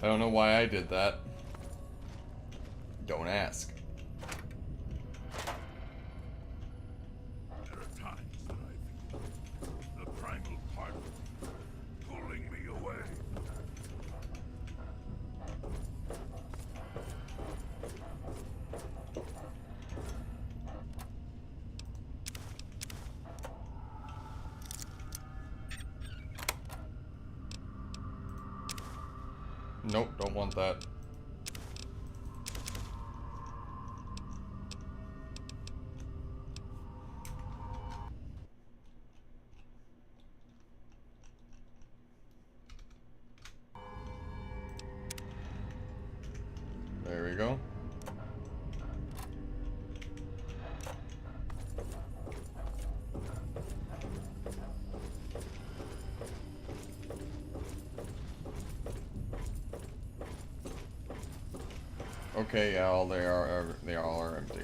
I don't know why I did that. Don't ask. There are times that I feel the primal part of me pulling me away. Nope, don't want that. Okay, yeah, they all are empty.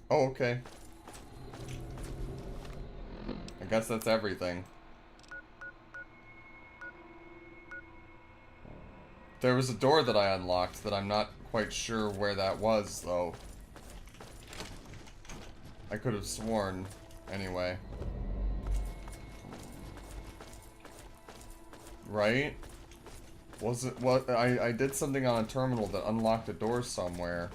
Oh, okay. I guess that's everything. There was a door that I unlocked that I'm not quite sure where that was, though. I could have sworn. Anyway. Right? Was it what? I did something on a terminal that unlocked a door somewhere.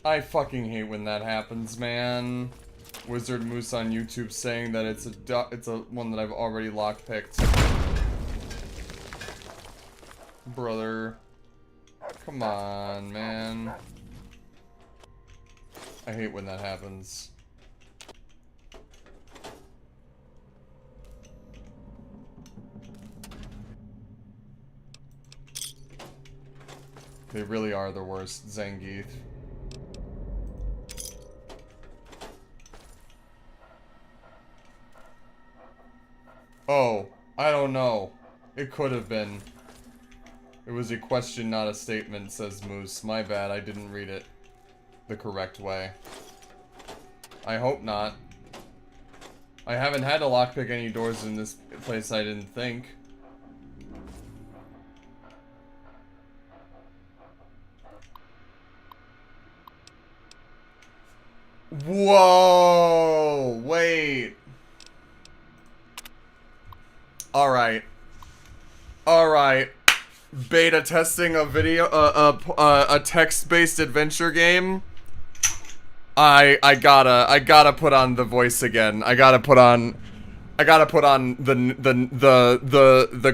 I fucking hate when that happens, man. Wizard Moose on YouTube saying that it's a one that I've already lockpicked. Brother. Come on, man. I hate when that happens. They really are the worst, Zangief. Oh, I don't know. It could have been. It was a question, not a statement, says Moose. My bad, I didn't read it the correct way. I hope not. I haven't had to lockpick any doors in this place, I didn't think. Whoa! Wait. Alright. Alright. Beta testing a video, a text-based adventure game. I gotta put on the voice again. I gotta put on the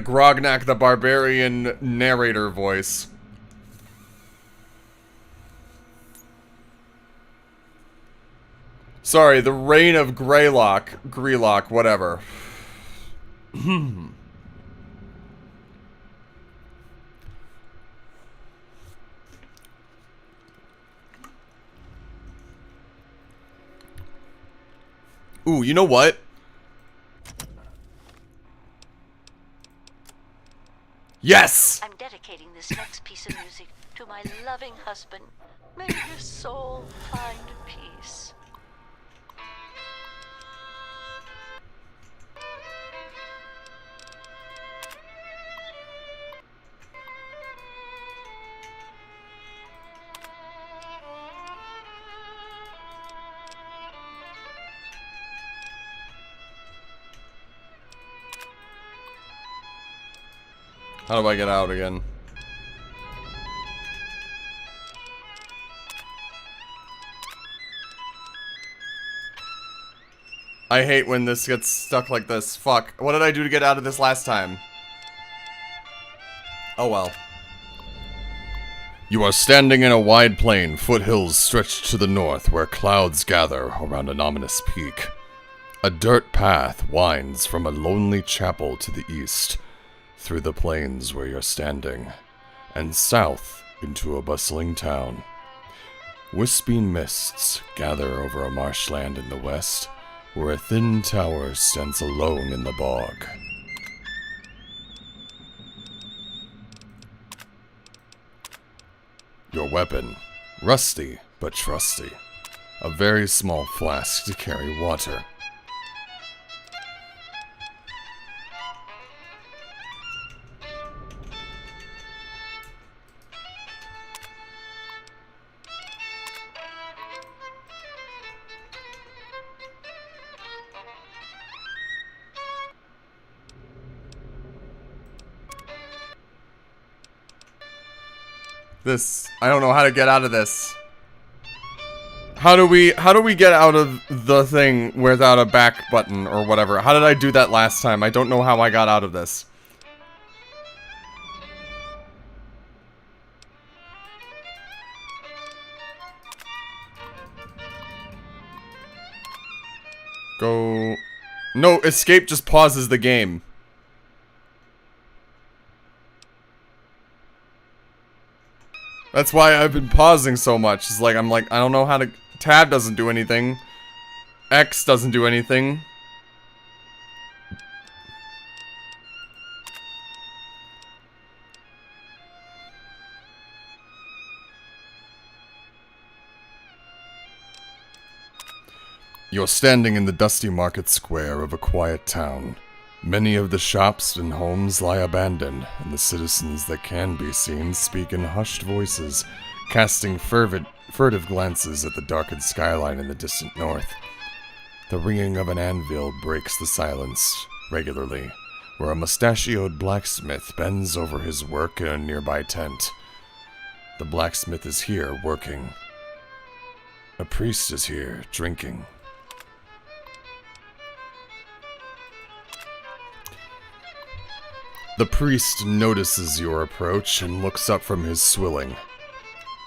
Grognak the Barbarian narrator voice. Sorry, the Reign of Greylock, whatever. Ooh, you know what? Yes! I'm dedicating this next piece of music to my loving husband. May his soul find peace. How do I get out again? I hate when this gets stuck like this. Fuck. What did I do to get out of this last time? Oh well. You are standing in a wide plain, foothills stretched to the north where clouds gather around an ominous peak. A dirt path winds from a lonely chapel to the east, through the plains where you're standing, and south into a bustling town. Wisping mists gather over a marshland in the west, where a thin tower stands alone in the bog. Your weapon, rusty but trusty. A very small flask to carry water. This. I don't know how to get out of this. How do we get out of the thing without a back button or whatever? How did I do that last time? I don't know how I got out of this. Go... No, escape just pauses the game. That's why I've been pausing so much. It's like, I'm like, I don't know how to... Tab doesn't do anything. X doesn't do anything. You're standing in the dusty market square of a quiet town. Many of the shops and homes lie abandoned, and the citizens that can be seen speak in hushed voices, casting furtive glances at the darkened skyline in the distant north. The ringing of an anvil breaks the silence regularly, where a mustachioed blacksmith bends over his work in a nearby tent. The blacksmith is here, working. A priest is here, drinking. The priest notices your approach and looks up from his swilling.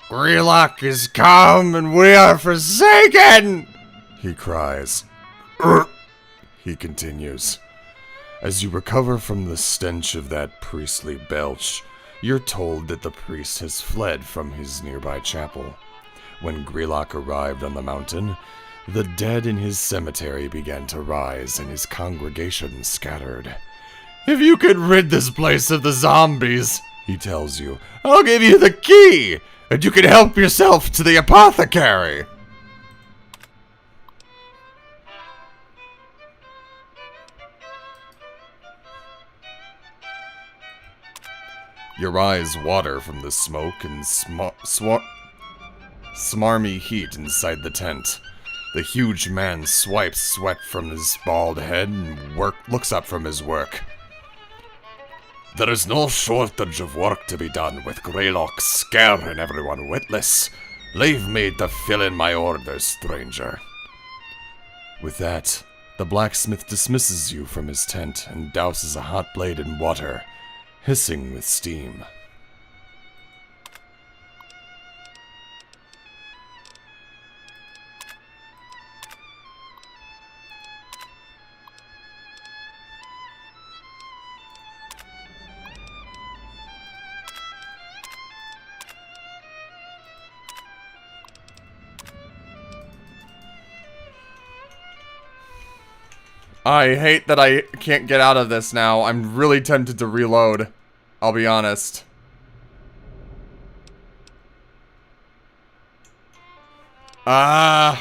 "Greylock is come and we are forsaken!" he cries. He continues. As you recover from the stench of that priestly belch, you're told that the priest has fled from his nearby chapel. When Greylock arrived on the mountain, the dead in his cemetery began to rise and his congregation scattered. "If you could rid this place of the zombies," he tells you, "I'll give you the key, and you can help yourself to the apothecary." Your eyes water from the smoke and smarmy heat inside the tent. The huge man swipes sweat from his bald head and looks up from his work. "There is no shortage of work to be done with Greylock scaring everyone witless. Leave me to fill in my orders, stranger." With that, the blacksmith dismisses you from his tent and douses a hot blade in water, hissing with steam. I hate that I can't get out of this now. I'm really tempted to reload. I'll be honest. Oh.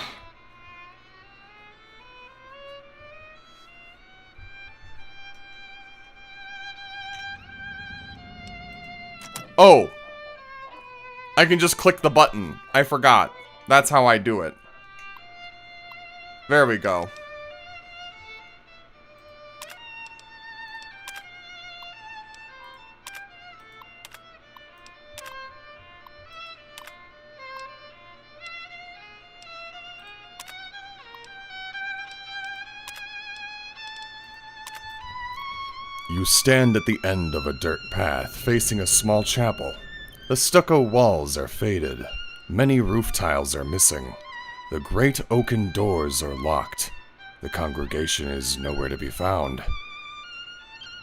I can just click the button. I forgot. That's how I do it. There we go. You stand at the end of a dirt path, facing a small chapel. The stucco walls are faded. Many roof tiles are missing. The great oaken doors are locked. The congregation is nowhere to be found.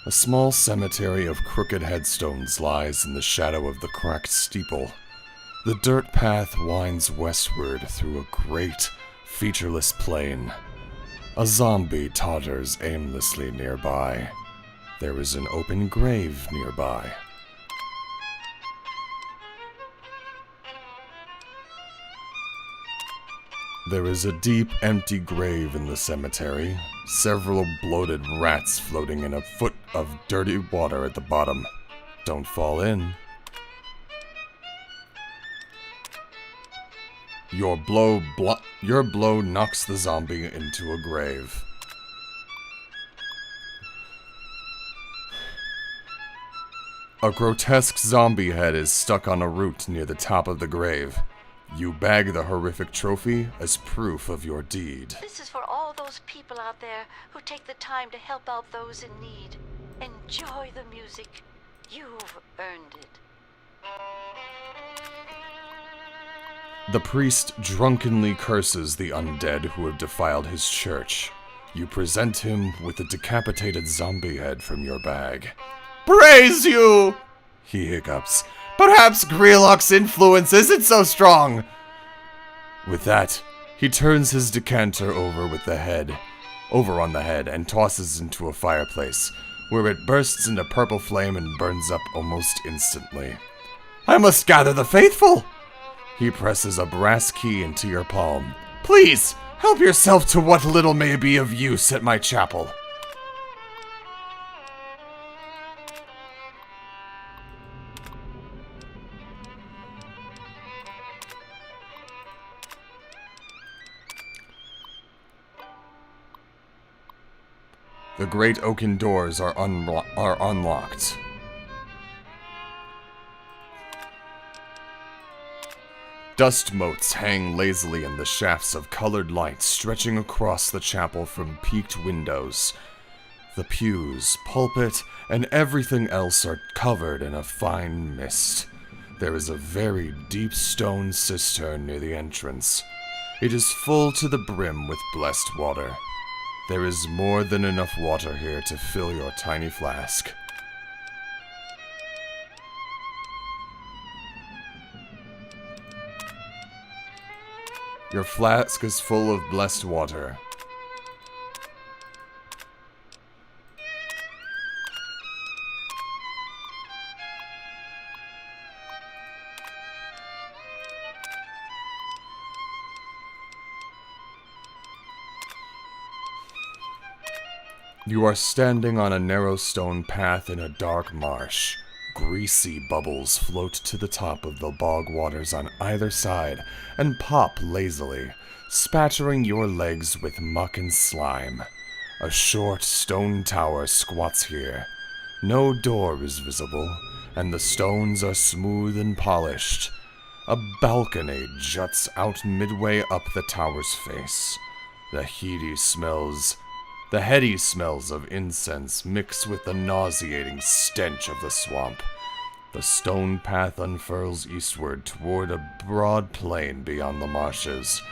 A small cemetery of crooked headstones lies in the shadow of the cracked steeple. The dirt path winds westward through a great, featureless plain. A zombie totters aimlessly nearby. There is an open grave nearby. There is a deep, empty grave in the cemetery, several bloated rats floating in a foot of dirty water at the bottom. Don't fall in. Your blow knocks the zombie into a grave. A grotesque zombie head is stuck on a root near the top of the grave. You bag the horrific trophy as proof of your deed. This is for all those people out there who take the time to help out those in need. Enjoy the music. You've earned it. The priest drunkenly curses the undead who have defiled his church. You present him with a decapitated zombie head from your bag. Praise you! He hiccups. Perhaps Greylock's influence isn't so strong. With that, he turns his decanter over on the head and tosses into a fireplace, where it bursts into purple flame and burns up almost instantly. I must gather the faithful! He presses a brass key into your palm. Please, help yourself to what little may be of use at my chapel. The great oaken doors are unlocked. Dust motes hang lazily in the shafts of colored light stretching across the chapel from peaked windows. The pews, pulpit, and everything else are covered in a fine mist. There is a very deep stone cistern near the entrance. It is full to the brim with blessed water. There is more than enough water here to fill your tiny flask. Your flask is full of blessed water. You are standing on a narrow stone path in a dark marsh. Greasy bubbles float to the top of the bog waters on either side and pop lazily, spattering your legs with muck and slime. A short stone tower squats here. No door is visible, and the stones are smooth and polished. A balcony juts out midway up the tower's face. The heady smells of incense mix with the nauseating stench of the swamp. The stone path unfurls eastward toward a broad plain beyond the marshes.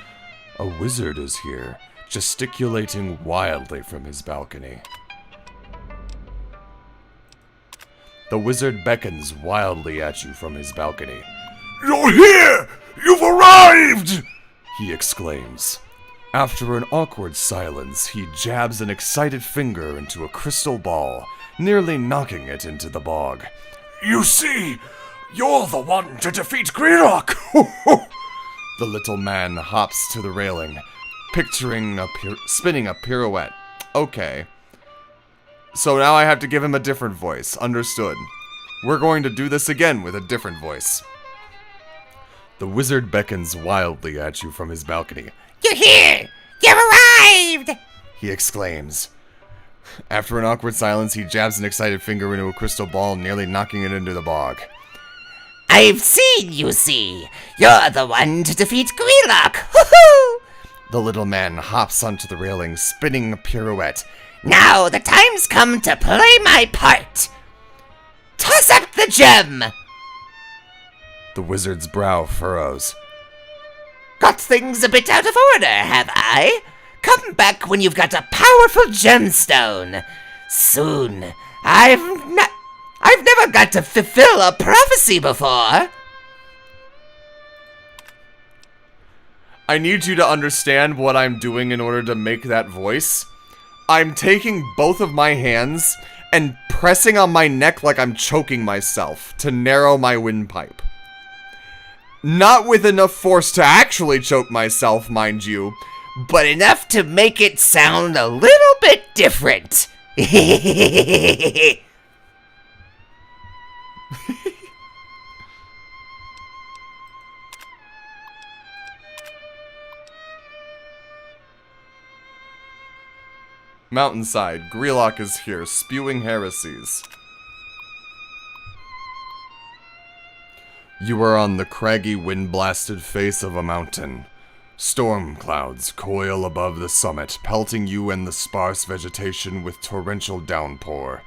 A wizard is here, gesticulating wildly from his balcony. The wizard beckons wildly at you from his balcony. "You're here! You've arrived!" he exclaims. After an awkward silence, he jabs an excited finger into a crystal ball, nearly knocking it into the bog. "You see, you're the one to defeat Greylock!" The little man hops to the railing, spinning a pirouette. Okay. So now I have to give him a different voice. Understood. We're going to do this again with a different voice. The wizard beckons wildly at you from his balcony. "You're here! You've arrived!" he exclaims. After an awkward silence, he jabs an excited finger into a crystal ball, nearly knocking it into the bog. "I've seen, you see! You're the one to defeat Greylock! Hoo-hoo!" The little man hops onto the railing, spinning a pirouette. "Now the time's come to play my part! Toss up the gem!" The wizard's brow furrows. "Got things a bit out of order, have I? Come back when you've got a powerful gemstone. Soon. I've never got to fulfill a prophecy before." I need you to understand what I'm doing in order to make that voice. I'm taking both of my hands and pressing on my neck like I'm choking myself to narrow my windpipe. Not with enough force to actually choke myself, mind you, but enough to make it sound a little bit different. Mountainside, Greylock is here, spewing heresies. You are on the craggy, wind-blasted face of a mountain. Storm clouds coil above the summit, pelting you and the sparse vegetation with torrential downpour.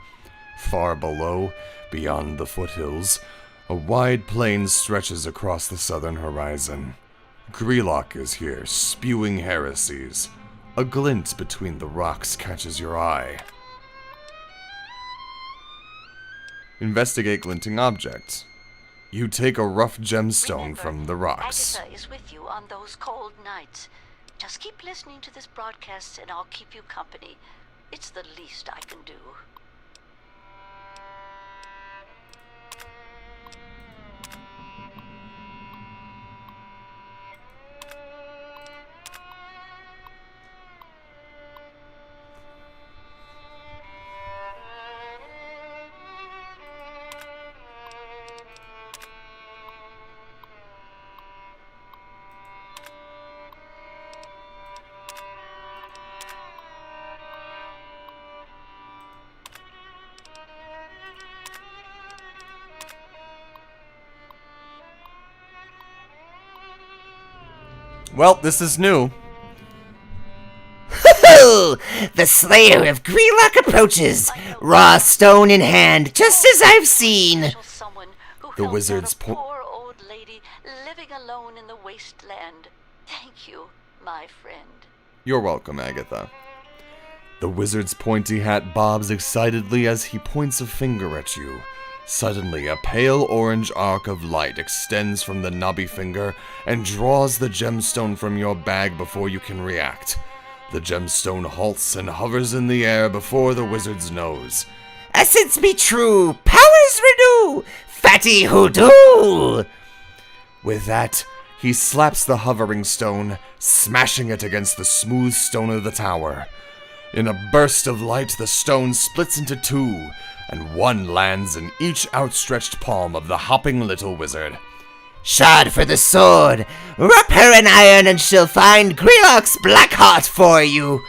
Far below, beyond the foothills, a wide plain stretches across the southern horizon. Grelock is here, spewing heresies. A glint between the rocks catches your eye. Investigate glinting objects. You take a rough gemstone from the rocks. Agatha is with you on those cold nights. Just keep listening to this broadcast and I'll keep you company. It's the least I can do. Well, this is new. The Slayer of Grelock approaches, raw stone in hand, just as I've seen. The wizard's Poor old lady living alone in the wasteland. Thank you, my friend. You're welcome, Agatha. The wizard's pointy hat bobs excitedly as he points a finger at you. Suddenly, a pale orange arc of light extends from the knobby finger and draws the gemstone from your bag before you can react. The gemstone halts and hovers in the air before the wizard's nose. Essence be true, powers renew, fatty hoodoo! With that, he slaps the hovering stone, smashing it against the smooth stone of the tower. In a burst of light, the stone splits into two, and one lands in each outstretched palm of the hopping little wizard. Shod for the sword, wrap her in iron and she'll find Grelock's black heart for you.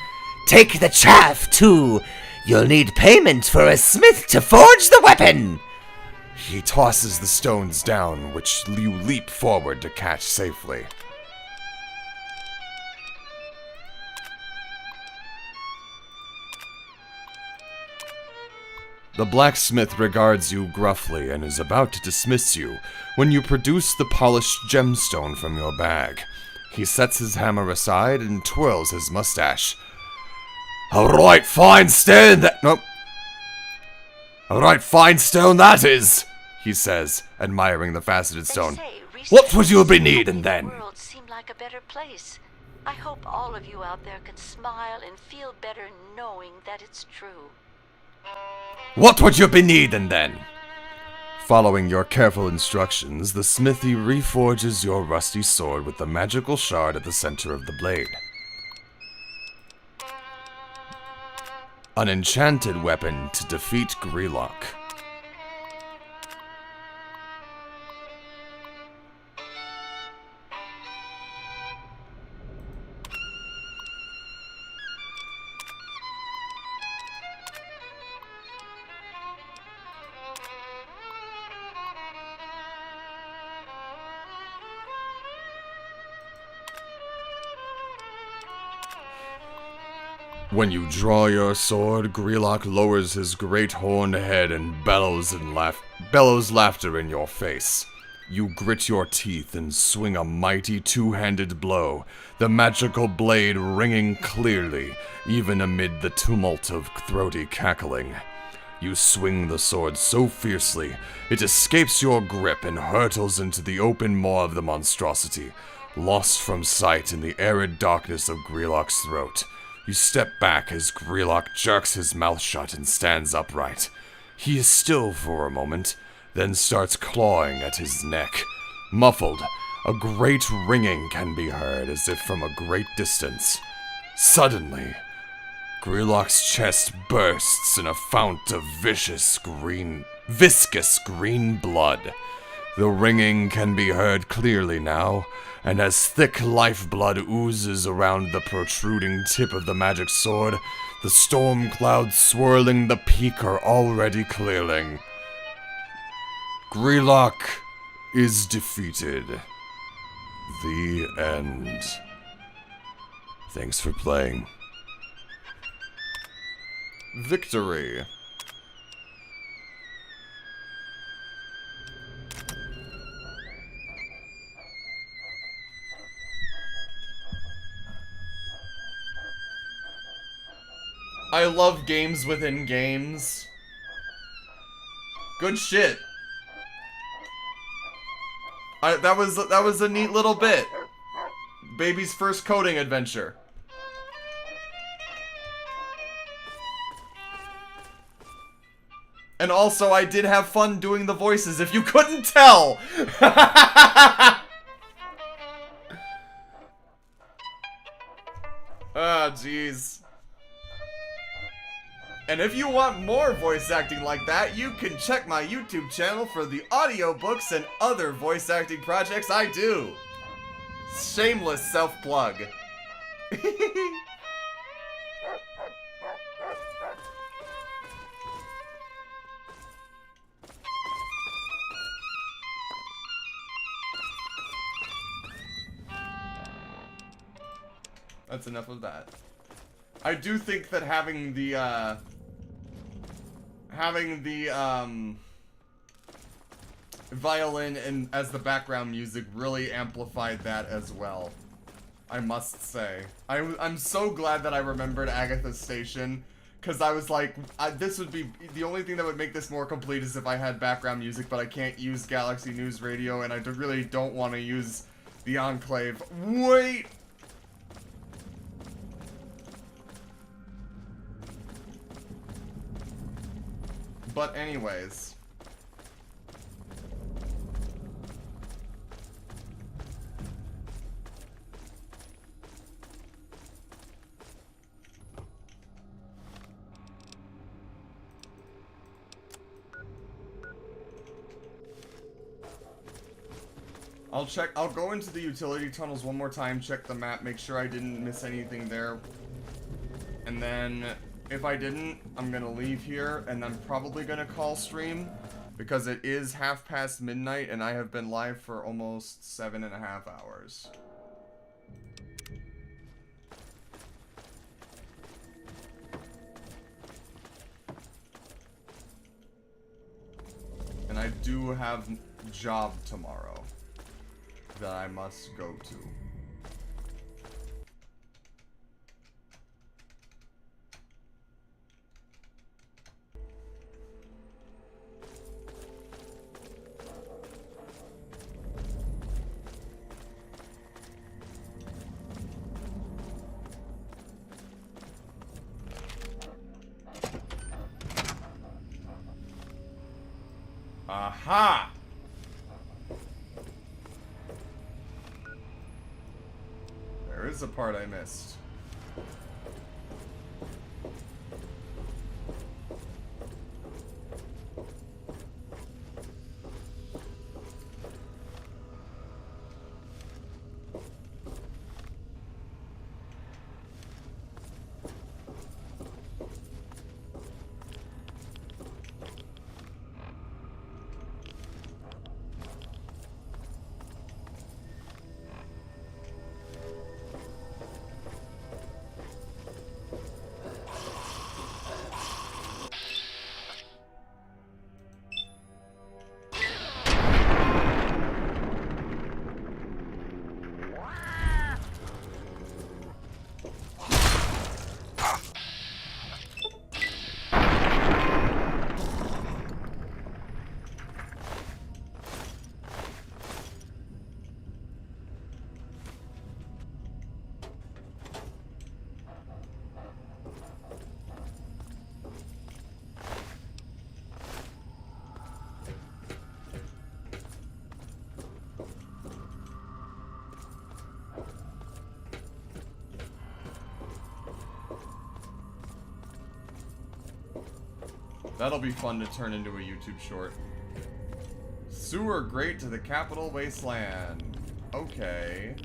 Take the chaff, too. You'll need payment for a smith to forge the weapon. He tosses the stones down, which you leap forward to catch safely. The blacksmith regards you gruffly and is about to dismiss you when you produce the polished gemstone from your bag. He sets his hammer aside and twirls his mustache. A right fine stone that... Nope. A right fine stone that is, he says, admiring the faceted stone. What would you be needing then? The world seemed like a better place. I hope all of you out there can smile and feel better knowing that it's true. What would you be needing then? Following your careful instructions, the smithy reforges your rusty sword with the magical shard at the center of the blade. An enchanted weapon to defeat Grelock. When you draw your sword, Grelock lowers his great horned head and bellows laughter in your face. You grit your teeth and swing a mighty two-handed blow, the magical blade ringing clearly, even amid the tumult of throaty cackling. You swing the sword so fiercely, it escapes your grip and hurtles into the open maw of the monstrosity, lost from sight in the arid darkness of Grelock's throat. You step back as Grelock jerks his mouth shut and stands upright. He is still for a moment, then starts clawing at his neck. Muffled, a great ringing can be heard as if from a great distance. Suddenly, Grelock's chest bursts in a fount of viscous green blood. The ringing can be heard clearly now, and as thick lifeblood oozes around the protruding tip of the magic sword, the storm clouds swirling the peak are already clearing. Grelock, is defeated. The end. Thanks for playing. Victory. I love games within games. Good shit. That was a neat little bit. Baby's first coding adventure. And also, I did have fun doing the voices, if you couldn't tell! Ah, jeez. And if you want more voice acting like that, you can check my YouTube channel for the audiobooks and other voice acting projects I do. Shameless self-plug. That's enough of that. I do think that having the violin and as the background music really amplified that as well. I must say. I'm so glad that I remembered Agatha's Station, because I was like, this would be the only thing that would make this more complete is if I had background music, but I can't use Galaxy News Radio, and I really don't want to use the Enclave. Wait! But anyways. I'll go into the utility tunnels one more time, check the map, make sure I didn't miss anything there. And then, if I didn't, I'm gonna leave here, and I'm probably gonna call stream, because it is midnight midnight, and I have been live for almost 7.5 hours. And I do have job tomorrow that I must go to. Aha! There is a part I missed. That'll be fun to turn into a YouTube short. Sewer grate to the capital Wasteland. Okay.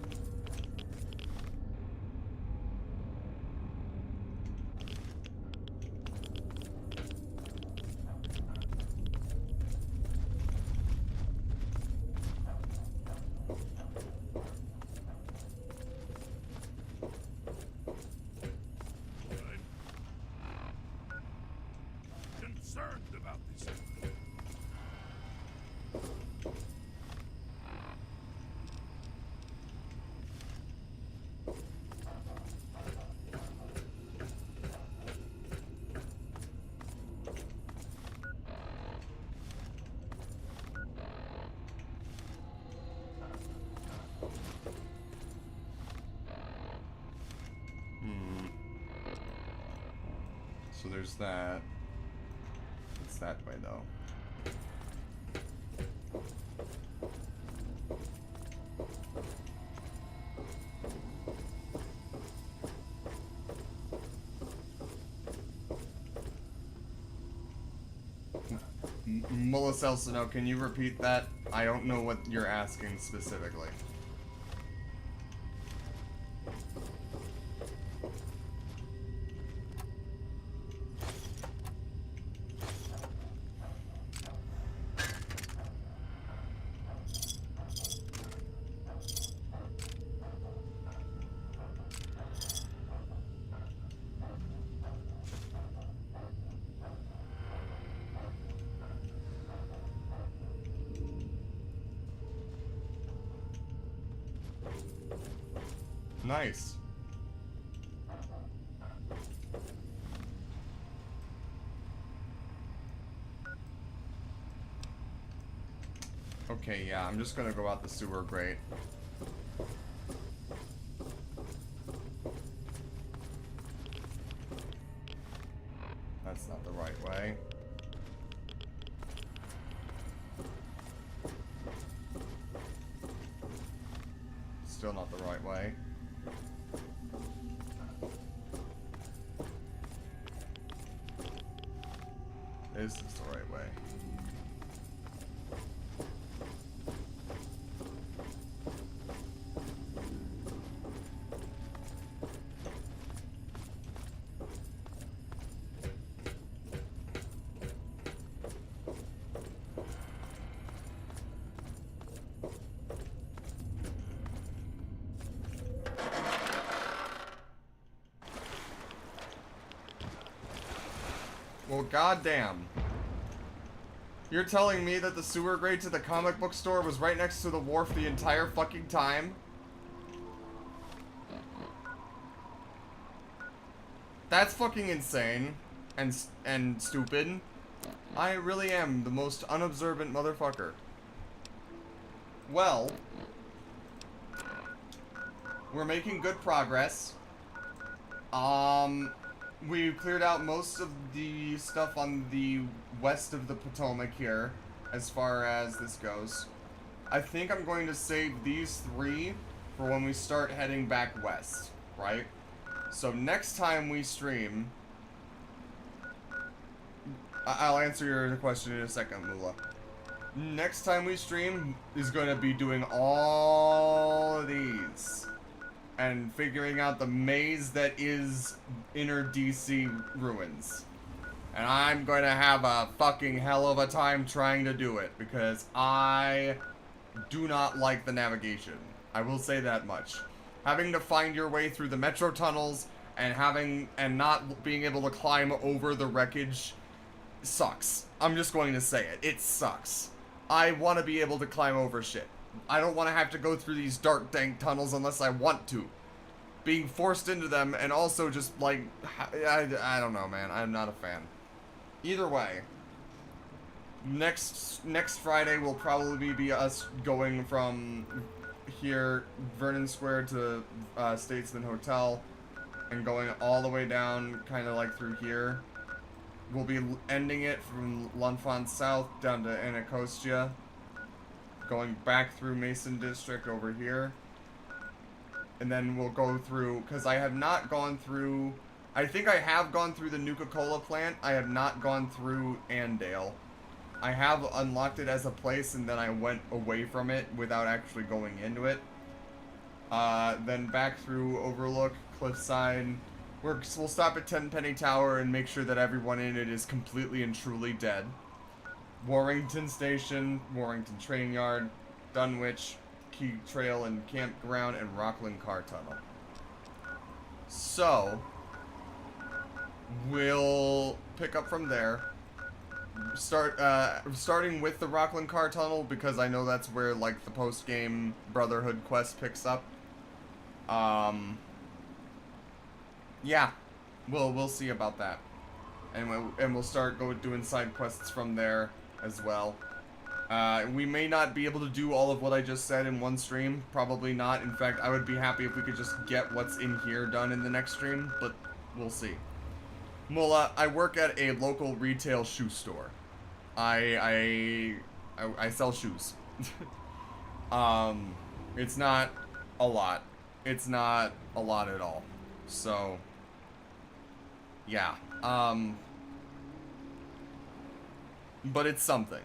concerned about this. So there's that. It's that way though. Mullah Elsino, can you repeat that? I don't know what you're asking specifically. Nice. Okay, yeah, I'm just gonna go out the sewer grate. That's not the right way. Still not the right way. This is the right way. Well, goddamn. You're telling me that the sewer grate to the comic book store was right next to the wharf the entire fucking time? That's fucking insane. And stupid. I really am the most unobservant motherfucker. Well, we're making good progress. We cleared out most of the stuff on the west of the Potomac here, as far as this goes. I think I'm going to save these 3 for when we start heading back west, right? So next time we stream... I'll answer your question in a second, Lula. Next time we stream is going to be doing all of these. And figuring out the maze that is Inner DC Ruins. And I'm going to have a fucking hell of a time trying to do it, because I do not like the navigation. I will say that much. Having to find your way through the metro tunnels and not being able to climb over the wreckage sucks. I'm just going to say it. It sucks. I want to be able to climb over shit. I don't want to have to go through these dark, dank tunnels unless I want to. Being forced into them, and also just, like, I don't know, man. I'm not a fan. Either way, next Friday will probably be us going from here, Vernon Square, to Statesman Hotel, and going all the way down, kind of like through here. We'll be ending it from L'Enfant South down to Anacostia, going back through Mason District over here, and then we'll go through, because I have not gone through, I think I have gone through the Nuka-Cola plant. I have not gone through Andale. I have unlocked it as a place, and then I went away from it without actually going into it. Then back through Overlook, Cliffside. We'll stop at Tenpenny Tower and make sure that everyone in it is completely and truly dead. Warrington Station, Warrington Train Yard, Dunwich, Key Trail and Campground, and Rockland Car Tunnel. So, we'll pick up from there. starting with the Rockland Car Tunnel because I know that's where like the post-game Brotherhood quest picks up. Yeah, we'll see about that, and we'll start doing side quests from there as well. We may not be able to do all of what I just said in one stream. Probably not. In fact, I would be happy if we could just get what's in here done in the next stream, but we'll see. Mullah, I work at a local retail shoe store. I sell shoes. It's not a lot. It's not a lot at all. So, yeah. But it's something.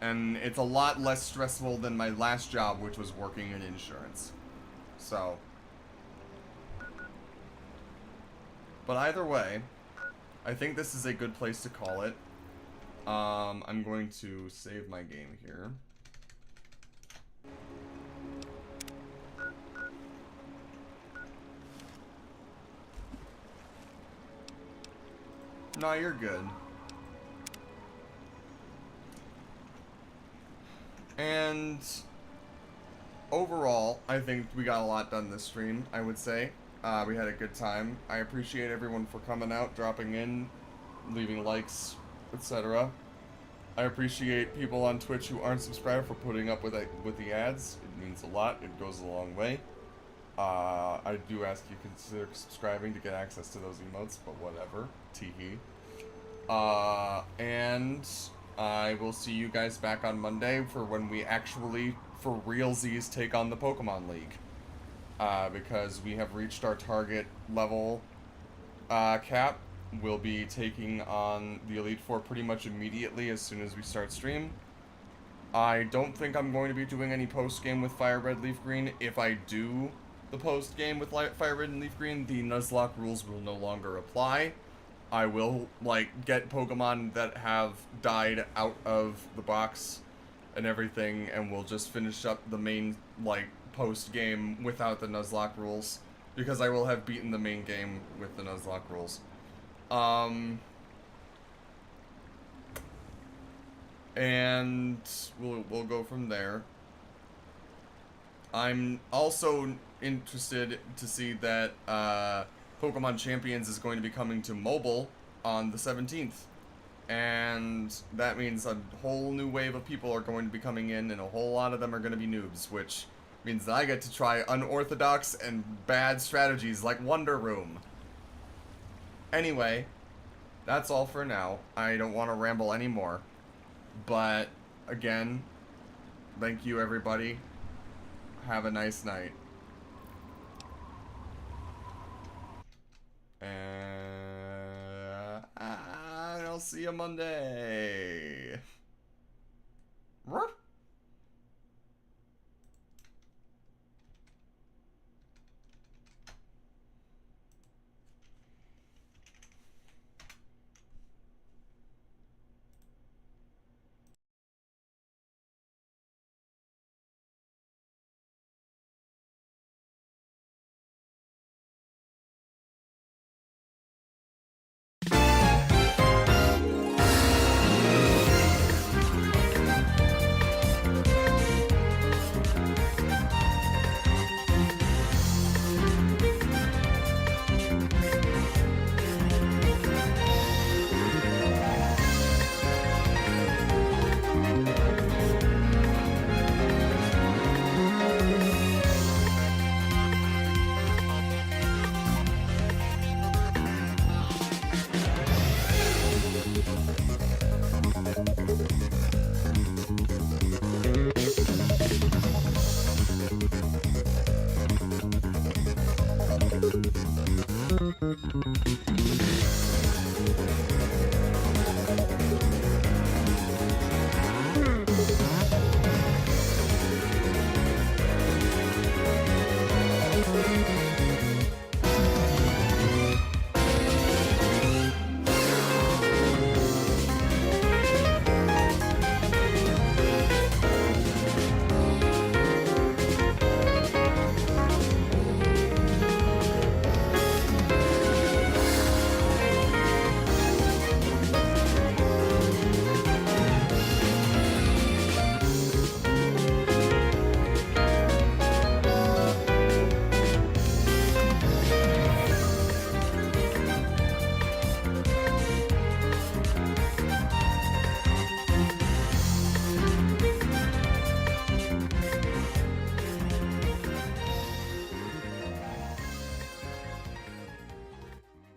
And it's a lot less stressful than my last job, which was working in insurance. So. But either way, I think this is a good place to call it. I'm going to save my game here. No, you're good. And overall, I think we got a lot done this stream, I would say. We had a good time. I appreciate everyone for coming out, dropping in, leaving likes, etc. I appreciate people on Twitch who aren't subscribed for putting up with the ads. It means a lot. It goes a long way. I do ask you to consider subscribing to get access to those emotes, but whatever. Teehee. And I will see you guys back on Monday for when we actually, for realsies, take on the Pokemon League. Because we have reached our target level cap. We'll be taking on the Elite Four pretty much immediately as soon as we start stream. I don't think I'm going to be doing any post-game with Fire Red Leaf Green. If I do the post-game with Fire Red and Leaf Green, the Nuzlocke rules will no longer apply. I will, like, get Pokemon that have died out of the box and everything, and we'll just finish up the main, like, post-game without the Nuzlocke rules, because I will have beaten the main game with the Nuzlocke rules. And we'll go from there. I'm also interested to see that Pokemon Champions is going to be coming to mobile on the 17th. And that means a whole new wave of people are going to be coming in, and a whole lot of them are going to be noobs, which means that I get to try unorthodox and bad strategies like Wonder Room. Anyway, that's all for now. I don't want to ramble anymore. But, again, thank you everybody. Have a nice night. And I'll see you Monday. Ruff.